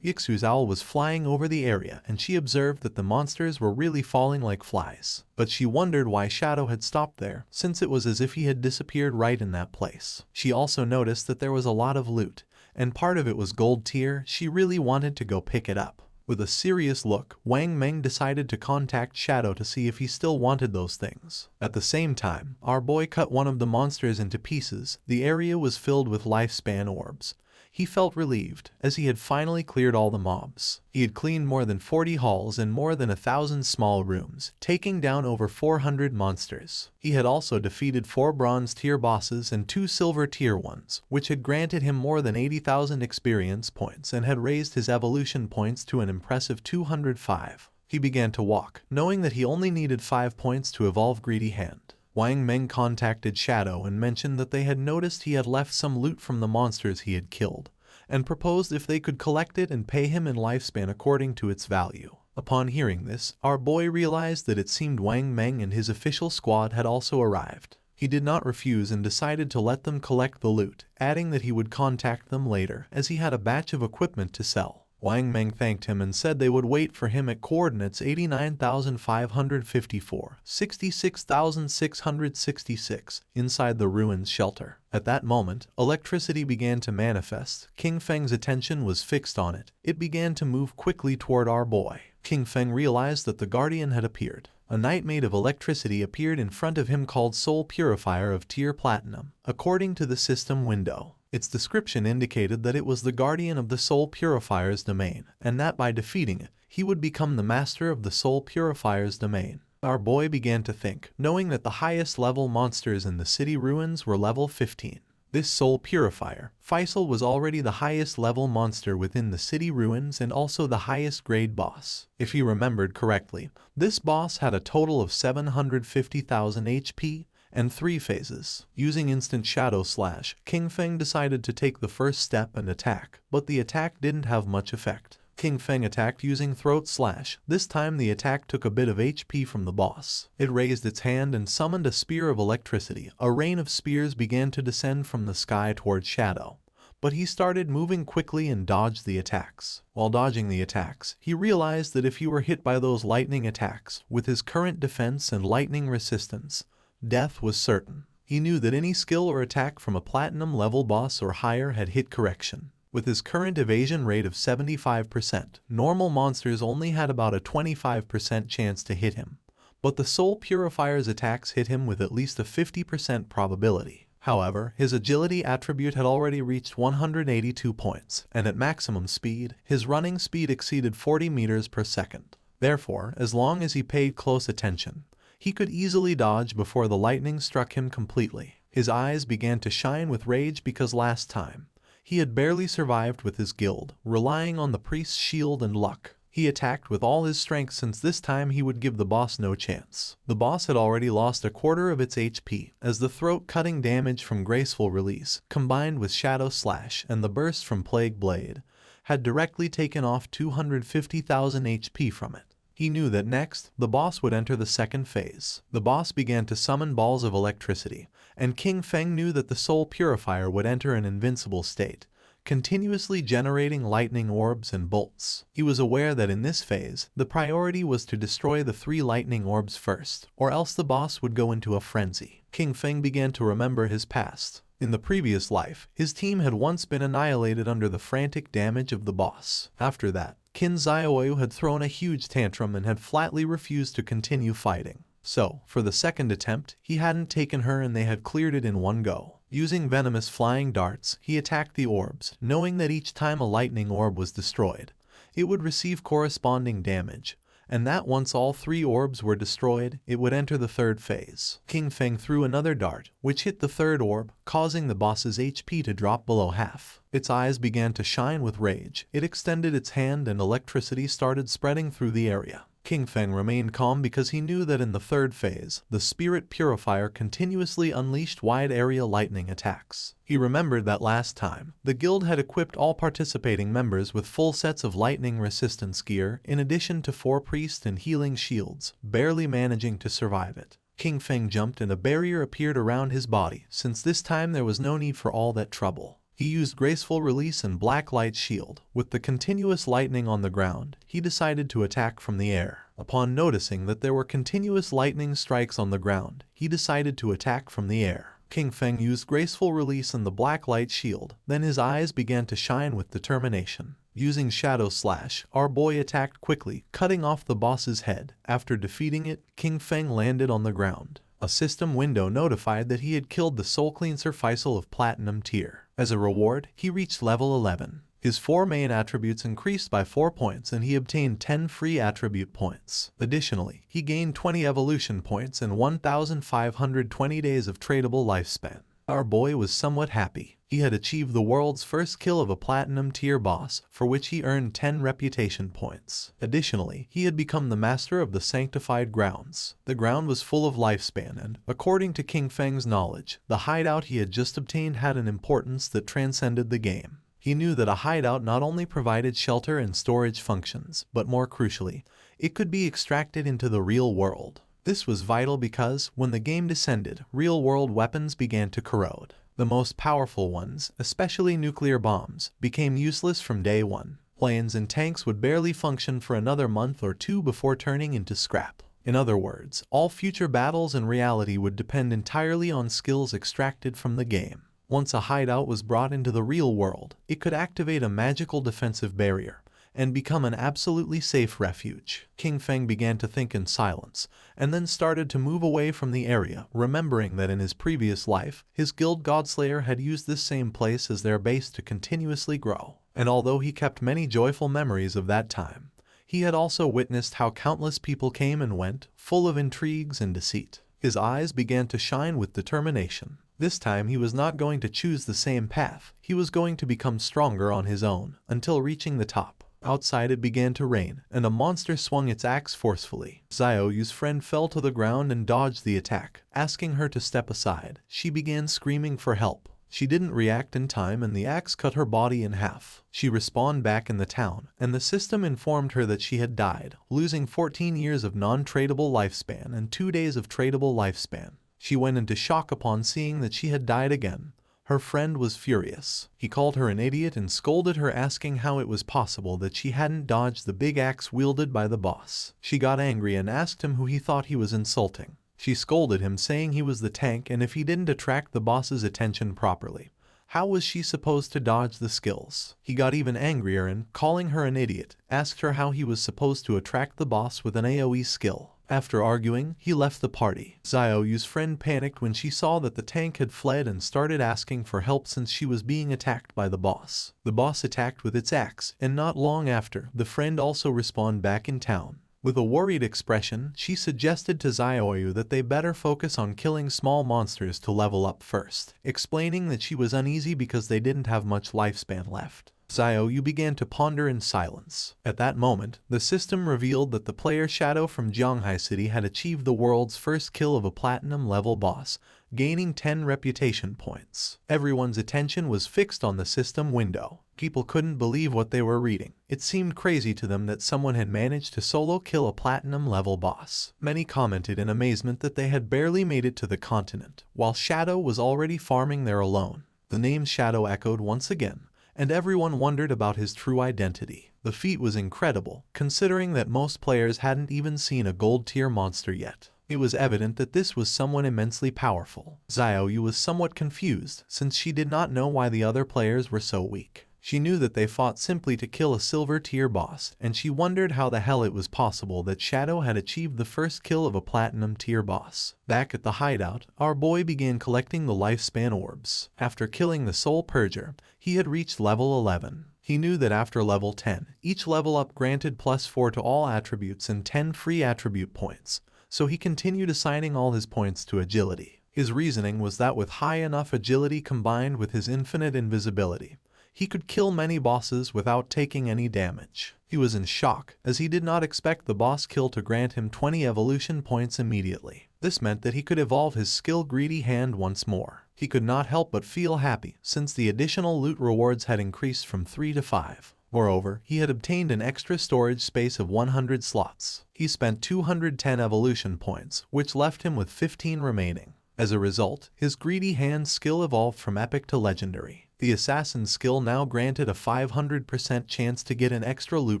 Yixu's owl was flying over the area and she observed that the monsters were really falling like flies. But she wondered why Shadow had stopped there, since it was as if he had disappeared right in that place. She also noticed that there was a lot of loot, and part of it was gold tier. She really wanted to go pick it up. With a serious look, Wang Meng decided to contact Shadow to see if he still wanted those things. At the same time, our boy cut one of the monsters into pieces. The area was filled with lifespan orbs. He felt relieved, as he had finally cleared all the mobs. He had cleaned more than 40 halls and more than 1,000 small rooms, taking down over 400 monsters. He had also defeated 4 bronze tier bosses and 2 silver tier ones, which had granted him more than 80,000 experience points and had raised his evolution points to an impressive 205. He began to walk, knowing that he only needed 5 points to evolve Greedy Hand. Wang Meng contacted Shadow and mentioned that they had noticed he had left some loot from the monsters he had killed, and proposed if they could collect it and pay him in lifespan according to its value. Upon hearing this, our boy realized that it seemed Wang Meng and his official squad had also arrived. He did not refuse and decided to let them collect the loot, adding that he would contact them later as he had a batch of equipment to sell. Wang Meng thanked him and said they would wait for him at coordinates 89,554, 66,666 inside the ruins shelter. At that moment, electricity began to manifest. King Feng's attention was fixed on it. It began to move quickly toward our boy. King Feng realized that the Guardian had appeared. A knight made of electricity appeared in front of him called Soul Purifier of Tier Platinum. According to the system window, its description indicated that it was the guardian of the Soul Purifier's domain, and that by defeating it, he would become the master of the Soul Purifier's domain. Our boy began to think, knowing that the highest level monsters in the city ruins were level 15. This Soul Purifier, Faisal, was already the highest level monster within the city ruins and also the highest grade boss. If he remembered correctly, this boss had a total of 750,000 HP, and 3 phases. Using instant shadow slash, King Feng decided to take the first step and attack, but the attack didn't have much effect. King Feng attacked using throat slash. This time the attack took a bit of HP from the boss. It raised its hand and summoned a spear of electricity. A rain of spears began to descend from the sky towards Shadow, but he started moving quickly and dodged the attacks. While dodging the attacks, he realized that if he were hit by those lightning attacks, with his current defense and lightning resistance, death was certain. He knew that any skill or attack from a platinum level boss or higher had hit correction. With his current evasion rate of 75%, normal monsters only had about a 25% chance to hit him, but the Soul Purifier's attacks hit him with at least a 50% probability. However, his agility attribute had already reached 182 points, and at maximum speed, his running speed exceeded 40 meters per second. Therefore, as long as he paid close attention, he could easily dodge before the lightning struck him completely. His eyes began to shine with rage because last time, he had barely survived with his guild, relying on the priest's shield and luck. He attacked with all his strength since this time he would give the boss no chance. The boss had already lost a quarter of its HP, as the throat-cutting damage from Graceful Release, combined with Shadow Slash and the burst from Plague Blade, had directly taken off 250,000 HP from it. He knew that next, the boss would enter the second phase. The boss began to summon balls of electricity, and King Feng knew that the Soul Purifier would enter an invincible state, continuously generating lightning orbs and bolts. He was aware that in this phase, the priority was to destroy the 3 lightning orbs first, or else the boss would go into a frenzy. King Feng began to remember his past. In the previous life, his team had once been annihilated under the frantic damage of the boss. After that, Qin Xiaoyu had thrown a huge tantrum and had flatly refused to continue fighting. So, for the second attempt, he hadn't taken her and they had cleared it in one go. Using venomous flying darts, he attacked the orbs, knowing that each time a lightning orb was destroyed, it would receive corresponding damage, and that once all 3 orbs were destroyed, it would enter the third phase. King Feng threw another dart, which hit the third orb, causing the boss's HP to drop below half. Its eyes began to shine with rage. It extended its hand and electricity started spreading through the area. King Feng remained calm because he knew that in the third phase, the Spirit Purifier continuously unleashed wide-area lightning attacks. He remembered that last time, the guild had equipped all participating members with full sets of lightning resistance gear in addition to 4 priest and healing shields, barely managing to survive it. King Feng jumped and a barrier appeared around his body, since this time there was no need for all that trouble. He used Graceful Release and Black Light Shield. With the continuous lightning on the ground, he decided to attack from the air. Upon noticing that there were continuous lightning strikes on the ground, he decided to attack from the air. King Feng used Graceful Release and the Black Light Shield, then his eyes began to shine with determination. Using Shadow Slash, our boy attacked quickly, cutting off the boss's head. After defeating it, King Feng landed on the ground. A system window notified that he had killed the Soul Cleanser Faisal of Platinum tier. As a reward, he reached level 11. His 4 main attributes increased by 4 points and he obtained 10 free attribute points. Additionally, he gained 20 evolution points and 1,520 days of tradable lifespan. Our boy was somewhat happy. He had achieved the world's first kill of a platinum tier boss, for which he earned 10 reputation points. Additionally, he had become the master of the sanctified grounds. The ground was full of lifespan and, according to King Feng's knowledge, the hideout he had just obtained had an importance that transcended the game. He knew that a hideout not only provided shelter and storage functions, but more crucially, it could be extracted into the real world. This was vital because, when the game descended, real-world weapons began to corrode. The most powerful ones, especially nuclear bombs, became useless from day one. Planes and tanks would barely function for another month or 2 before turning into scrap. In other words, all future battles in reality would depend entirely on skills extracted from the game. Once a hideout was brought into the real world, it could activate a magical defensive barrier and become an absolutely safe refuge. King Feng began to think in silence, and then started to move away from the area, remembering that in his previous life, his guild Godslayer had used this same place as their base to continuously grow. And although he kept many joyful memories of that time, he had also witnessed how countless people came and went, full of intrigues and deceit. His eyes began to shine with determination. This time he was not going to choose the same path. He was going to become stronger on his own, until reaching the top. Outside it began to rain, and a monster swung its axe forcefully. Xiaoyu's friend fell to the ground and dodged the attack. Asking her to step aside, she began screaming for help. She didn't react in time and the axe cut her body in half. She respawned back in the town, and the system informed her that she had died, losing 14 years of non-tradable lifespan and 2 days of tradable lifespan. She went into shock upon seeing that she had died again. Her friend was furious. He called her an idiot and scolded her, asking how it was possible that she hadn't dodged the big axe wielded by the boss. She got angry and asked him who he thought he was insulting. She scolded him, saying he was the tank and if he didn't attract the boss's attention properly, how was she supposed to dodge the skills? He got even angrier and, calling her an idiot, asked her how he was supposed to attract the boss with an AoE skill. After arguing, he left the party. Xiaoyu's friend panicked when she saw that the tank had fled and started asking for help since she was being attacked by the boss. The boss attacked with its axe, and not long after, the friend also respawned back in town. With a worried expression, she suggested to Xiaoyu that they better focus on killing small monsters to level up first, explaining that she was uneasy because they didn't have much lifespan left. Xiaoyu began to ponder in silence. At that moment, the system revealed that the player Shadow from Jianghai City had achieved the world's first kill of a platinum-level boss, gaining 10 reputation points. Everyone's attention was fixed on the system window. People couldn't believe what they were reading. It seemed crazy to them that someone had managed to solo kill a platinum-level boss. Many commented in amazement that they had barely made it to the continent, while Shadow was already farming there alone. The name Shadow echoed once again, and everyone wondered about his true identity. The feat was incredible, considering that most players hadn't even seen a gold-tier monster yet. It was evident that this was someone immensely powerful. Xiaoyu was somewhat confused, since she did not know why the other players were so weak. She knew that they fought simply to kill a silver-tier boss, and she wondered how the hell it was possible that Shadow had achieved the first kill of a platinum-tier boss. Back at the hideout, our boy began collecting the lifespan orbs. After killing the Soul Purger, he had reached level 11. He knew that after level 10, each level up granted +4 to all attributes and 10 free attribute points, so he continued assigning all his points to agility. His reasoning was that with high enough agility combined with his infinite invisibility, he could kill many bosses without taking any damage. He was in shock, as he did not expect the boss kill to grant him 20 evolution points immediately. This meant that he could evolve his skill Greedy Hand once more. He could not help but feel happy, since the additional loot rewards had increased from 3 to 5. Moreover, he had obtained an extra storage space of 100 slots. He spent 210 evolution points, which left him with 15 remaining. As a result, his Greedy Hand skill evolved from epic to legendary. The assassin skill now granted a 500% chance to get an extra loot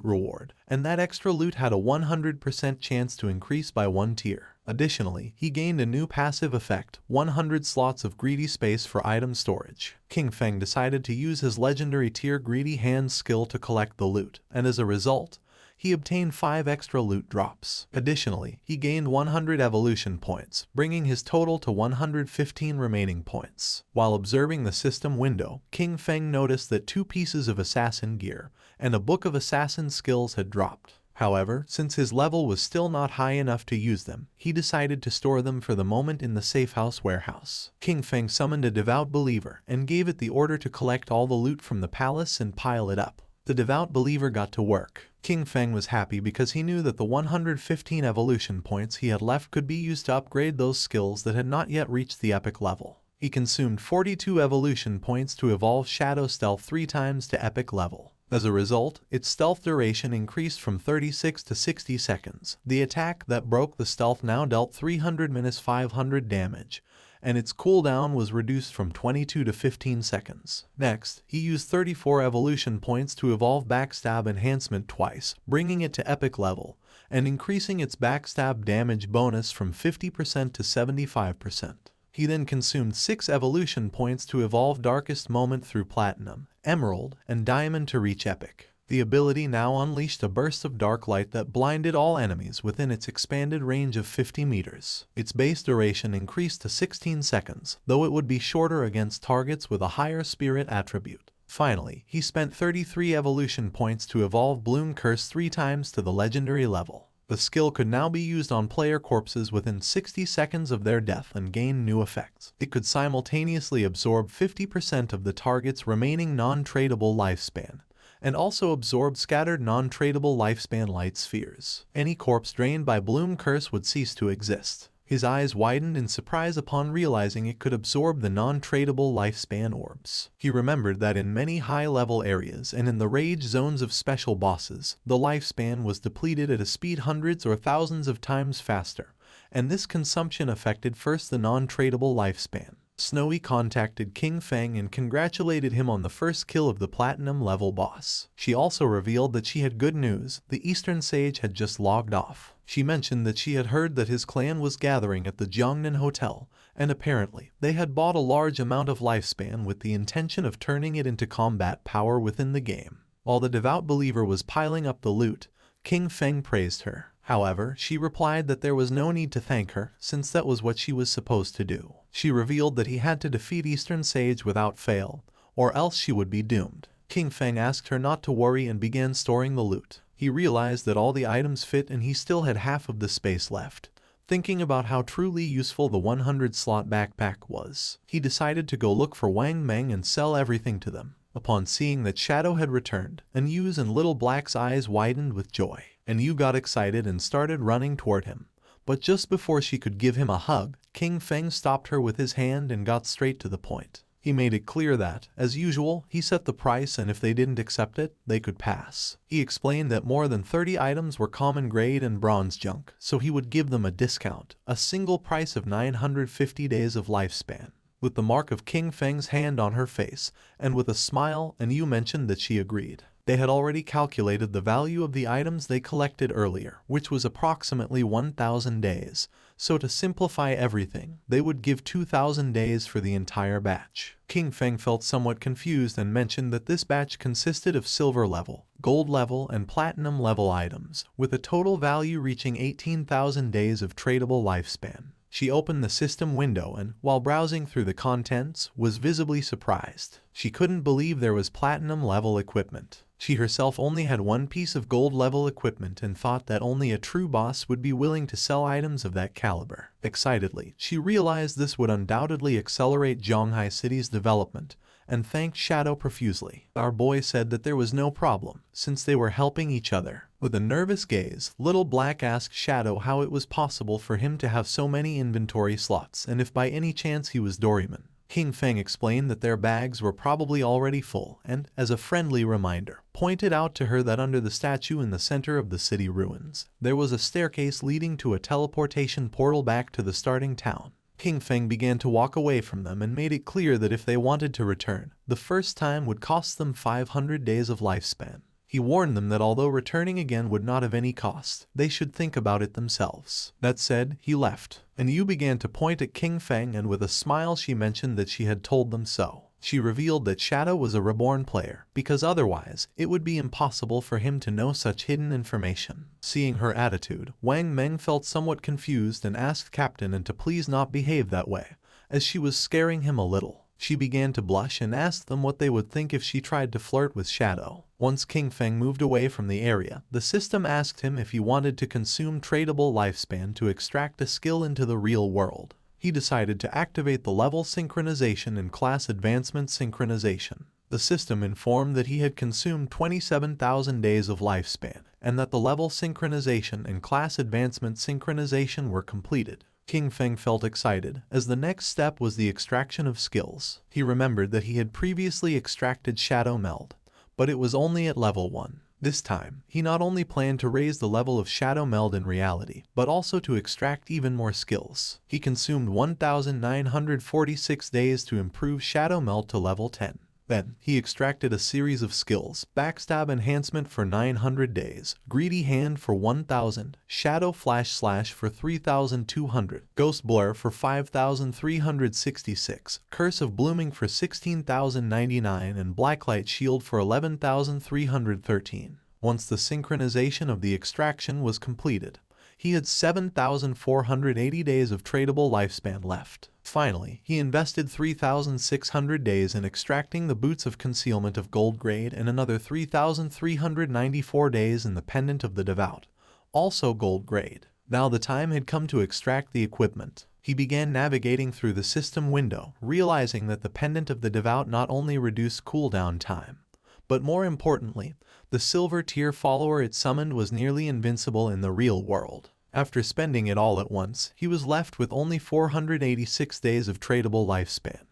reward, and that extra loot had a 100% chance to increase by 1 tier. Additionally, he gained a new passive effect, 100 slots of greedy space for item storage. King Feng decided to use his legendary tier Greedy Hand skill to collect the loot, and as a result, he obtained 5 extra loot drops. Additionally, he gained 100 evolution points, bringing his total to 115 remaining points. While observing the system window, King Feng noticed that 2 pieces of assassin gear and a book of assassin skills had dropped. However, since his level was still not high enough to use them, he decided to store them for the moment in the safehouse warehouse. King Feng summoned a devout believer and gave it the order to collect all the loot from the palace and pile it up. The devout believer got to work. King Feng was happy because he knew that the 115 evolution points he had left could be used to upgrade those skills that had not yet reached the epic level. He consumed 42 evolution points to evolve Shadow Stealth 3 times to epic level. As a result, its stealth duration increased from 36 to 60 seconds. The attack that broke the stealth now dealt 300-500 damage, and its cooldown was reduced from 22 to 15 seconds. Next, he used 34 evolution points to evolve Backstab Enhancement twice, bringing it to epic level, and increasing its backstab damage bonus from 50% to 75%. He then consumed 6 evolution points to evolve Darkest Moment through Platinum, Emerald, and Diamond to reach Epic. The ability now unleashed a burst of dark light that blinded all enemies within its expanded range of 50 meters. Its base duration increased to 16 seconds, though it would be shorter against targets with a higher spirit attribute. Finally, he spent 33 evolution points to evolve Bloom Curse 3 times to the legendary level. The skill could now be used on player corpses within 60 seconds of their death and gain new effects. It could simultaneously absorb 50% of the target's remaining non-tradable lifespan, and also absorb scattered non-tradable lifespan light spheres. Any corpse drained by Bloom Curse would cease to exist. His eyes widened in surprise upon realizing it could absorb the non-tradable lifespan orbs. He remembered that in many high-level areas and in the rage zones of special bosses, the lifespan was depleted at a speed hundreds or thousands of times faster, and this consumption affected first the non-tradable lifespan. Snowy contacted King Feng and congratulated him on the first kill of the platinum level boss. She also revealed that she had good news. The Eastern Sage had just logged off. She mentioned that she had heard that his clan was gathering at the Jiangnan Hotel, and apparently they had bought a large amount of lifespan with the intention of turning it into combat power within the game. While the devout believer was piling up the loot, King Feng praised her. However, she replied that there was no need to thank her, since that was what she was supposed to do. She revealed that he had to defeat Eastern Sage without fail, or else she would be doomed. King Feng asked her not to worry and began storing the loot. He realized that all the items fit and he still had half of the space left. Thinking about how truly useful the 100-slot backpack was, he decided to go look for Wang Meng and sell everything to them. Upon seeing that Shadow had returned, Anyu's and Little Black's eyes widened with joy. Anyu got excited and started running toward him. But just before she could give him a hug, King Feng stopped her with his hand and got straight to the point. He made it clear that, as usual, he set the price and if they didn't accept it, they could pass. He explained that more than 30 items were common grade and bronze junk, so he would give them a discount, a single price of 950 days of lifespan. With the mark of King Feng's hand on her face, and with a smile, Anyu mentioned that she agreed. They had already calculated the value of the items they collected earlier, which was approximately 1,000 days. So to simplify everything, they would give 2,000 days for the entire batch. King Feng felt somewhat confused and mentioned that this batch consisted of silver level, gold level, and platinum level items, with a total value reaching 18,000 days of tradable lifespan. She opened the system window and, while browsing through the contents, was visibly surprised. She couldn't believe there was platinum level equipment. She herself only had one piece of gold level equipment and thought that only a true boss would be willing to sell items of that caliber. Excitedly, she realized this would undoubtedly accelerate Zhonghai City's development, and thanked Shadow profusely. Our boy said that there was no problem, since they were helping each other. With a nervous gaze, Little Black asked Shadow how it was possible for him to have so many inventory slots and if by any chance he was Doryman. King Feng explained that their bags were probably already full and, as a friendly reminder, pointed out to her that under the statue in the center of the city ruins, there was a staircase leading to a teleportation portal back to the starting town. King Feng began to walk away from them and made it clear that if they wanted to return, the first time would cost them 500 days of lifespan. He warned them that although returning again would not have any cost, they should think about it themselves. That said, he left, and Yu began to point at King Feng and with a smile she mentioned that she had told them so. She revealed that Shadow was a reborn player, because otherwise, it would be impossible for him to know such hidden information. Seeing her attitude, Wang Meng felt somewhat confused and asked Captain to please not behave that way, as she was scaring him a little. She began to blush and asked them what they would think if she tried to flirt with Shadow. Once King Feng moved away from the area, the system asked him if he wanted to consume tradable lifespan to extract a skill into the real world. He decided to activate the level synchronization and class advancement synchronization. The system informed that he had consumed 27,000 days of lifespan, and that the level synchronization and class advancement synchronization were completed. King Feng felt excited, as the next step was the extraction of skills. He remembered that he had previously extracted Shadow Meld, but it was only at level 1. This time, he not only planned to raise the level of Shadow Meld in reality, but also to extract even more skills. He consumed 1,946 days to improve Shadow Meld to level 10. Then, he extracted a series of skills: Backstab Enhancement for 900 days, Greedy Hand for 1,000, Shadow Flash Slash for 3,200, Ghost Blur for 5,366, Curse of Blooming for 16,099, and Blacklight Shield for 11,313. Once the synchronization of the extraction was completed, he had 7,480 days of tradable lifespan left. Finally, he invested 3,600 days in extracting the Boots of Concealment of gold grade and another 3,394 days in the Pendant of the Devout, also gold grade. Now the time had come to extract the equipment. He began navigating through the system window, realizing that the Pendant of the Devout not only reduced cooldown time, but more importantly, the silver tier follower it summoned was nearly invincible in the real world. After spending it all at once, he was left with only 486 days of tradable lifespan.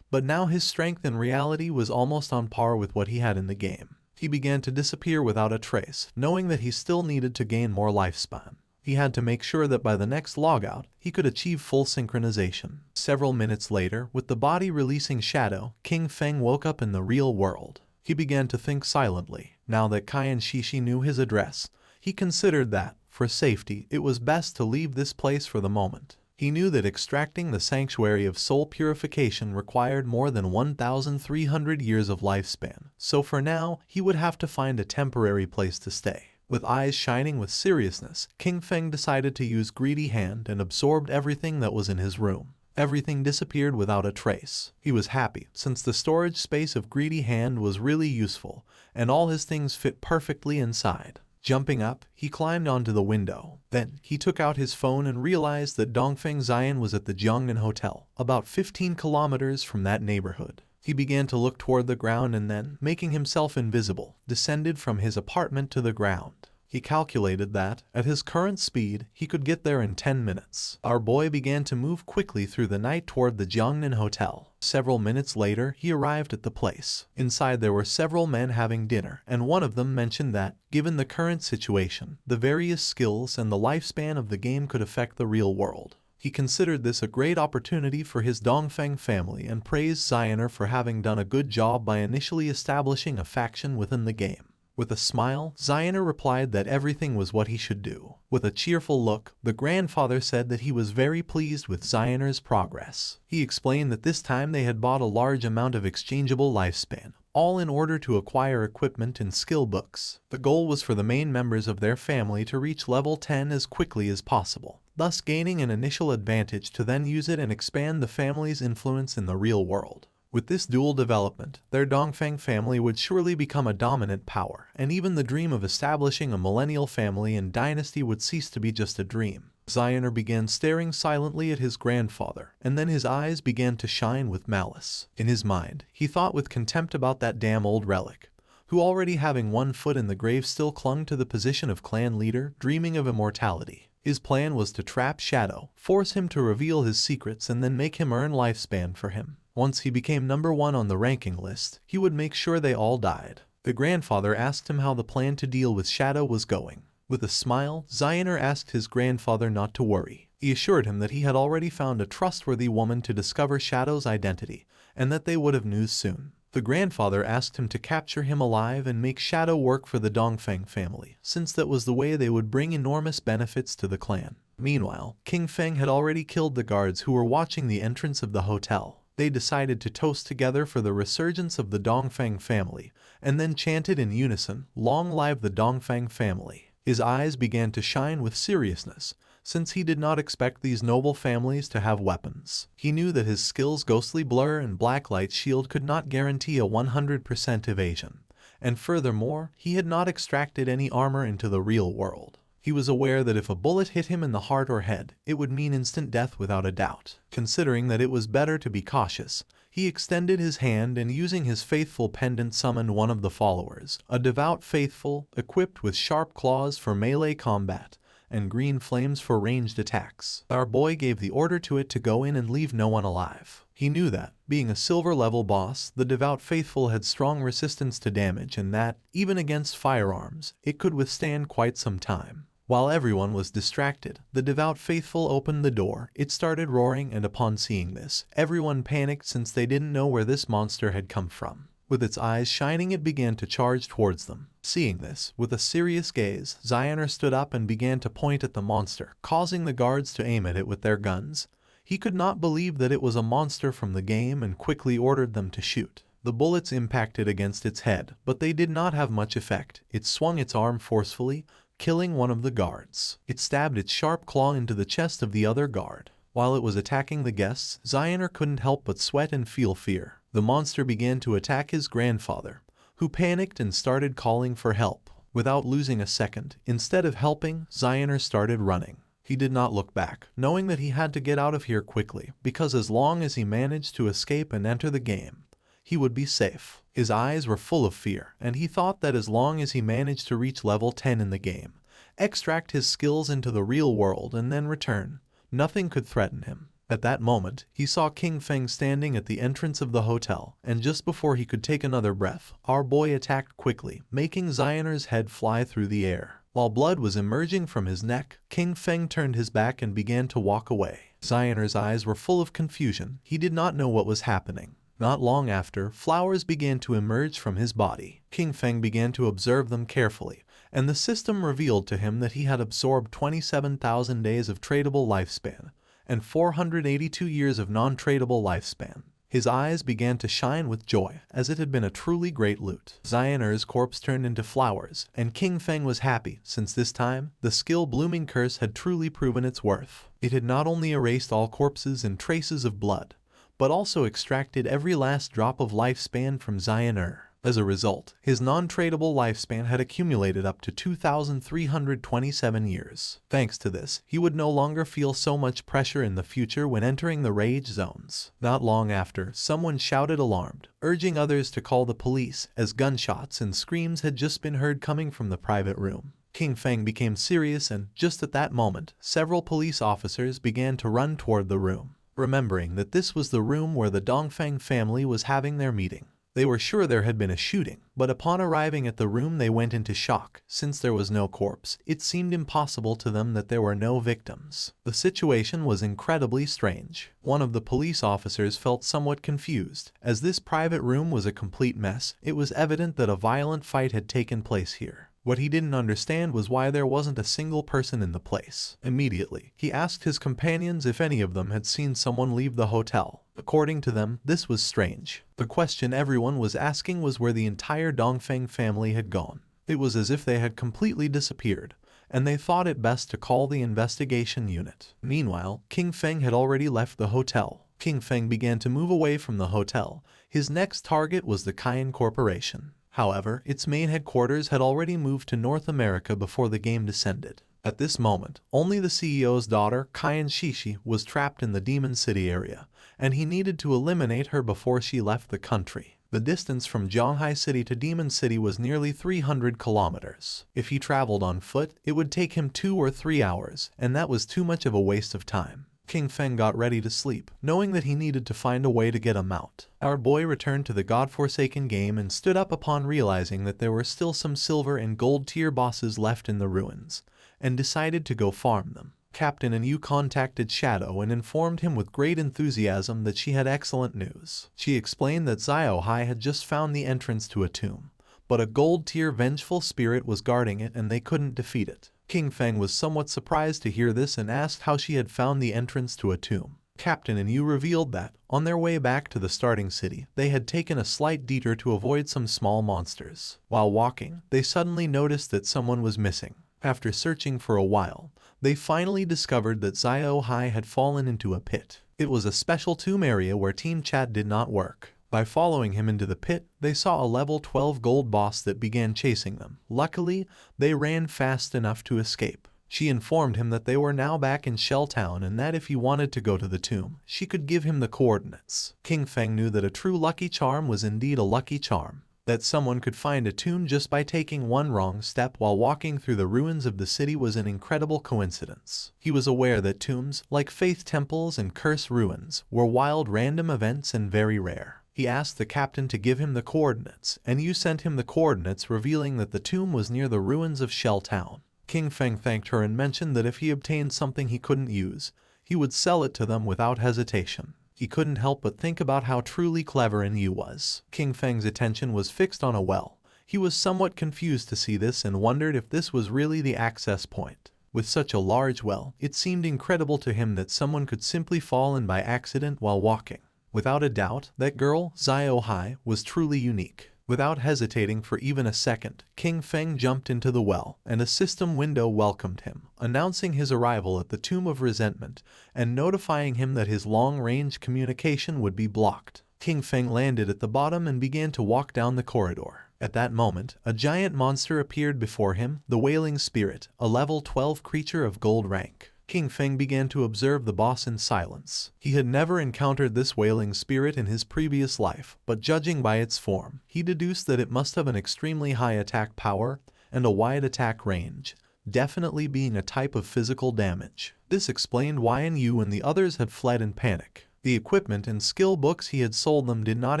But now his strength in reality was almost on par with what he had in the game. He began to disappear without a trace, knowing that he still needed to gain more lifespan. He had to make sure that by the next logout, he could achieve full synchronization. Several minutes later, with the body releasing Shadow, King Feng woke up in the real world. He began to think silently. Now that Kai and Shishi knew his address, he considered that, for safety, it was best to leave this place for the moment. He knew that extracting the Sanctuary of Soul Purification required more than 1,300 years of lifespan, so for now, he would have to find a temporary place to stay. With eyes shining with seriousness, King Feng decided to use Greedy Hand and absorbed everything that was in his room. Everything disappeared without a trace. He was happy, since the storage space of Greedy Hand was really useful, and all his things fit perfectly inside. Jumping up, he climbed onto the window. Then, he took out his phone and realized that Dongfeng Zion was at the Jiangnan Hotel, about 15 kilometers from that neighborhood. He began to look toward the ground and then, making himself invisible, descended from his apartment to the ground. He calculated that, at his current speed, he could get there in 10 minutes. Our boy began to move quickly through the night toward the Jiangnan Hotel. Several minutes later, he arrived at the place. Inside there were several men having dinner, and one of them mentioned that, given the current situation, the various skills and the lifespan of the game could affect the real world. He considered this a great opportunity for his Dongfeng family and praised Zioner for having done a good job by initially establishing a faction within the game. With a smile, Zioner replied that everything was what he should do. With a cheerful look, the grandfather said that he was very pleased with Zioner's progress. He explained that this time they had bought a large amount of exchangeable lifespan, all in order to acquire equipment and skill books. The goal was for the main members of their family to reach level 10 as quickly as possible, thus gaining an initial advantage to then use it and expand the family's influence in the real world. With this dual development, their Dongfeng family would surely become a dominant power, and even the dream of establishing a millennial family and dynasty would cease to be just a dream. Zioner began staring silently at his grandfather, and then his eyes began to shine with malice. In his mind, he thought with contempt about that damn old relic, who already having one foot in the grave still clung to the position of clan leader, dreaming of immortality. His plan was to trap Shadow, force him to reveal his secrets and then make him earn lifespan for him. Once he became number 1 on the ranking list, he would make sure they all died. The grandfather asked him how the plan to deal with Shadow was going. With a smile, Zioner asked his grandfather not to worry. He assured him that he had already found a trustworthy woman to discover Shadow's identity, and that they would have news soon. The grandfather asked him to capture him alive and make Shadow work for the Dongfeng family, since that was the way they would bring enormous benefits to the clan. Meanwhile, King Feng had already killed the guards who were watching the entrance of the hotel. They decided to toast together for the resurgence of the Dongfeng family, and then chanted in unison, "Long live the Dongfeng family." His eyes began to shine with seriousness, since he did not expect these noble families to have weapons. He knew that his skills Ghostly Blur and Blacklight Shield could not guarantee a 100% evasion, and furthermore, he had not extracted any armor into the real world. He was aware that if a bullet hit him in the heart or head, it would mean instant death without a doubt. Considering that it was better to be cautious, he extended his hand and using his faithful pendant summoned one of the followers, a devout faithful, equipped with sharp claws for melee combat, and green flames for ranged attacks. Our boy gave the order to it to go in and leave no one alive. He knew that, being a silver level boss, the devout faithful had strong resistance to damage and that, even against firearms, it could withstand quite some time. While everyone was distracted, the devout faithful opened the door, it started roaring, and upon seeing this, everyone panicked since they didn't know where this monster had come from. With its eyes shining, it began to charge towards them. Seeing this, with a serious gaze, Zioner stood up and began to point at the monster, causing the guards to aim at it with their guns. He could not believe that it was a monster from the game and quickly ordered them to shoot. The bullets impacted against its head, but they did not have much effect. It swung its arm forcefully, killing one of the guards. It stabbed its sharp claw into the chest of the other guard. While it was attacking the guests, Zioner couldn't help but sweat and feel fear. The monster began to attack his grandfather, who panicked and started calling for help. Without losing a second, instead of helping, Zioner started running. He did not look back, knowing that he had to get out of here quickly, because as long as he managed to escape and enter the game, he would be safe. His eyes were full of fear, and he thought that as long as he managed to reach level 10 in the game, extract his skills into the real world and then return, nothing could threaten him. At that moment, he saw King Feng standing at the entrance of the hotel, and just before he could take another breath, our boy attacked quickly, making Zioner's head fly through the air. While blood was emerging from his neck, King Feng turned his back and began to walk away. Zioner's eyes were full of confusion. He did not know what was happening. Not long after, flowers began to emerge from his body. King Feng began to observe them carefully, and the system revealed to him that he had absorbed 27,000 days of tradable lifespan, and 482 years of non-tradable lifespan. His eyes began to shine with joy, as it had been a truly great loot. Zioner's corpse turned into flowers, and King Feng was happy, since this time, the skill Blooming Curse had truly proven its worth. It had not only erased all corpses and traces of blood, but also extracted every last drop of lifespan from Zioner. As a result, his non-tradable lifespan had accumulated up to 2,327 years. Thanks to this, he would no longer feel so much pressure in the future when entering the rage zones. Not long after, someone shouted alarmed, urging others to call the police, as gunshots and screams had just been heard coming from the private room. King Feng became serious, and just at that moment, several police officers began to run toward the room, remembering that this was the room where the Dongfeng family was having their meeting. They were sure there had been a shooting, but upon arriving at the room they went into shock. Since there was no corpse, it seemed impossible to them that there were no victims. The situation was incredibly strange. One of the police officers felt somewhat confused. As this private room was a complete mess, it was evident that a violent fight had taken place here. What he didn't understand was why there wasn't a single person in the place. Immediately, he asked his companions if any of them had seen someone leave the hotel. According to them, this was strange. The question everyone was asking was where the entire Dongfeng family had gone. It was as if they had completely disappeared, and they thought it best to call the investigation unit. Meanwhile, King Feng had already left the hotel. King Feng began to move away from the hotel. His next target was the Cayenne Corporation. However, its main headquarters had already moved to North America before the game descended. At this moment, only the CEO's daughter, Cayenne Shishi, was trapped in the Demon City area, and he needed to eliminate her before she left the country. The distance from Zhonghai City to Demon City was nearly 300 kilometers. If he traveled on foot, it would take him 2 or 3 hours, and that was too much of a waste of time. King Feng got ready to sleep, knowing that he needed to find a way to get a mount. Our boy returned to the godforsaken game and stood up upon realizing that there were still some silver and gold tier bosses left in the ruins, and decided to go farm them. Captain Anu contacted Shadow and informed him with great enthusiasm that she had excellent news. She explained that Xiao Hai had just found the entrance to a tomb, but a gold tier vengeful spirit was guarding it and they couldn't defeat it. King Feng was somewhat surprised to hear this and asked how she had found the entrance to a tomb. Captain Anu revealed that, on their way back to the starting city, they had taken a slight detour to avoid some small monsters. While walking, they suddenly noticed that someone was missing. After searching for a while, they finally discovered that Xiao Hai had fallen into a pit. It was a special tomb area where team chat did not work. By following him into the pit, they saw a level 12 gold boss that began chasing them. Luckily, they ran fast enough to escape. She informed him that they were now back in Shell Town and that if he wanted to go to the tomb, she could give him the coordinates. King Feng knew that a true lucky charm was indeed a lucky charm. That someone could find a tomb just by taking one wrong step while walking through the ruins of the city was an incredible coincidence. He was aware that tombs, like faith temples and curse ruins, were wild random events and very rare. He asked the captain to give him the coordinates, and you sent him the coordinates revealing that the tomb was near the ruins of Shell Town. King Feng thanked her and mentioned that if he obtained something he couldn't use, he would sell it to them without hesitation. He couldn't help but think about how truly clever Yu was. King Feng's attention was fixed on a well. He was somewhat confused to see this and wondered if this was really the access point. With such a large well, it seemed incredible to him that someone could simply fall in by accident while walking. Without a doubt, that girl, Xiao Hai, was truly unique. Without hesitating for even a second, King Feng jumped into the well, and a system window welcomed him, announcing his arrival at the Tomb of Resentment and notifying him that his long-range communication would be blocked. King Feng landed at the bottom and began to walk down the corridor. At that moment, a giant monster appeared before him, the Wailing Spirit, a level 12 creature of gold rank. King Feng began to observe the boss in silence. He had never encountered this wailing spirit in his previous life, but judging by its form, he deduced that it must have an extremely high attack power and a wide attack range, definitely being a type of physical damage. This explained why Yu and the others had fled in panic. The equipment and skill books he had sold them did not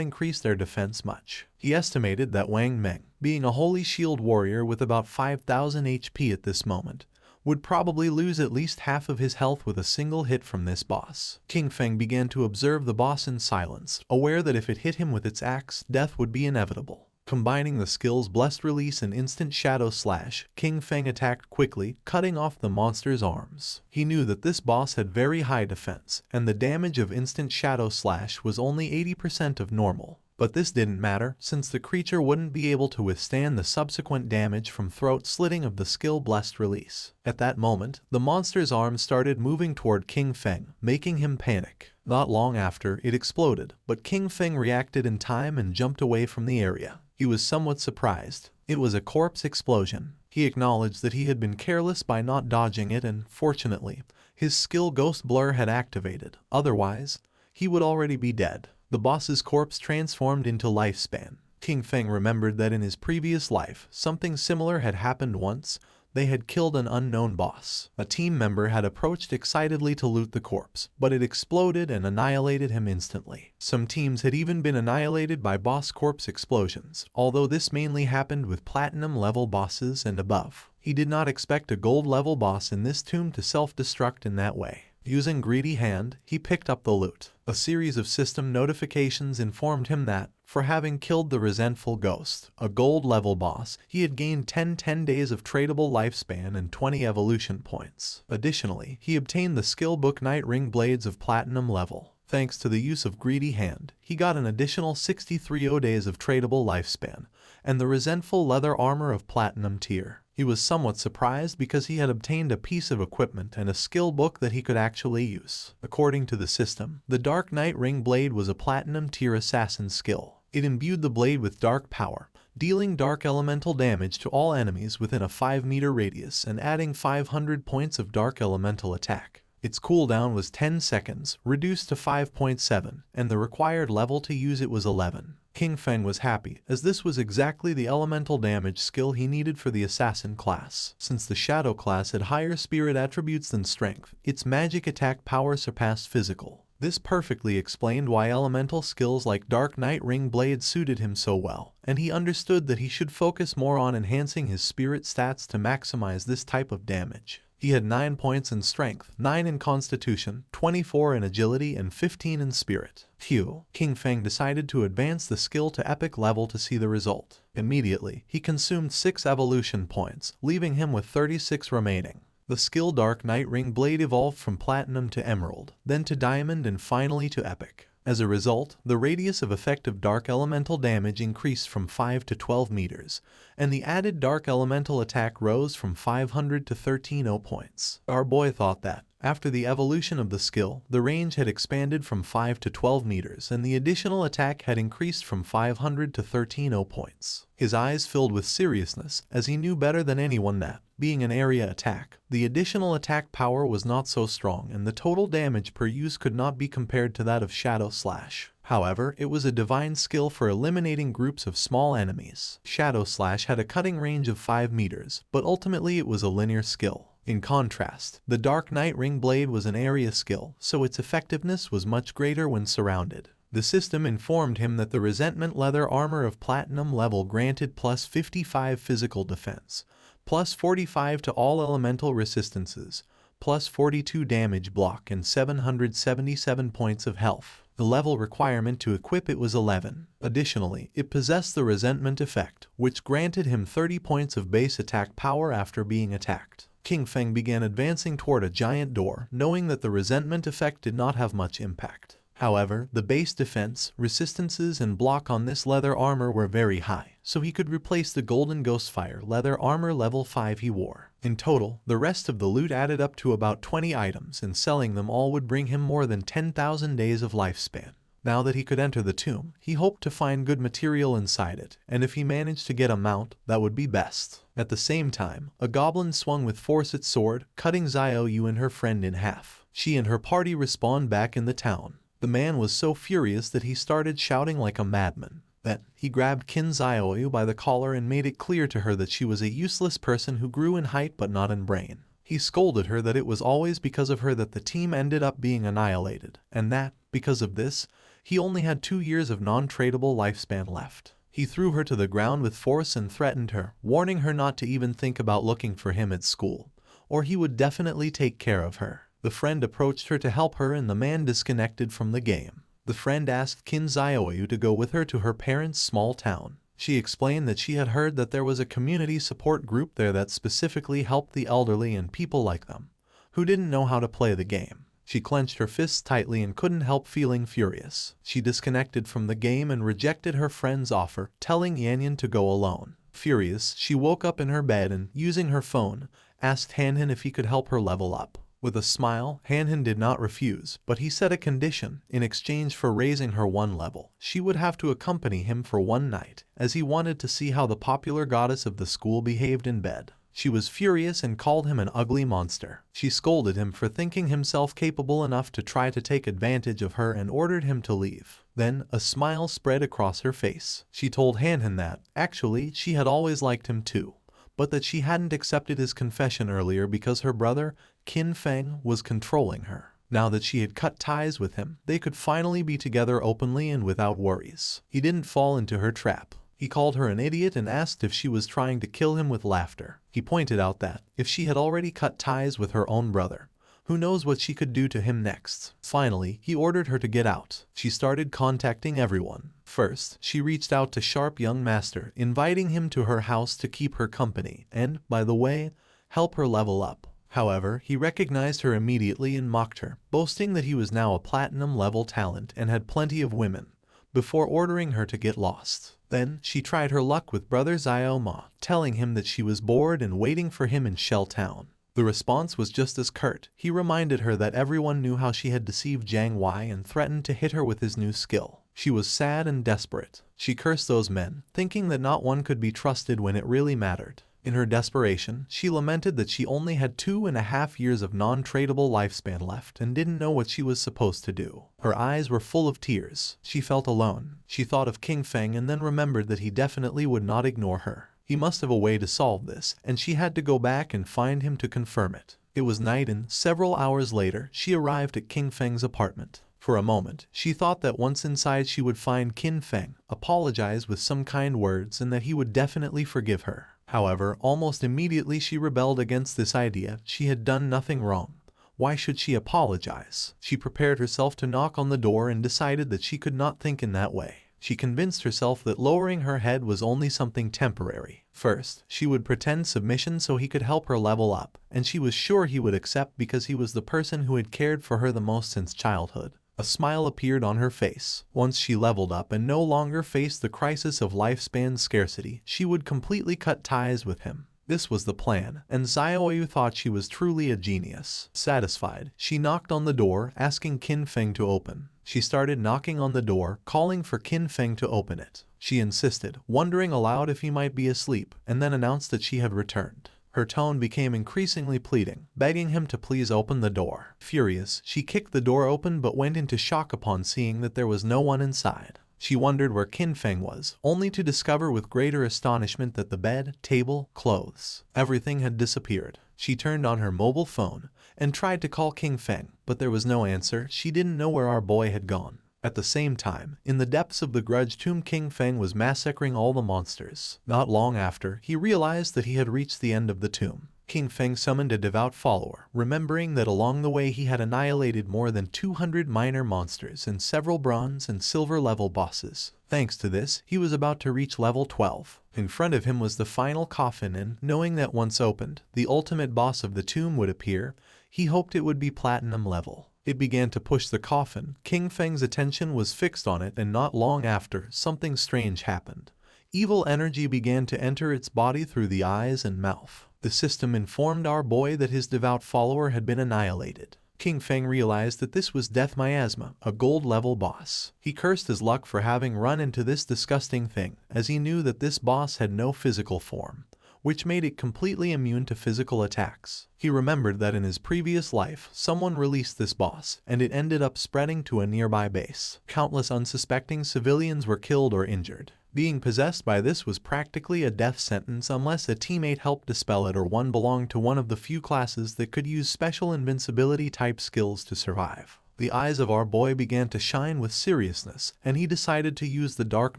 increase their defense much. He estimated that Wang Meng, being a holy shield warrior with about 5,000 HP at this moment, would probably lose at least half of his health with a single hit from this boss. King Feng began to observe the boss in silence, aware that if it hit him with its axe, death would be inevitable. Combining the skills Blessed Release and Instant Shadow Slash, King Feng attacked quickly, cutting off the monster's arms. He knew that this boss had very high defense, and the damage of Instant Shadow Slash was only 80% of normal. But this didn't matter, since the creature wouldn't be able to withstand the subsequent damage from throat slitting of the skill-blessed release. At that moment, the monster's arm started moving toward King Feng, making him panic. Not long after, it exploded, but King Feng reacted in time and jumped away from the area. He was somewhat surprised. It was a corpse explosion. He acknowledged that he had been careless by not dodging it and, fortunately, his skill Ghost Blur had activated. Otherwise, he would already be dead. The boss's corpse transformed into lifespan. King Feng remembered that in his previous life, something similar had happened once. They had killed an unknown boss. A team member had approached excitedly to loot the corpse, but it exploded and annihilated him instantly. Some teams had even been annihilated by boss corpse explosions, although this mainly happened with platinum-level bosses and above. He did not expect a gold-level boss in this tomb to self-destruct in that way. Using Greedy Hand, he picked up the loot. A series of system notifications informed him that, for having killed the resentful ghost, a gold-level boss, he had gained 10 days of tradable lifespan and 20 evolution points. Additionally, he obtained the skill book Night Ring Blades of platinum level. Thanks to the use of Greedy Hand, he got an additional 63 days of tradable lifespan, and the resentful leather armor of platinum tier. He was somewhat surprised because he had obtained a piece of equipment and a skill book that he could actually use. According to the system, the Dark Night Ring Blade was a platinum tier assassin skill. It imbued the blade with dark power, dealing dark elemental damage to all enemies within a 5-meter radius and adding 500 points of dark elemental attack. Its cooldown was 10 seconds, reduced to 5.7, and the required level to use it was 11. King Feng was happy, as this was exactly the elemental damage skill he needed for the assassin class. Since the shadow class had higher spirit attributes than strength, its magic attack power surpassed physical. This perfectly explained why elemental skills like Dark Night Ring Blade suited him so well, and he understood that he should focus more on enhancing his spirit stats to maximize this type of damage. He had 9 points in strength, 9 in constitution, 24 in agility, and 15 in spirit. Phew! King Feng decided to advance the skill to epic level to see the result. Immediately, he consumed 6 evolution points, leaving him with 36 remaining. The skill Dark Night Ring Blade evolved from platinum to emerald, then to diamond, and finally to epic. As a result, the radius of effective dark elemental damage increased from 5 to 12 meters, and the added dark elemental attack rose from 500 to 13 points. Our boy thought that, after the evolution of the skill, the range had expanded from 5 to 12 meters and the additional attack had increased from 500 to 13 points. His eyes filled with seriousness, as he knew better than anyone that, being an area attack, the additional attack power was not so strong and the total damage per use could not be compared to that of Shadow Slash. However, it was a divine skill for eliminating groups of small enemies. Shadow Slash had a cutting range of 5 meters, but ultimately it was a linear skill. In contrast, the Dark Night Ring Blade was an area skill, so its effectiveness was much greater when surrounded. The system informed him that the Resentment Leather Armor of Platinum level granted plus 55 physical defense, plus 45 to all elemental resistances, plus 42 damage block, and 777 points of health. The level requirement to equip it was 11. Additionally, it possessed the Resentment effect, which granted him 30 points of base attack power after being attacked. King Feng began advancing toward a giant door, knowing that the Resentment effect did not have much impact. However, the base defense, resistances, and block on this leather armor were very high, so he could replace the Golden Ghostfire leather armor level 5 he wore. In total, the rest of the loot added up to about 20 items, and selling them all would bring him more than 10,000 days of lifespan. Now that he could enter the tomb, he hoped to find good material inside it, and if he managed to get a mount, that would be best. At the same time, a goblin swung with force its sword, cutting Xiaoyu and her friend in half. She and her party respawned back in the town. The man was so furious that he started shouting like a madman. Then, he grabbed Qin Xiaoyu by the collar and made it clear to her that she was a useless person who grew in height but not in brain. He scolded her that it was always because of her that the team ended up being annihilated, and that, because of this, he only had 2 years of non-tradable lifespan left. He threw her to the ground with force and threatened her, warning her not to even think about looking for him at school, or he would definitely take care of her. The friend approached her to help her and the man disconnected from the game. The friend asked Qin Xiaoyu to go with her to her parents' small town. She explained that she had heard that there was a community support group there that specifically helped the elderly and people like them, who didn't know how to play the game. She clenched her fists tightly and couldn't help feeling furious. She disconnected from the game and rejected her friend's offer, telling Yanyan to go alone. Furious, she woke up in her bed and, using her phone, asked Hanhan if he could help her level up. With a smile, Hanhan did not refuse, but he set a condition. In exchange for raising her one level, she would have to accompany him for one night, as he wanted to see how the popular goddess of the school behaved in bed. She was furious and called him an ugly monster. She scolded him for thinking himself capable enough to try to take advantage of her and ordered him to leave. Then, a smile spread across her face. She told Hanhan that, actually, she had always liked him too, but that she hadn't accepted his confession earlier because her brother, Qin Feng, was controlling her. Now that she had cut ties with him, they could finally be together openly and without worries. He didn't fall into her trap. He called her an idiot and asked if she was trying to kill him with laughter. He pointed out that, if she had already cut ties with her own brother, who knows what she could do to him next. Finally, he ordered her to get out. She started contacting everyone. First, she reached out to Sharp Young Master, inviting him to her house to keep her company and, by the way, help her level up. However, he recognized her immediately and mocked her, boasting that he was now a platinum-level talent and had plenty of women, before ordering her to get lost. Then, she tried her luck with brother Xiaoma, telling him that she was bored and waiting for him in Shell Town. The response was just as curt. He reminded her that everyone knew how she had deceived Jiang Wei and threatened to hit her with his new skill. She was sad and desperate. She cursed those men, thinking that not one could be trusted when it really mattered. In her desperation, she lamented that she only had 2.5 years of non-tradable lifespan left and didn't know what she was supposed to do. Her eyes were full of tears. She felt alone. She thought of King Feng and then remembered that he definitely would not ignore her. He must have a way to solve this, and she had to go back and find him to confirm it. It was night and, several hours later, she arrived at King Feng's apartment. For a moment, she thought that once inside she would find Qin Feng, apologize with some kind words, and that he would definitely forgive her. However, almost immediately she rebelled against this idea. She had done nothing wrong. Why should she apologize? She prepared herself to knock on the door and decided that she could not think in that way. She convinced herself that lowering her head was only something temporary. First, she would pretend submission so he could help her level up, and she was sure he would accept because he was the person who had cared for her the most since childhood. A smile appeared on her face. Once she leveled up and no longer faced the crisis of lifespan scarcity, she would completely cut ties with him. This was the plan, and Xiaoyu thought she was truly a genius. Satisfied, she knocked on the door, asking Qin Feng to open. She started knocking on the door, calling for Qin Feng to open it. She insisted, wondering aloud if he might be asleep, and then announced that she had returned. Her tone became increasingly pleading, begging him to please open the door. Furious, she kicked the door open but went into shock upon seeing that there was no one inside. She wondered where Qin Feng was, only to discover with greater astonishment that the bed, table, clothes, everything had disappeared. She turned on her mobile phone and tried to call King Feng, but there was no answer. She didn't know where our boy had gone. At the same time, in the depths of the grudge tomb, King Feng was massacring all the monsters. Not long after, he realized that he had reached the end of the tomb. King Feng summoned a devout follower, remembering that along the way he had annihilated more than 200 minor monsters and several bronze and silver level bosses. Thanks to this, he was about to reach level 12. In front of him was the final coffin and, knowing that once opened, the ultimate boss of the tomb would appear, he hoped it would be platinum level. It began to push the coffin. King Feng's attention was fixed on it, and not long after, something strange happened. Evil energy began to enter its body through the eyes and mouth. The system informed our boy that his devout follower had been annihilated. King Feng realized that this was Death Miasma, a gold-level boss. He cursed his luck for having run into this disgusting thing, as he knew that this boss had no physical form, which made it completely immune to physical attacks. He remembered that in his previous life, someone released this boss, and it ended up spreading to a nearby base. Countless unsuspecting civilians were killed or injured. Being possessed by this was practically a death sentence unless a teammate helped dispel it or one belonged to one of the few classes that could use special invincibility type skills to survive. The eyes of our boy began to shine with seriousness, and he decided to use the Dark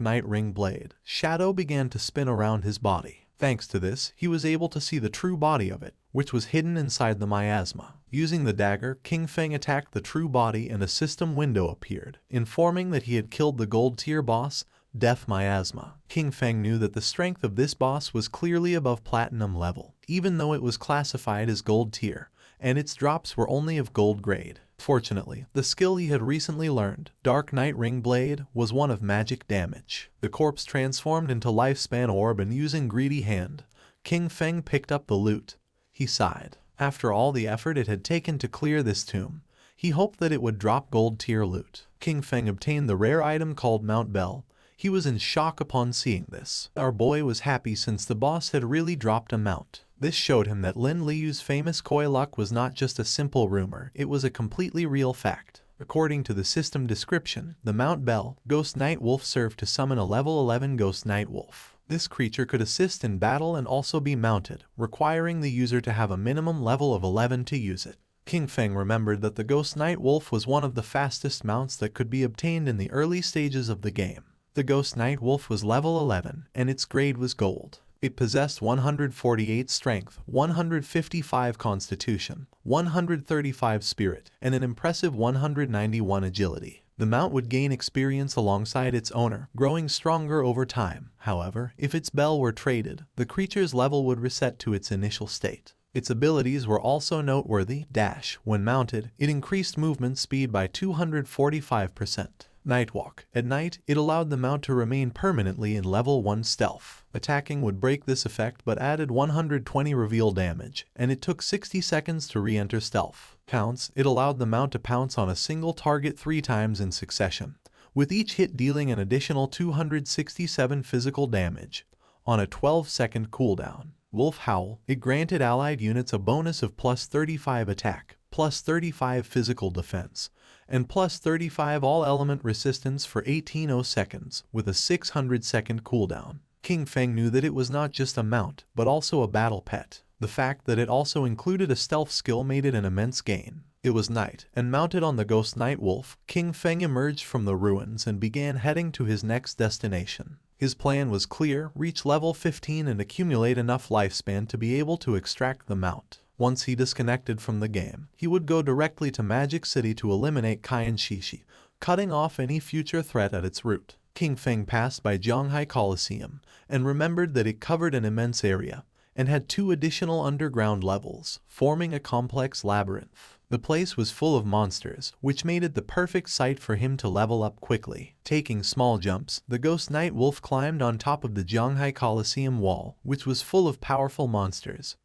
Knight Ring Blade. Shadow began to spin around his body. Thanks to this, he was able to see the true body of it, which was hidden inside the miasma. Using the dagger, King Feng attacked the true body and a system window appeared, informing that he had killed the gold tier boss, Death Miasma. King Feng knew that the strength of this boss was clearly above platinum level, even though it was classified as gold tier, and its drops were only of gold grade. Fortunately, the skill he had recently learned, Dark Night Ring Blade, was one of magic damage. The corpse transformed into Lifespan Orb, and using greedy hand, King Feng picked up the loot. He sighed. After all the effort it had taken to clear this tomb, he hoped that it would drop gold tier loot. King Feng obtained the rare item called Mount Bell. He was in shock upon seeing this. Our boy was happy since the boss had really dropped a mount. This showed him that Lin Liu's famous Koi luck was not just a simple rumor, it was a completely real fact. According to the system description, the Mount Bell, Ghost Night Wolf, served to summon a level 11 Ghost Night Wolf. This creature could assist in battle and also be mounted, requiring the user to have a minimum level of 11 to use it. King Feng remembered that the Ghost Night Wolf was one of the fastest mounts that could be obtained in the early stages of the game. The Ghost Night Wolf was level 11, and its grade was gold. It possessed 148 strength, 155 constitution, 135 spirit, and an impressive 191 agility. The mount would gain experience alongside its owner, growing stronger over time. However, if its bell were traded, the creature's level would reset to its initial state. Its abilities were also noteworthy. Dash. When mounted, it increased movement speed by 245%. Nightwalk. At night, it allowed the mount to remain permanently in level 1 stealth. Attacking would break this effect but added 120 reveal damage, and it took 60 seconds to re-enter stealth. Pounce. It allowed the mount to pounce on a single target 3 times in succession, with each hit dealing an additional 267 physical damage, on a 12-second cooldown. Wolf Howl. It granted allied units a bonus of plus 35 attack, plus 35 physical defense, and plus 35 all-element resistance for 18 seconds, with a 600-second cooldown. King Feng knew that it was not just a mount, but also a battle pet. The fact that it also included a stealth skill made it an immense gain. It was night, and mounted on the Ghost Night Wolf, King Feng emerged from the ruins and began heading to his next destination. His plan was clear: reach level 15 and accumulate enough lifespan to be able to extract the mount. Once he disconnected from the game, he would go directly to Magic City to eliminate Kaiyan Shishi, cutting off any future threat at its root. King Feng passed by Zhonghai Coliseum and remembered that it covered an immense area and had 2 additional underground levels, forming a complex labyrinth. The place was full of monsters, which made it the perfect site for him to level up quickly. Taking small jumps, the Ghost Night Wolf climbed on top of the Zhonghai Coliseum wall, which was full of powerful monsters,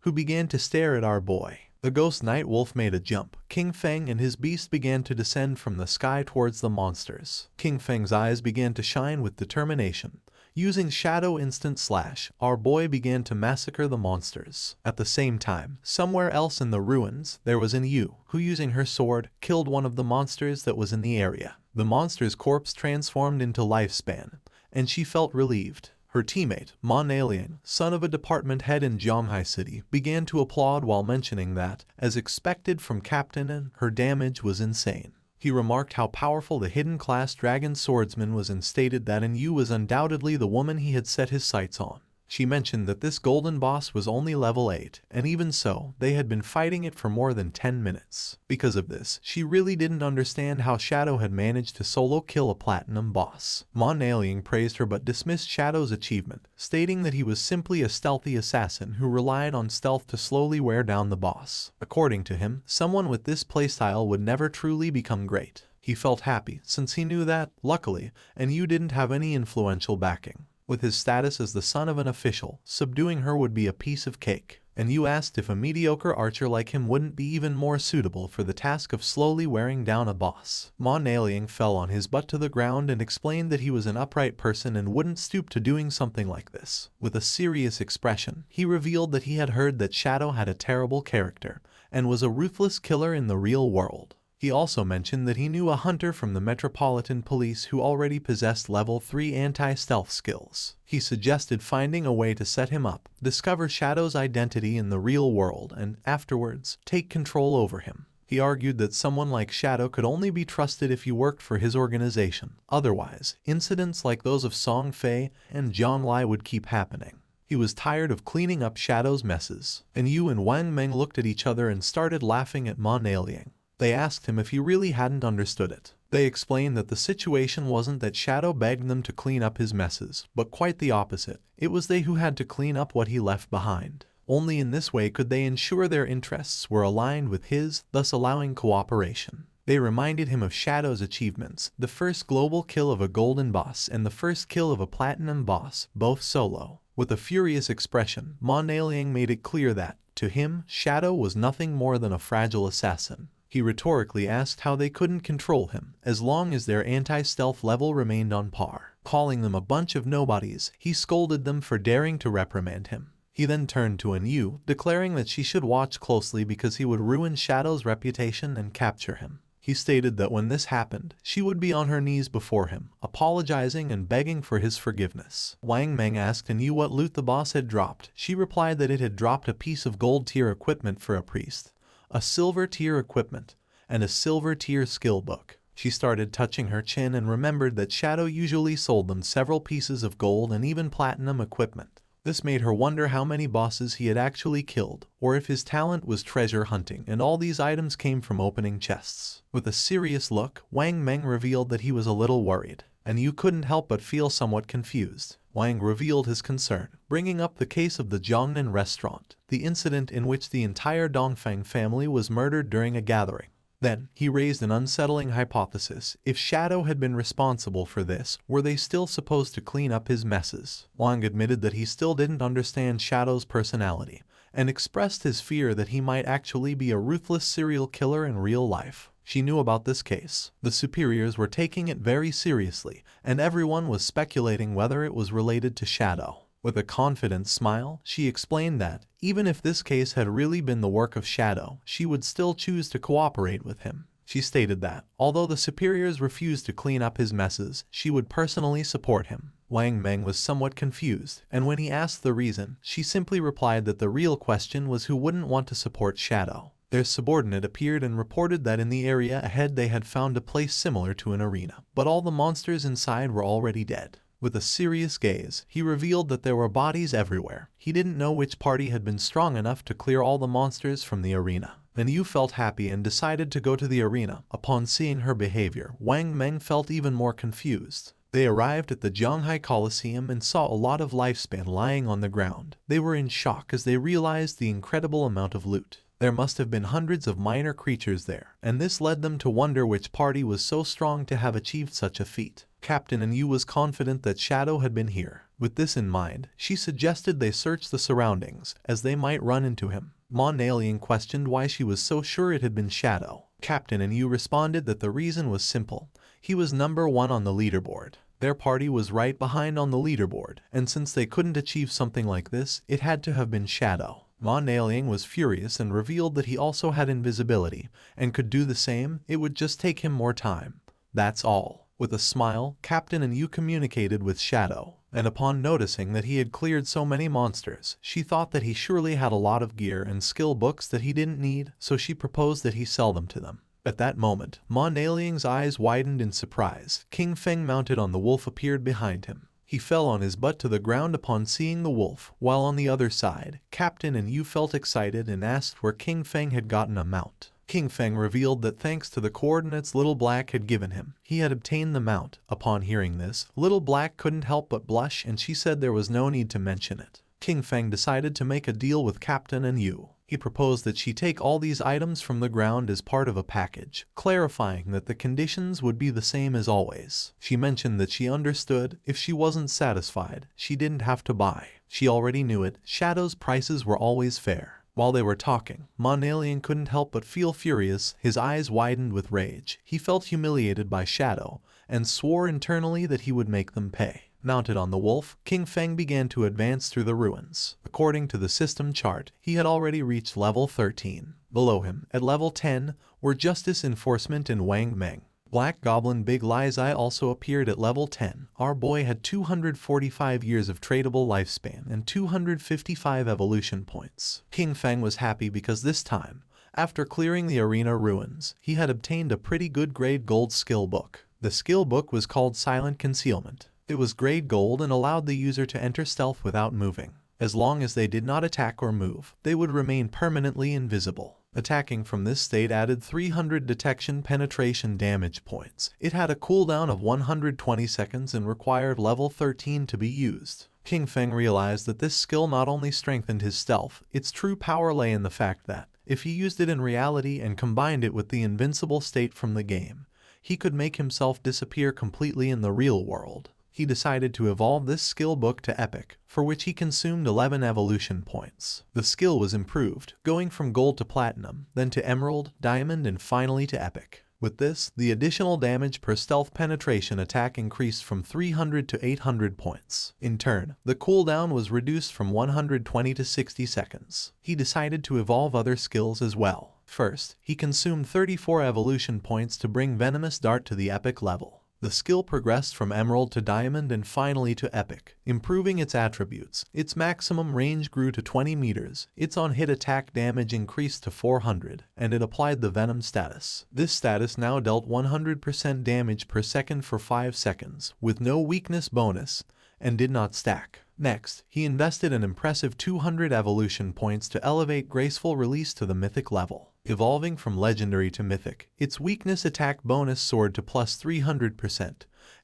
who began to stare at our boy. The Ghost Night Wolf made a jump. King Feng and his beast began to descend from the sky towards the monsters. King Feng's eyes began to shine with determination. Using Shadow Instant Slash, our boy began to massacre the monsters. At the same time, somewhere else in the ruins, there was an Yu, who using her sword, killed one of the monsters that was in the area. The monster's corpse transformed into Lifespan, and she felt relieved. Her teammate, Mon Liang, son of a department head in Zhonghai City, began to applaud while mentioning that, as expected from Captain N, her damage was insane. He remarked how powerful the hidden class dragon swordsman was and stated that Yu was undoubtedly the woman he had set his sights on. She mentioned that this golden boss was only level 8, and even so, they had been fighting it for more than 10 minutes. Because of this, she really didn't understand how Shadow had managed to solo kill a platinum boss. Mon Liang praised her but dismissed Shadow's achievement, stating that he was simply a stealthy assassin who relied on stealth to slowly wear down the boss. According to him, someone with this playstyle would never truly become great. He felt happy, since he knew that, luckily, Yu didn't have any influential backing. With his status as the son of an official, subduing her would be a piece of cake. Yu asked if a mediocre archer like him wouldn't be even more suitable for the task of slowly wearing down a boss. Mon Liang fell on his butt to the ground and explained that he was an upright person and wouldn't stoop to doing something like this. With a serious expression, he revealed that he had heard that Shadow had a terrible character and was a ruthless killer in the real world. He also mentioned that he knew a hunter from the Metropolitan Police who already possessed level 3 anti-stealth skills. He suggested finding a way to set him up, discover Shadow's identity in the real world, and, afterwards, take control over him. He argued that someone like Shadow could only be trusted if you worked for his organization. Otherwise, incidents like those of Song Fei and Zhang Lai would keep happening. He was tired of cleaning up Shadow's messes. Yu and Wang Meng looked at each other and started laughing at Mon Liang. They asked him if he really hadn't understood it. They explained that the situation wasn't that Shadow begged them to clean up his messes, but quite the opposite. It was they who had to clean up what he left behind. Only in this way could they ensure their interests were aligned with his, thus allowing cooperation. They reminded him of Shadow's achievements, the first global kill of a golden boss and the first kill of a platinum boss, both solo. With a furious expression, Manhwa made it clear that, to him, Shadow was nothing more than a fragile assassin. He rhetorically asked how they couldn't control him, as long as their anti-stealth level remained on par. Calling them a bunch of nobodies, he scolded them for daring to reprimand him. He then turned to Yu, declaring that she should watch closely because he would ruin Shadow's reputation and capture him. He stated that when this happened, she would be on her knees before him, apologizing and begging for his forgiveness. Wang Meng asked Yu what loot the boss had dropped. She replied that it had dropped a piece of gold tier equipment for a priest, a silver tier equipment, and a silver tier skill book. She started touching her chin and remembered that Shadow usually sold them several pieces of gold and even platinum equipment. This made her wonder how many bosses he had actually killed, or if his talent was treasure hunting and all these items came from opening chests. With a serious look, Wang Meng revealed that he was a little worried, and Yu couldn't help but feel somewhat confused. Wang revealed his concern, bringing up the case of the Jiangnan restaurant, the incident in which the entire Dongfang family was murdered during a gathering. Then, he raised an unsettling hypothesis. If Shadow had been responsible for this, were they still supposed to clean up his messes? Wang admitted that he still didn't understand Shadow's personality, and expressed his fear that he might actually be a ruthless serial killer in real life. She knew about this case. The superiors were taking it very seriously, and everyone was speculating whether it was related to Shadow. With a confident smile, she explained that, even if this case had really been the work of Shadow, she would still choose to cooperate with him. She stated that, although the superiors refused to clean up his messes, she would personally support him. Wang Meng was somewhat confused, and when he asked the reason, she simply replied that the real question was who wouldn't want to support Shadow. Their subordinate appeared and reported that in the area ahead they had found a place similar to an arena, but all the monsters inside were already dead. With a serious gaze, he revealed that there were bodies everywhere. He didn't know which party had been strong enough to clear all the monsters from the arena. Then Yu felt happy and decided to go to the arena. Upon seeing her behavior, Wang Meng felt even more confused. They arrived at the Zhanghai Coliseum and saw a lot of lifespan lying on the ground. They were in shock as they realized the incredible amount of loot. There must have been hundreds of minor creatures there, and this led them to wonder which party was so strong to have achieved such a feat. Captain Yu was confident that Shadow had been here. With this in mind, she suggested they search the surroundings, as they might run into him. Manhwa questioned why she was so sure it had been Shadow. Captain Yu responded that the reason was simple. He was number 1 on the leaderboard. Their party was right behind on the leaderboard, and since they couldn't achieve something like this, it had to have been Shadow. Manhwa was furious and revealed that he also had invisibility, and could do the same. It would just take him more time. That's all. With a smile, Captain Yu communicated with Shadow, and upon noticing that he had cleared so many monsters, she thought that he surely had a lot of gear and skill books that he didn't need, so she proposed that he sell them to them. At that moment, Manhwa's eyes widened in surprise. King Feng mounted on the wolf appeared behind him. He fell on his butt to the ground upon seeing the wolf, while on the other side, Captain Yu felt excited and asked where King Feng had gotten a mount. King Feng revealed that thanks to the coordinates Little Black had given him, he had obtained the mount. Upon hearing this, Little Black couldn't help but blush, and she said there was no need to mention it. King Feng decided to make a deal with Captain Yu. He proposed that she take all these items from the ground as part of a package, clarifying that the conditions would be the same as always. She mentioned that she understood if she wasn't satisfied, she didn't have to buy. She already knew it. Shadow's prices were always fair. While they were talking, Manhwa couldn't help but feel furious. His eyes widened with rage. He felt humiliated by Shadow, and swore internally that he would make them pay. Mounted on the wolf, King Feng began to advance through the ruins. According to the system chart, he had already reached level 13. Below him, at level 10, were Justice Enforcement and Wang Meng. Black Goblin Big Lie's Eye also appeared at level 10. Our boy had 245 years of tradable lifespan and 255 evolution points. King Feng was happy because this time, after clearing the arena ruins, he had obtained a pretty good grade gold skill book. The skill book was called Silent Concealment. It was grade gold and allowed the user to enter stealth without moving. As long as they did not attack or move, they would remain permanently invisible. Attacking from this state added 300 detection penetration damage points. It had a cooldown of 120 seconds and required level 13 to be used. King Feng realized that this skill not only strengthened his stealth, its true power lay in the fact that, if he used it in reality and combined it with the invincible state from the game, he could make himself disappear completely in the real world. He decided to evolve this skill book to Epic, for which he consumed 11 evolution points. The skill was improved, going from Gold to Platinum, then to Emerald, Diamond, and finally to Epic. With this, the additional damage per stealth penetration attack increased from 300 to 800 points. In turn, the cooldown was reduced from 120 to 60 seconds. He decided to evolve other skills as well. First, he consumed 34 evolution points to bring Venomous Dart to the Epic level. The skill progressed from Emerald to Diamond and finally to Epic, improving its attributes. Its maximum range grew to 20 meters, its on-hit attack damage increased to 400, and it applied the Venom status. This status now dealt 100% damage per second for 5 seconds, with no weakness bonus, and did not stack. Next, he invested an impressive 200 evolution points to elevate Graceful Release to the Mythic level. Evolving from Legendary to Mythic, its weakness attack bonus soared to plus 300%,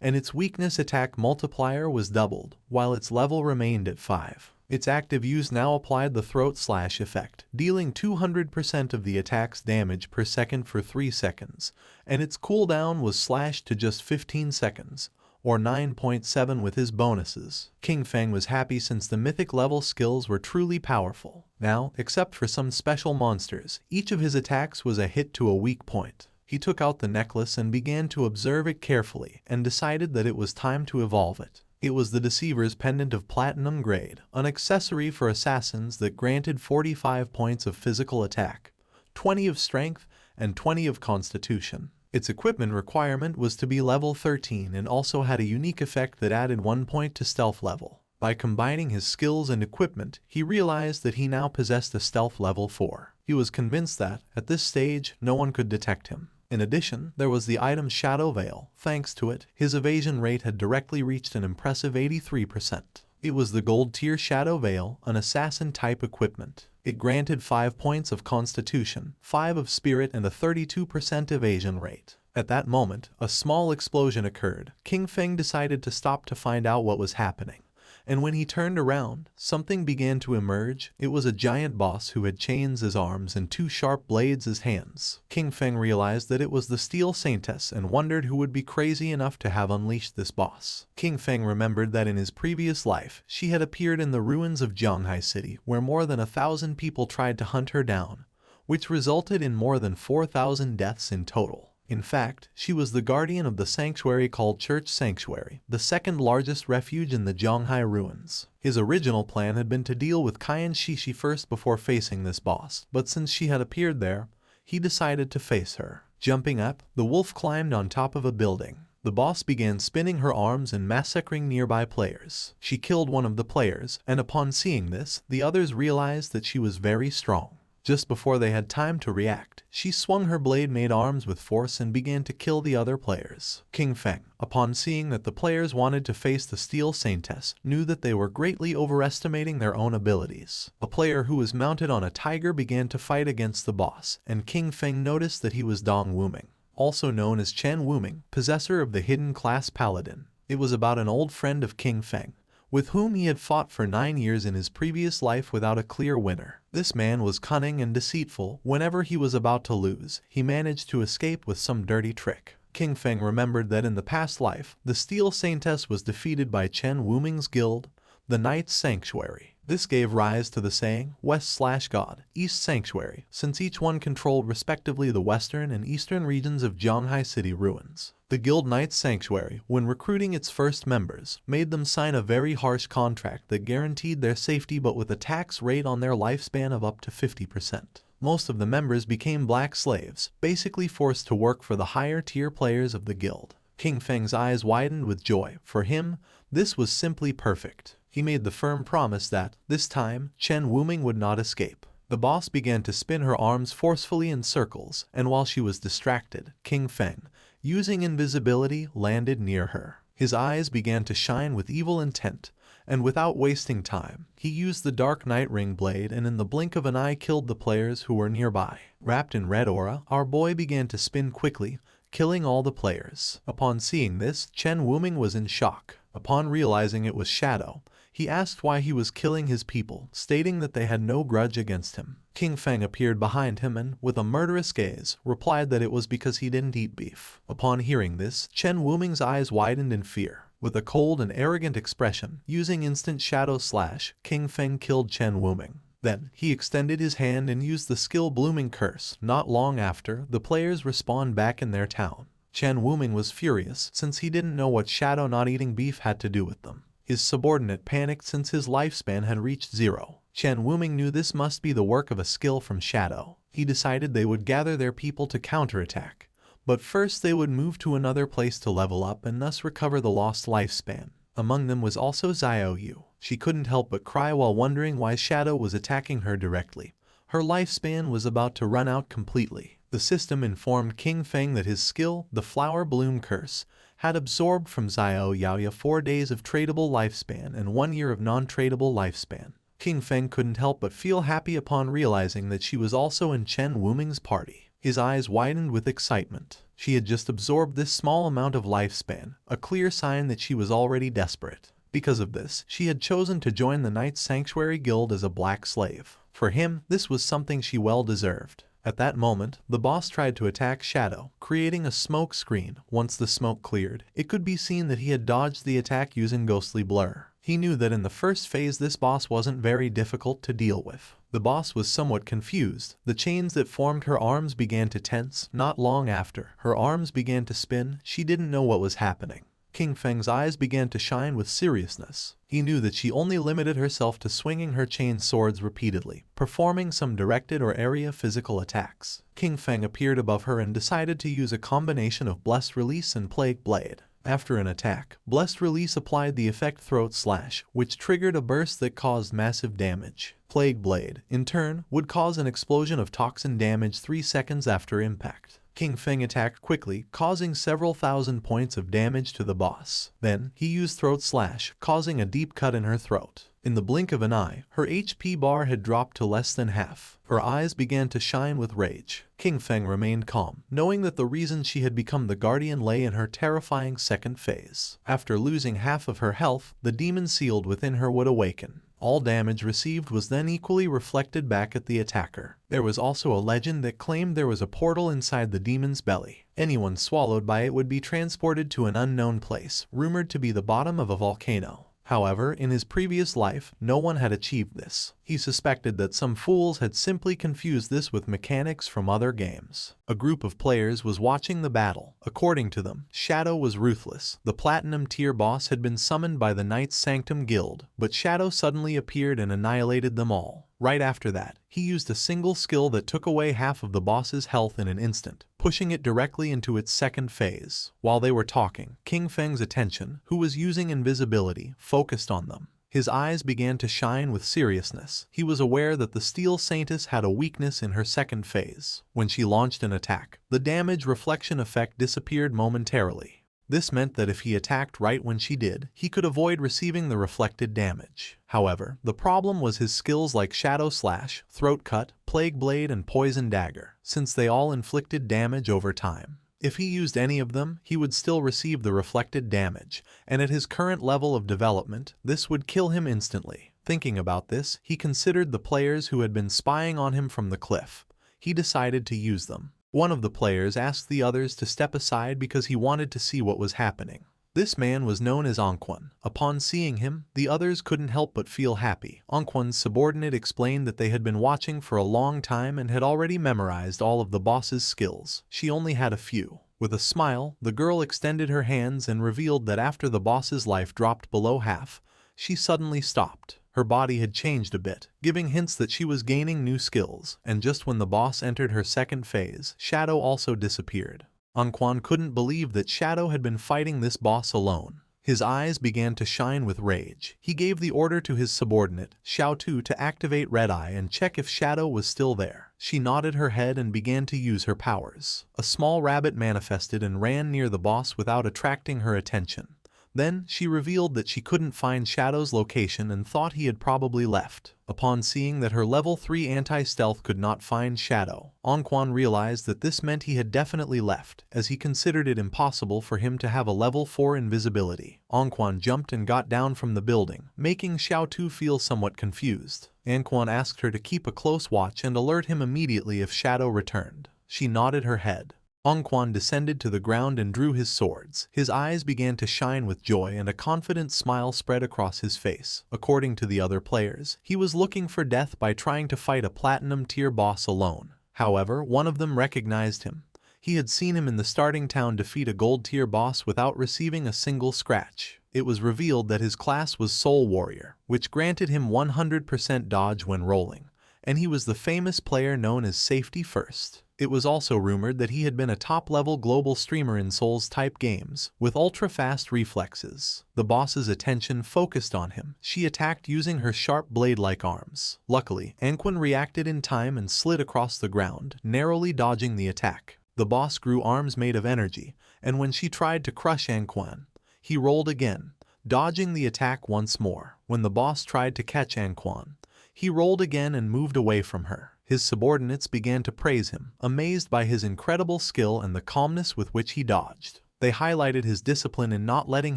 and its weakness attack multiplier was doubled, while its level remained at 5. Its active use now applied the Throat Slash effect, dealing 200% of the attack's damage per second for 3 seconds, and its cooldown was slashed to just 15 seconds. Or 9.7 with his bonuses. King Feng was happy since the mythic level skills were truly powerful. Now, except for some special monsters, each of his attacks was a hit to a weak point. He took out the necklace and began to observe it carefully and decided that it was time to evolve it. It was the Deceiver's Pendant of Platinum grade, an accessory for assassins that granted 45 points of physical attack, 20 of strength, and 20 of constitution. Its equipment requirement was to be level 13 and also had a unique effect that added 1 point to stealth level. By combining his skills and equipment, he realized that he now possessed a stealth level 4. He was convinced that, at this stage, no one could detect him. In addition, there was the item Shadow Veil. Thanks to it, his evasion rate had directly reached an impressive 83%. It was the gold tier Shadow Veil, an assassin-type equipment. It granted 5 points of constitution, 5 of spirit, and a 32% evasion rate. At that moment, a small explosion occurred. King Feng decided to stop to find out what was happening. And when he turned around, something began to emerge. It was a giant boss who had chains as arms and 2 sharp blades as hands. King Feng realized that it was the Steel Saintess and wondered who would be crazy enough to have unleashed this boss. King Feng remembered that in his previous life, she had appeared in the ruins of Zhanghai City, where more than 1,000 people tried to hunt her down, which resulted in more than 4,000 deaths in total. In fact, she was the guardian of the sanctuary called Church Sanctuary, the second largest refuge in the Zhanghai ruins. His original plan had been to deal with Qian Shishi first before facing this boss, but since she had appeared there, he decided to face her. Jumping up, the wolf climbed on top of a building. The boss began spinning her arms and massacring nearby players. She killed one of the players, and upon seeing this, the others realized that she was very strong. Just before they had time to react, she swung her blade-made arms with force and began to kill the other players. King Feng, upon seeing that the players wanted to face the Steel Saintess, knew that they were greatly overestimating their own abilities. A player who was mounted on a tiger began to fight against the boss, and King Feng noticed that he was Dong Wuming, also known as Chen Wuming, possessor of the hidden class Paladin. It was about an old friend of King Feng, with whom he had fought for 9 years in his previous life without a clear winner. This man was cunning and deceitful. Whenever he was about to lose, he managed to escape with some dirty trick. King Feng remembered that in the past life, the Steel Saintess was defeated by Chen Wuming's guild, the Knight's Sanctuary. This gave rise to the saying, West/God, East Sanctuary, since each one controlled respectively the western and eastern regions of Zhanghai City ruins. The Guild Knight's Sanctuary, when recruiting its first members, made them sign a very harsh contract that guaranteed their safety but with a tax rate on their lifespan of up to 50%. Most of the members became black slaves, basically forced to work for the higher tier players of the guild. King Feng's eyes widened with joy. For him, this was simply perfect. He made the firm promise that, this time, Chen Wuming would not escape. The boss began to spin her arms forcefully in circles, and while she was distracted, King Feng, using invisibility, landed near her. His eyes began to shine with evil intent, and without wasting time, he used the Dark Knight Ring blade and in the blink of an eye killed the players who were nearby. Wrapped in red aura, our boy began to spin quickly, killing all the players. Upon seeing this, Chen Wuming was in shock. Upon realizing it was Shadow, He asked why he was killing his people, stating that they had no grudge against him. King Feng appeared behind him and, with a murderous gaze, replied that it was because he didn't eat beef. Upon hearing this, Chen Wuming's eyes widened in fear. With a cold and arrogant expression, using instant shadow slash, King Feng killed Chen Wuming. Then, he extended his hand and used the skill Blooming Curse. Not long after, the players respawned back in their town. Chen Wuming was furious since he didn't know what Shadow not eating beef had to do with them. His subordinate panicked since his lifespan had reached 0. Chen Wuming knew this must be the work of a skill from Shadow. He decided they would gather their people to counterattack. But first they would move to another place to level up and thus recover the lost lifespan. Among them was also Xiao Yu. She couldn't help but cry while wondering why Shadow was attacking her directly. Her lifespan was about to run out completely. The system informed King Feng that his skill, the Flower Bloom Curse, had absorbed from Xiao Yaoya 4 days of tradable lifespan and 1 year of non-tradable lifespan. King Feng couldn't help but feel happy upon realizing that she was also in Chen Wuming's party. His eyes widened with excitement. She had just absorbed this small amount of lifespan, a clear sign that she was already desperate. Because of this, she had chosen to join the Knight's Sanctuary Guild as a black slave. For him, this was something she well deserved. At that moment, the boss tried to attack Shadow, creating a smoke screen. Once the smoke cleared, it could be seen that he had dodged the attack using ghostly blur. He knew that in the first phase this boss wasn't very difficult to deal with. The boss was somewhat confused. The chains that formed her arms began to tense. Not long after, her arms began to spin. She didn't know what was happening. King Feng's eyes began to shine with seriousness. He knew that she only limited herself to swinging her chain swords repeatedly, performing some directed or area physical attacks. King Feng appeared above her and decided to use a combination of Blessed Release and Plague Blade. After an attack, Blessed Release applied the effect Throat Slash, which triggered a burst that caused massive damage. Plague Blade, in turn, would cause an explosion of toxin damage 3 seconds after impact. King Feng attacked quickly, causing several thousand points of damage to the boss. Then, he used Throat Slash, causing a deep cut in her throat. In the blink of an eye, her HP bar had dropped to less than half. Her eyes began to shine with rage. King Feng remained calm, knowing that the reason she had become the guardian lay in her terrifying second phase. After losing half of her health, the demon sealed within her would awaken. All damage received was then equally reflected back at the attacker. There was also a legend that claimed there was a portal inside the demon's belly. Anyone swallowed by it would be transported to an unknown place, rumored to be the bottom of a volcano. However, in his previous life, no one had achieved this. He suspected that some fools had simply confused this with mechanics from other games. A group of players was watching the battle. According to them, Shadow was ruthless. The Platinum tier boss had been summoned by the Knight's Sanctum Guild, but Shadow suddenly appeared and annihilated them all. Right after that, he used a single skill that took away half of the boss's health in an instant, pushing it directly into its second phase. While they were talking, King Feng's attention, who was using invisibility, focused on them. His eyes began to shine with seriousness. He was aware that the Steel Saintess had a weakness in her second phase. When she launched an attack, the damage reflection effect disappeared momentarily. This meant that if he attacked right when she did, he could avoid receiving the reflected damage. However, the problem was his skills like Shadow Slash, Throat Cut, Plague Blade, and Poison Dagger, since they all inflicted damage over time. If he used any of them, he would still receive the reflected damage, and at his current level of development, this would kill him instantly. Thinking about this, he considered the players who had been spying on him from the cliff. He decided to use them. One of the players asked the others to step aside because he wanted to see what was happening. This man was known as Anquan. Upon seeing him, the others couldn't help but feel happy. Anquan's subordinate explained that they had been watching for a long time and had already memorized all of the boss's skills. She only had a few. With a smile, the girl extended her hands and revealed that after the boss's life dropped below half, she suddenly stopped. Her body had changed a bit, giving hints that she was gaining new skills, and just when the boss entered her second phase, Shadow also disappeared. Anquan couldn't believe that Shadow had been fighting this boss alone. His eyes began to shine with rage. He gave the order to his subordinate, Xiao Tu, to activate Red Eye and check if Shadow was still there. She nodded her head and began to use her powers. A small rabbit manifested and ran near the boss without attracting her attention. Then, she revealed that she couldn't find Shadow's location and thought he had probably left. Upon seeing that her level 3 anti-stealth could not find Shadow, Anquan realized that this meant he had definitely left, as he considered it impossible for him to have a level 4 invisibility. Anquan jumped and got down from the building, making Xiao Tu feel somewhat confused. Anquan asked her to keep a close watch and alert him immediately if Shadow returned. She nodded her head. Anquan descended to the ground and drew his swords. His eyes began to shine with joy and a confident smile spread across his face. According to the other players, he was looking for death by trying to fight a platinum tier boss alone. However, one of them recognized him. He had seen him in the starting town defeat a gold tier boss without receiving a single scratch. It was revealed that his class was Soul Warrior, which granted him 100% dodge when rolling, and he was the famous player known as Safety First. It was also rumored that he had been a top-level global streamer in Souls-type games, with ultra-fast reflexes. The boss's attention focused on him. She attacked using her sharp blade-like arms. Luckily, Anquan reacted in time and slid across the ground, narrowly dodging the attack. The boss grew arms made of energy, and when she tried to crush Anquan, he rolled again, dodging the attack once more. When the boss tried to catch Anquan, he rolled again and moved away from her. His subordinates began to praise him, amazed by his incredible skill and the calmness with which he dodged. They highlighted his discipline in not letting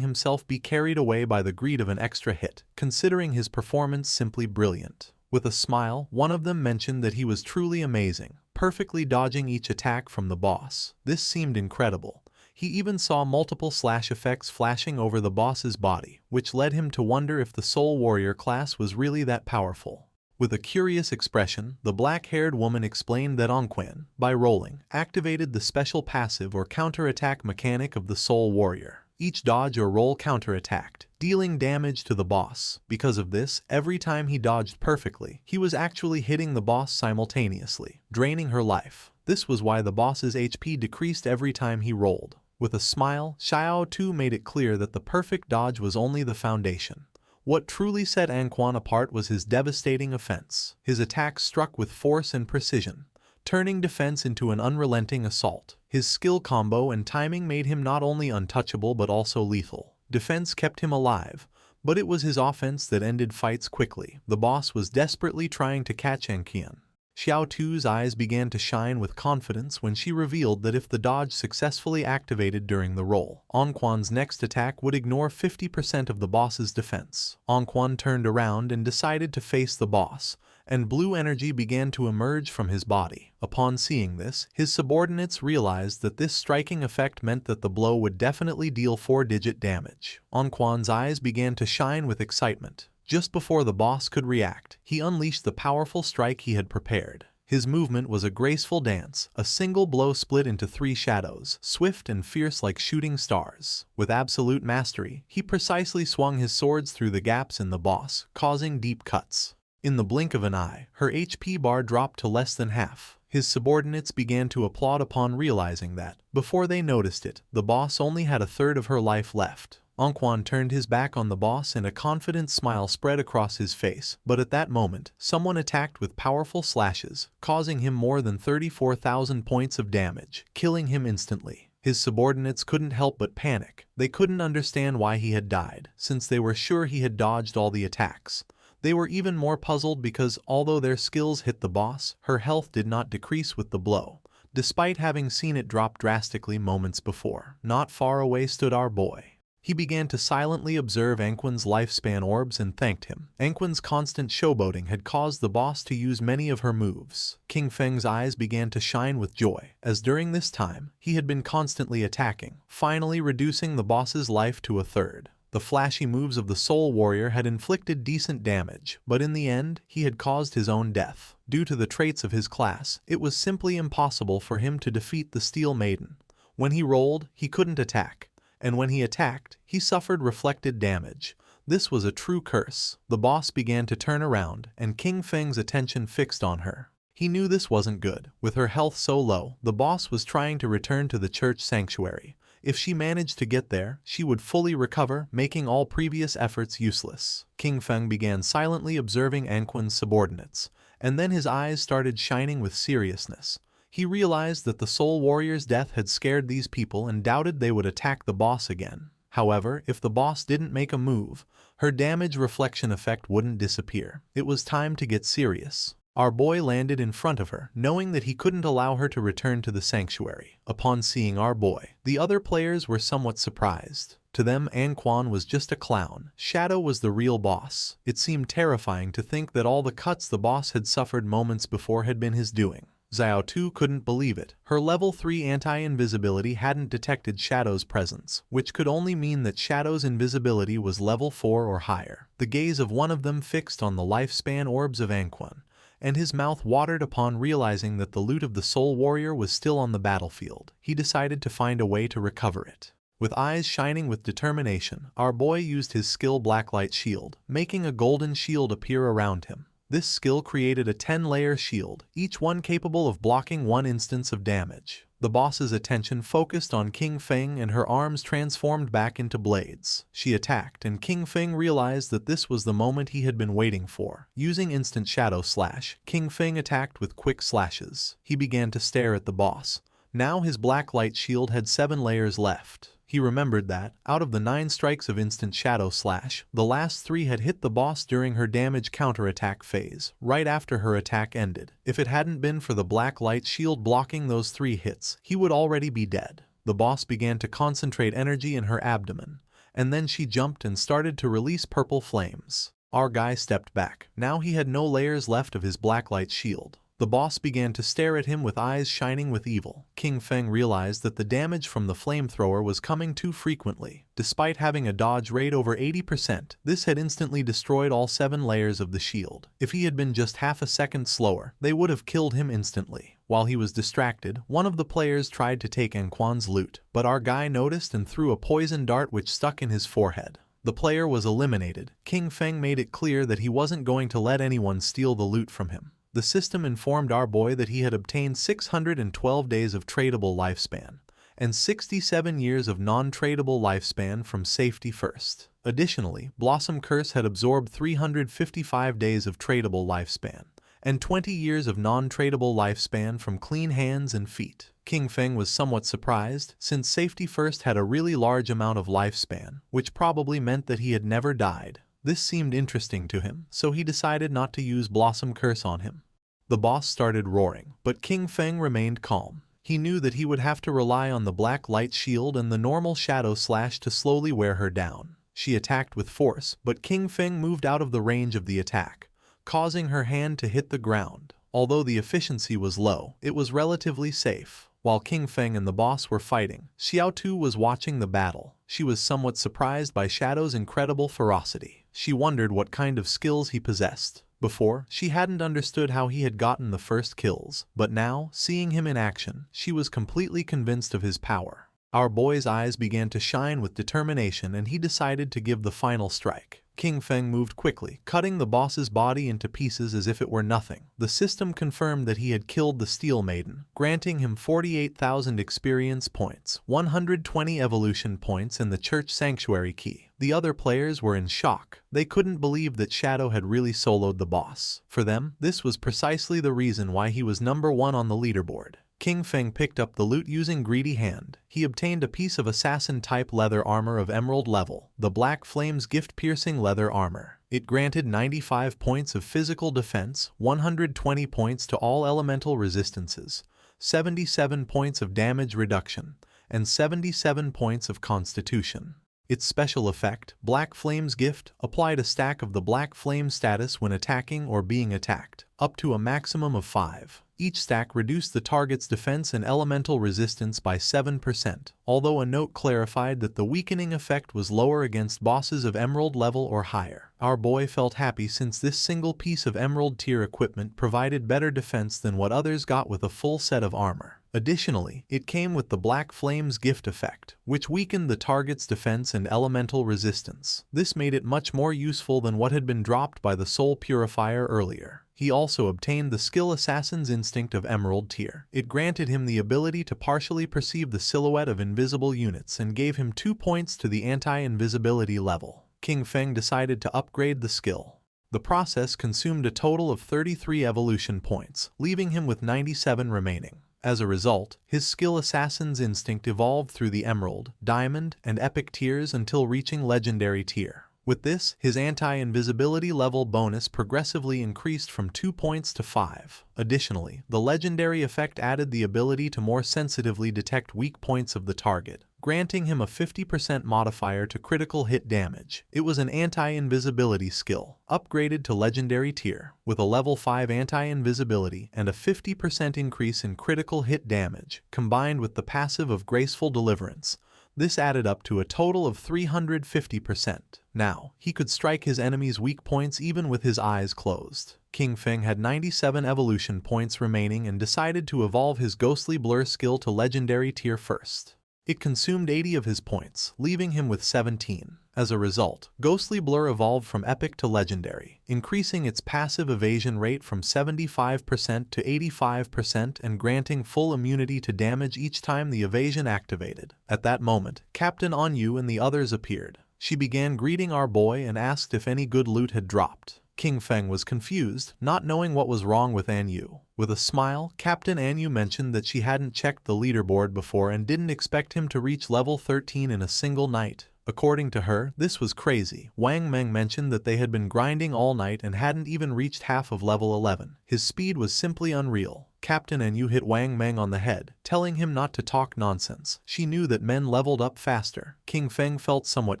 himself be carried away by the greed of an extra hit, considering his performance simply brilliant. With a smile, one of them mentioned that he was truly amazing, perfectly dodging each attack from the boss. This seemed incredible. He even saw multiple slash effects flashing over the boss's body, which led him to wonder if the Soul Warrior class was really that powerful. With a curious expression, the black-haired woman explained that Anquan, by rolling, activated the special passive or counter-attack mechanic of the Soul Warrior. Each dodge or roll counter-attacked, dealing damage to the boss. Because of this, every time he dodged perfectly, he was actually hitting the boss simultaneously, draining her life. This was why the boss's HP decreased every time he rolled. With a smile, Xiao Tu made it clear that the perfect dodge was only the foundation. What truly set Anquan apart was his devastating offense. His attacks struck with force and precision, turning defense into an unrelenting assault. His skill combo and timing made him not only untouchable but also lethal. Defense kept him alive, but it was his offense that ended fights quickly. The boss was desperately trying to catch Anquan. Xiao Tu's eyes began to shine with confidence when she revealed that if the dodge successfully activated during the roll, Anquan's next attack would ignore 50% of the boss's defense. Anquan turned around and decided to face the boss, and blue energy began to emerge from his body. Upon seeing this, his subordinates realized that this striking effect meant that the blow would definitely deal 4-digit damage. Anquan's eyes began to shine with excitement. Just before the boss could react, he unleashed the powerful strike he had prepared. His movement was a graceful dance. A single blow split into 3 shadows, swift and fierce like shooting stars. With absolute mastery, he precisely swung his swords through the gaps in the boss, causing deep cuts. In the blink of an eye, her HP bar dropped to less than half. His subordinates began to applaud upon realizing that, before they noticed it, the boss only had a third of her life left. Anquan turned his back on the boss and a confident smile spread across his face, but at that moment, someone attacked with powerful slashes, causing him more than 34,000 points of damage, killing him instantly. His subordinates couldn't help but panic. They couldn't understand why he had died, since they were sure he had dodged all the attacks. They were even more puzzled because, although their skills hit the boss, her health did not decrease with the blow, despite having seen it drop drastically moments before. Not far away stood our boy. He began to silently observe Anquan's lifespan orbs and thanked him. Anquan's constant showboating had caused the boss to use many of her moves. King Feng's eyes began to shine with joy, as during this time, he had been constantly attacking, finally reducing the boss's life to a third. The flashy moves of the Soul Warrior had inflicted decent damage, but in the end, he had caused his own death. Due to the traits of his class, it was simply impossible for him to defeat the Steel Maiden. When he rolled, he couldn't attack, and when he attacked, he suffered reflected damage. This was a true curse. The boss began to turn around, and King Feng's attention fixed on her. He knew this wasn't good. With her health so low, the boss was trying to return to the church sanctuary. If she managed to get there, she would fully recover, making all previous efforts useless. King Feng began silently observing Anquan's subordinates, and then his eyes started shining with seriousness. He realized that the Soul Warrior's death had scared these people and doubted they would attack the boss again. However, if the boss didn't make a move, her damage reflection effect wouldn't disappear. It was time to get serious. Our boy landed in front of her, knowing that he couldn't allow her to return to the sanctuary. Upon seeing our boy, the other players were somewhat surprised. To them, Anquan was just a clown. Shadow was the real boss. It seemed terrifying to think that all the cuts the boss had suffered moments before had been his doing. Xiao Tu couldn't believe it. Her level 3 anti-invisibility hadn't detected Shadow's presence, which could only mean that Shadow's invisibility was level 4 or higher. The gaze of one of them fixed on the lifespan orbs of Anquan, and his mouth watered upon realizing that the loot of the Soul Warrior was still on the battlefield. He decided to find a way to recover it. With eyes shining with determination, our boy used his skill Blacklight Shield, making a golden shield appear around him. This skill created a 10-layer shield, each one capable of blocking one instance of damage. The boss's attention focused on King Feng and her arms transformed back into blades. She attacked, and King Feng realized that this was the moment he had been waiting for. Using instant shadow slash, King Feng attacked with quick slashes. He began to stare at the boss. Now his black light shield had 7 layers left. He remembered that, out of the 9 strikes of instant shadow slash, the last 3 had hit the boss during her damage counterattack phase, right after her attack ended. If it hadn't been for the black light shield blocking those 3 hits, he would already be dead. The boss began to concentrate energy in her abdomen, and then she jumped and started to release purple flames. Our guy stepped back. Now he had no layers left of his blacklight shield. The boss began to stare at him with eyes shining with evil. King Feng realized that the damage from the flamethrower was coming too frequently. Despite having a dodge rate over 80%, this had instantly destroyed all 7 layers of the shield. If he had been just half a second slower, they would have killed him instantly. While he was distracted, one of the players tried to take Anquan's loot, but our guy noticed and threw a poison dart which stuck in his forehead. The player was eliminated. King Feng made it clear that he wasn't going to let anyone steal the loot from him. The system informed our boy that he had obtained 612 days of tradable lifespan and 67 years of non-tradable lifespan from Safety First. Additionally, Blossom Curse had absorbed 355 days of tradable lifespan and 20 years of non-tradable lifespan from Clean Hands and Feet. King Feng was somewhat surprised, since Safety First had a really large amount of lifespan, which probably meant that he had never died. This seemed interesting to him, so he decided not to use Blossom Curse on him. The boss started roaring, but King Feng remained calm. He knew that he would have to rely on the black light shield and the normal shadow slash to slowly wear her down. She attacked with force, but King Feng moved out of the range of the attack, causing her hand to hit the ground. Although the efficiency was low, it was relatively safe. While King Feng and the boss were fighting, Xiao Tu was watching the battle. She was somewhat surprised by Shadow's incredible ferocity. She wondered what kind of skills he possessed. Before, she hadn't understood how he had gotten the first kills, but now, seeing him in action, she was completely convinced of his power. Our boy's eyes began to shine with determination and he decided to give the final strike. King Feng moved quickly, cutting the boss's body into pieces as if it were nothing. The system confirmed that he had killed the Steel Maiden, granting him 48,000 experience points, 120 evolution points and the Church Sanctuary key. The other players were in shock. They couldn't believe that Shadow had really soloed the boss. For them, this was precisely the reason why he was number 1 on the leaderboard. King Feng picked up the loot using Greedy Hand. He obtained a piece of assassin-type leather armor of emerald level, the Black Flames gift-piercing leather armor. It granted 95 points of physical defense, 120 points to all elemental resistances, 77 points of damage reduction, and 77 points of constitution. Its special effect, Black Flame's Gift, applied a stack of the Black Flame status when attacking or being attacked, up to a maximum of 5. Each stack reduced the target's defense and elemental resistance by 7%, although a note clarified that the weakening effect was lower against bosses of emerald level or higher. Our boy felt happy since this single piece of emerald tier equipment provided better defense than what others got with a full set of armor. Additionally, it came with the Black Flame's Gift effect, which weakened the target's defense and elemental resistance. This made it much more useful than what had been dropped by the Soul Purifier earlier. He also obtained the skill Assassin's Instinct of Emerald tier. It granted him the ability to partially perceive the silhouette of invisible units and gave him 2 points to the anti-invisibility level. King Feng decided to upgrade the skill. The process consumed a total of 33 evolution points, leaving him with 97 remaining. As a result, his skill assassin's instinct evolved through the Emerald, Diamond, and Epic tiers until reaching Legendary tier. With this, his anti-invisibility level bonus progressively increased from 2 points to 5. Additionally, the legendary effect added the ability to more sensitively detect weak points of the target, granting him a 50% modifier to critical hit damage. It was an anti-invisibility skill, upgraded to legendary tier, with a level 5 anti-invisibility and a 50% increase in critical hit damage, combined with the passive of Graceful Deliverance. This added up to a total of 350%. Now, he could strike his enemies' weak points even with his eyes closed. King Feng had 97 evolution points remaining and decided to evolve his Ghostly Blur skill to legendary tier first. It consumed 80 of his points, leaving him with 17. As a result, Ghostly Blur evolved from Epic to Legendary, increasing its passive evasion rate from 75% to 85% and granting full immunity to damage each time the evasion activated. At that moment, Captain Anyu and the others appeared. She began greeting our boy and asked if any good loot had dropped. King Feng was confused, not knowing what was wrong with Anyu. With a smile, Captain Anyu mentioned that she hadn't checked the leaderboard before and didn't expect him to reach level 13 in a single night. According to her, this was crazy. Wang Meng mentioned that they had been grinding all night and hadn't even reached half of level 11. His speed was simply unreal. Captain Anyu hit Wang Meng on the head, telling him not to talk nonsense. She knew that men leveled up faster. King Feng felt somewhat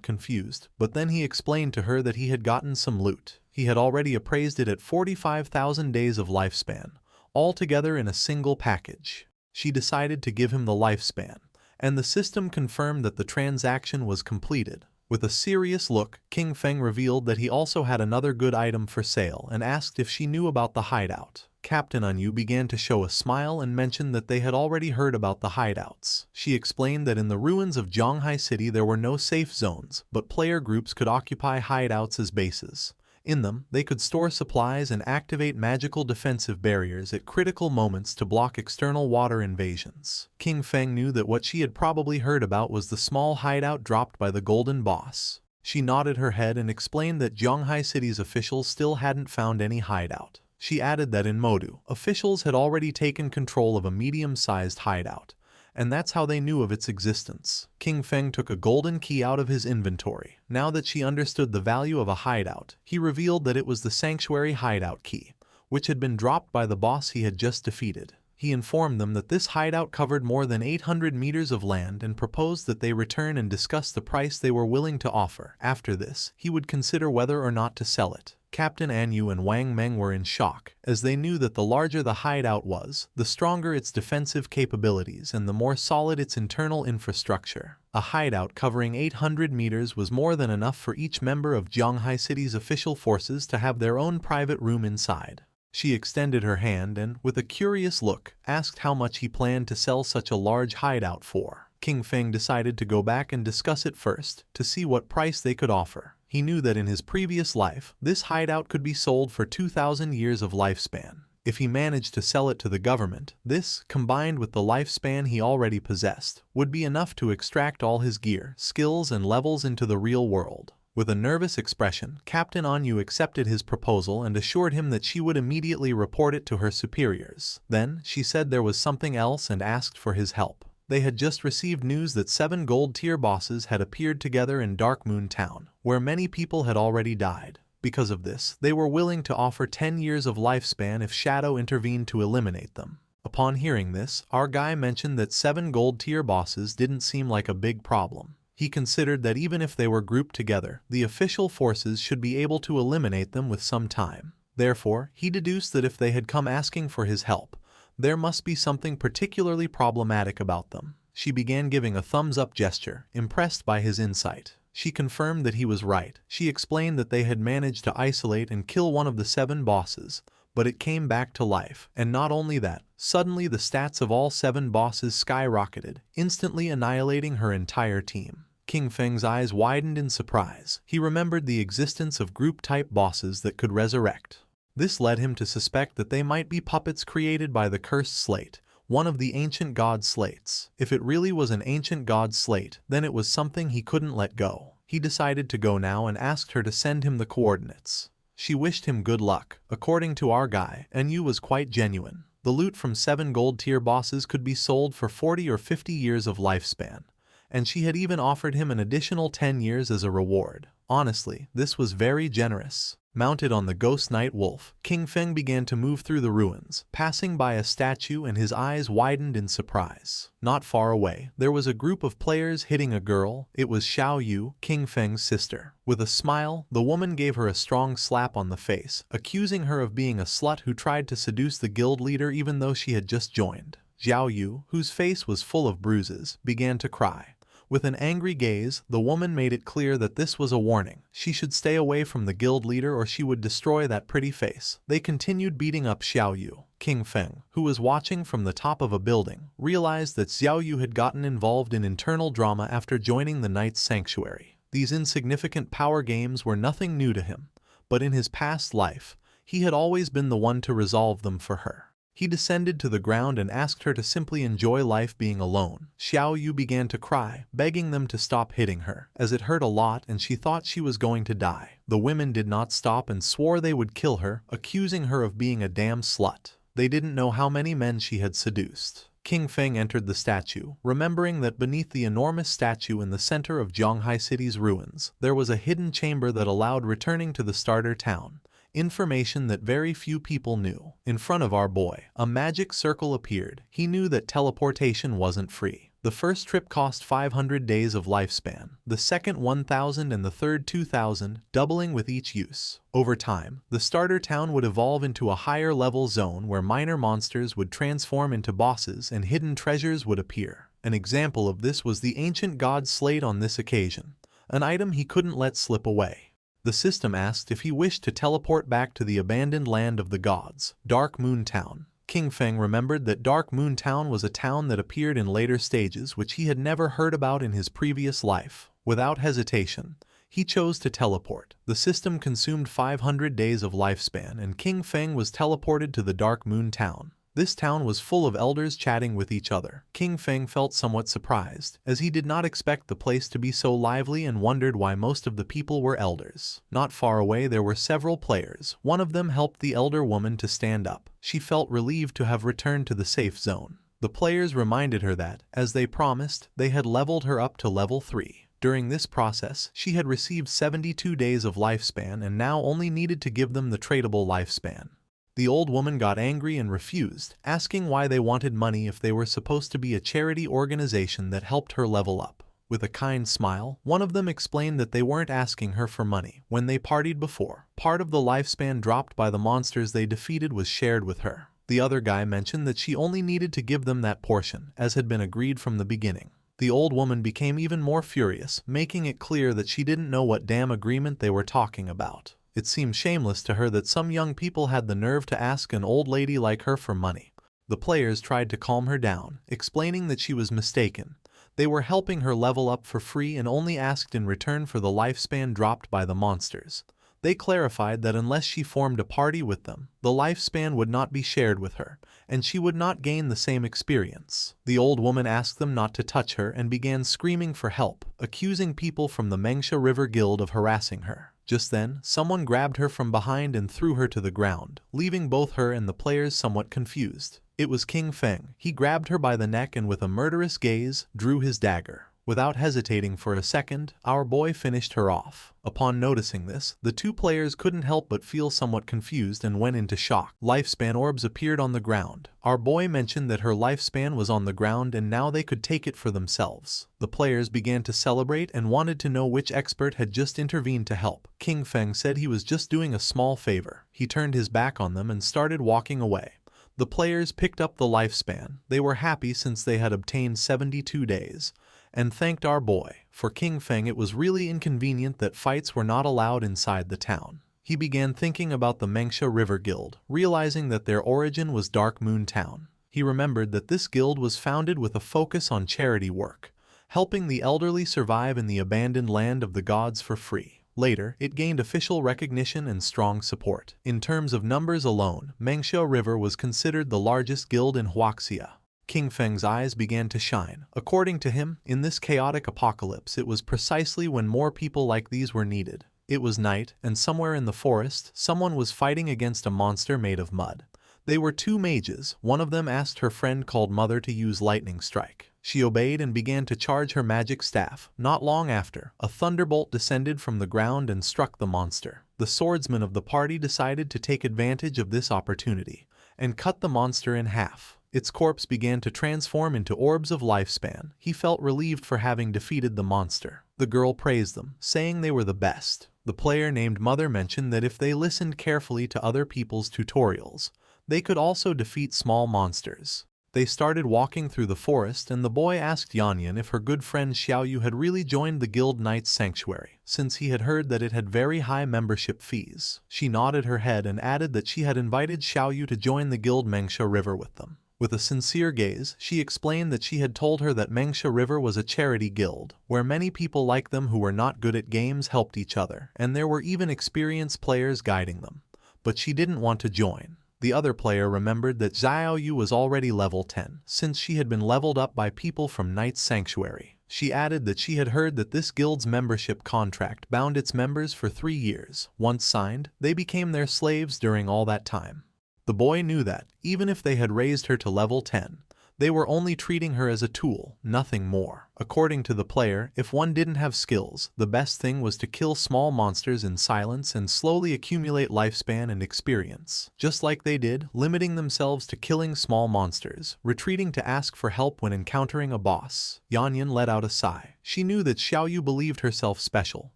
confused, but then he explained to her that he had gotten some loot. He had already appraised it at 45,000 days of lifespan, all together in a single package. She decided to give him the lifespan, and the system confirmed that the transaction was completed. With a serious look, King Feng revealed that he also had another good item for sale and asked if she knew about the hideout. Captain Anyu began to show a smile and mentioned that they had already heard about the hideouts. She explained that in the ruins of Zhonghai City there were no safe zones, but player groups could occupy hideouts as bases. In them, they could store supplies and activate magical defensive barriers at critical moments to block external water invasions. King Feng knew that what she had probably heard about was the small hideout dropped by the Golden Boss. She nodded her head and explained that Zhonghai City's officials still hadn't found any hideout. She added that in Modu, officials had already taken control of a medium-sized hideout, and that's how they knew of its existence. King Feng took a golden key out of his inventory. Now that she understood the value of a hideout, he revealed that it was the Sanctuary hideout key, which had been dropped by the boss he had just defeated. He informed them that this hideout covered more than 800 meters of land and proposed that they return and discuss the price they were willing to offer. After this, he would consider whether or not to sell it. Captain Anyu and Wang Meng were in shock, as they knew that the larger the hideout was, the stronger its defensive capabilities and the more solid its internal infrastructure. A hideout covering 800 meters was more than enough for each member of Zhonghai City's official forces to have their own private room inside. She extended her hand and, with a curious look, asked how much he planned to sell such a large hideout for. King Feng decided to go back and discuss it first, to see what price they could offer. He knew that in his previous life, this hideout could be sold for 2,000 years of lifespan. If he managed to sell it to the government, this, combined with the lifespan he already possessed, would be enough to extract all his gear, skills, and levels into the real world. With a nervous expression, Captain Anyu accepted his proposal and assured him that she would immediately report it to her superiors. Then, she said there was something else and asked for his help. They had just received news that 7 gold tier bosses had appeared together in Dark Moon Town, where many people had already died. Because of this, they were willing to offer 10 years of lifespan if Shadow intervened to eliminate them. Upon hearing this, our guy mentioned that 7 gold tier bosses didn't seem like a big problem. He considered that even if they were grouped together, the official forces should be able to eliminate them with some time. Therefore, he deduced that if they had come asking for his help, there must be something particularly problematic about them. She began giving a thumbs-up gesture, impressed by his insight. She confirmed that he was right. She explained that they had managed to isolate and kill one of the 7 bosses, but it came back to life. And not only that, suddenly the stats of all 7 bosses skyrocketed, instantly annihilating her entire team. King Feng's eyes widened in surprise. He remembered the existence of group-type bosses that could resurrect. This led him to suspect that they might be puppets created by the Cursed Slate, one of the ancient god slates. If it really was an ancient god slate, then it was something he couldn't let go. He decided to go now and asked her to send him the coordinates. She wished him good luck. According to our guy, Anyu was quite genuine. The loot from 7 gold tier bosses could be sold for 40 or 50 years of lifespan, and she had even offered him an additional 10 years as a reward. Honestly, this was very generous. Mounted on the ghost night wolf, King Feng began to move through the ruins, passing by a statue, and his eyes widened in surprise. Not far away, there was a group of players hitting a girl. It was Xiao Yu, King Feng's sister. With a smile, the woman gave her a strong slap on the face, accusing her of being a slut who tried to seduce the guild leader even though she had just joined. Xiao Yu, whose face was full of bruises, began to cry. With an angry gaze, the woman made it clear that this was a warning. She should stay away from the guild leader or she would destroy that pretty face. They continued beating up Xiao Yu. King Feng, who was watching from the top of a building, realized that Xiao Yu had gotten involved in internal drama after joining the Knight's Sanctuary. These insignificant power games were nothing new to him, but in his past life, he had always been the one to resolve them for her. He descended to the ground and asked her to simply enjoy life being alone. Xiao Yu began to cry, begging them to stop hitting her, as it hurt a lot and she thought she was going to die. The women did not stop and swore they would kill her, accusing her of being a damn slut. They didn't know how many men she had seduced. King Feng entered the statue, remembering that beneath the enormous statue in the center of Zhonghai City's ruins, there was a hidden chamber that allowed returning to the starter town. Information that very few people knew. In front of our boy, a magic circle appeared. He knew that teleportation wasn't free. The first trip cost 500 days of lifespan, the second 1,000 and the third 2,000, doubling with each use. Over time, the starter town would evolve into a higher level zone where minor monsters would transform into bosses and hidden treasures would appear. An example of this was the ancient god's slate on this occasion, an item he couldn't let slip away. The system asked if he wished to teleport back to the abandoned land of the gods, Dark Moon Town. King Feng remembered that Dark Moon Town was a town that appeared in later stages which he had never heard about in his previous life. Without hesitation, he chose to teleport. The system consumed 500 days of lifespan and King Feng was teleported to the Dark Moon Town. This town was full of elders chatting with each other. King Feng felt somewhat surprised, as he did not expect the place to be so lively and wondered why most of the people were elders. Not far away there were several players. One of them helped the elder woman to stand up. She felt relieved to have returned to the safe zone. The players reminded her that, as they promised, they had leveled her up to level 3. During this process, she had received 72 days of lifespan and now only needed to give them the tradable lifespan. The old woman got angry and refused, asking why they wanted money if they were supposed to be a charity organization that helped her level up. With a kind smile, one of them explained that they weren't asking her for money. When they partied before, part of the lifespan dropped by the monsters they defeated was shared with her. The other guy mentioned that she only needed to give them that portion, as had been agreed from the beginning. The old woman became even more furious, making it clear that she didn't know what damn agreement they were talking about. It seemed shameless to her that some young people had the nerve to ask an old lady like her for money. The players tried to calm her down, explaining that she was mistaken. They were helping her level up for free and only asked in return for the lifespan dropped by the monsters. They clarified that unless she formed a party with them, the lifespan would not be shared with her, and she would not gain the same experience. The old woman asked them not to touch her and began screaming for help, accusing people from the Manhwa River Guild of harassing her. Just then, someone grabbed her from behind and threw her to the ground, leaving both her and the players somewhat confused. It was King Feng. He grabbed her by the neck and with a murderous gaze, drew his dagger. Without hesitating for a second, our boy finished her off. Upon noticing this, the two players couldn't help but feel somewhat confused and went into shock. Lifespan orbs appeared on the ground. Our boy mentioned that her lifespan was on the ground and now they could take it for themselves. The players began to celebrate and wanted to know which expert had just intervened to help. King Feng said he was just doing a small favor. He turned his back on them and started walking away. The players picked up the lifespan. They were happy since they had obtained 72 days. And thanked our boy. For King Feng it was really inconvenient that fights were not allowed inside the town. He began thinking about the Manhwa River Guild, realizing that their origin was Dark Moon Town. He remembered that this guild was founded with a focus on charity work, helping the elderly survive in the abandoned land of the gods for free. Later, it gained official recognition and strong support. In terms of numbers alone, Manhwa River was considered the largest guild in Huaxia. King Feng's eyes began to shine. According to him, in this chaotic apocalypse it was precisely when more people like these were needed. It was night, and somewhere in the forest, someone was fighting against a monster made of mud. They were two mages. One of them asked her friend called Mother to use lightning strike. She obeyed and began to charge her magic staff. Not long after, a thunderbolt descended from the ground and struck the monster. The swordsman of the party decided to take advantage of this opportunity and cut the monster in half. Its corpse began to transform into orbs of lifespan. He felt relieved for having defeated the monster. The girl praised them, saying they were the best. The player named Mother mentioned that if they listened carefully to other people's tutorials, they could also defeat small monsters. They started walking through the forest, and the boy asked Yanyan if her good friend Xiaoyu had really joined the Guild Knight's Sanctuary, since he had heard that it had very high membership fees. She nodded her head and added that she had invited Xiaoyu to join the Guild Mengsha River with them. With a sincere gaze, she explained that she had told her that Mengsha River was a charity guild, where many people like them who were not good at games helped each other, and there were even experienced players guiding them. But she didn't want to join. The other player remembered that Xiaoyu was already level 10, since she had been leveled up by people from Knight's Sanctuary. She added that she had heard that this guild's membership contract bound its members for 3 years. Once signed, they became their slaves during all that time. The boy knew that, even if they had raised her to level 10, they were only treating her as a tool, nothing more. According to the player, if one didn't have skills, the best thing was to kill small monsters in silence and slowly accumulate lifespan and experience. Just like they did, limiting themselves to killing small monsters, retreating to ask for help when encountering a boss. Yanyan let out a sigh. She knew that Xiaoyu believed herself special,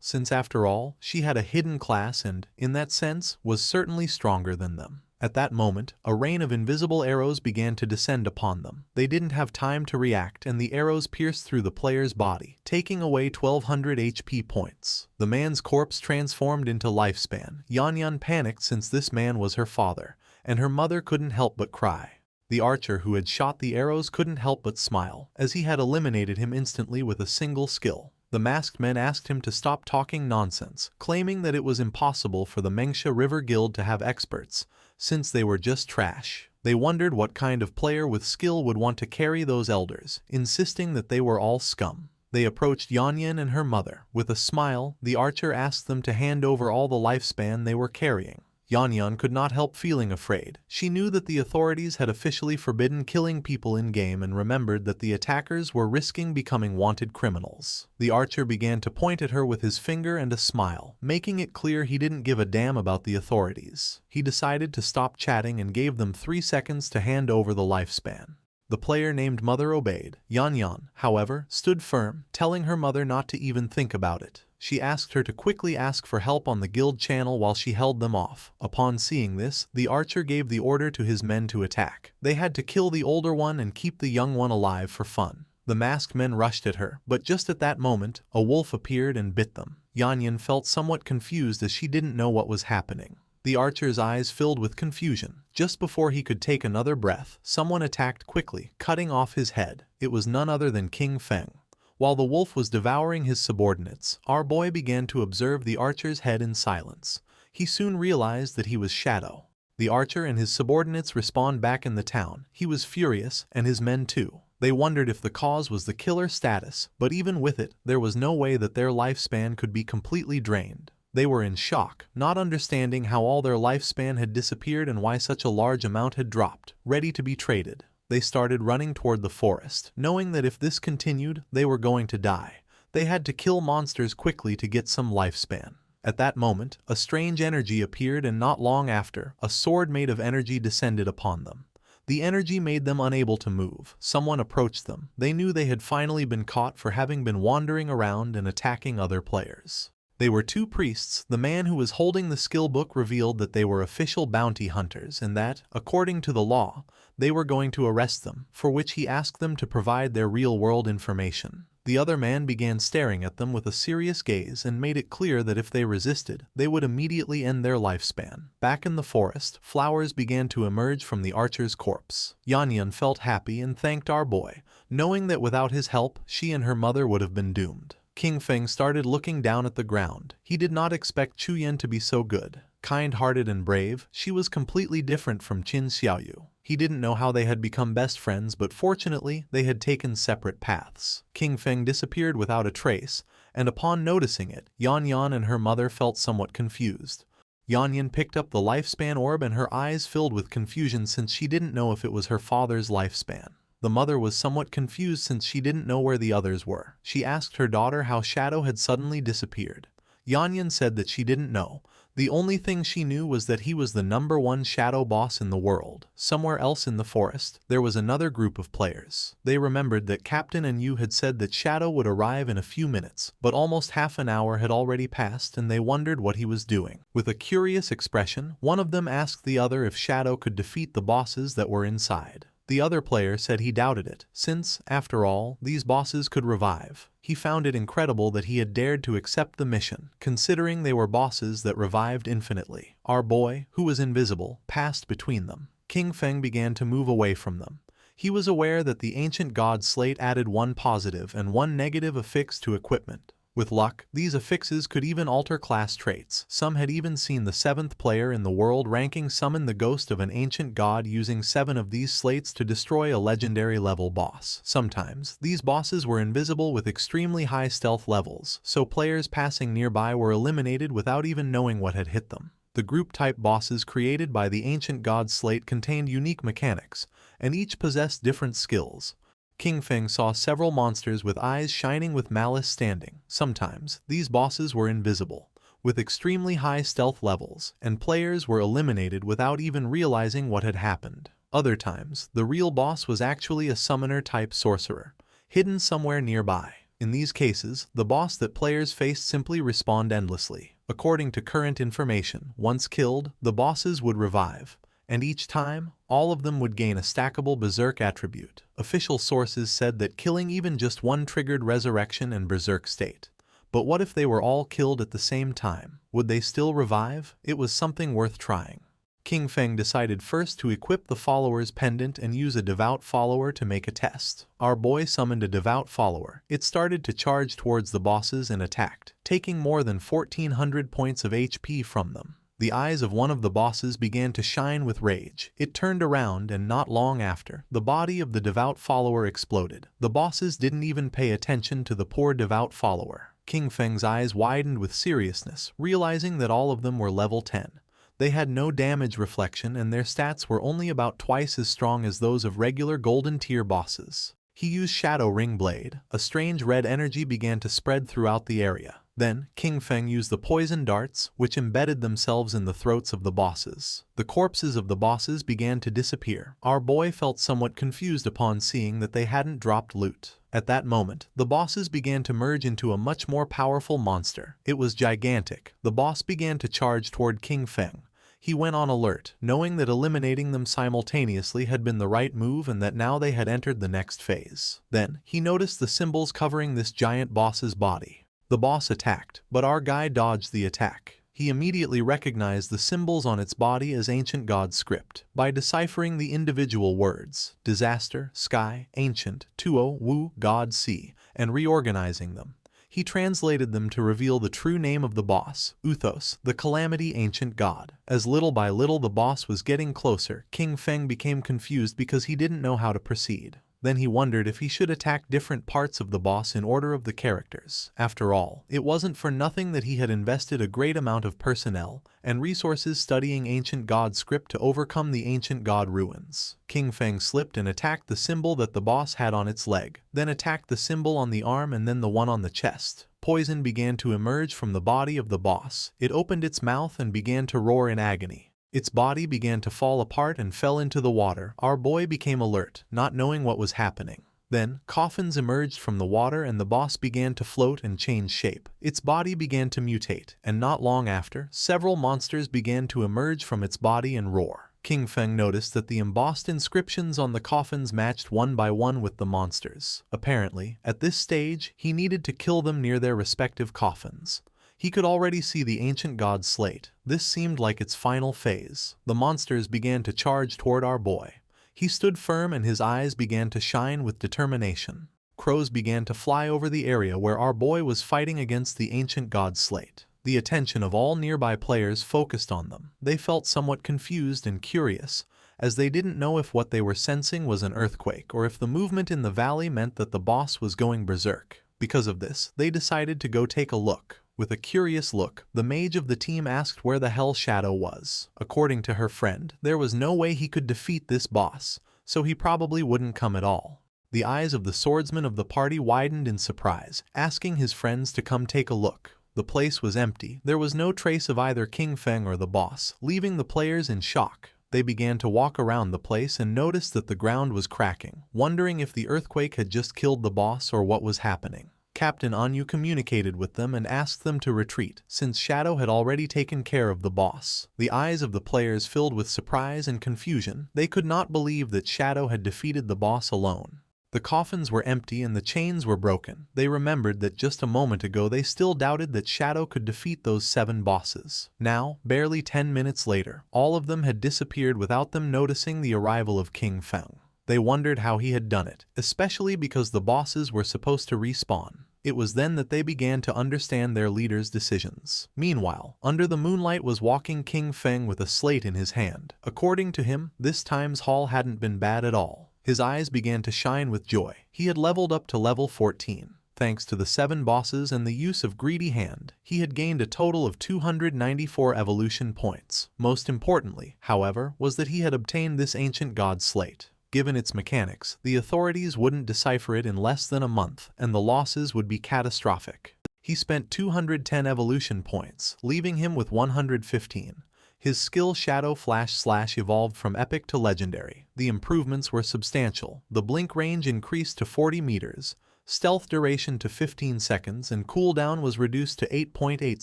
since after all, she had a hidden class and, in that sense, was certainly stronger than them. At that moment, a rain of invisible arrows began to descend upon them. They didn't have time to react, and the arrows pierced through the player's body, taking away 1200 HP points. The man's corpse transformed into lifespan. Yanyan panicked since this man was her father, and her mother couldn't help but cry. The archer who had shot the arrows couldn't help but smile, as he had eliminated him instantly with a single skill. The masked men asked him to stop talking nonsense, claiming that it was impossible for the Mengsha River Guild to have experts, since they were just trash. They wondered what kind of player with skill would want to carry those elders, insisting that they were all scum. They approached Yanyan and her mother. With a smile, the archer asked them to hand over all the lifespan they were carrying. Yanyan could not help feeling afraid. She knew that the authorities had officially forbidden killing people in-game and remembered that the attackers were risking becoming wanted criminals. The archer began to point at her with his finger and a smile, making it clear he didn't give a damn about the authorities. He decided to stop chatting and gave them 3 seconds to hand over the lifespan. The player named Mother obeyed. Yanyan, however, stood firm, telling her mother not to even think about it. She asked her to quickly ask for help on the guild channel while she held them off. Upon seeing this, the archer gave the order to his men to attack. They had to kill the older one and keep the young one alive for fun. The masked men rushed at her, but just at that moment, a wolf appeared and bit them. Yanyan felt somewhat confused as she didn't know what was happening. The archer's eyes filled with confusion. Just before he could take another breath, someone attacked quickly, cutting off his head. It was none other than King Feng. While the wolf was devouring his subordinates, our boy began to observe the archer's head in silence. He soon realized that he was Shadow. The archer and his subordinates respawned back in the town. He was furious, and his men too. They wondered if the cause was the killer status, but even with it, there was no way that their lifespan could be completely drained. They were in shock, not understanding how all their lifespan had disappeared and why such a large amount had dropped, ready to be traded. They started running toward the forest, knowing that if this continued, they were going to die. They had to kill monsters quickly to get some lifespan. At that moment, a strange energy appeared, and not long after, a sword made of energy descended upon them. The energy made them unable to move. Someone approached them. They knew they had finally been caught for having been wandering around and attacking other players. They were 2 priests. The man who was holding the skill book revealed that they were official bounty hunters and that, according to the law, they were going to arrest them, for which he asked them to provide their real-world information. The other man began staring at them with a serious gaze and made it clear that if they resisted, they would immediately end their lifespan. Back in the forest, flowers began to emerge from the archer's corpse. Yanyan felt happy and thanked our boy, knowing that without his help, she and her mother would have been doomed. King Feng started looking down at the ground. He did not expect Chuyen to be so good. Kind-hearted and brave, she was completely different from Qin Xiaoyu. He didn't know how they had become best friends, but fortunately, they had taken separate paths. King Feng disappeared without a trace, and upon noticing it, Yanyan and her mother felt somewhat confused. Yanyan picked up the lifespan orb and her eyes filled with confusion since she didn't know if it was her father's lifespan. The mother was somewhat confused since she didn't know where the others were. She asked her daughter how Shadow had suddenly disappeared. Yanyan said that she didn't know. The only thing she knew was that he was the #1 shadow boss in the world. Somewhere else in the forest, there was another group of players. They remembered that Captain and Yu had said that Shadow would arrive in a few minutes, but almost half an hour had already passed and they wondered what he was doing. With a curious expression, one of them asked the other if Shadow could defeat the bosses that were inside. The other player said he doubted it, since, after all, these bosses could revive. He found it incredible that he had dared to accept the mission, considering they were bosses that revived infinitely. Our boy, who was invisible, passed between them. King Feng began to move away from them. He was aware that the ancient god slate added 1 positive and 1 negative affix to equipment. With luck, these affixes could even alter class traits. Some had even seen the 7th player in the world ranking summon the ghost of an ancient god using 7 of these slates to destroy a legendary level boss. Sometimes, these bosses were invisible with extremely high stealth levels, so players passing nearby were eliminated without even knowing what had hit them. The group-type bosses created by the ancient god slate contained unique mechanics, and each possessed different skills. King Feng saw several monsters with eyes shining with malice standing. Sometimes, these bosses were invisible, with extremely high stealth levels, and players were eliminated without even realizing what had happened. Other times, the real boss was actually a summoner-type sorcerer, hidden somewhere nearby. In these cases, the boss that players faced simply respawned endlessly. According to current information, once killed, the bosses would revive. And each time, all of them would gain a stackable Berserk attribute. Official sources said that killing even just one triggered resurrection and Berserk state. But what if they were all killed at the same time? Would they still revive? It was something worth trying. King Feng decided first to equip the follower's pendant and use a devout follower to make a test. Our boy summoned a devout follower. It started to charge towards the bosses and attacked, taking more than 1400 points of HP from them. The eyes of one of the bosses began to shine with rage. It turned around and not long after, the body of the devout follower exploded. The bosses didn't even pay attention to the poor devout follower. King Feng's eyes widened with seriousness, realizing that all of them were level 10. They had no damage reflection and their stats were only about twice as strong as those of regular golden tier bosses. He used Shadow Ring Blade. A strange red energy began to spread throughout the area. Then, King Feng used the poison darts, which embedded themselves in the throats of the bosses. The corpses of the bosses began to disappear. Our boy felt somewhat confused upon seeing that they hadn't dropped loot. At that moment, the bosses began to merge into a much more powerful monster. It was gigantic. The boss began to charge toward King Feng. He went on alert, knowing that eliminating them simultaneously had been the right move and that now they had entered the next phase. Then, he noticed the symbols covering this giant boss's body. The boss attacked, but our guy dodged the attack. He immediately recognized the symbols on its body as ancient god script. By deciphering the individual words, disaster, sky, ancient, tuo, wu, god, sea, and reorganizing them, he translated them to reveal the true name of the boss, Uthos, the calamity ancient god. As little by little the boss was getting closer, King Feng became confused because he didn't know how to proceed. Then he wondered if he should attack different parts of the boss in order of the characters. After all, it wasn't for nothing that he had invested a great amount of personnel and resources studying ancient god script to overcome the ancient god ruins. King Feng slipped and attacked the symbol that the boss had on its leg, then attacked the symbol on the arm and then the one on the chest. Poison began to emerge from the body of the boss. It opened its mouth and began to roar in agony. Its body began to fall apart and fell into the water. Our boy became alert, not knowing what was happening. Then, coffins emerged from the water and the boss began to float and change shape. Its body began to mutate, and not long after, several monsters began to emerge from its body and roar. King Feng noticed that the embossed inscriptions on the coffins matched one by one with the monsters. Apparently, at this stage, he needed to kill them near their respective coffins. He could already see the ancient god's slate. This seemed like its final phase. The monsters began to charge toward our boy. He stood firm and his eyes began to shine with determination. Crows began to fly over the area where our boy was fighting against the ancient god's slate. The attention of all nearby players focused on them. They felt somewhat confused and curious, as they didn't know if what they were sensing was an earthquake or if the movement in the valley meant that the boss was going berserk. Because of this, they decided to go take a look. With a curious look, the mage of the team asked where the hell Shadow was. According to her friend, there was no way he could defeat this boss, so he probably wouldn't come at all. The eyes of the swordsman of the party widened in surprise, asking his friends to come take a look. The place was empty. There was no trace of either King Feng or the boss, leaving the players in shock. They began to walk around the place and noticed that the ground was cracking, wondering if the earthquake had just killed the boss or what was happening. Captain Anyu communicated with them and asked them to retreat, since Shadow had already taken care of the boss. The eyes of the players filled with surprise and confusion. They could not believe that Shadow had defeated the boss alone. The coffins were empty and the chains were broken. They remembered that just a moment ago they still doubted that Shadow could defeat those 7 bosses. Now, barely 10 minutes later, all of them had disappeared without them noticing the arrival of King Feng. They wondered how he had done it, especially because the bosses were supposed to respawn. It was then that they began to understand their leader's decisions. Meanwhile, under the moonlight was walking King Feng with a slate in his hand. According to him, this time's haul hadn't been bad at all. His eyes began to shine with joy. He had leveled up to level 14. Thanks to the 7 bosses and the use of Greedy Hand, he had gained a total of 294 evolution points. Most importantly, however, was that he had obtained this ancient god slate. Given its mechanics, the authorities wouldn't decipher it in less than a month, and the losses would be catastrophic. He spent 210 evolution points, leaving him with 115. His skill Shadow Flash / evolved from epic to legendary. The improvements were substantial. The blink range increased to 40 meters, stealth duration to 15 seconds, and cooldown was reduced to 8.8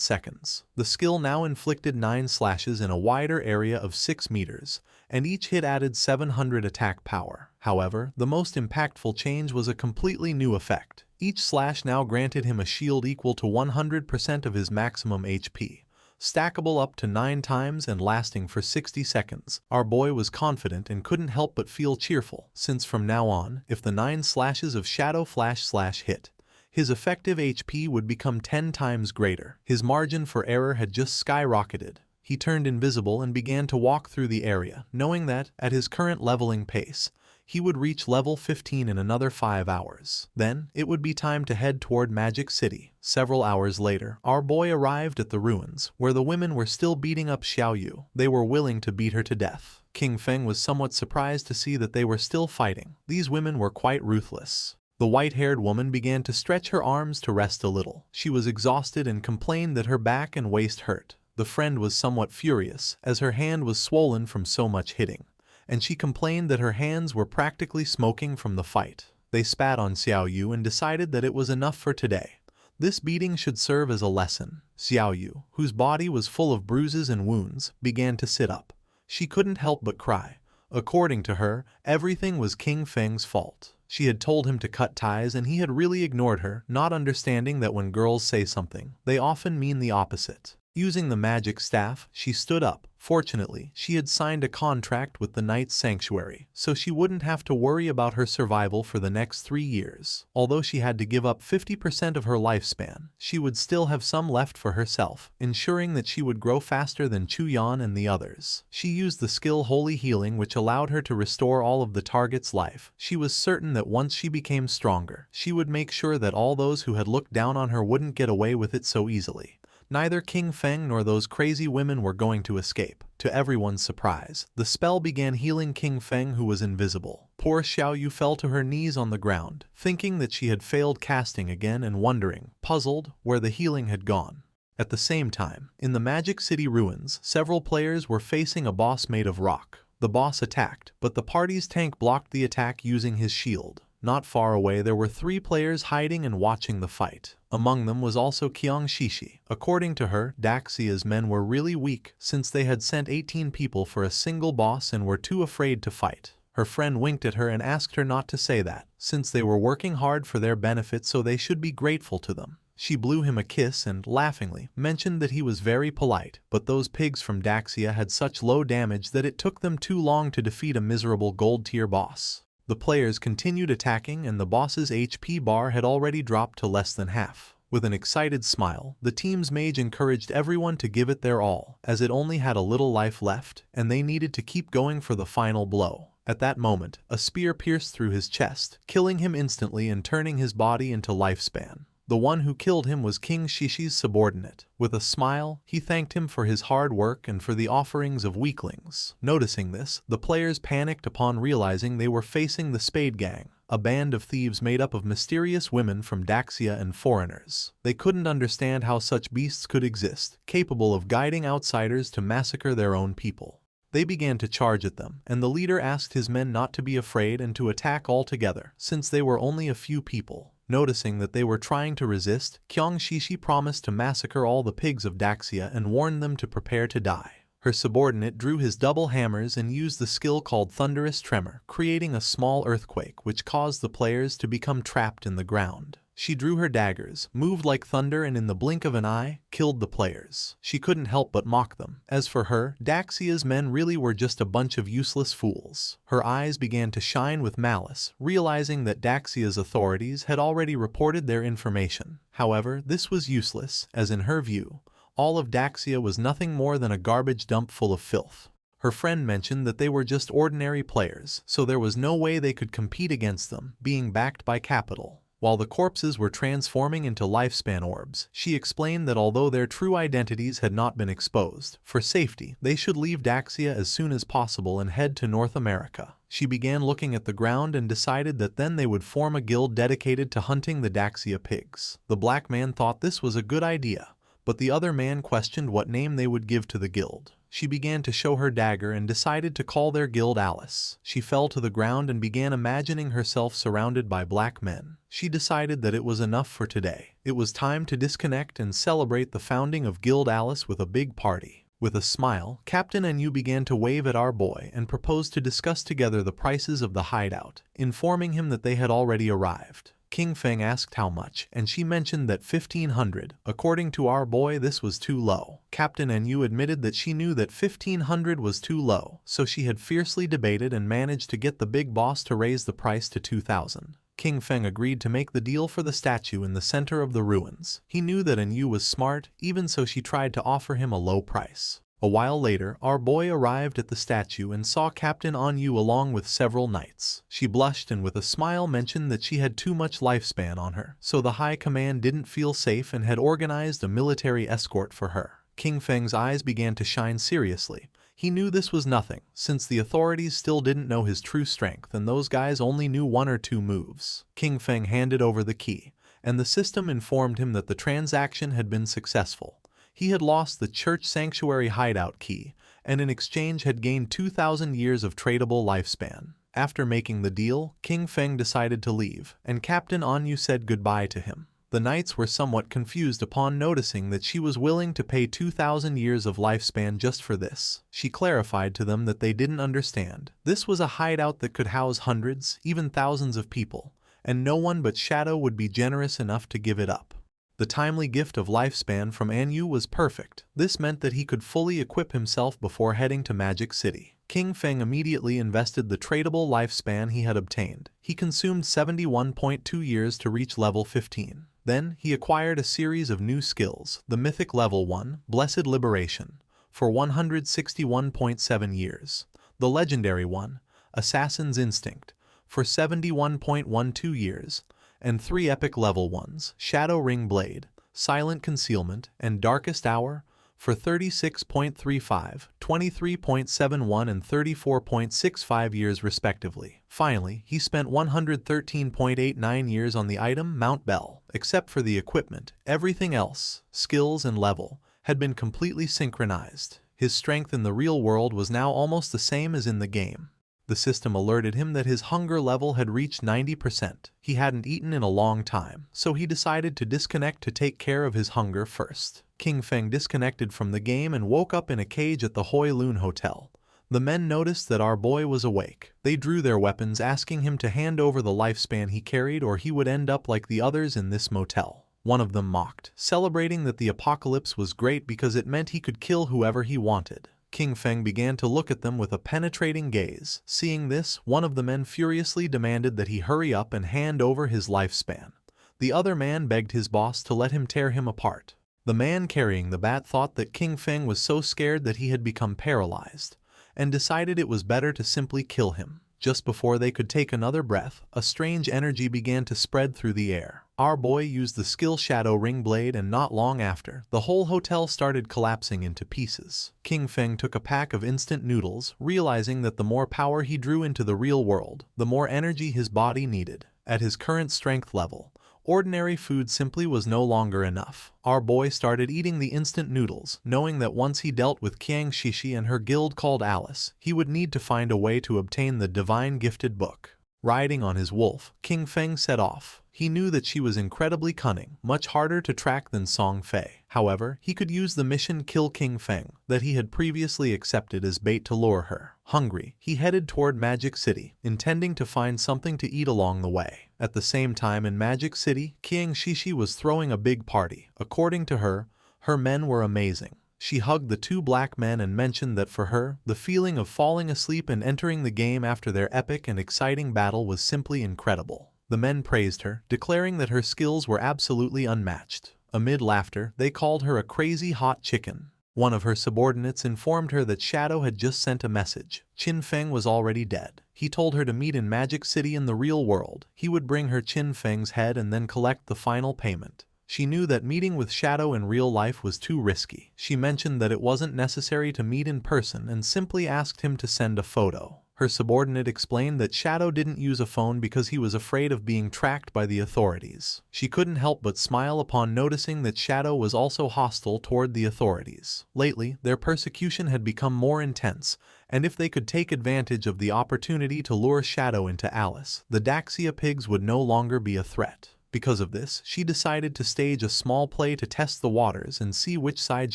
seconds. The skill now inflicted 9 slashes in a wider area of 6 meters, and each hit added 700 attack power. However, the most impactful change was a completely new effect. Each slash now granted him a shield equal to 100% of his maximum HP. Stackable up to 9 times and lasting for 60 seconds. Our boy was confident and couldn't help but feel cheerful, since from now on, if the 9 slashes of Shadow Flash / hit, his effective HP would become 10 times greater. His margin for error had just skyrocketed. He turned invisible and began to walk through the area, knowing that, at his current leveling pace, he would reach level 15 in another 5 hours. Then, it would be time to head toward Magic City. Several hours later, our boy arrived at the ruins, where the women were still beating up Xiao Yu. They were willing to beat her to death. King Feng was somewhat surprised to see that they were still fighting. These women were quite ruthless. The white-haired woman began to stretch her arms to rest a little. She was exhausted and complained that her back and waist hurt. The friend was somewhat furious, as her hand was swollen from so much hitting, and she complained that her hands were practically smoking from the fight. They spat on Xiao Yu and decided that it was enough for today. This beating should serve as a lesson. Xiao Yu, whose body was full of bruises and wounds, began to sit up. She couldn't help but cry. According to her, everything was King Feng's fault. She had told him to cut ties and he had really ignored her, not understanding that when girls say something, they often mean the opposite. Using the magic staff, she stood up. Fortunately, she had signed a contract with the Knight's Sanctuary, so she wouldn't have to worry about her survival for the next 3 years. Although she had to give up 50% of her lifespan, she would still have some left for herself, ensuring that she would grow faster than Chu Yan and the others. She used the skill Holy Healing, which allowed her to restore all of the target's life. She was certain that once she became stronger, she would make sure that all those who had looked down on her wouldn't get away with it so easily. Neither King Feng nor those crazy women were going to escape. To everyone's surprise, the spell began healing King Feng, who was invisible. Poor Xiao Yu fell to her knees on the ground, thinking that she had failed casting again and wondering, puzzled, where the healing had gone. At the same time, in the Magic City ruins, several players were facing a boss made of rock. The boss attacked, but the party's tank blocked the attack using his shield. Not far away there were 3 players hiding and watching the fight. Among them was also Qiang Shishi. According to her, Daxia's men were really weak since they had sent 18 people for a single boss and were too afraid to fight. Her friend winked at her and asked her not to say that, since they were working hard for their benefit, so they should be grateful to them. She blew him a kiss and, laughingly, mentioned that he was very polite, but those pigs from Daxia had such low damage that it took them too long to defeat a miserable gold-tier boss. The players continued attacking and the boss's HP bar had already dropped to less than half. With an excited smile, the team's mage encouraged everyone to give it their all, as it only had a little life left, and they needed to keep going for the final blow. At that moment, a spear pierced through his chest, killing him instantly and turning his body into lifespan. The one who killed him was King Shishi's subordinate. With a smile, he thanked him for his hard work and for the offerings of weaklings. Noticing this, the players panicked upon realizing they were facing the Spade Gang, a band of thieves made up of mysterious women from Daxia and foreigners. They couldn't understand how such beasts could exist, capable of guiding outsiders to massacre their own people. They began to charge at them, and the leader asked his men not to be afraid and to attack all together, since they were only a few people. Noticing that they were trying to resist, Kyong Shishi promised to massacre all the pigs of Daxia and warned them to prepare to die. Her subordinate drew his double hammers and used the skill called Thunderous Tremor, creating a small earthquake which caused the players to become trapped in the ground. She drew her daggers, moved like thunder, and in the blink of an eye, killed the players. She couldn't help but mock them. As for her, Daxia's men really were just a bunch of useless fools. Her eyes began to shine with malice, realizing that Daxia's authorities had already reported their information. However, this was useless, as in her view, all of Daxia was nothing more than a garbage dump full of filth. Her friend mentioned that they were just ordinary players, so there was no way they could compete against them, being backed by capital. While the corpses were transforming into lifespan orbs, she explained that although their true identities had not been exposed, for safety, they should leave Daxia as soon as possible and head to North America. She began looking at the ground and decided that then they would form a guild dedicated to hunting the Daxia pigs. The black man thought this was a good idea, but the other man questioned what name they would give to the guild. She began to show her dagger and decided to call their guild Alice. She fell to the ground and began imagining herself surrounded by black men. She decided that it was enough for today. It was time to disconnect and celebrate the founding of Guild Alice with a big party. With a smile, Captain Enyu began to wave at our boy and proposed to discuss together the prices of the hideout, informing him that they had already arrived. King Feng asked how much, and she mentioned that 1,500. According to our boy, this was too low. Captain Enyu admitted that she knew that 1,500 was too low, so she had fiercely debated and managed to get the big boss to raise the price to 2,000. King Feng agreed to make the deal for the statue in the center of the ruins. He knew that Enyu was smart, even so she tried to offer him a low price. A while later, our boy arrived at the statue and saw Captain Enyu along with several knights. She blushed and with a smile mentioned that she had too much lifespan on her, so the high command didn't feel safe and had organized a military escort for her. King Feng's eyes began to shine seriously. He knew this was nothing, since the authorities still didn't know his true strength and those guys only knew 1 or 2 moves. King Feng handed over the key, and the system informed him that the transaction had been successful. He had lost the church sanctuary hideout key, and in exchange had gained 2,000 years of tradable lifespan. After making the deal, King Feng decided to leave, and Captain Enyu said goodbye to him. The knights were somewhat confused upon noticing that she was willing to pay 2,000 years of lifespan just for this. She clarified to them that they didn't understand. This was a hideout that could house hundreds, even thousands of people, and no one but Shadow would be generous enough to give it up. The timely gift of lifespan from Enyu was perfect. This meant that he could fully equip himself before heading to Magic City. King Feng immediately invested the tradable lifespan he had obtained. He consumed 71.2 years to reach level 15. Then, he acquired a series of new skills, the Mythic Level 1, Blessed Liberation, for 161.7 years, the Legendary 1, Assassin's Instinct, for 71.12 years, and 3 Epic Level 1s, Shadow Ring Blade, Silent Concealment, and Darkest Hour, for 36.35, 23.71 and 34.65 years respectively. Finally, he spent 113.89 years on the item Mount Bell. Except for the equipment, everything else, skills and level, had been completely synchronized. His strength in the real world was now almost the same as in the game. The system alerted him that his hunger level had reached 90%. He hadn't eaten in a long time, so he decided to disconnect to take care of his hunger first. King Feng disconnected from the game and woke up in a cage at the Hoi Lun Hotel. The men noticed that our boy was awake. They drew their weapons, asking him to hand over the lifespan he carried or he would end up like the others in this motel. One of them mocked, celebrating that the apocalypse was great because it meant he could kill whoever he wanted. King Feng began to look at them with a penetrating gaze. Seeing this, one of the men furiously demanded that he hurry up and hand over his lifespan. The other man begged his boss to let him tear him apart. The man carrying the bat thought that King Feng was so scared that he had become paralyzed, and decided it was better to simply kill him. Just before they could take another breath, a strange energy began to spread through the air. Our boy used the skill Shadow Ring Blade, and not long after, the whole hotel started collapsing into pieces. King Feng took a pack of instant noodles, realizing that the more power he drew into the real world, the more energy his body needed. At his current strength level, ordinary food simply was no longer enough. Our boy started eating the instant noodles, knowing that once he dealt with Qiang Shishi and her guild called Alice, he would need to find a way to obtain the divine gifted book. Riding on his wolf, King Feng set off. He knew that she was incredibly cunning, much harder to track than Song Fei. However, he could use the mission Kill King Feng that he had previously accepted as bait to lure her. Hungry, he headed toward Magic City, intending to find something to eat along the way. At the same time in Magic City, Qiang Shishi was throwing a big party. According to her, her men were amazing. She hugged the two black men and mentioned that for her, the feeling of falling asleep and entering the game after their epic and exciting battle was simply incredible. The men praised her, declaring that her skills were absolutely unmatched. Amid laughter, they called her a crazy hot chicken. One of her subordinates informed her that Shadow had just sent a message. Qin Feng was already dead. He told her to meet in Magic City in the real world. He would bring her Qin Feng's head and then collect the final payment. She knew that meeting with Shadow in real life was too risky. She mentioned that it wasn't necessary to meet in person and simply asked him to send a photo. Her subordinate explained that Shadow didn't use a phone because he was afraid of being tracked by the authorities. She couldn't help but smile upon noticing that Shadow was also hostile toward the authorities. Lately, their persecution had become more intense, and if they could take advantage of the opportunity to lure Shadow into Alice, the Daxia pigs would no longer be a threat. Because of this, she decided to stage a small play to test the waters and see which side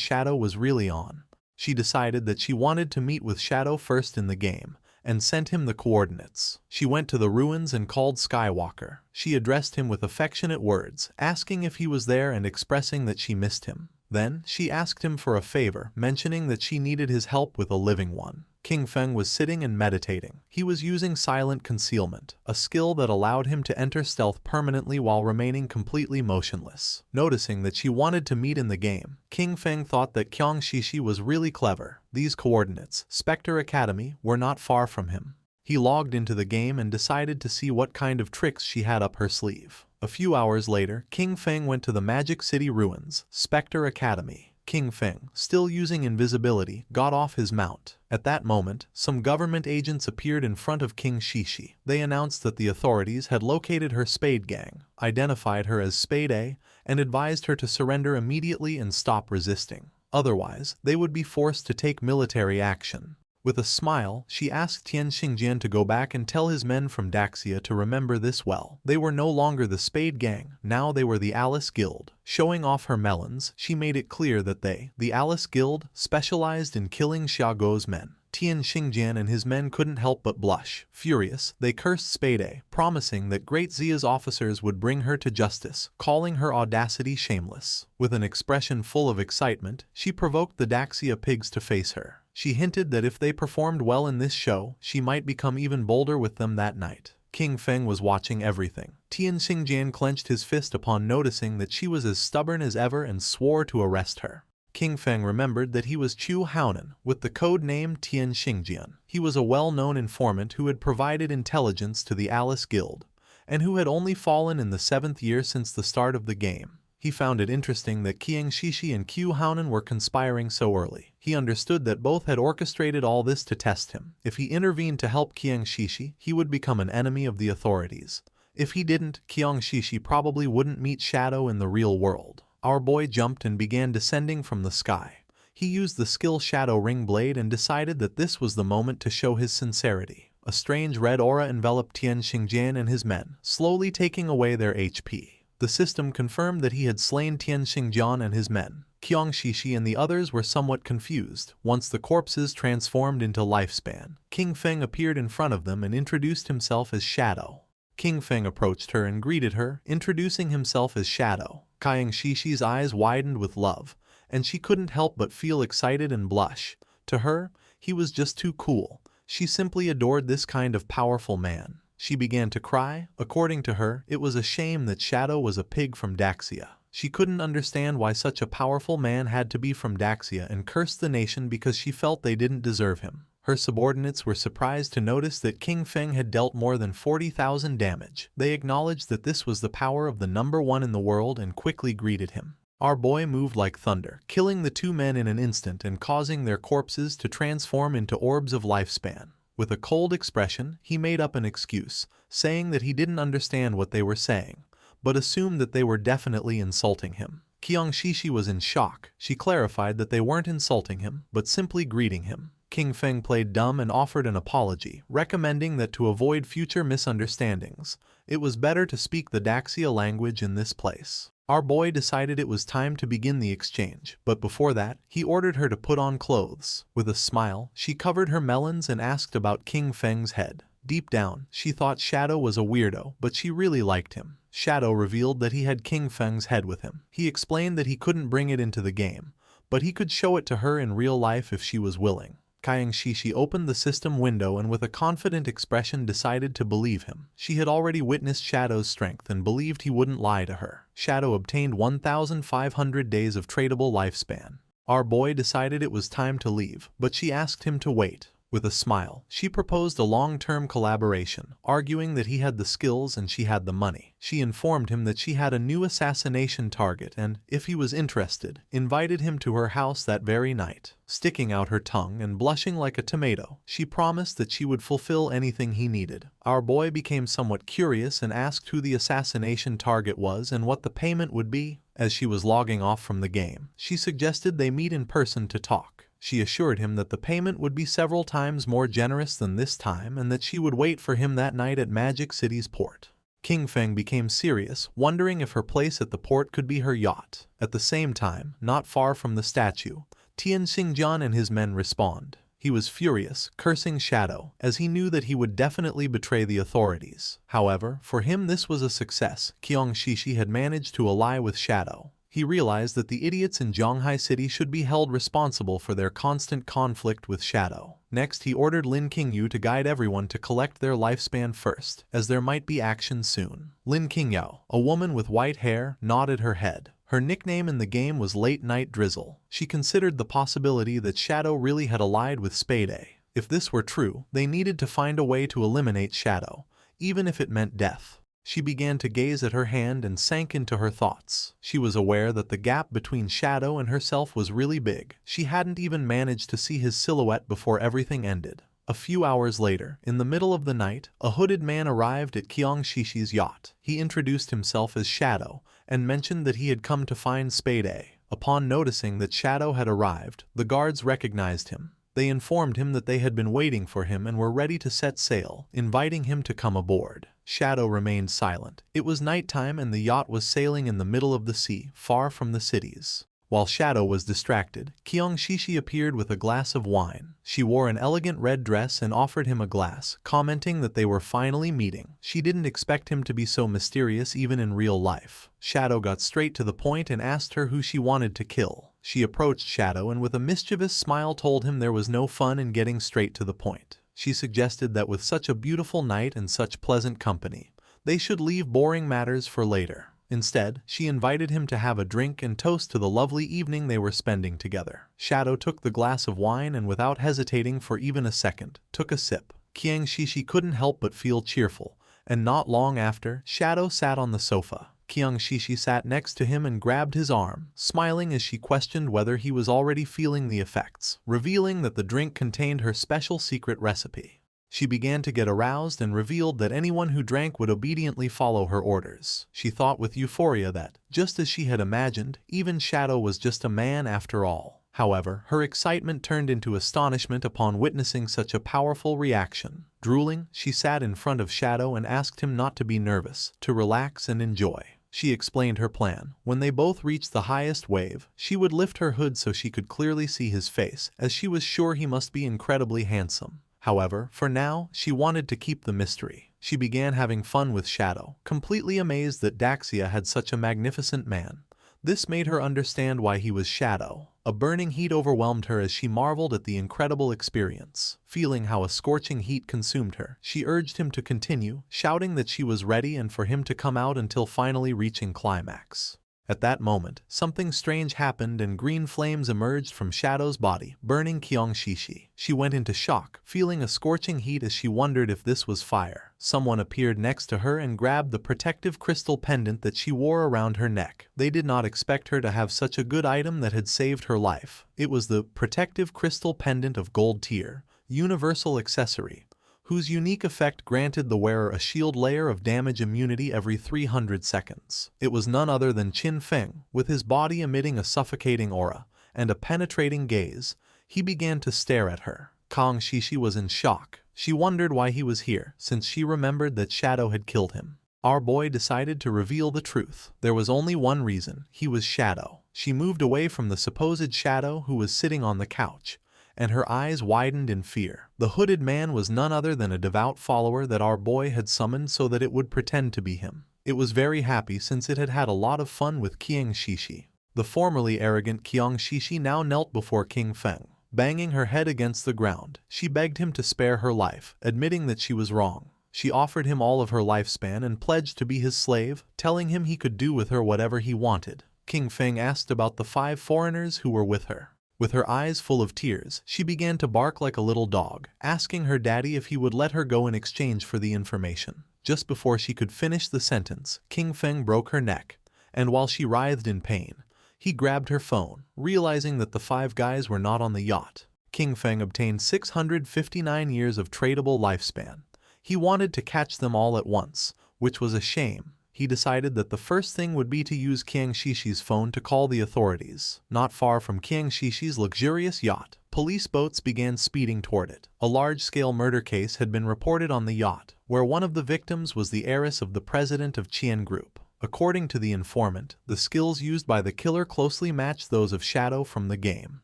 Shadow was really on. She decided that she wanted to meet with Shadow first in the game, and sent him the coordinates. She went to the ruins and called Skywalker. She addressed him with affectionate words, asking if he was there and expressing that she missed him. Then, she asked him for a favor, mentioning that she needed his help with a living one. King Feng was sitting and meditating. He was using silent concealment, a skill that allowed him to enter stealth permanently while remaining completely motionless. Noticing that she wanted to meet in the game, King Feng thought that Qiang Shishi was really clever. These coordinates, Spectre Academy, were not far from him. He logged into the game and decided to see what kind of tricks she had up her sleeve. A few hours later, King Feng went to the Magic City ruins, Spectre Academy. King Feng, still using invisibility, got off his mount. At that moment, some government agents appeared in front of King Shishi. They announced that the authorities had located her Spade Gang, identified her as Spade A, and advised her to surrender immediately and stop resisting. Otherwise, they would be forced to take military action. With a smile, she asked Tian Xingjian to go back and tell his men from Daxia to remember this well. They were no longer the Spade Gang, now they were the Alice Guild. Showing off her melons, she made it clear that they, the Alice Guild, specialized in killing Xiaoguo's men. Tian Xingjian and his men couldn't help but blush. Furious, they cursed Spade A, promising that Great Zia's officers would bring her to justice, calling her audacity shameless. With an expression full of excitement, she provoked the Daxia pigs to face her. She hinted that if they performed well in this show, she might become even bolder with them that night. King Feng was watching everything. Tian Xingjian clenched his fist upon noticing that she was as stubborn as ever and swore to arrest her. King Feng remembered that he was Chu Haonan, with the code name Tian Xingjian. He was a well-known informant who had provided intelligence to the Alice Guild, and who had only fallen in the 7th year since the start of the game. He found it interesting that Qiang Shishi and Qiu Haonan were conspiring so early. He understood that both had orchestrated all this to test him. If he intervened to help Qiang Shishi, he would become an enemy of the authorities. If he didn't, Qiang Shishi probably wouldn't meet Shadow in the real world. Our boy jumped and began descending from the sky. He used the skill Shadow Ring Blade and decided that this was the moment to show his sincerity. A strange red aura enveloped Tian Xingjian and his men, slowly taking away their HP. The system confirmed that he had slain Tian Xingjian and his men. Qiang Shishi and the others were somewhat confused. Once the corpses transformed into lifespan, King Feng appeared in front of them and introduced himself as Shadow. King Feng approached her and greeted her, introducing himself as Shadow. Qiang Shishi's eyes widened with love, and she couldn't help but feel excited and blush. To her, he was just too cool. She simply adored this kind of powerful man. She began to cry. According to her, it was a shame that Shadow was a pig from Daxia. She couldn't understand why such a powerful man had to be from Daxia and cursed the nation because she felt they didn't deserve him. Her subordinates were surprised to notice that King Feng had dealt more than 40,000 damage. They acknowledged that this was the power of the number one in the world and quickly greeted him. Our boy moved like thunder, killing the two men in an instant and causing their corpses to transform into orbs of lifespan. With a cold expression, he made up an excuse, saying that he didn't understand what they were saying, but assumed that they were definitely insulting him. Qiang Shishi was in shock. She clarified that they weren't insulting him, but simply greeting him. King Feng played dumb and offered an apology, recommending that to avoid future misunderstandings, it was better to speak the Daxia language in this place. Our boy decided it was time to begin the exchange, but before that, he ordered her to put on clothes. With a smile, she covered her melons and asked about King Feng's head. Deep down, she thought Shadow was a weirdo, but she really liked him. Shadow revealed that he had King Feng's head with him. He explained that he couldn't bring it into the game, but he could show it to her in real life if she was willing. Qiang Shishi opened the system window and with a confident expression decided to believe him. She had already witnessed Shadow's strength and believed he wouldn't lie to her. Shadow obtained 1,500 days of tradable lifespan. Our boy decided it was time to leave, but she asked him to wait. With a smile, she proposed a long-term collaboration, arguing that he had the skills and she had the money. She informed him that she had a new assassination target and, if he was interested, invited him to her house that very night. Sticking out her tongue and blushing like a tomato, she promised that she would fulfill anything he needed. Our boy became somewhat curious and asked who the assassination target was and what the payment would be. As she was logging off from the game, she suggested they meet in person to talk. She assured him that the payment would be several times more generous than this time and that she would wait for him that night at Magic City's port. King Feng became serious, wondering if her place at the port could be her yacht. At the same time, not far from the statue, Tian Xingjian and his men respawned. He was furious, cursing Shadow, as he knew that he would definitely betray the authorities. However, for him this was a success. Qiang Shishi had managed to ally with Shadow. He realized that the idiots in Zhonghai City should be held responsible for their constant conflict with Shadow. Next, he ordered Lin Qingyu to guide everyone to collect their lifespan first, as there might be action soon. Lin Qingyao, a woman with white hair, nodded her head. Her nickname in the game was Late Night Drizzle. She considered the possibility that Shadow really had allied with Spade. If this were true, they needed to find a way to eliminate Shadow, even if it meant death. She began to gaze at her hand and sank into her thoughts. She was aware that the gap between Shadow and herself was really big. She hadn't even managed to see his silhouette before everything ended. A few hours later, in the middle of the night, a hooded man arrived at Qiang Shishi's yacht. He introduced himself as Shadow and mentioned that he had come to find Spade. Upon noticing that Shadow had arrived, the guards recognized him. They informed him that they had been waiting for him and were ready to set sail, inviting him to come aboard. Shadow remained silent. It was nighttime and the yacht was sailing in the middle of the sea, far from the cities. While Shadow was distracted, Qiang Shishi appeared with a glass of wine. She wore an elegant red dress and offered him a glass, commenting that they were finally meeting. She didn't expect him to be so mysterious even in real life. Shadow got straight to the point and asked her who she wanted to kill. She approached Shadow and with a mischievous smile told him there was no fun in getting straight to the point. She suggested that with such a beautiful night and such pleasant company, they should leave boring matters for later. Instead, she invited him to have a drink and toast to the lovely evening they were spending together. Shadow took the glass of wine and without hesitating for even a second, took a sip. Qiang Shishi couldn't help but feel cheerful, and not long after, Shadow sat on the sofa. Qiang Shishi sat next to him and grabbed his arm, smiling as she questioned whether he was already feeling the effects, revealing that the drink contained her special secret recipe. She began to get aroused and revealed that anyone who drank would obediently follow her orders. She thought with euphoria that, just as she had imagined, even Shadow was just a man after all. However, her excitement turned into astonishment upon witnessing such a powerful reaction. Drooling, she sat in front of Shadow and asked him not to be nervous, to relax and enjoy. She explained her plan. When they both reached the highest wave, she would lift her hood so she could clearly see his face, as she was sure he must be incredibly handsome. However, for now, she wanted to keep the mystery. She began having fun with Shadow, completely amazed that Daxia had such a magnificent man. This made her understand why he was Shadow. A burning heat overwhelmed her as she marveled at the incredible experience. Feeling how a scorching heat consumed her, she urged him to continue, shouting that she was ready and for him to come out until finally reaching climax. At that moment, something strange happened and green flames emerged from Shadow's body, burning Kyung Shishi. She went into shock, feeling a scorching heat as she wondered if this was fire. Someone appeared next to her and grabbed the protective crystal pendant that she wore around her neck. They did not expect her to have such a good item that had saved her life. It was the protective crystal pendant of gold tier, universal accessory, whose unique effect granted the wearer a shield layer of damage immunity every 300 seconds. It was none other than Qin Feng, with his body emitting a suffocating aura and a penetrating gaze. He began to stare at her. Kang Shishi was in shock. She wondered why he was here, since she remembered that Shadow had killed him. Our boy decided to reveal the truth. There was only one reason: he was Shadow. She moved away from the supposed Shadow who was sitting on the couch, and her eyes widened in fear. The hooded man was none other than a devout follower that our boy had summoned so that it would pretend to be him. It was very happy since it had had a lot of fun with Kyung Shishi. The formerly arrogant Kyung Shishi now knelt before King Feng. Banging her head against the ground, she begged him to spare her life, admitting that she was wrong. She offered him all of her lifespan and pledged to be his slave, telling him he could do with her whatever he wanted. King Feng asked about the 5 foreigners who were with her. With her eyes full of tears, she began to bark like a little dog, asking her daddy if he would let her go in exchange for the information. Just before she could finish the sentence, King Feng broke her neck, and while she writhed in pain, he grabbed her phone, realizing that the 5 guys were not on the yacht. King Feng obtained 659 years of tradable lifespan. He wanted to catch them all at once, which was a shame. He decided that the first thing would be to use Kyung Shishi's phone to call the authorities. Not far from Kyung Shishi's luxurious yacht, police boats began speeding toward it. A large-scale murder case had been reported on the yacht, where one of the victims was the heiress of the president of Chien Group. According to the informant, the skills used by the killer closely matched those of Shadow from the game,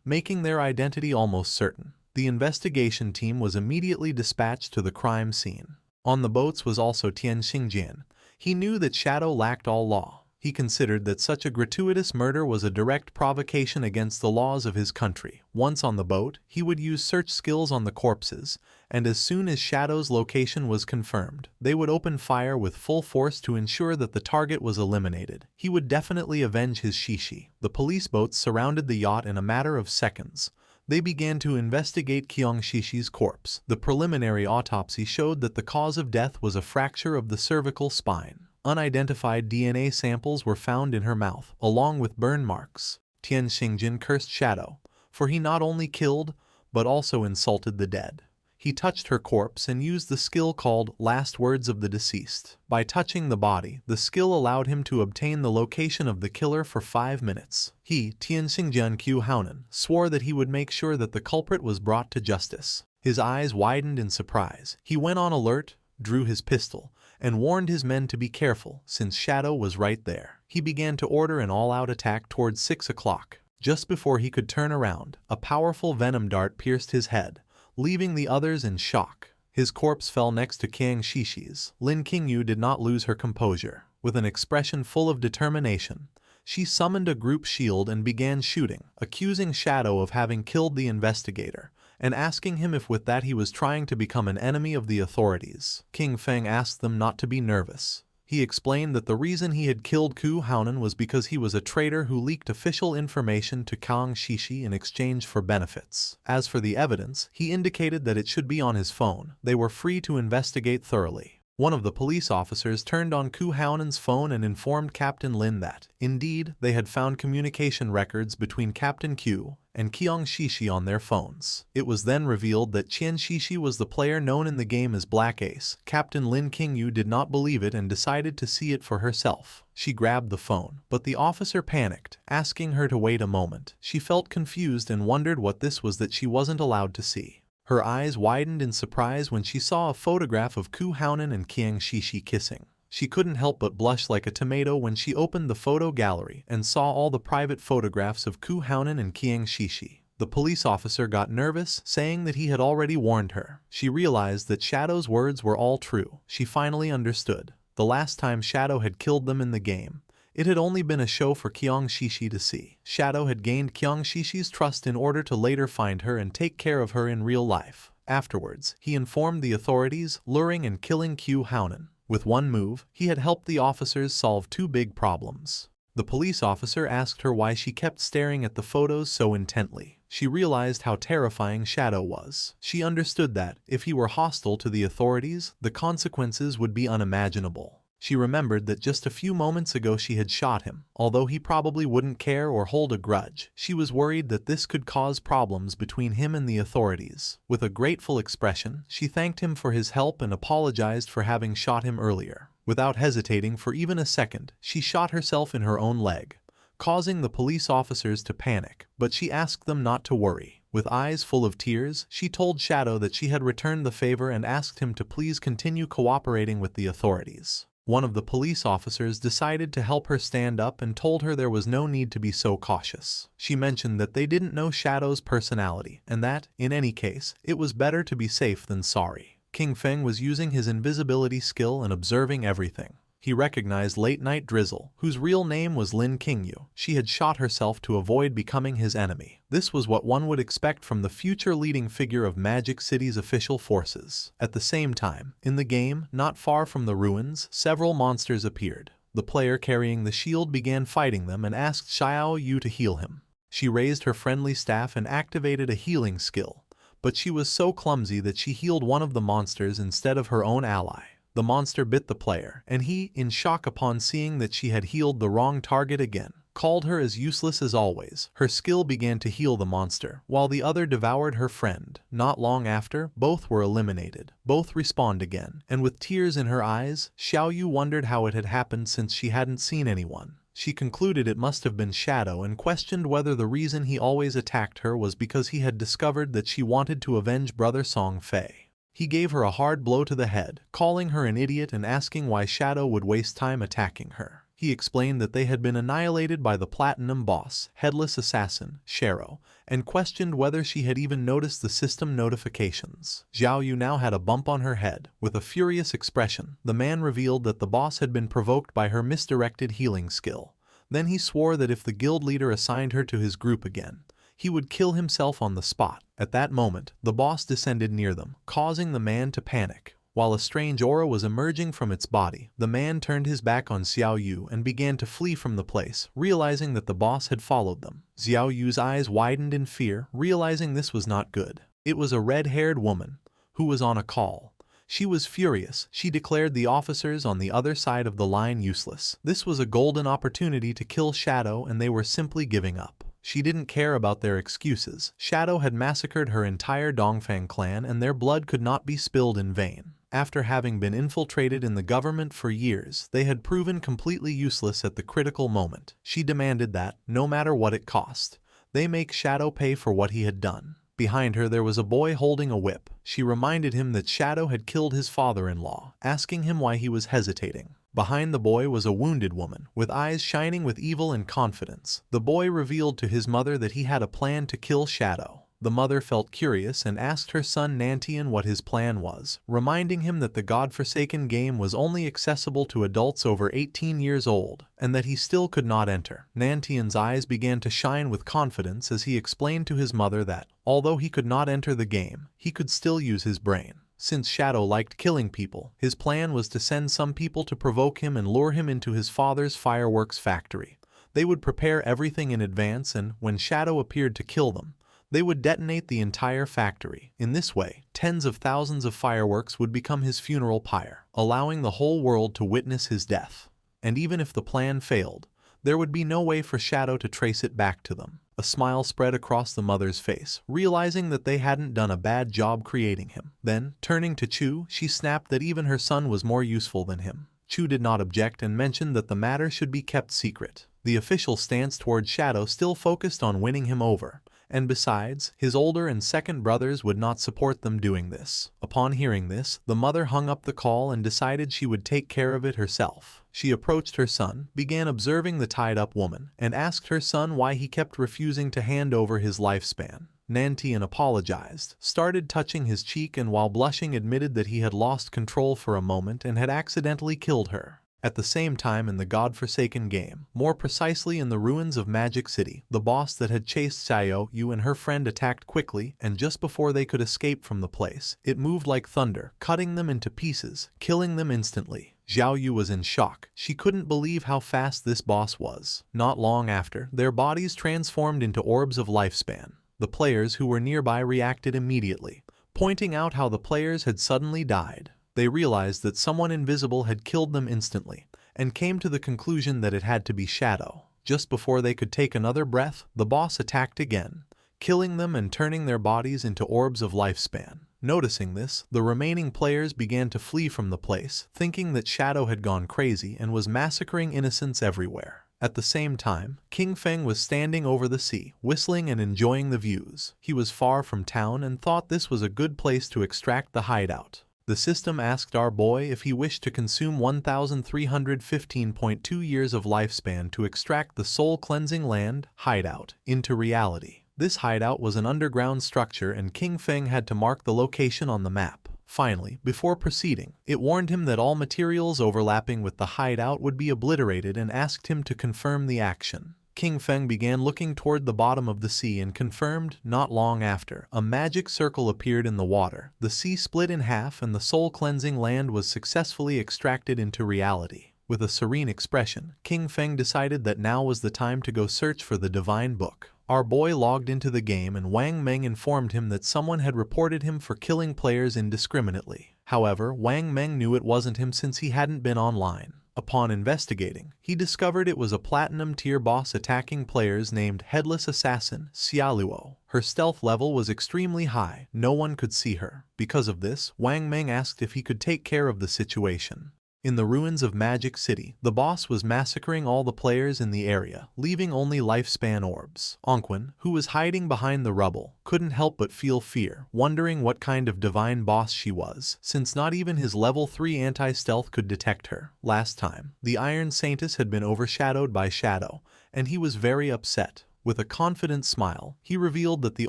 making their identity almost certain. The investigation team was immediately dispatched to the crime scene. On the boats was also Tian Xingjian. He knew that Shadow lacked all law. He considered that such a gratuitous murder was a direct provocation against the laws of his country. Once on the boat, he would use search skills on the corpses, and as soon as Shadow's location was confirmed, they would open fire with full force to ensure that the target was eliminated. He would definitely avenge his Shishi. The police boats surrounded the yacht in a matter of seconds. They began to investigate Kyung Shishi's corpse. The preliminary autopsy showed that the cause of death was a fracture of the cervical spine. Unidentified DNA samples were found in her mouth, along with burn marks. Tian Xingjin cursed Shadow, for he not only killed, but also insulted the dead. He touched her corpse and used the skill called Last Words of the Deceased. By touching the body, the skill allowed him to obtain the location of the killer for 5 minutes. He, Tian Xingjian Qiu Haonan, swore that he would make sure that the culprit was brought to justice. His eyes widened in surprise. He went on alert, drew his pistol, and warned his men to be careful, since Shadow was right there. He began to order an all-out attack towards 6 o'clock. Just before he could turn around, a powerful venom dart pierced his head, leaving the others in shock. His corpse fell next to Kyung Shishi's. Lin Qingyu did not lose her composure. With an expression full of determination, she summoned a group shield and began shooting, accusing Shadow of having killed the investigator, and asking him if with that he was trying to become an enemy of the authorities. King Feng asked them not to be nervous. He explained that the reason he had killed Ku Haonan was because he was a traitor who leaked official information to Kang Shishi in exchange for benefits. As for the evidence, he indicated that it should be on his phone. They were free to investigate thoroughly. One of the police officers turned on Ku Haonan's phone and informed Captain Lin that, indeed, they had found communication records between Captain Q and Kyung Shishi on their phones. It was then revealed that Qian Shishi was the player known in the game as Black Ace. Captain Lin Qingyu did not believe it and decided to see it for herself. She grabbed the phone, but the officer panicked, asking her to wait a moment. She felt confused and wondered what this was that she wasn't allowed to see. Her eyes widened in surprise when she saw a photograph of Ku Haonan and Kyung Shishi kissing. She couldn't help but blush like a tomato when she opened the photo gallery and saw all the private photographs of Ku Haonan and Kyung Shishi. The police officer got nervous, saying that he had already warned her. She realized that Shadow's words were all true. She finally understood. The last time Shadow had killed them in the game, it had only been a show for Kyung Shishi to see. Shadow had gained Kyung Shishi's trust in order to later find her and take care of her in real life. Afterwards, he informed the authorities, luring and killing Ku Haonan. With one move, he had helped the officers solve 2 big problems. The police officer asked her why she kept staring at the photos so intently. She realized how terrifying Shadow was. She understood that, if he were hostile to the authorities, the consequences would be unimaginable. She remembered that just a few moments ago she had shot him. Although he probably wouldn't care or hold a grudge, she was worried that this could cause problems between him and the authorities. With a grateful expression, she thanked him for his help and apologized for having shot him earlier. Without hesitating for even a second, she shot herself in her own leg, causing the police officers to panic, but she asked them not to worry. With eyes full of tears, she told Shadow that she had returned the favor and asked him to please continue cooperating with the authorities. One of the police officers decided to help her stand up and told her there was no need to be so cautious. She mentioned that they didn't know Shadow's personality, and that, in any case, it was better to be safe than sorry. King Feng was using his invisibility skill and observing everything. He recognized late-night Drizzle, whose real name was Lin Qingyu. She had shot herself to avoid becoming his enemy. This was what one would expect from the future leading figure of Magic City's official forces. At the same time, in the game, not far from the ruins, several monsters appeared. The player carrying the shield began fighting them and asked Xiao Yu to heal him. She raised her friendly staff and activated a healing skill, but she was so clumsy that she healed one of the monsters instead of her own ally. The monster bit the player, and he, in shock upon seeing that she had healed the wrong target again, called her as useless as always. Her skill began to heal the monster, while the other devoured her friend. Not long after, both were eliminated. Both respawned again, and with tears in her eyes, Xiao Yu wondered how it had happened since she hadn't seen anyone. She concluded it must have been Shadow and questioned whether the reason he always attacked her was because he had discovered that she wanted to avenge brother Song Fei. He gave her a hard blow to the head, calling her an idiot and asking why Shadow would waste time attacking her. He explained that they had been annihilated by the Platinum Boss, Headless Assassin, Shero, and questioned whether she had even noticed the system notifications. Xiao Yu now had a bump on her head. With a furious expression, the man revealed that the boss had been provoked by her misdirected healing skill. Then he swore that if the guild leader assigned her to his group again, he would kill himself on the spot. At that moment, the boss descended near them, causing the man to panic. While a strange aura was emerging from its body, the man turned his back on Xiao Yu and began to flee from the place, realizing that the boss had followed them. Xiao Yu's eyes widened in fear, realizing this was not good. It was a red-haired woman, who was on a call. She was furious. She declared the officers on the other side of the line useless. This was a golden opportunity to kill Shadow, and they were simply giving up. She didn't care about their excuses. Shadow had massacred her entire Dongfang clan and their blood could not be spilled in vain. After having been infiltrated in the government for years, they had proven completely useless at the critical moment. She demanded that, no matter what it cost, they make Shadow pay for what he had done. Behind her there was a boy holding a whip. She reminded him that Shadow had killed his father-in-law, asking him why he was hesitating. Behind the boy was a wounded woman, with eyes shining with evil and confidence. The boy revealed to his mother that he had a plan to kill Shadow. The mother felt curious and asked her son Nantian what his plan was, reminding him that the godforsaken game was only accessible to adults over 18 years old, and that he still could not enter. Nantian's eyes began to shine with confidence as he explained to his mother that, although he could not enter the game, he could still use his brain. Since Shadow liked killing people, his plan was to send some people to provoke him and lure him into his father's fireworks factory. They would prepare everything in advance and, when Shadow appeared to kill them, they would detonate the entire factory. In this way, tens of thousands of fireworks would become his funeral pyre, allowing the whole world to witness his death. And even if the plan failed, there would be no way for Shadow to trace it back to them. A smile spread across the mother's face, realizing that they hadn't done a bad job creating him. Then, turning to Chu, she snapped that even her son was more useful than him. Chu did not object and mentioned that the matter should be kept secret. The official stance toward Shadow still focused on winning him over, and besides, his older and second brothers would not support them doing this. Upon hearing this, the mother hung up the call and decided she would take care of it herself. She approached her son, began observing the tied-up woman, and asked her son why he kept refusing to hand over his lifespan. Nantian apologized, started touching his cheek, and while blushing admitted that he had lost control for a moment and had accidentally killed her. At the same time in the godforsaken game, more precisely in the ruins of Magic City, the boss that had chased Xiao Yu and her friend attacked quickly, and just before they could escape from the place, it moved like thunder, cutting them into pieces, killing them instantly. Xiao Yu was in shock. She couldn't believe how fast this boss was. Not long after, their bodies transformed into orbs of lifespan. The players who were nearby reacted immediately, pointing out how the players had suddenly died. They realized that someone invisible had killed them instantly, and came to the conclusion that it had to be Shadow. Just before they could take another breath, the boss attacked again, killing them and turning their bodies into orbs of lifespan. Noticing this, the remaining players began to flee from the place, thinking that Shadow had gone crazy and was massacring innocents everywhere. At the same time, King Feng was standing over the sea, whistling and enjoying the views. He was far from town and thought this was a good place to extract the hideout. The system asked our boy if he wished to consume 1,315.2 years of lifespan to extract the soul-cleansing land, hideout, into reality. This hideout was an underground structure and King Feng had to mark the location on the map. Finally, before proceeding, it warned him that all materials overlapping with the hideout would be obliterated and asked him to confirm the action. King Feng began looking toward the bottom of the sea and confirmed. Not long after, a magic circle appeared in the water. The sea split in half and the soul-cleansing land was successfully extracted into reality. With a serene expression, King Feng decided that now was the time to go search for the divine book. Our boy logged into the game and Wang Meng informed him that someone had reported him for killing players indiscriminately. However, Wang Meng knew it wasn't him since he hadn't been online. Upon investigating, he discovered it was a platinum-tier boss attacking players named Headless Assassin Xiaoluo. Her stealth level was extremely high, no one could see her. Because of this, Wang Meng asked if he could take care of the situation. In the ruins of Magic City, the boss was massacring all the players in the area, leaving only lifespan orbs. Ongqun, who was hiding behind the rubble, couldn't help but feel fear, wondering what kind of divine boss she was, since not even his level 3 anti-stealth could detect her. Last time, the Iron Saintess had been overshadowed by Shadow, and he was very upset. With a confident smile, he revealed that the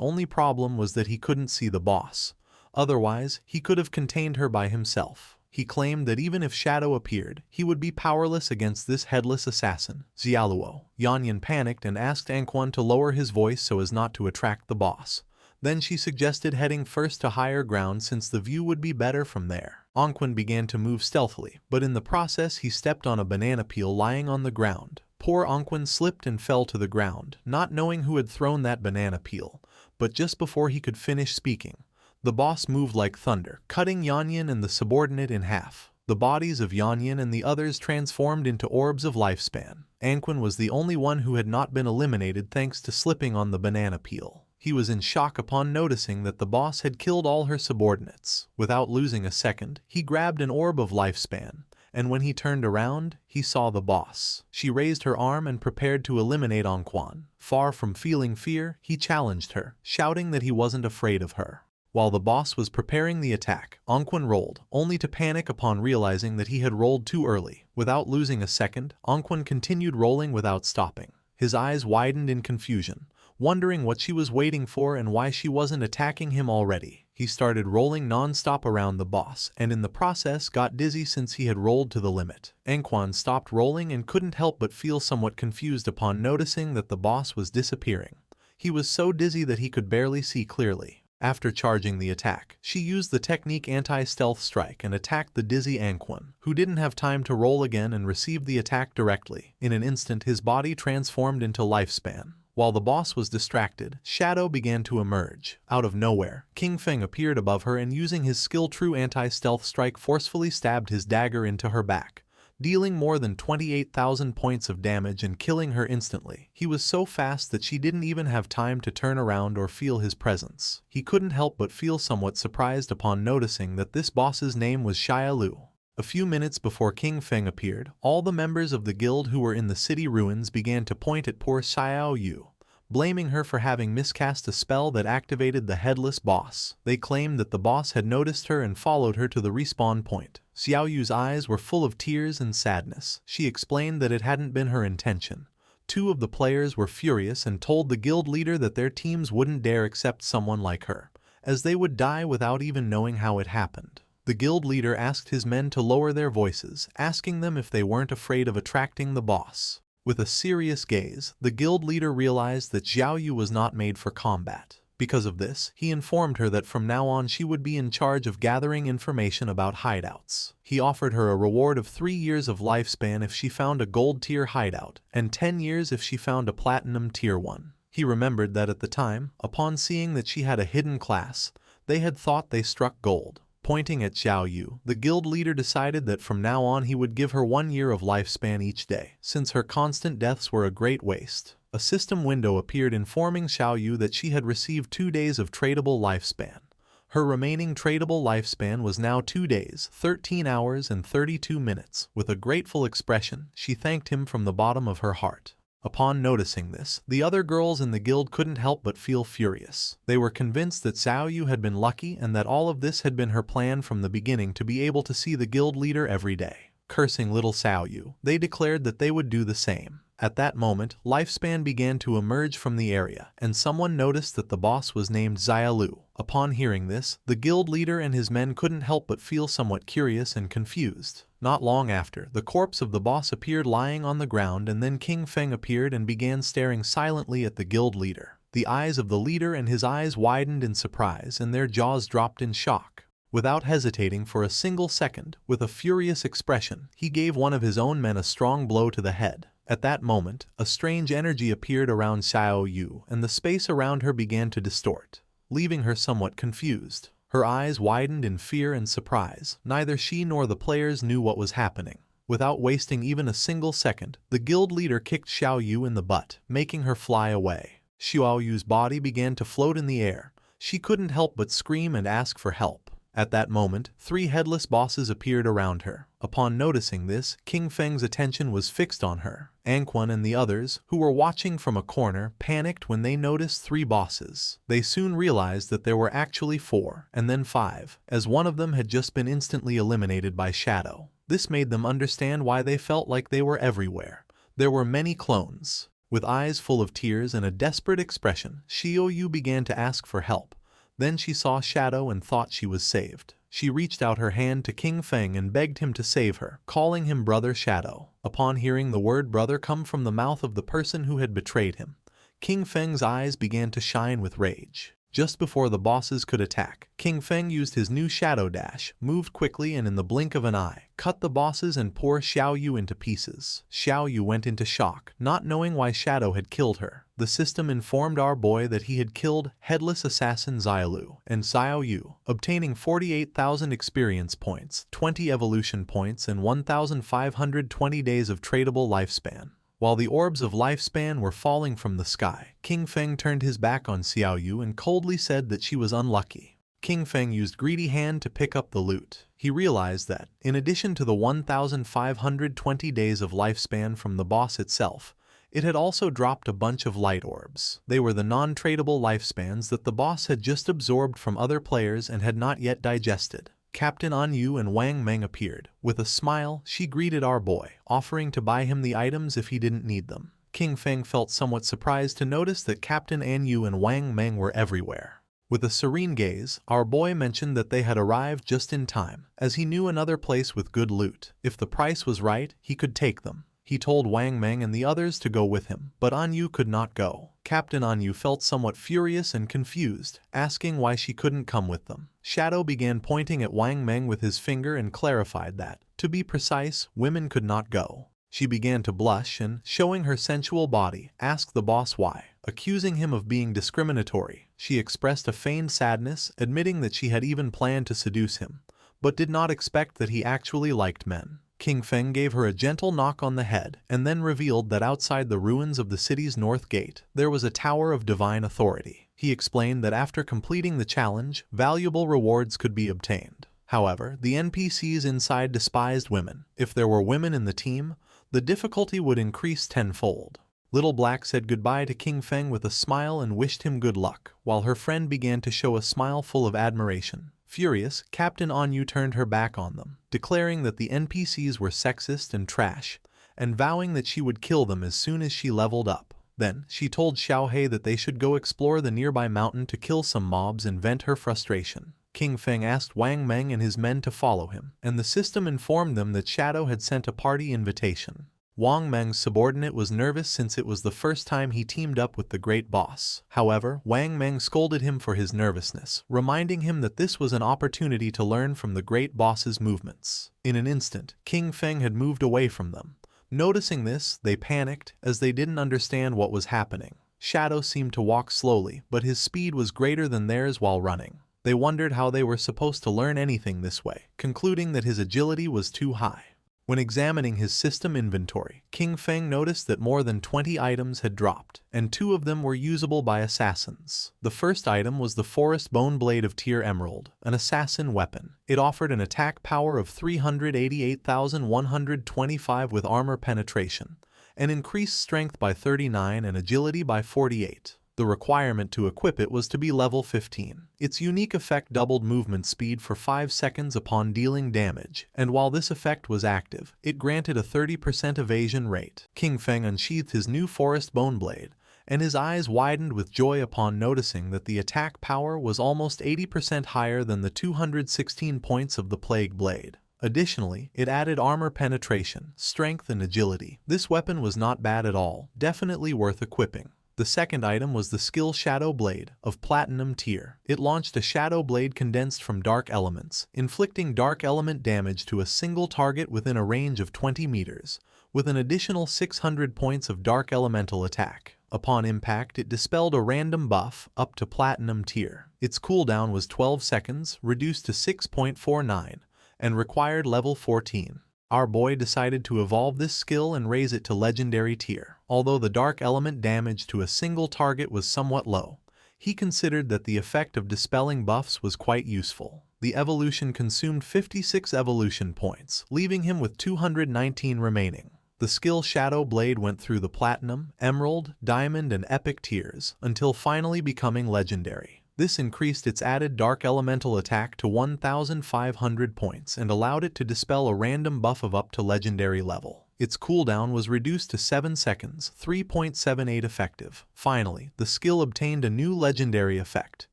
only problem was that he couldn't see the boss. Otherwise, he could have contained her by himself. He claimed that even if Shadow appeared, he would be powerless against this headless assassin, Xiaoluo. Yanyan panicked and asked Ongqun to lower his voice so as not to attract the boss. Then she suggested heading first to higher ground since the view would be better from there. Ongqun began to move stealthily, but in the process he stepped on a banana peel lying on the ground. Poor Ongqun slipped and fell to the ground, not knowing who had thrown that banana peel. But just before he could finish speaking, the boss moved like thunder, cutting Yanyan and the subordinate in half. The bodies of Yanyan and the others transformed into orbs of lifespan. Ongqun was the only one who had not been eliminated thanks to slipping on the banana peel. He was in shock upon noticing that the boss had killed all her subordinates. Without losing a second, he grabbed an orb of lifespan, and when he turned around, he saw the boss. She raised her arm and prepared to eliminate Ongqun. Far from feeling fear, he challenged her, shouting that he wasn't afraid of her. While the boss was preparing the attack, Ongqun rolled, only to panic upon realizing that he had rolled too early. Without losing a second, Ongqun continued rolling without stopping. His eyes widened in confusion, wondering what she was waiting for and why she wasn't attacking him already. He started rolling non-stop around the boss, and in the process got dizzy since he had rolled to the limit. Ongqun stopped rolling and couldn't help but feel somewhat confused upon noticing that the boss was disappearing. He was so dizzy that he could barely see clearly. After charging the attack, she used the technique anti-stealth strike and attacked the dizzy Ongqun, who didn't have time to roll again and received the attack directly. In an instant his body transformed into lifespan. While the boss was distracted, Shadow began to emerge. Out of nowhere, King Feng appeared above her and using his skill true anti-stealth strike forcefully stabbed his dagger into her back, dealing more than 28,000 points of damage and killing her instantly. He was so fast that she didn't even have time to turn around or feel his presence. He couldn't help but feel somewhat surprised upon noticing that this boss's name was Xiaolu. A few minutes before King Feng appeared, all the members of the guild who were in the city ruins began to point at poor Xiaolu, blaming her for having miscast a spell that activated the headless boss. They claimed that the boss had noticed her and followed her to the respawn point. Xiaoyu's eyes were full of tears and sadness. She explained that it hadn't been her intention. Two of the players were furious and told the guild leader that their teams wouldn't dare accept someone like her, as they would die without even knowing how it happened. The guild leader asked his men to lower their voices, asking them if they weren't afraid of attracting the boss. With a serious gaze, the guild leader realized that Xiaoyu was not made for combat. Because of this, he informed her that from now on she would be in charge of gathering information about hideouts. He offered her a reward of 3 years of lifespan if she found a gold tier hideout, and 10 years if she found a platinum tier one. He remembered that at the time, upon seeing that she had a hidden class, they had thought they struck gold. Pointing at Xiao Yu, the guild leader decided that from now on he would give her 1 year of lifespan each day, since her constant deaths were a great waste. A system window appeared informing Xiao Yu that she had received 2 days of tradable lifespan. Her remaining tradable lifespan was now 2 days, 13 hours and 32 minutes. With a grateful expression, she thanked him from the bottom of her heart. Upon noticing this, the other girls in the guild couldn't help but feel furious. They were convinced that Xiao Yu had been lucky and that all of this had been her plan from the beginning to be able to see the guild leader every day. Cursing little Xiao Yu, they declared that they would do the same. At that moment, lifespan began to emerge from the area, and someone noticed that the boss was named Xiaolu. Upon hearing this, the guild leader and his men couldn't help but feel somewhat curious and confused. Not long after, the corpse of the boss appeared lying on the ground, and then King Feng appeared and began staring silently at the guild leader. The eyes of the leader and his eyes widened in surprise, and their jaws dropped in shock. Without hesitating for a single second, with a furious expression, he gave one of his own men a strong blow to the head. At that moment, a strange energy appeared around Xiao Yu, and the space around her began to distort, leaving her somewhat confused. Her eyes widened in fear and surprise. Neither she nor the players knew what was happening. Without wasting even a single second, the guild leader kicked Xiao Yu in the butt, making her fly away. Xiao Yu's body began to float in the air. She couldn't help but scream and ask for help. At that moment, 3 headless bosses appeared around her. Upon noticing this, King Feng's attention was fixed on her. Anquan and the others, who were watching from a corner, panicked when they noticed 3 bosses. They soon realized that there were actually 4, and then 5, as one of them had just been instantly eliminated by Shadow. This made them understand why they felt like they were everywhere. There were many clones. With eyes full of tears and a desperate expression, Xiao Yu began to ask for help. Then she saw Shadow and thought she was saved. She reached out her hand to King Feng and begged him to save her, calling him Brother Shadow. Upon hearing the word brother come from the mouth of the person who had betrayed him, King Feng's eyes began to shine with rage. Just before the bosses could attack, King Feng used his new Shadow Dash, moved quickly and in the blink of an eye, cut the bosses and tore Xiao Yu into pieces. Xiao Yu went into shock, not knowing why Shadow had killed her. The system informed our boy that he had killed headless assassin Xiaolu and Xiao Yu, obtaining 48,000 experience points, 20 evolution points and 1,520 days of tradable lifespan. While the orbs of lifespan were falling from the sky, King Feng turned his back on Xiao Yu and coldly said that she was unlucky. King Feng used Greedy Hand to pick up the loot. He realized that, in addition to the 1,520 days of lifespan from the boss itself, it had also dropped a bunch of light orbs. They were the non-tradable lifespans that the boss had just absorbed from other players and had not yet digested. Captain An Yu and Wang Meng appeared. With a smile, she greeted our boy, offering to buy him the items if he didn't need them. King Feng felt somewhat surprised to notice that Captain An Yu and Wang Meng were everywhere. With a serene gaze, our boy mentioned that they had arrived just in time, as he knew another place with good loot. If the price was right, he could take them. He told Wang Meng and the others to go with him, but An Yu could not go. Captain An Yu felt somewhat furious and confused, asking why she couldn't come with them. Shadow began pointing at Wang Meng with his finger and clarified that, to be precise, women could not go. She began to blush and, showing her sensual body, asked the boss why. Accusing him of being discriminatory, she expressed a feigned sadness, admitting that she had even planned to seduce him, but did not expect that he actually liked men. King Feng gave her a gentle knock on the head and then revealed that outside the ruins of the city's north gate, there was a tower of divine authority. He explained that after completing the challenge, valuable rewards could be obtained. However, the NPCs inside despised women. If there were women in the team, the difficulty would increase tenfold. Little Black said goodbye to King Feng with a smile and wished him good luck, while her friend began to show a smile full of admiration. Furious, Captain An Yu turned her back on them, declaring that the NPCs were sexist and trash, and vowing that she would kill them as soon as she leveled up. Then, she told Xiao He that they should go explore the nearby mountain to kill some mobs and vent her frustration. King Feng asked Wang Meng and his men to follow him, and the system informed them that Shadow had sent a party invitation. Wang Meng's subordinate was nervous since it was the first time he teamed up with the great boss. However, Wang Meng scolded him for his nervousness, reminding him that this was an opportunity to learn from the great boss's movements. In an instant, King Feng had moved away from them. Noticing this, they panicked, as they didn't understand what was happening. Shadow seemed to walk slowly, but his speed was greater than theirs while running. They wondered how they were supposed to learn anything this way, concluding that his agility was too high. When examining his system inventory, King Feng noticed that more than 20 items had dropped, and 2 of them were usable by assassins. The first item was the Forest Bone Blade of Tier Emerald, an assassin weapon. It offered an attack power of 388,125 with armor penetration, and increased strength by 39 and agility by 48. The requirement to equip it was to be level 15. Its unique effect doubled movement speed for 5 seconds upon dealing damage, and while this effect was active, it granted a 30% evasion rate. King Feng unsheathed his new Forest Bone Blade, and his eyes widened with joy upon noticing that the attack power was almost 80% higher than the 216 points of the Plague Blade. Additionally, it added armor penetration, strength, and agility. This weapon was not bad at all, definitely worth equipping. The second item was the skill Shadow Blade of Platinum tier. It launched a Shadow Blade condensed from dark elements, inflicting dark element damage to a single target within a range of 20 meters, with an additional 600 points of dark elemental attack. Upon impact, it dispelled a random buff up to Platinum tier. Its cooldown was 12 seconds, reduced to 6.49, and required level 14. Our boy decided to evolve this skill and raise it to legendary tier. Although the dark element damage to a single target was somewhat low, he considered that the effect of dispelling buffs was quite useful. The evolution consumed 56 evolution points, leaving him with 219 remaining. The skill Shadow Blade went through the Platinum, Emerald, Diamond, and Epic tiers until finally becoming legendary. This increased its added dark elemental attack to 1,500 points and allowed it to dispel a random buff of up to legendary level. Its cooldown was reduced to 7 seconds, 3.78 effective. Finally, the skill obtained a new legendary effect.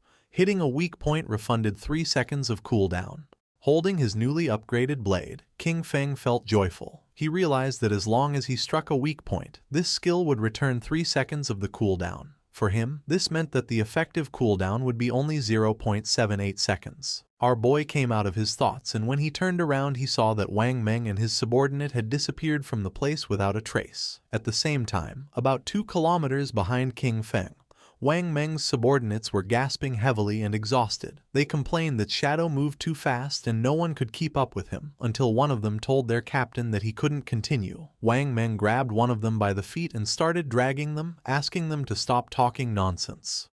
Hitting a weak point refunded 3 seconds of cooldown. Holding his newly upgraded blade, King Feng felt joyful. He realized that as long as he struck a weak point, this skill would return 3 seconds of the cooldown. For him, this meant that the effective cooldown would be only 0.78 seconds. Our boy came out of his thoughts, and when he turned around he saw that Wang Meng and his subordinate had disappeared from the place without a trace. At the same time, about 2 kilometers behind King Feng, Wang Meng's subordinates were gasping heavily and exhausted. They complained that Shadow moved too fast and no one could keep up with him, until one of them told their captain that he couldn't continue. Wang Meng grabbed one of them by the feet and started dragging them, asking them to stop talking nonsense.